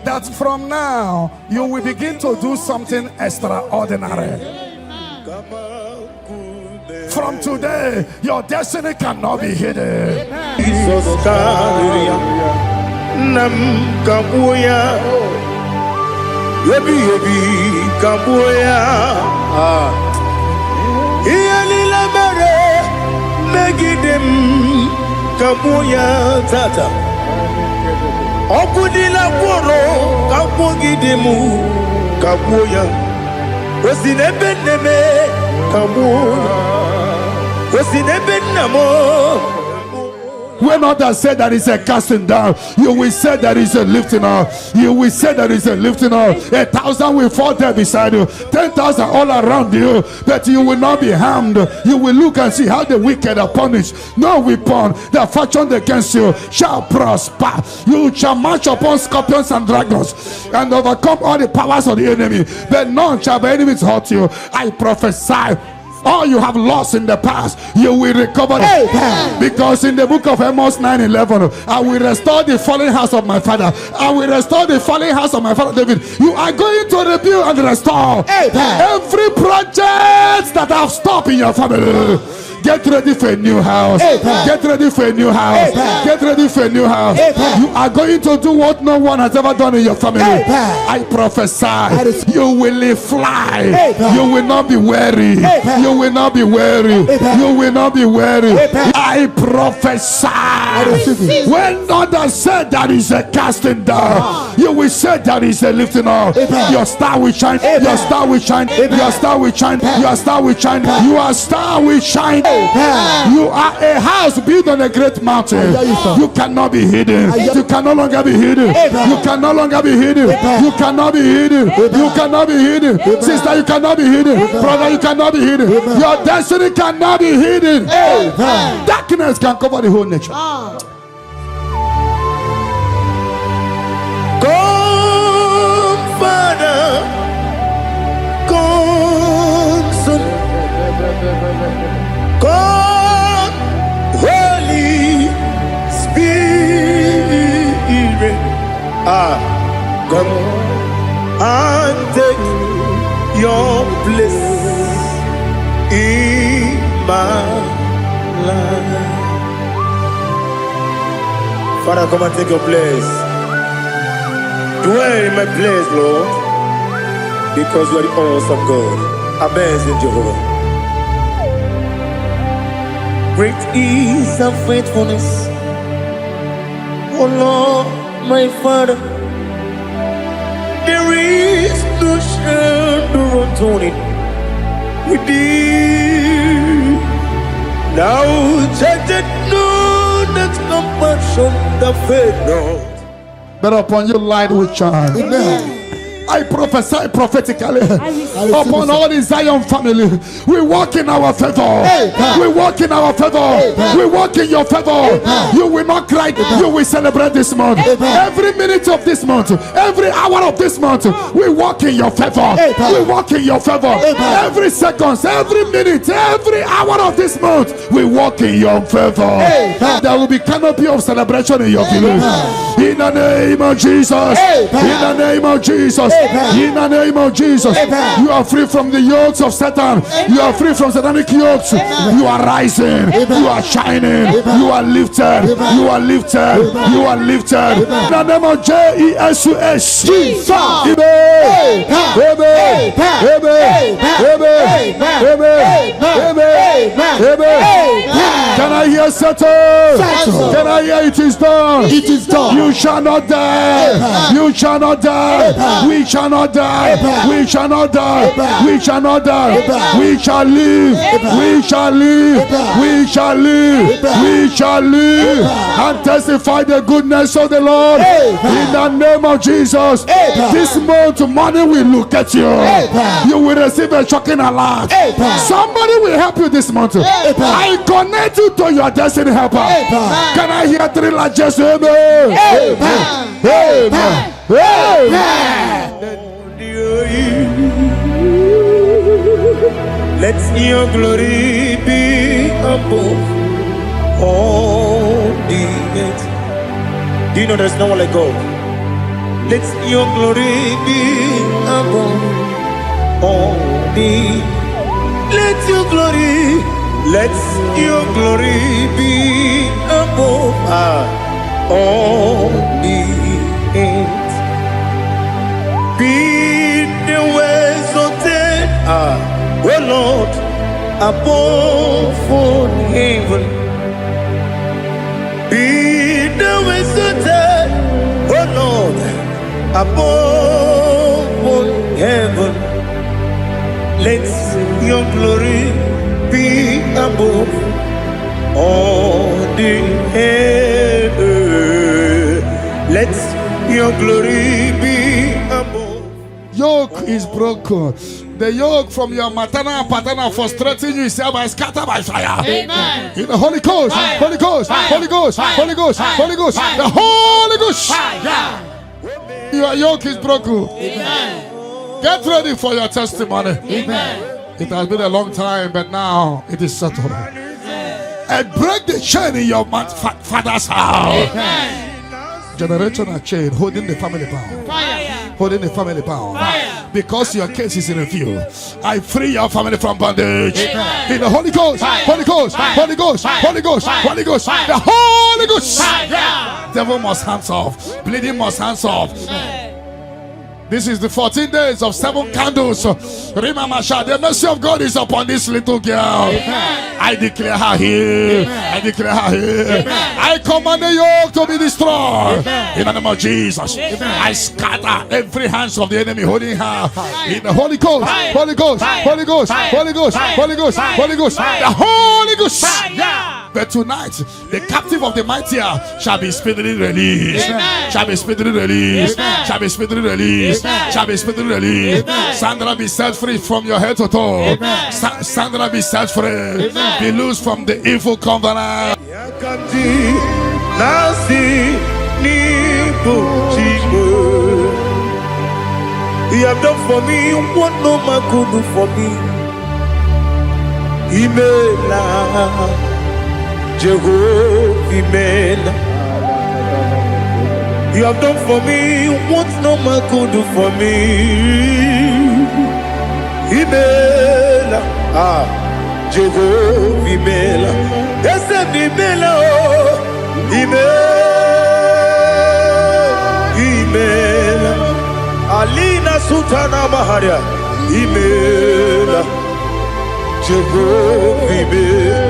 That from now you will begin to do something extraordinary. From today, your destiny cannot be hidden. Jesus, Nam Kabuya, Yebi Kabuya, Ialila Mere, megidem kabuya tata okudila kworo kabugidemu kabuya osinebeneme kabuya osinebenamo. When others say that is a casting down, you will say that is a lifting up. You will say that is a lifting up. 1,000 will fall there beside you, 10,000 all around you, but you will not be harmed. You will look and see how the wicked are punished. No weapon that fashioned against you shall prosper. You shall march upon scorpions and dragons and overcome all the powers of the enemy, but none shall by enemies hurt you. I prophesy. All you have lost in the past, you will recover it. Because in the book of Amos 9:11, I will restore the fallen house of my father. I will restore the fallen house of my father David. You are going to rebuild and restore every project that have stopped in your family. Get ready for a new house. Get ready for a new house. Get ready for a new house. You are going to do what no one has ever done in your family. I prophesy. You will fly. You will not be weary. You will not be weary. You will not be weary. I prophesy. When others said that is a casting down, you will say that is a lifting up. Your star will shine. Your star will shine. Your star will shine. Your star will shine. Your star will shine. You are a house built on a great mountain. You cannot be hidden. You can no longer be hidden. You can no longer be hidden. You cannot be hidden. You cannot be hidden. Sister, you cannot be hidden. Brother, you cannot be hidden. Your destiny cannot be hidden. Darkness can cover the whole nation. Come, Father. Come, Son. Come, Holy Spirit. Come and take your place in my life. Father, come and take your place. Dwell in my place, Lord, because you are the awesome God. Amazing Jehovah. Great is thy faithfulness, oh Lord, my Father. There is no shadow of turning with thee. Now judged no that compassion that faith not. But upon your light will shine. Amen. I prophesy prophetically upon all the Zion family. We walk in our favor. We walk in our favor. We walk in your favor. You will not cry. You will celebrate this month. Every minute of this month, every hour of this month, we walk in your favor. We walk in your favor. Every second, every minute, every hour of this month, we walk in your favor. There will be canopy of celebration in your village. In the name of Jesus. In the name of Jesus. In the name of Jesus. You are free from the yokes of Satan. You are free from satanic yokes. You are rising. You are shining. You are lifted. You are lifted. You are lifted. In the name of Jesus. Jesus. Amen. Amen. Amen. Amen. Can I hear settle? Can I hear it is done? It is done. You shall not die. You shall not die. We shall not die. We shall not die. We shall not die. We shall live. We shall live. We shall live. We shall live and testify the goodness of the Lord. In the name of Jesus. This month money will look at you. You will receive a shocking alert. Somebody will help you this month. I connect you to your destiny helper. Can I hear three largest amen? Amen. Amen. Let your glory be above all the earth. Do you know there's no one like God? Let your glory be above all the. Let your glory be above all the earth. Be the ways of death, oh Lord, above all heaven. Lord above heaven. Let your glory be above all the earth. Let your glory be above. Yoke is broken. The yoke from your maternal and paternal frustrating you is hereby scattered by fire. Amen. In the Holy Ghost, Fire. Holy Ghost, Fire. Holy Ghost, Fire. Holy Ghost, Fire. Holy Ghost, Fire. the Holy Ghost. Fire. Your yoke is broken. Amen. Get ready for your testimony. Amen. It has been a long time, but now it is settled. And break the chain in your father's house. Amen. Generational chain holding the family bound. Fire. Holding the family bound. Fire. Because your case is in review, I free your family from bondage. Amen. In the Holy Ghost, Fire. Holy Ghost, Fire. Holy Ghost, Fire. Holy Ghost, Fire. Holy Ghost, Fire. the Holy Ghost. Fire. Devil must hands off. Bleeding must hands off. This is the 14 days of 7 candles. Remember, the mercy of God is upon this little girl. Amen. I declare her here. Amen. I declare her here. Amen. I command the yoke to be destroyed. Amen. In the name of Jesus. Amen. I scatter every hands of the enemy holding her. Fire. In the Holy Ghost, Fire. Holy Ghost, Fire. Holy Ghost, Fire. Holy Ghost, Fire. Holy Ghost, Fire. Holy Ghost, Fire. the Holy Ghost. Fire. But tonight, the captive of the mighty shall be speedily released. Amen. Shall be speedily released. Amen. Shall be speedily released. Amen. Shall be speedily released. Amen. Sandra be set free from your head to toe. Amen. Sandra be set free. Amen. Be loose from the evil covenant. Yakanti nasi ni bujibo. You have done for me what no man could do for me. Imela, Jehovah Imela. You have done for me what no man could do for me. Imela, Jehovah Imela. Yes, Imela, Imela. Alina Sultana Maharia, Imela, Jehovah Imela.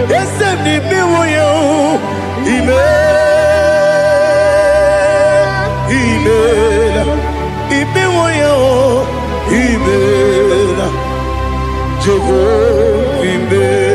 Yes, Imela, Imela, Imela, Jehovah Imela.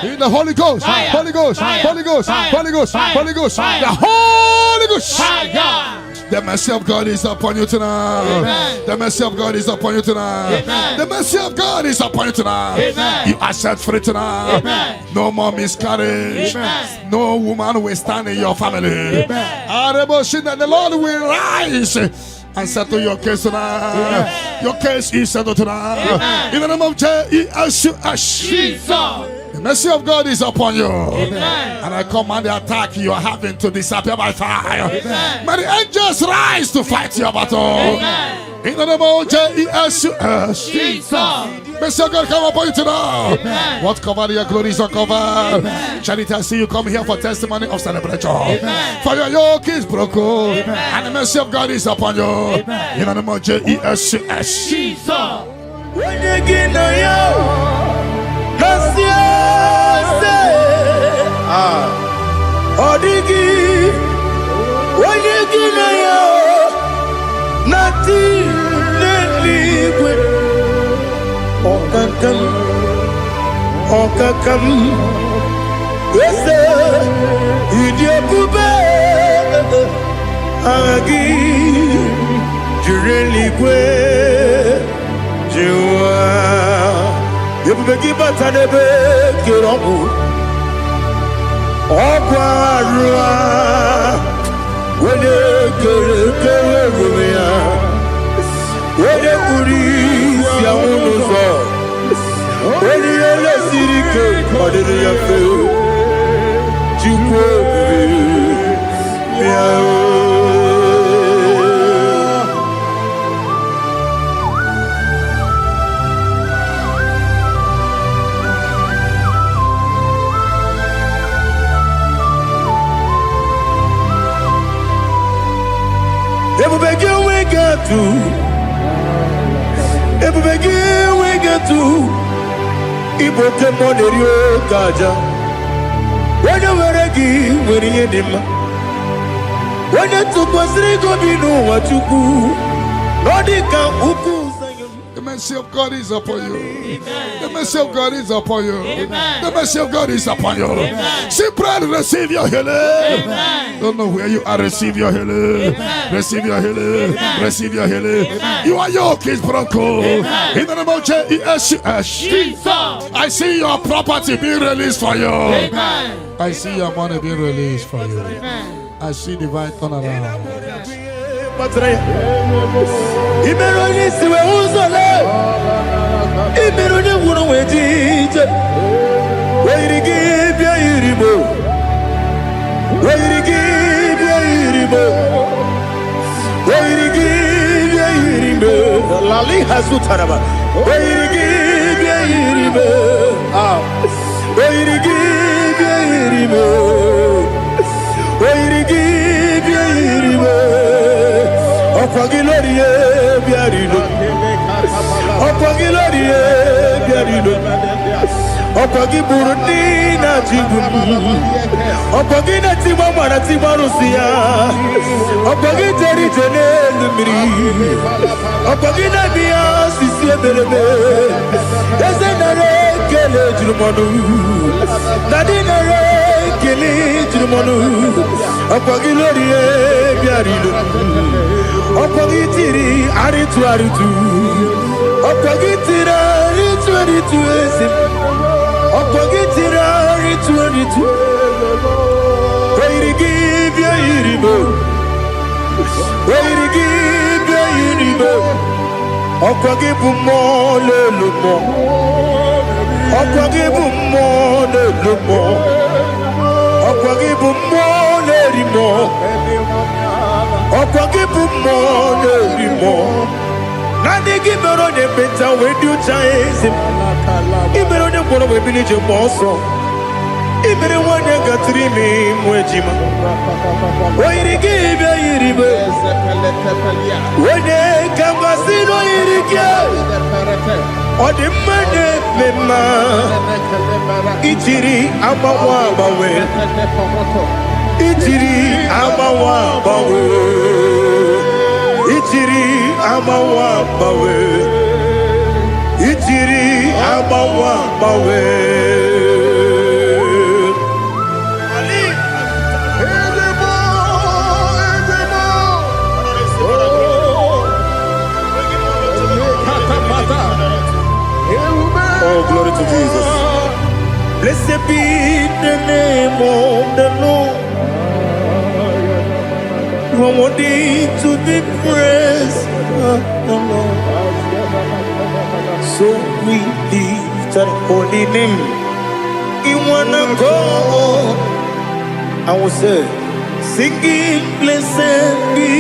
In the Holy Ghost, Fire. Holy Ghost, Fire. Holy Ghost, Fire. Holy Ghost, Fire. Holy Ghost, Fire. the Holy Ghost. Fire. The mercy of God is upon you tonight. Amen. The mercy of God is upon you tonight. Amen. The mercy of God is upon you tonight. Amen. You are set free tonight. Amen. No more miscarriage. Amen. No woman will stand in your family. The Lord will rise and settle your case tonight. Amen. Your case is settled tonight. Amen. In the name of Jesus. Jesus. The mercy of God is upon you. Amen. And I command the attack you are having to disappear by fire. Amen. May the angels rise to fight your battle. Amen. In the name of Jesus. Jesus. Mercy of God come upon you tonight. Amen. What covered your glory is uncovered. Charity, I see you come here for testimony of celebration. Amen. For your yoke is broken. Amen. And the mercy of God is upon you. Amen. In the name of Jesus. Jesus. When you get no yo, Odigi, when you get no yo, nothing liquid. Okakam, yes, idiot, Agi, Jurelique, Jua, you begin but I never get on. Okwarua, when you get when you police, Yamuno, when you let Sirike, what did you feel? Ebubegi we get to. Ebubegi we get to. Iboke monerio gaja. When you were a gee, when you did him. When you took was Rigo Bino, what you do. Nodika Uku. The mercy of God is upon you. The mercy of God is upon you. The mercy of God is upon you. See, pray, receive your healing. Don't know where you are, receive your healing. Receive your healing. Receive your healing. Your yoke is broken. In the name of Jesus. I see your property being released for you. I see your money being released for you. I see divine turnaround. Imeroni siwe uzole. Imeroni wuno wejije. Weirigi bia iribo. Weirigi bia iribo. Weirigi bia iribo. Lali hasutaraba. Weirigi bia iribo. Weirigi bia iribo. Weirigi bia iribo. Opogilorie biarino. Opogilorie biarino. Opogi Burundi na Jibu. Opogi na Timama na Timarusia. Opogi Teri Jene Miri. Opogi na Bia Sisi Belebe. Ezenare Kele Jumonu. Nadinare Kele Jumonu. Opogilorie biarino. Opogitiri aritu aritu. Opogitira aritu aritu esim. Opogitira aritu aritu. Weirigi bia iribo. Weirigi bia iribo. Opogibu mo lelumo. Opogibu mo lelumo. Opogibu mo lerimo. Opogibu mo lerimo. Nani gibero ne beta wedu chaise. Ibero ne kono we bilije moso. Ibere wane gatrimi mwejima. Oirigi bia iribe. Wene kambasino irige. Odimane mema. Ichiri amawa bawe. Ichiri amawa bawe. Ichiri amawa bawe. Ichiri amawa bawe. Ali Ezemo Oh, glory to Jesus. Blessed be the name of the Lord. You are worthy to be praised, so we lift our holy name. You wanna go? I will say, singing, blessed be.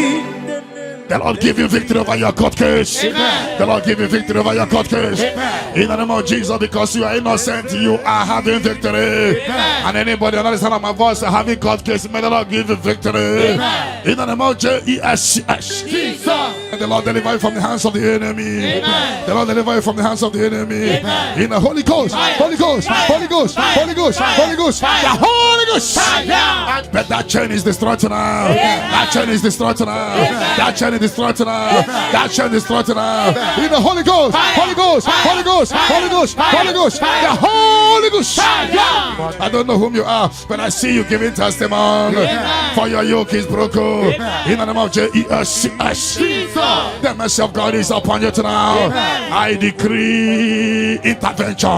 The Lord give you victory over your court case. Amen. The Lord give you victory over your court case. Amen. In the name of Jesus, because you are innocent, you are having victory. Amen. And anybody on the other side of my voice having court case, may the Lord give you victory. Amen. In the name of Jesus. Jesus. And the Lord deliver you from the hands of the enemy. Amen. The Lord deliver you from the hands of the enemy. Amen. In the Holy Ghost, Fire. Holy Ghost, Fire. Holy Ghost, Fire. Holy Ghost, Fire. Holy Ghost, Fire. the Holy Ghost. Fire. But that chain is destroyed tonight. That chain is destroyed tonight. That chain is destroyed tonight. That chain is destroyed tonight. In the Holy Ghost, Holy Ghost, Holy Ghost, Holy Ghost, Holy Ghost, the Holy Ghost. I don't know whom you are, but I see you giving testimony. For your yoke is broken. In the name of Jesus. The mercy of God is upon you tonight. I decree intervention,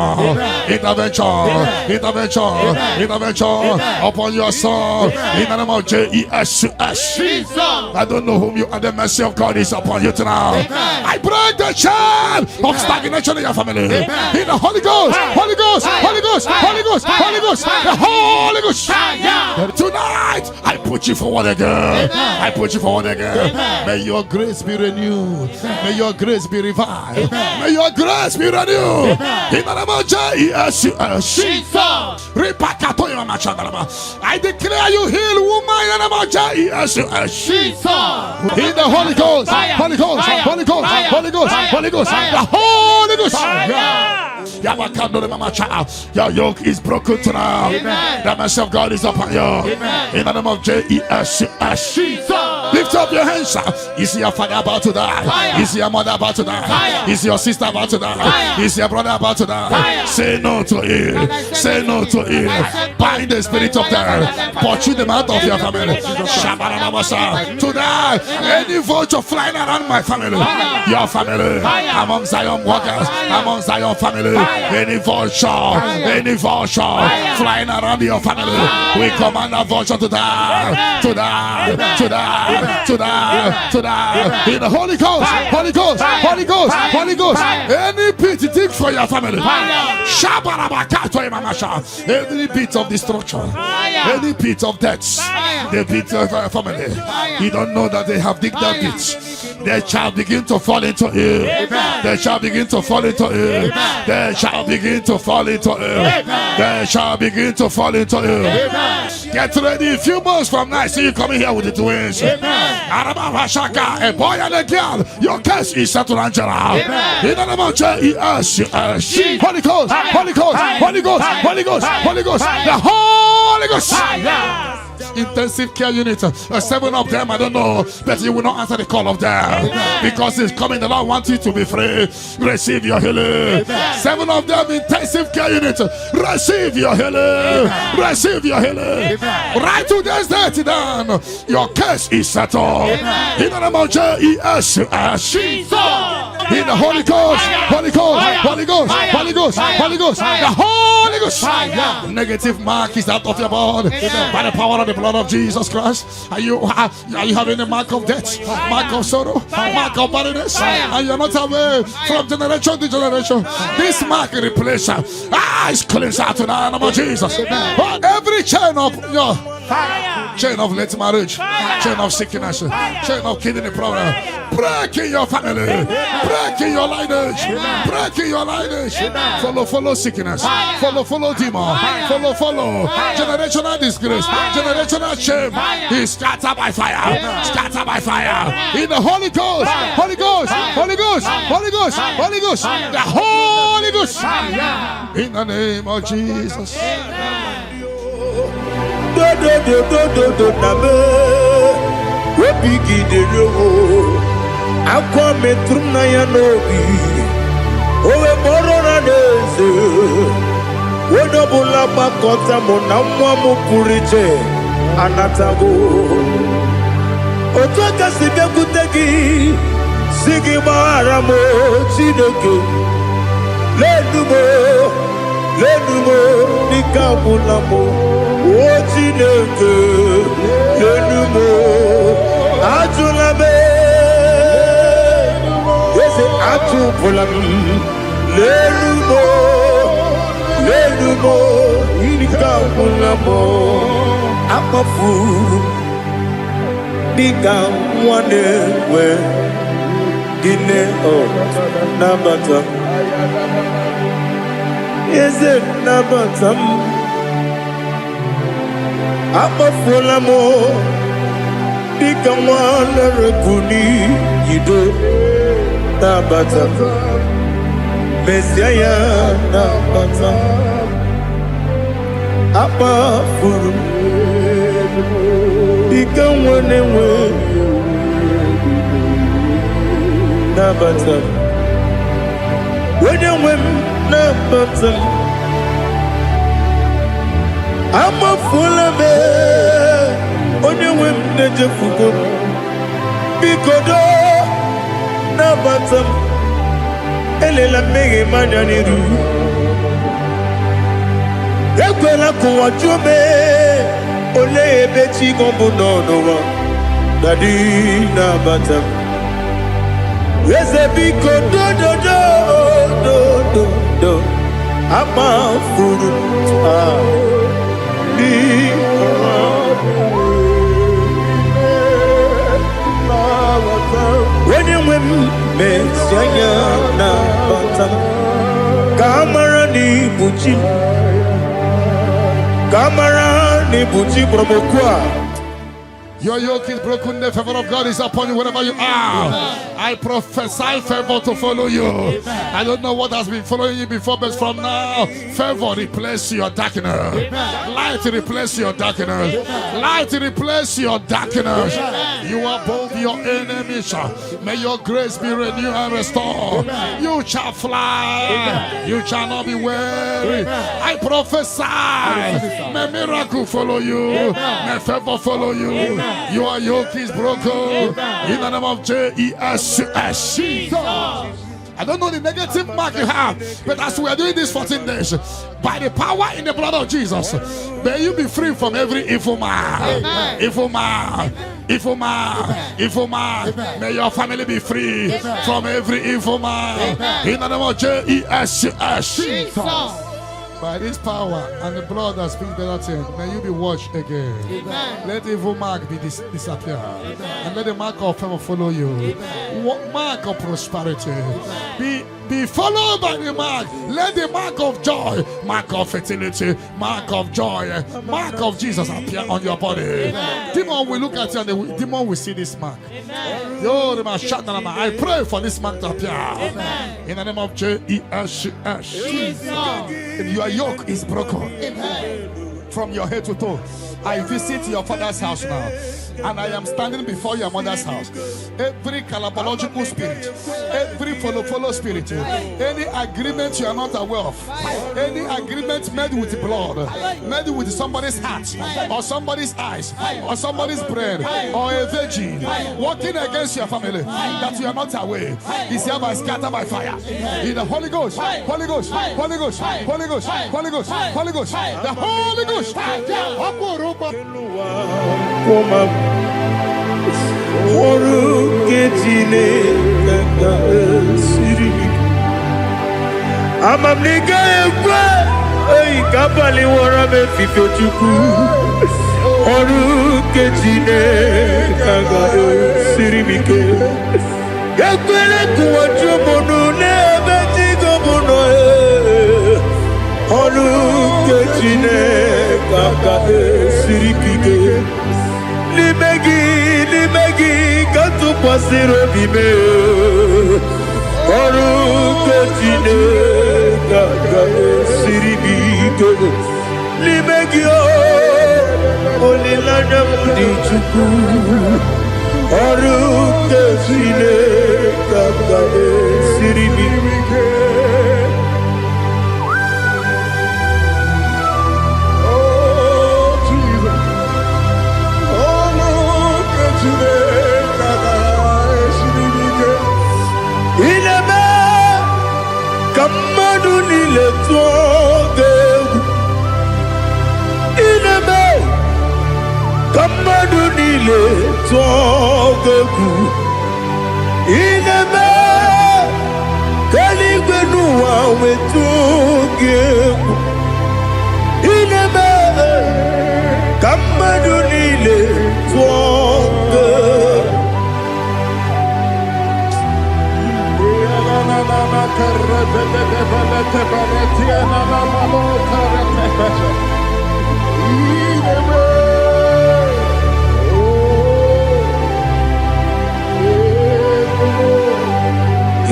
intervention upon your soul. In the name of Jesus. I don't know whom you are. The mercy of God is upon you tonight. I break the chain of stagnation in your family. In the Holy Ghost, Holy Ghost, Holy Ghost, Holy Ghost, Holy Ghost, the Holy Ghost. Tonight, I put you forward again. I put you forward again. May your grace be renewed. May your grace be revived. May your grace be renewed. In the name of Jesus. I declare you heal, woman, in the name of Jesus. Jesus. In the Holy Ghost. Fire. Holy Ghost. Fire. Holy Ghost. Fire. Holy Ghost. Fire. Holy Ghost. Fire. The Holy Ghost. Your yoke is broken tonight. Amen. The mercy of God is upon you. Amen. In the name of Jesus. Jesus. Lift up your hands. Is your father about to die? Fire. Is your mother about to die? Fire. Is your sister about to die? Fire. Is your brother about to die? Fire. Say no to it. Say no to it. Bind the spirit of death. Pursue them out of your family. Today, any vulture flying around my family, your family, among Zion walkers, among Zion family, any vulture flying around your family, we command a vulture to die, to die, to die, to die, to die. In the Holy Ghost, Holy Ghost, Holy Ghost, Holy Ghost. Any pit dig for your family. Any pit of destruction, any pit of death, the pit of your family. You don't know that they have digged that pit. They shall begin to fall into it. They shall begin to fall into it. They shall begin to fall into it. They shall begin to fall into it. Get ready. A few months from now, see you coming here with the twins. A boy and a girl. Your case is settled, Angela. In the name of Jesus. Holy Ghost, Holy Ghost, Holy Ghost, Holy Ghost, Holy Ghost, the Holy Ghost. Intensive care unit, 7 of them, I don't know, but you will not answer the call of them because it's coming. The Lord wants you to be free. Receive your healing. 7 of them, intensive care unit, receive your healing. Receive your healing. Right to this day down, your case is settled. In the name of Jesus. In the Holy Ghost, Holy Ghost, Holy Ghost, Holy Ghost, Holy Ghost, the Holy Ghost. Negative mark is out of your body by the power of the blood of Jesus Christ. Are you having a mark of death, mark of sorrow, mark of barrenness, and you're not away from generation to generation? This mark replace is cleansed out to the name of Jesus. Every chain of your chain of late marriage, chain of sickness, chain of kidney problem, break in your family, break in your lineage, break in your lineage. Follow sickness, follow demon, follow generational disgrace, generational shame. He scattered by fire, scattered by fire. In the Holy Ghost, Holy Ghost, Holy Ghost, Holy Ghost, Holy Ghost, the Holy Ghost. In the name of Jesus. Lenumo nikabulamo Ochineke Lenumo Ajulabe Yese Ajupulam Lenumo nikabulamo Amafu Nikamwane we Dine o Nabata Is it Nabatam? I'm a Fulamo, become one Rakuni, you do Nabatam, Messiah Nabatam, Abba Furu, become one away Nabatam. When you win Nabatam, I'm a fool of it. On your whim, Naja Fugo, Picodo, Nabatam, Elela Megi Mananiru, Equela Kuachume, Ole Beti Gombuno, Daddy Nabatam. Yes, a Picodo, do. I'm a fool. When you win, Messiah Nabatam, Kamarani Buchi Promokwa, Your yoke is broken. The favor of God is upon you wherever you are. I prophesy favor to follow you. I don't know what has been following you before, but from now, favor replace your darkness. Light replace your darkness. Light replace your darkness. You are both your enemies. May your grace be renewed and restored. You shall fly. You shall not be weary. I prophesy. May miracle follow you. May favor follow you. Your yoke is broken. In the name of Jesus. I don't know the negative mark you have, but as we are doing this 14 days, by the power in the blood of Jesus, may you be free from every evil man. Evil man. Evil man. Evil man. May your family be free from every evil man. In the name of Jesus. By this power and the blood that speaks better things, may you be washed again. Amen. Let evil mark be disappear. And let the mark of favor follow you. Mark of prosperity. Be followed by the mark. Let the mark of joy, mark of fertility, mark of joy, mark of Jesus appear on your body. Demon will look at you and the demon will see this mark. I pray for this mark to appear. In the name of Jesus. Your yoke is broken. From your head to toe. I visit your father's house now, and I am standing before your mother's house. Every calabological spirit, every follow spirit, any agreement you are not aware of, any agreement made with blood, made with somebody's heart, or somebody's eyes, or somebody's brain, or a virgin, working against your family that you are not aware, is hereby scattered by fire. In the Holy Ghost, Holy Ghost, Holy Ghost, Holy Ghost, Holy Ghost, Holy Ghost, the Holy Ghost. Limegi, katu pasiro bime. Oru ketine, kaka siribike. Limegi o, olilana mudi chuku. Oru ketine, kaka siribike.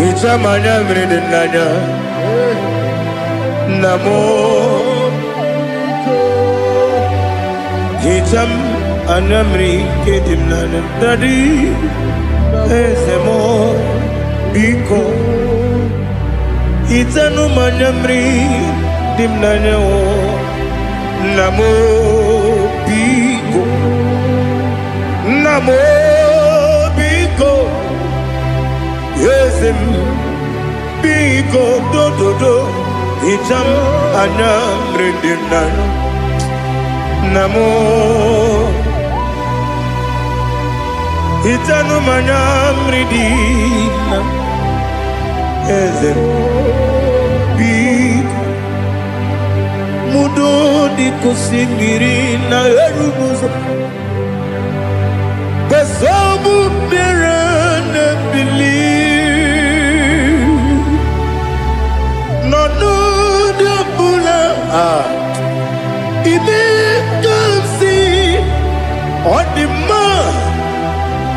Itamanya mridinanya Namo Itam anamri kedimnana Dadi Ezemo Biko Itanu manamri dimnanya Namo Biko Namo Biko Yesem Biko do Itam anamri dimnanya Namo Itanu manamri dimnanya Ezem Biko Mudo di kusingiri na erumuzo Besobu mirane bili Nonu de bula Ibi kamsi Odima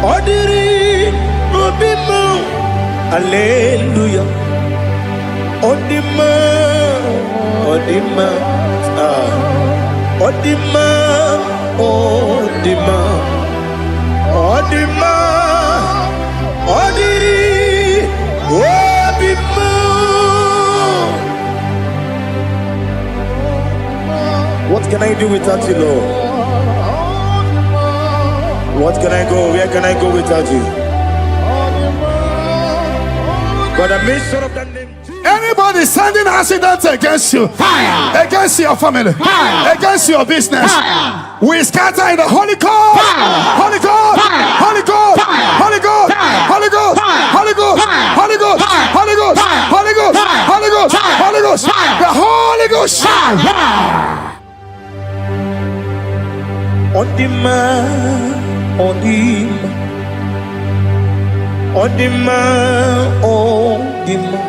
Odiri Obimo. Hallelujah. Odima. Odima. Odima. Odima. Odima. Odiri Obimo. What can I do without you, Lord? What can I go? Where can I go without you? But I made sure of that name. Anybody sending accidents against you, Fire. against your family, Fire. against your business, Fire. we scatter in the Holy Ghost, Fire. Holy Ghost, Fire. Holy Ghost, Fire. Holy Ghost, Fire. Holy Ghost, Fire. Holy Ghost, Fire. Holy Ghost, Fire. Holy Ghost, Fire. Holy Ghost, Fire. Holy Ghost, Fire. Holy Ghost, Fire. the Holy Ghost. Odima, Odima, Odima, Odima,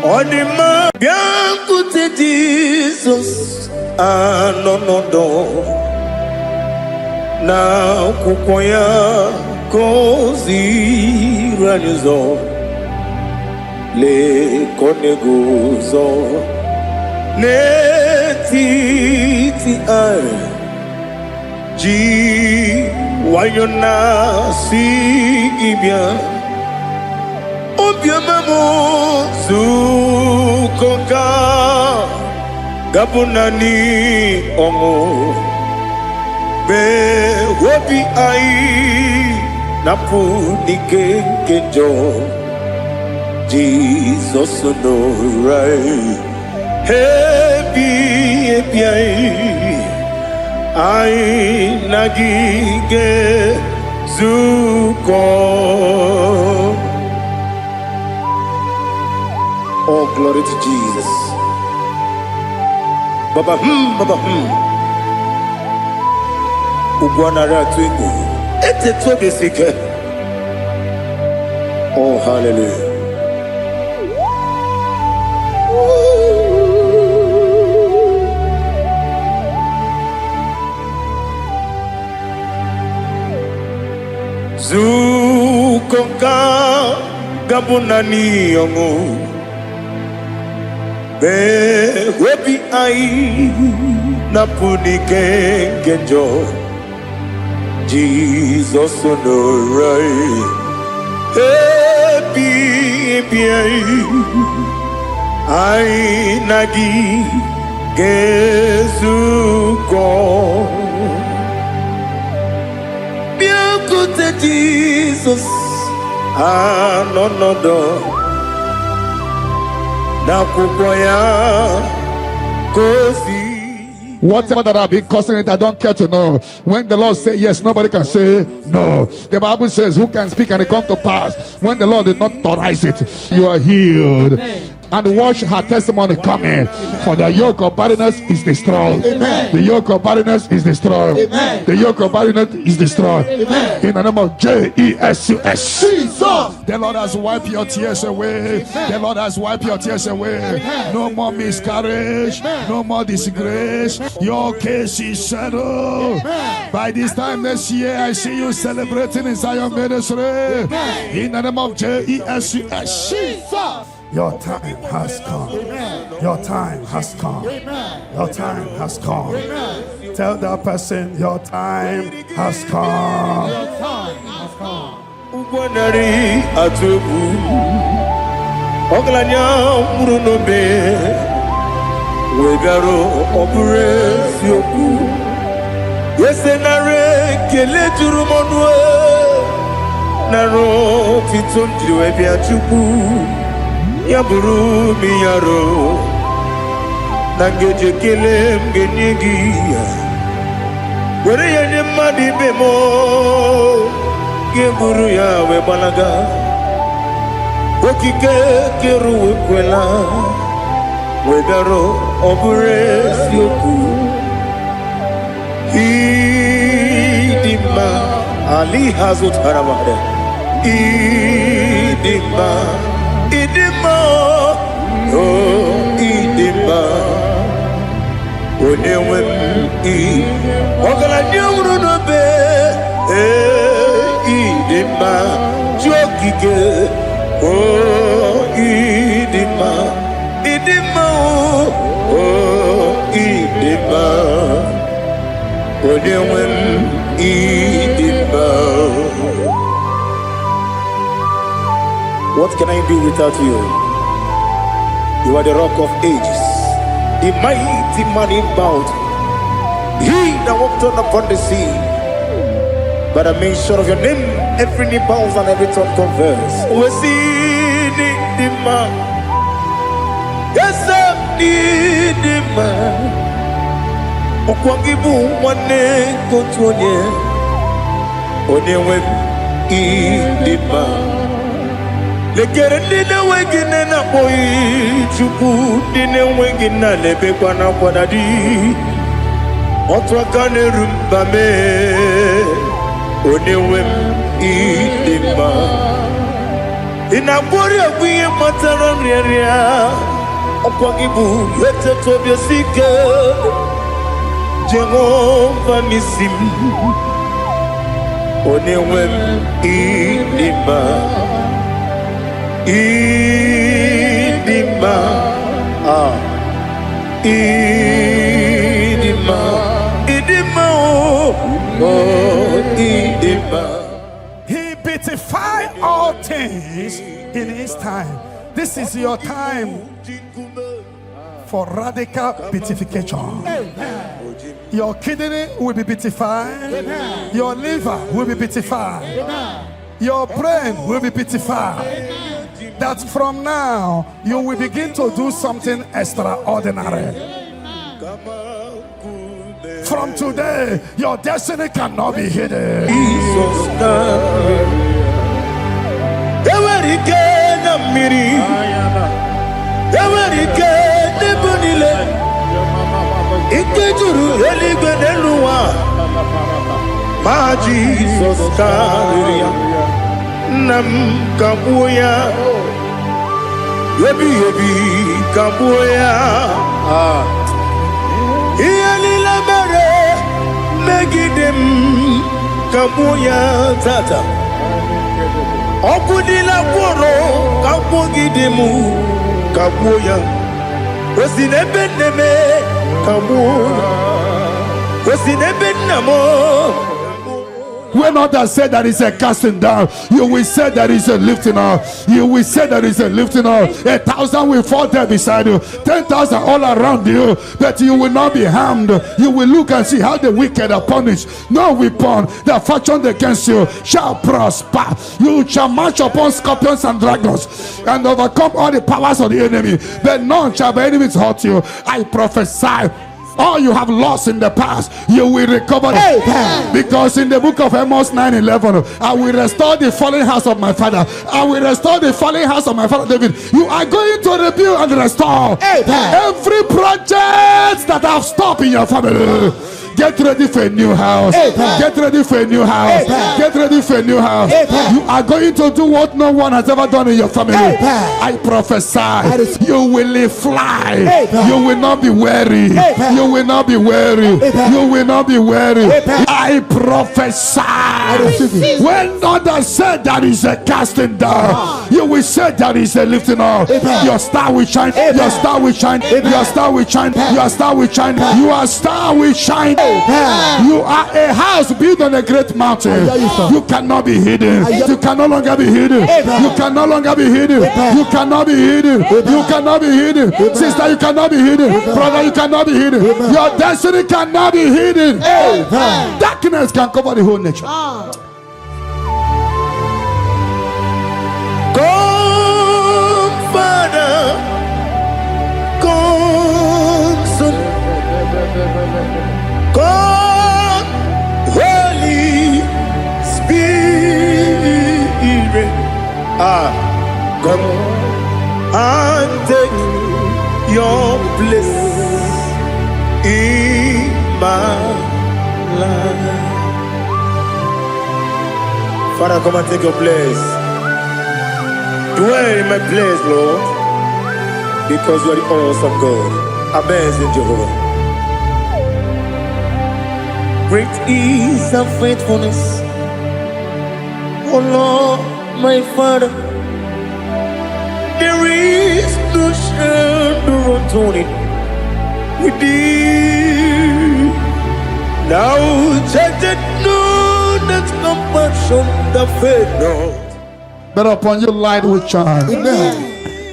Odima. Bianco Jesus, no. Na kukoya kozi ranizo, le koneguzo, ne titi ai. Ji wayona si ibia obia mamo zukoka gabunani omo be wobi ai napu nikenjo Jesus no right happy I nagige zuko. Oh, glory to Jesus. Baba Ugwana ratuiku. Ete tobe sike. Oh, hallelujah. Zukonga gabunani yongu be webi ai napunike genjo Jesus no right happy ai nagi gezuko Jesus, no. Whatever that I've been causing it, I don't care to know. When the Lord say yes, nobody can say no. The Bible says, who can speak and it come to pass? When the Lord did not authorize it, you are healed. And watch her testimony coming. For the yoke of barrenness is destroyed. Amen. The yoke of barrenness is destroyed. Amen. The yoke of barrenness is destroyed. Amen. In the name of Jesus. Jesus. The Lord has wiped your tears away. Amen. The Lord has wiped your tears away. Amen. No more miscarriage. Amen. No more disgrace. Your case is settled. Amen. By this time next year, I see you celebrating in Zion Ministry. Amen. In the name of Jesus. Jesus. Your time has come. Amen. Your time has come. Amen. Your time has come. Amen. Tell that person your time has come. Your time has come. Ugwanari atubu Oglanya murunobe Wegaro obure sioku Yesenare kele jurumonwe Naro titondriwe biachuku Yaburu miyaro Nangeje kele mgenyigia Were yenye madi bemo Geburu ya we balaga Okike keru we kwela Wedaro obure sioku Idima Ali hazut haramade Idima Oh Idima Onewem I Ogala nyumru no be idima jokike oh idima idima oh idima odewem idima. What can I do without you? You are the rock of ages, the mighty man in battle, he that walked on upon the sea. By the mention of your name, every knee bows and every tongue confess. We see the man. Yes, I need the man. Okwangibu wane kotuonye. Onewe idima. Lekere dine wengine na boyi chuku dine wengine lebe kwa na kwadadi. Otwa kane rumbame. Onewem idima inabori ogwiye matara nriaria okwagibu yete tobia sike Jehova nisim onewem idima idima idima idima oh idima. He beatified all things in his time. This is your time for radical beatification. Your kidney will be beatified. Your liver will be beatified. Your brain will be beatified. That from now you will begin to do something extraordinary. From today, your destiny cannot be hidden. Jesus, Nam Kabuya, Yebi Kabuya, Iyalila Mere, Megidem Kabuya Tata, Okudila Poro, Kabugidemu Kabuya, Rosinebeneme Kabuya, Rosinebenamo. When others say that is a casting down, you will say that is a lifting up. You will say that is a lifting up. 1,000 will fall there beside you, 10,000 all around you, but you will not be harmed. You will look and see how the wicked are punished. No weapon that fashioned against you shall prosper. You shall march upon scorpions and dragons and overcome all the powers of the enemy, but none shall by enemies hurt you. I prophesy. All you have lost in the past, you will recover it. Because in the book of Amos 9:11, I will restore the fallen house of my father. I will restore the fallen house of my father David. You are going to rebuild and restore every project that have stopped in your family. Get ready for a new house. Get ready for a new house. Get ready for a new house. You are going to do what no one has ever done in your family. I prophesy. You will fly. You will not be weary. You will not be weary. You will not be weary. I prophesy. When others said that is a casting down, you will say that is a lifting up. Your star will shine. Your star will shine. Your star will shine. Your star will shine. Your star will shine. You are a house built on a great mountain. You cannot be hidden. You can no longer be hidden. You can no longer be hidden. You cannot be hidden. You cannot be hidden. Sister, you cannot be hidden. Brother, you cannot be hidden. Your destiny cannot be hidden. Darkness can cover the whole nature. Come, Father. Come, Son. Come, Holy Spirit. Come and take your place in my life. Father, come and take your place. Dwell in my place, Lord, because you are the awesome God. Amazing Jehovah. Great is thy faithfulness, Oh Lord, my Father, there is no shadow of turning with thee. Now judged no that compassion that faith not. But upon you light will shine. Amen.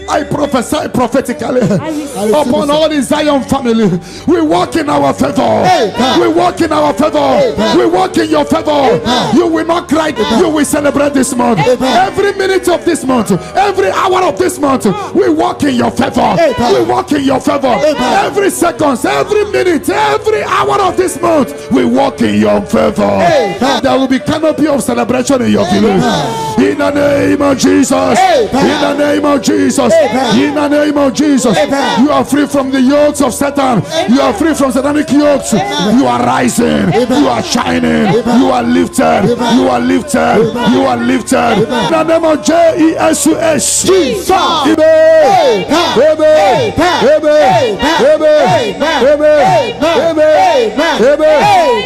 I prophesy prophetically receive upon it. all the Zion family. We walk in our favor. Amen. We walk in our favor. Amen. We walk in your favor. Amen. You will not cry. You will celebrate this month. Amen. Every minute of this month, every hour of this month, we walk in your favor. Amen. We walk in your favor. Amen. Every second, every minute, every hour of this month, we walk in your favor. Amen. There will be canopy of celebration in your village. In the name of Jesus. Amen. In the name of Jesus. Amen. In the name of Jesus. Amen. You are free from the yokes of Satan. You are free from satanic yokes. You are rising. You are shining. You are lifted. You are lifted. You are lifted. In the name of Jesus. Jesus. Amen. Amen. Amen. Amen. Amen. Amen. Amen.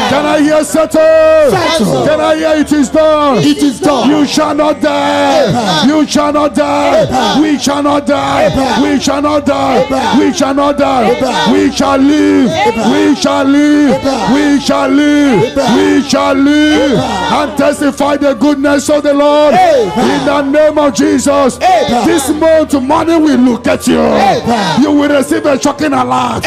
Can I hear settle? Settle. Can I hear it is done? It is done. You shall not die. You shall not die. We shall not die. We shall not die. We shall not die. We shall live. We shall live. We shall live. We shall live and testify the goodness of the Lord. In the name of Jesus. This month, money will look at you. You will receive a shocking alert.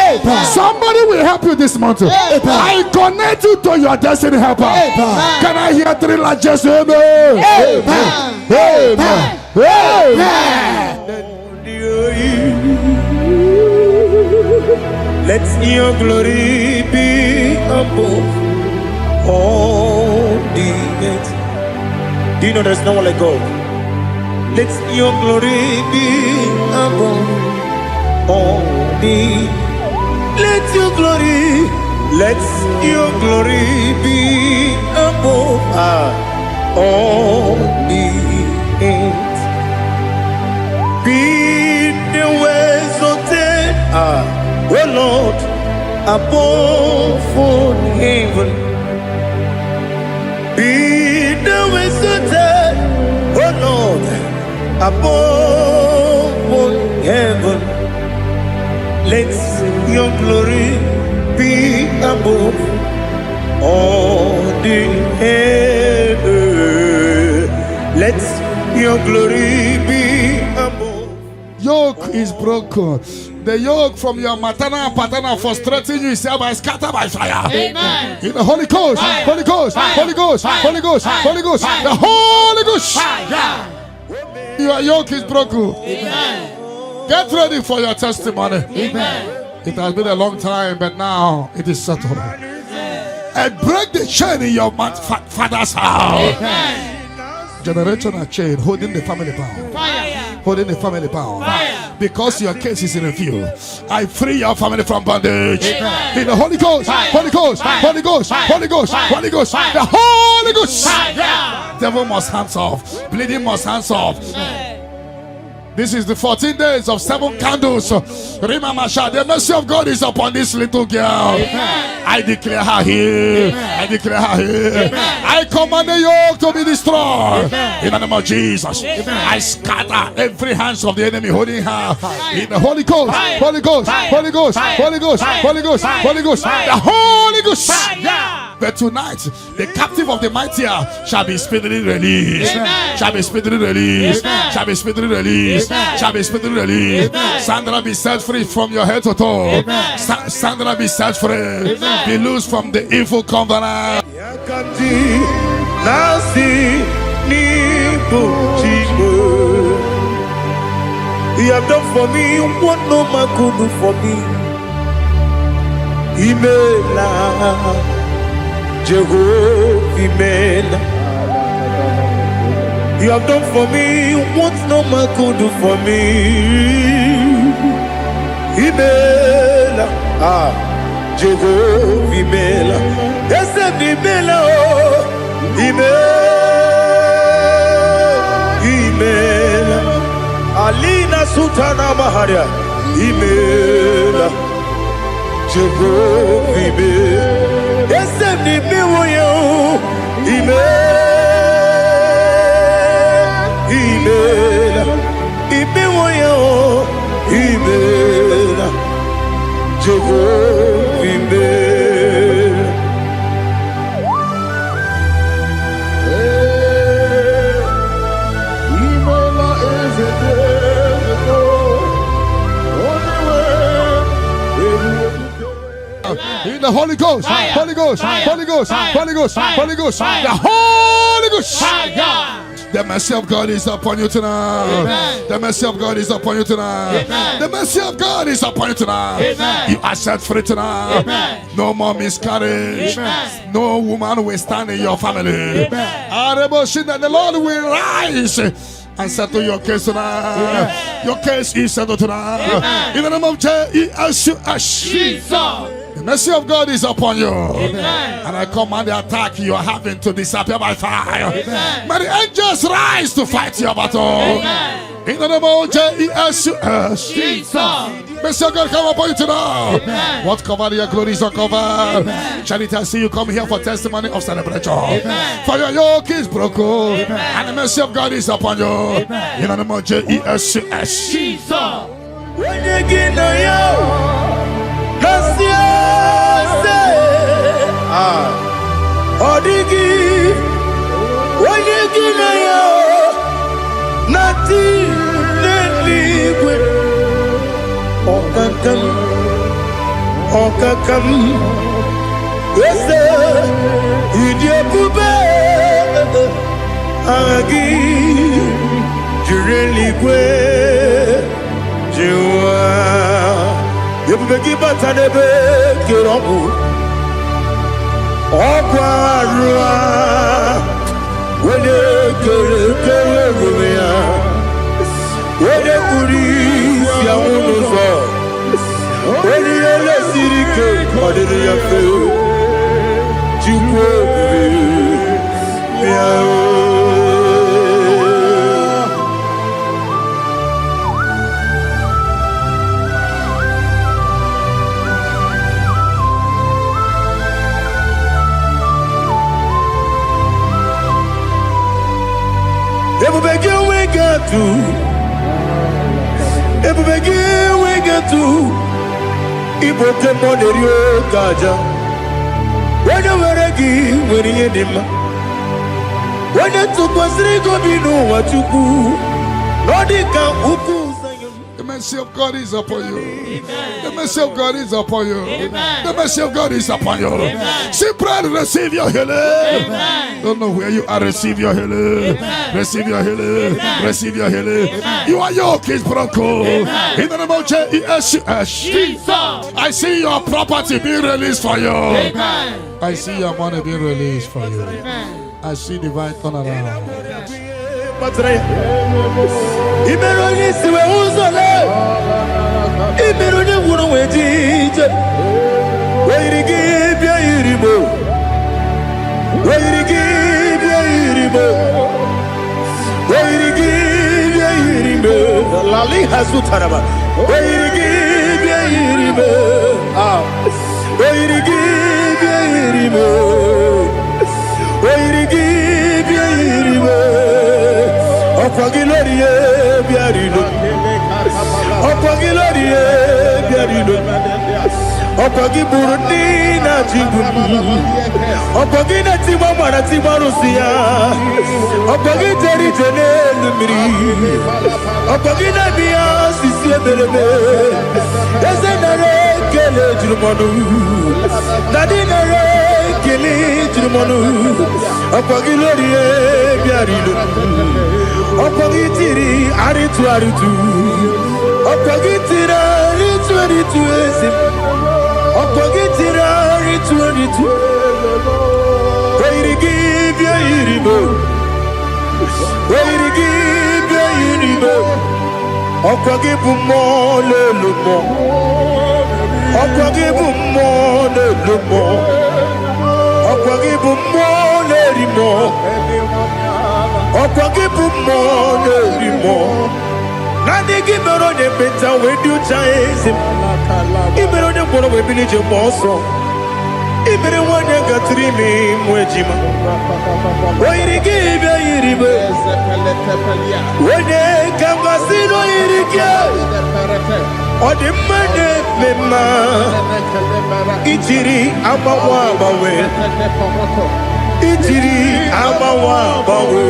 Somebody will help you this month. I connect you to your destiny helper. Can I hear three largest amen? Amen. Amen. Amen. Let your glory be above all the earth. Do you know there's no one like God? Let your glory be above all the. Let your glory be above all the earth. Be the ways of death. Oh Lord, above all heaven, be the visited, oh Lord, above all heaven. Let your glory be above all the earth. Let your glory be above. Yoke is broken. The yoke from your maternal and paternal frustrating you is hereby scattered by fire. Amen. In the Holy Ghost, Fire. Holy Ghost, Fire. Holy Ghost, Fire. Holy Ghost, Fire. Holy Ghost, Fire. the Holy Ghost. Fire. Your yoke is broken. Amen. Get ready for your testimony. Amen. It has been a long time, but now it is settled. And break the chain in your father's house. Amen. Generational chain holding the family bound. Fire. Holding the family bound. Fire. Because your case is in review, I free your family from bondage. Amen. In the Holy Ghost, Fire. Holy Ghost, Fire. Holy Ghost, Fire. Holy Ghost, Fire. Holy Ghost, Fire. the Holy Ghost. Fire. Devil must hands off. Bleeding must hands off. This is the 14 days of 7 candles. Remember, the mercy of God is upon this little girl. Amen. I declare her here. Amen. I declare her here. Amen. I command the yoke to be destroyed. Amen. In the name of Jesus. Amen. I scatter every hands of the enemy holding her. In the Holy Ghost, Fire. Holy Ghost, Fire. Holy Ghost, Fire. Holy Ghost, Fire. Holy Ghost, Fire. Holy Ghost, Fire. the Holy Ghost. Fire. But tonight, the captive of the mighty shall be speedily released. Amen. Shall be speedily released. Amen. Shall be speedily released. Amen. Shall be speedily released. Amen. Sandra be set free from your head to toe. Amen. Sandra be set free. Amen. Be loose from the evil covenant. Yakati nasi ni bujibu. You have done for me what no man could do for me. Imela, Jehovah Imela. You have done for me what no man could do for me. Imela, Jehovah Imela. Yes, Imela, Imela. Alina Sultana Maharia, Imela. Jehovah Imela. Yes, Imela, Imela. the Holy Ghost, Holy Ghost, Holy Ghost, Holy Ghost, Holy Ghost, the Holy Ghost. The mercy of God is upon you tonight. Amen. The mercy of God is upon you tonight. Amen. The mercy of God is upon you tonight. Amen. You are set free tonight. Amen. No more miscarriage. Amen. No woman will stand in your family. Amen. The Lord will rise and settle your case tonight. Amen. Your case is settled tonight. Amen. In the name of Jesus. The mercy of God is upon you. Amen. And I command the attack you are having to disappear by fire. Amen. May the angels rise to fight your battle. Amen. In the name of Jesus. Mercy of God come upon you tonight. Amen. What covered your glory is uncovered. Charity, I see you come here for testimony of celebration. Amen. For your yoke is broken. Amen. And the mercy of God is upon you. Amen. In the name of Jesus. When you get Odigi, when you get nothing, Okakam, yes, Idia Pube, Agi, Jureligwe, Jua, you begin Batanebe, Kiromu, Okwarua, when you when you when you let Sirike, what did you feel? Everybody we get to. Everybody we get to. Ibo kemonerio gaja. When you were a gay, when you did him. When you took was Rico Bino, what you do. Nodika Uku. The mercy of God is upon you. Amen. The mercy of God is upon you. Amen. The mercy of God is upon you. Amen. See, brother, receive your healing. Amen. Don't know where you are, receive your healing. Amen. Receive your healing. Amen. Receive your healing. Amen. You are yoke is broken. Amen. In the name of Jesus. I see your property being released for you. Amen. I see your money being released for you. Amen. I see divine turnaround. Imeroni siwe uzole Imeroni wuno wejije Weirigi bia iribo Weirigi bia iribo Weirigi bia iribo Lali hazutaraba Weirigi bia iribo Weirigi bia iribo Weirigi bia iribo Okwagilorie biarino Okwagilorie biarino Okwagiburundi na jibun Okwagina timama na timarusia Okwagiteri jene lumiri Okwagina biya sisiye belebe Ezenare kele jirumonu Nadinare kele jirumonu Okwagilorie biarino Okogitiri aritu Okogitira aritu esim Okogitira aritu Weirigi bia iribo Weirigi bia iribo Okogibumo lelumo Okogibumo lelumo Okogibumo lerimo Okwagibu mone limo Nani gibero ne beta wedu chaizim Ibero ne boro webilije moso Ibere wane gatrimi mwejima Oirigi ibya iribe Wene kambasino irike Odimane mema Ichiri ama wabawe Ichiri amawa bawe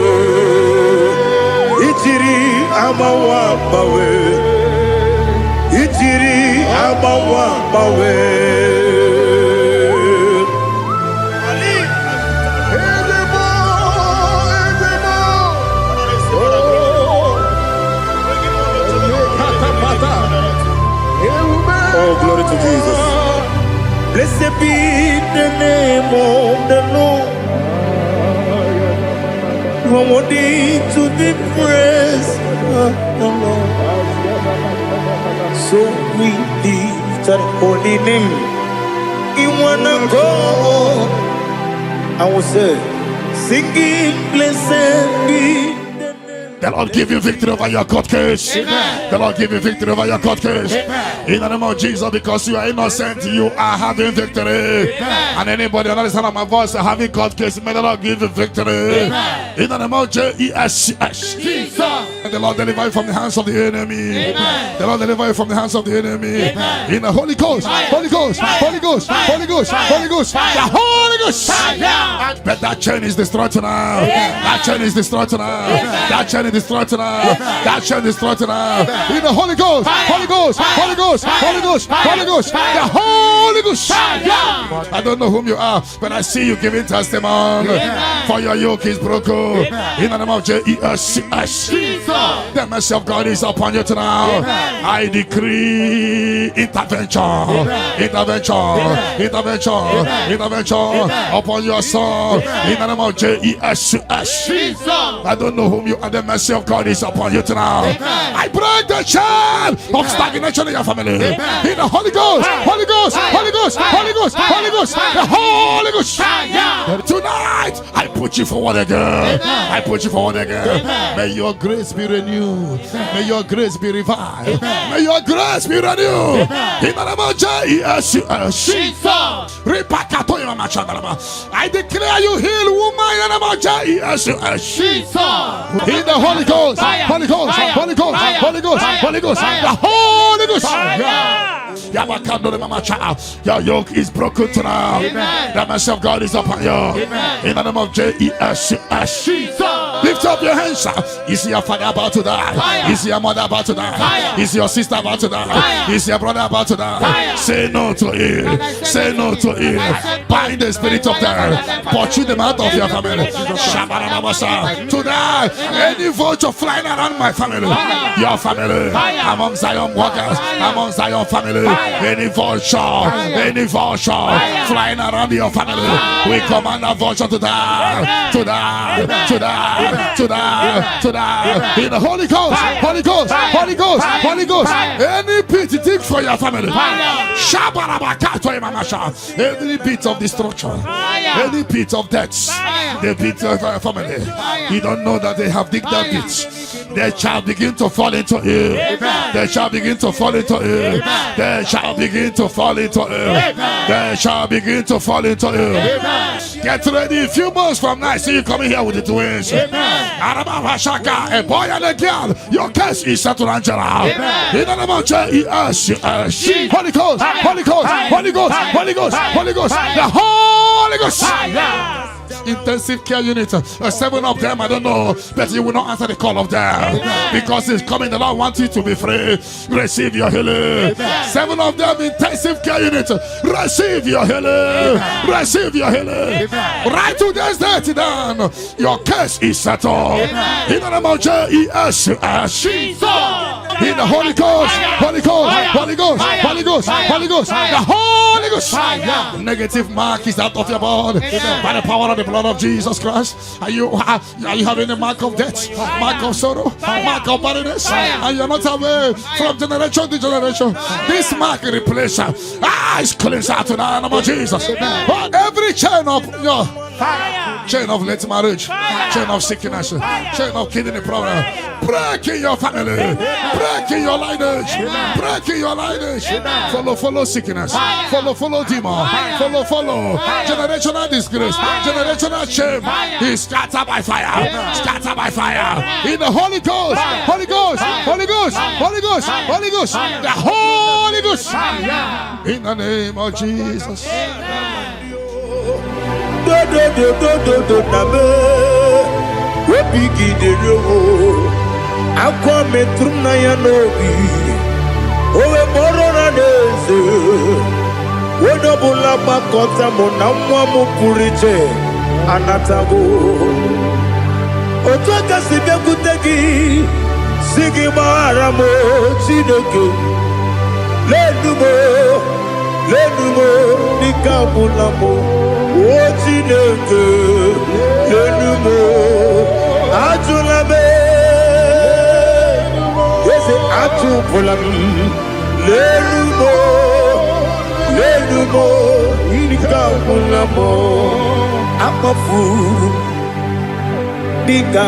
Ichiri amawa bawe Ichiri amawa bawe Blessed be the name of the Lord. You are worthy to be praised, the Lord. So we lift our holy name. You wanna go? I will say, singing, blessed be. The Lord give you victory over your court case. Amen. The Lord give you victory over your court case. Amen. In the name of Jesus, because you are innocent, you are having victory. Amen. And anybody on the other side of my voice having court case, may the Lord give you victory. Amen. In the name of Jesus. Jesus. And the Lord deliver you from the hands of the enemy. Amen. The Lord deliver you from the hands of the enemy. Amen. In the Holy Ghost, Fire. Holy Ghost, Fire. Holy Ghost, Fire. Holy Ghost, Fire. Holy Ghost, Fire. the Holy Ghost. Fire. But that chain is destroyed tonight. That chain is destroyed tonight. That chain is destroyed tonight. That chain is destroyed tonight. In the Holy Ghost, Holy Ghost, Holy Ghost, Holy Ghost, Holy Ghost, the Holy Ghost. I don't know whom you are, but I see you giving testimony. For your yoke is broken. In the name of Jesus. The mercy of God is upon you tonight. I decree intervention, intervention upon your soul. In the name of Jesus. I don't know whom you are. The mercy of God is upon you tonight. I break the chain of stagnation in your family. In the Holy Ghost, Holy Ghost, Holy Ghost, Holy Ghost, Holy Ghost, the Holy Ghost. Tonight, I put you forward again. I put you forward again. May your grace be renewed. May your grace be revived. May your grace be renewed. In the name of Jesus. I declare you heal, woman. In the name of Jesus. In the Holy Ghost, Holy Ghost, Holy Ghost, Holy Ghost, Holy Ghost, the Holy Ghost. Your yoke is broken tonight. The mercy of God is upon you. In the name of Jesus. Lift up your hands. Is your father about to die? Is your mother about to die? Is your sister about to die? Is your brother about to die? Say no to it. Say no to it. Bind the spirit of death. Pursue them out of your family. Today, any vulture flying around my family, your family, among Zion workers, among Zion family, any vulture flying around your family, we command a vulture to die, to die, to die, to die, to die. In the Holy Ghost, Holy Ghost, Holy Ghost, Holy Ghost. Any pit dig for your family. Any pit of destruction, any pit of death, the pit of your family. You don't know that they have digged that pit. They shall begin to fall into it. They shall begin to fall into it. They shall begin to fall into it. They shall begin to fall into it. Get ready. A few months from now, I see you coming here with the twins. A boy and a girl. Your case is settled, Angela. In the name of Jesus. Holy Ghost, Holy Ghost, Holy Ghost, Holy Ghost, Holy Ghost, the Holy Ghost. Intensive care unit, 7 of them, I don't know, but you will not answer the call of them because it's coming. The Lord wants you to be free. Receive your healing. 7 of them, intensive care unit, receive your healing. Receive your healing. Right to this day down, your case is settled. In the name of Jesus. In the Holy Ghost, Holy Ghost, Holy Ghost, Holy Ghost, Holy Ghost, the Holy Ghost. Negative mark is out of your body by the power of the blood of Jesus Christ. Are you having a mark of death, mark of sorrow, mark of barrenness, and you're not away from generation to generation? This mark replace is cleansed out to the name of Jesus. But every chain of your chain of late marriage, chain of sickness, chain of kidney problem, break in your family, break in your lineage, break in your lineage. Follow sickness, follow demon, follow generational disgrace, generational shame. He scattered by fire, scattered by fire. In the Holy Ghost, Holy Ghost, Holy Ghost, Holy Ghost, Holy Ghost, the Holy Ghost. In the name of Jesus. lenumo nikabulamo ochineke lenumo ajulame yese ajubulam lenumo nikabulamo amafuru dika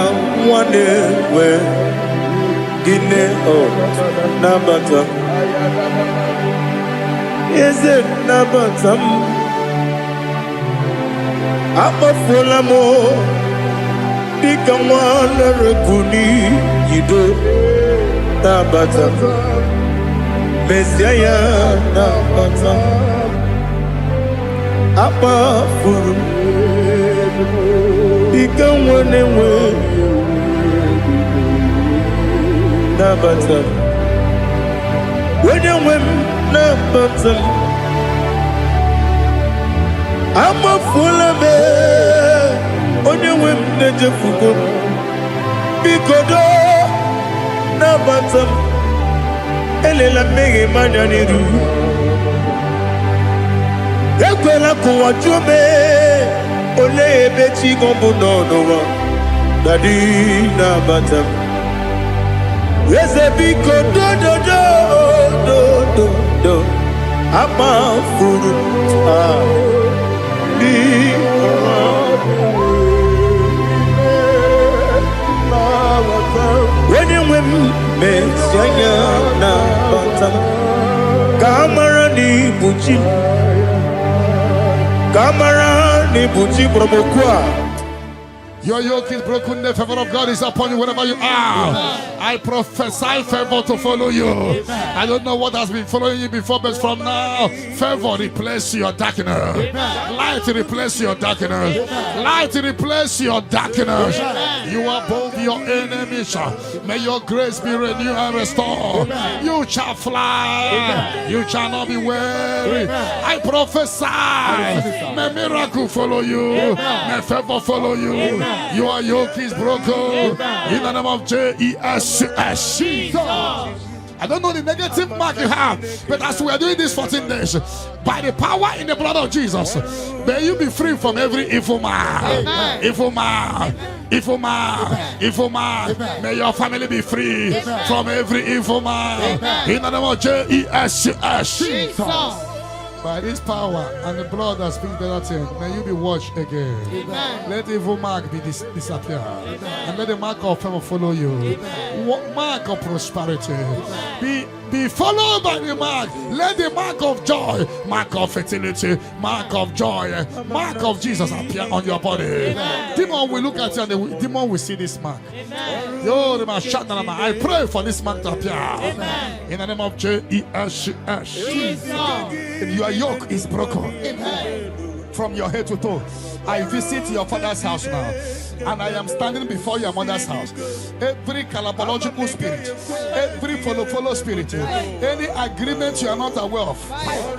wane we dine o nabata yese nabata amafulamo dika wane rekuni yido nabata Messiah nabata amafuru dika wane we nabata when you win nabata I'm a full of it when you win the jefuko because nabata elela mege manyaniru ekwela kuwa jume ole ebechi gombo nonowa dadi nabata Yese biko do ama furu di when you me sanya na batam kamara ni buchi promokwa. Your yoke is broken, the favor of God is upon you wherever you are. I prophesy favor to follow you. I don't know what has been following you before, but from now, favor replace your darkness. Light replace your darkness. Light replace your darkness. You are both your enemies. May your grace be renewed and restored. You shall fly. You shall not be weary. I prophesy. May miracle follow you. May favor follow you. Your yoke is broken in the name of Jesus. I don't know the negative mark you have, but as we are doing this 14 days, by the power in the blood of Jesus, may you be free from every evil man. Evil man. Evil man. Evil man. May your family be free from every evil man. In the name of Jesus. By this power and the blood that speaks better things, may you be washed again. Amen. Let evil mark be disappear. Amen. And let the mark of favor follow you. Amen. Mark of prosperity. Be followed by the mark. Let the mark of joy, mark of fertility, mark of joy, mark of Jesus appear on your body. Amen. Demon will look at you and the demon will see this mark. I pray for this mark to appear. Amen. In the name of Jesus. Your yoke is broken. Amen. From your head to toe. I visit your father's house now, and I am standing before your mother's house. Every calabological spirit, every follow spirit, any agreement you are not aware of,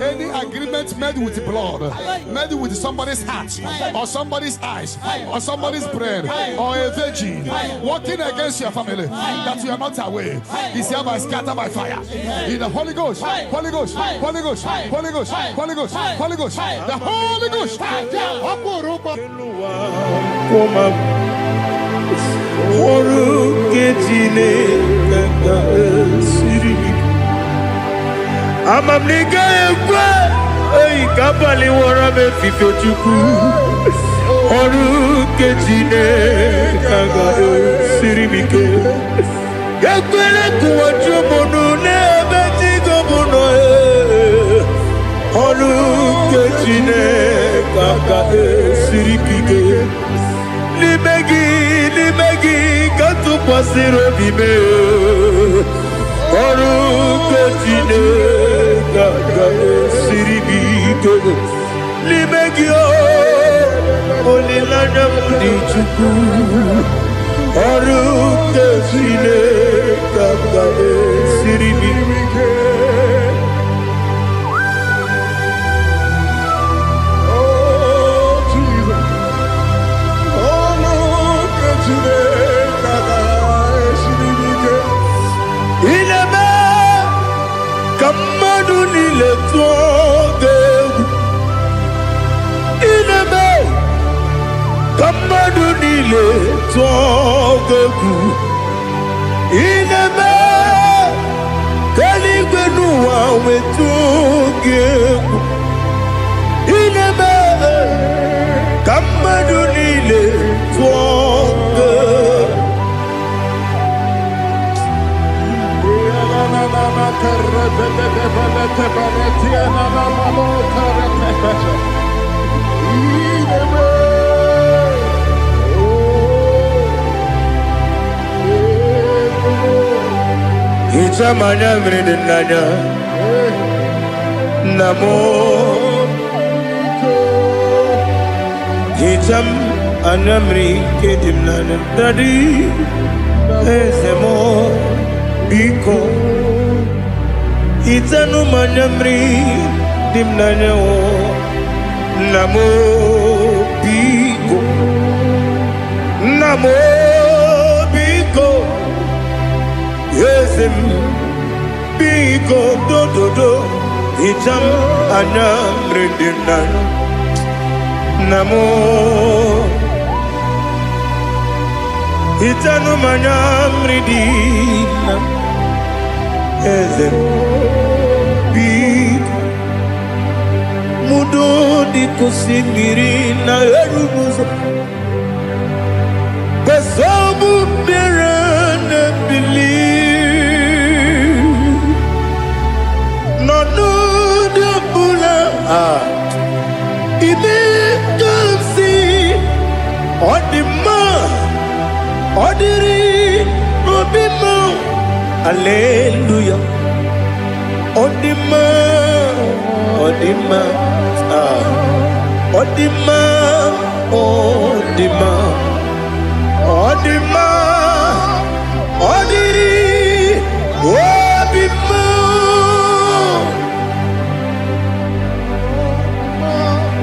any agreement made with blood, made with somebody's heart, or somebody's eyes, or somebody's brain, or a virgin, working against your family that you are not aware, is hereby scattered by fire. In the Holy Ghost, Holy Ghost, Holy Ghost, Holy Ghost, Holy Ghost, Holy Ghost, the Holy Ghost. Amamliga ekwe kapali wora me fifo chuku oru kejine kaga sirimike ekwele kuwa chumonu ne beti gomuno oru kejine kaga sirimike limegi katu pasiro bime oru kejine kaga sirimike limegi olilanya mudi chuku oru kejine kaga sirimike. Kamadu ni le toge Twogeku Ineme Kaligwenua Wetugeku Ineme Kamadunile Twogeku Itamanya mridinanya Namo Itam anamri kedimnana Dadi Ezemo Biko Itanu manamri dimnanya Namo Biko Namo Biko Yesem Biko do Itam anamri dimnanya Namo Itanu manamri dimnanya Yesem Mudo di kusingiri na erumuzo Besobu mirane bili Nonu de bula Ibe kamsi Odima Odiri Obima Hallelujah Odima Odima Odima Odima Odima Odiri Obima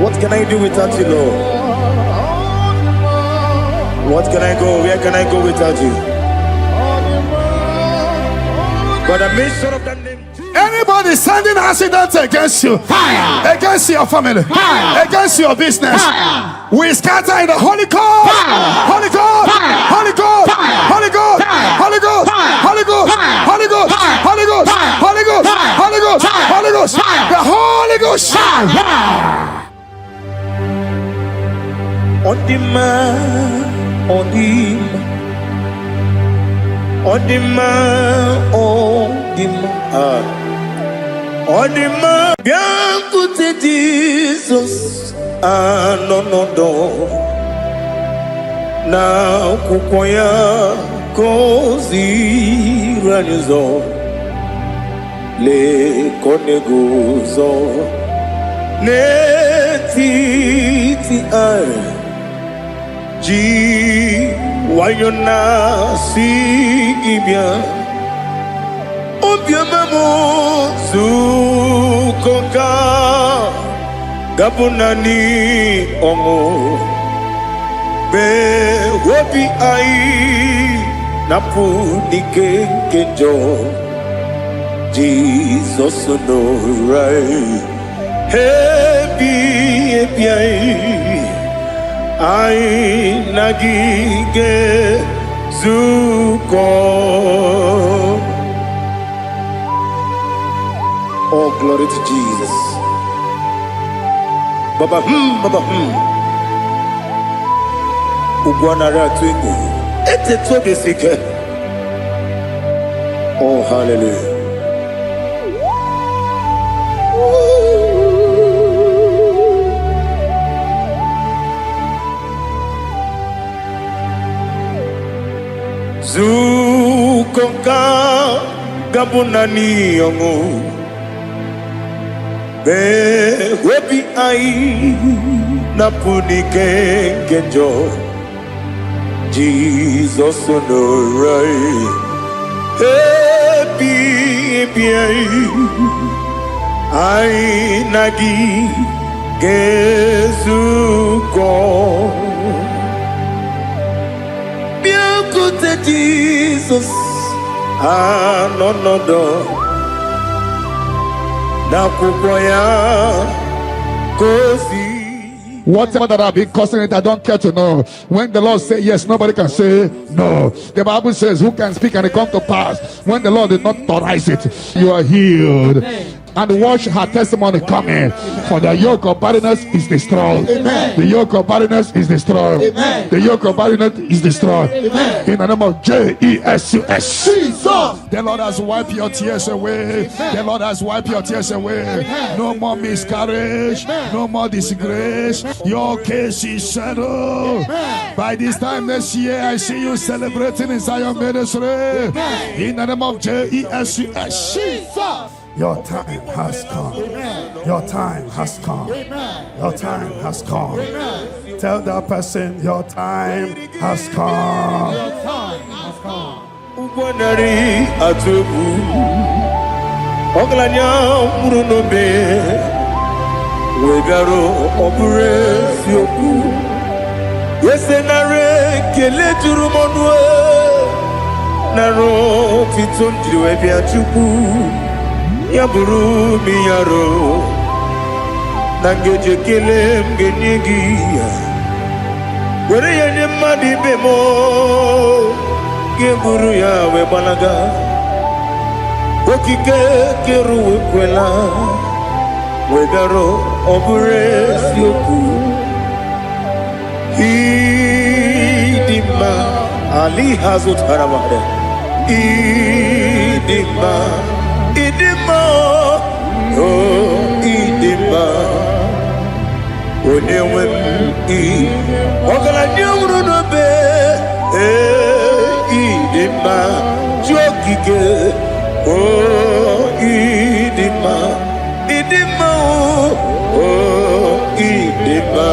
What can I do without you, Lord? What can I go? Where can I go without you? But I made sure of that name. Anybody sending accidents against you, Fire. against your family, Fire. against your business, Fire. we scatter in the Holy Ghost, Fire. Holy Ghost, Fire. Holy Ghost, Fire. Holy Ghost, Fire. Holy Ghost, Fire. Holy Ghost, Fire. Holy Ghost, Fire. Holy Ghost, Fire. Holy Ghost, Fire. Holy Ghost, Fire. Holy Ghost, Fire. the Holy Ghost. Odima Odima Odima Odima Odima Biankute Jesus Anonodo Na kukwaya Kozi Ranizo Le Koneguzo Netiti Ay Ji Wayona Sigibia Obiamamo Zukoka Gabunani Omo Be Wobi Ai Napu Nike Kenjo Jesus no right Happy I nagige zuko. Oh, glory to Jesus. Baba Baba Ugwana ratwingu. Ete tobe sike. Oh, hallelujah. Zukonga gabunani yongu Be webi ai Napunike genjo Jesus no right Happy ai nagi gezuko Jesus, no, na kukwaya kozi Whatever that I've been causing it, I don't care to know. When the Lord say yes, nobody can say no. The Bible says, who can speak and it come to pass when the Lord did not authorize it? You are healed. And watch her testimony coming. For the yoke of barrenness is destroyed. Amen. The yoke of barrenness is destroyed. Amen. The yoke of barrenness is destroyed. Amen. In the name of Jesus. Jesus. The Lord has wiped your tears away. The Lord has wiped your tears away. No more miscarriage. No more disgrace. Your case is settled. By this time next year, I see you celebrating in Zion Ministry. In the name of Jesus. Your time has come. Your time has come. Your time has come. Tell that person your time has come. Ugwanari atubu Oglanya murunobe Wegaro obure sioku Yesenare kele turumonwe Naro titondriwe biachuku Yaburu miyaro Nangeje kele mgenyigia Were yanye madi bemo Geburu ya we balaga Okike keru we kwela Wegaro obure sioku Idima Ali hazut haramade Idima Oh Idima Onewem Ogala nyamuru no be Idima Jokike Oh Idima Idima Oh Idima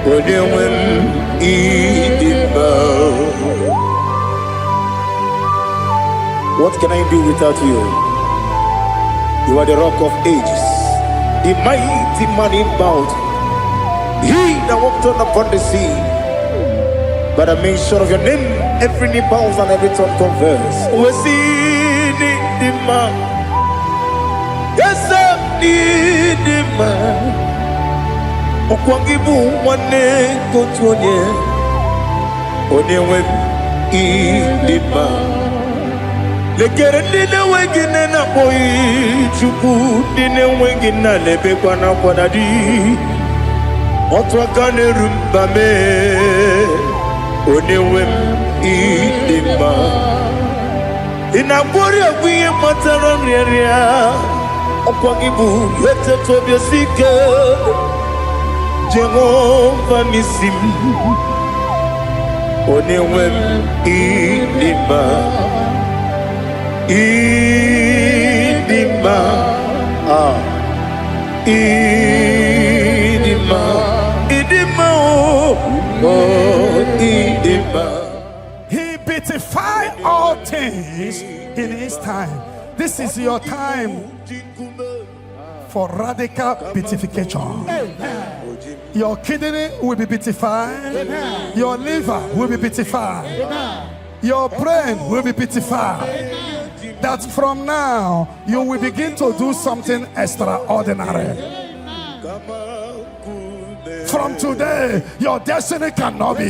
Onewem Idima. What can I do without you? You are the rock of ages, the mighty man in battle. He that walked on upon the sea. By the mention of your name, every knee bows and every tongue confesses. We see the man. Yes, I need the man. Okwangibu wane kotuonye. Onewe the man. Lekere dine wengine na boyi chuku dine wengine lebe kwa na kwadadi. Otwa kane rumba me. Onewem idima Inabori agwiye matara nriya Okwangibu yete tobye sike Jehova nisim Onewem idima Idima Idima Idima Oh Idima. He beautified all things in his time. This is your time for radical beatification. Your kidney will be beatified. Your liver will be beatified. Your brain will be beatified. That from now you will begin to do something extraordinary. From today, your destiny cannot be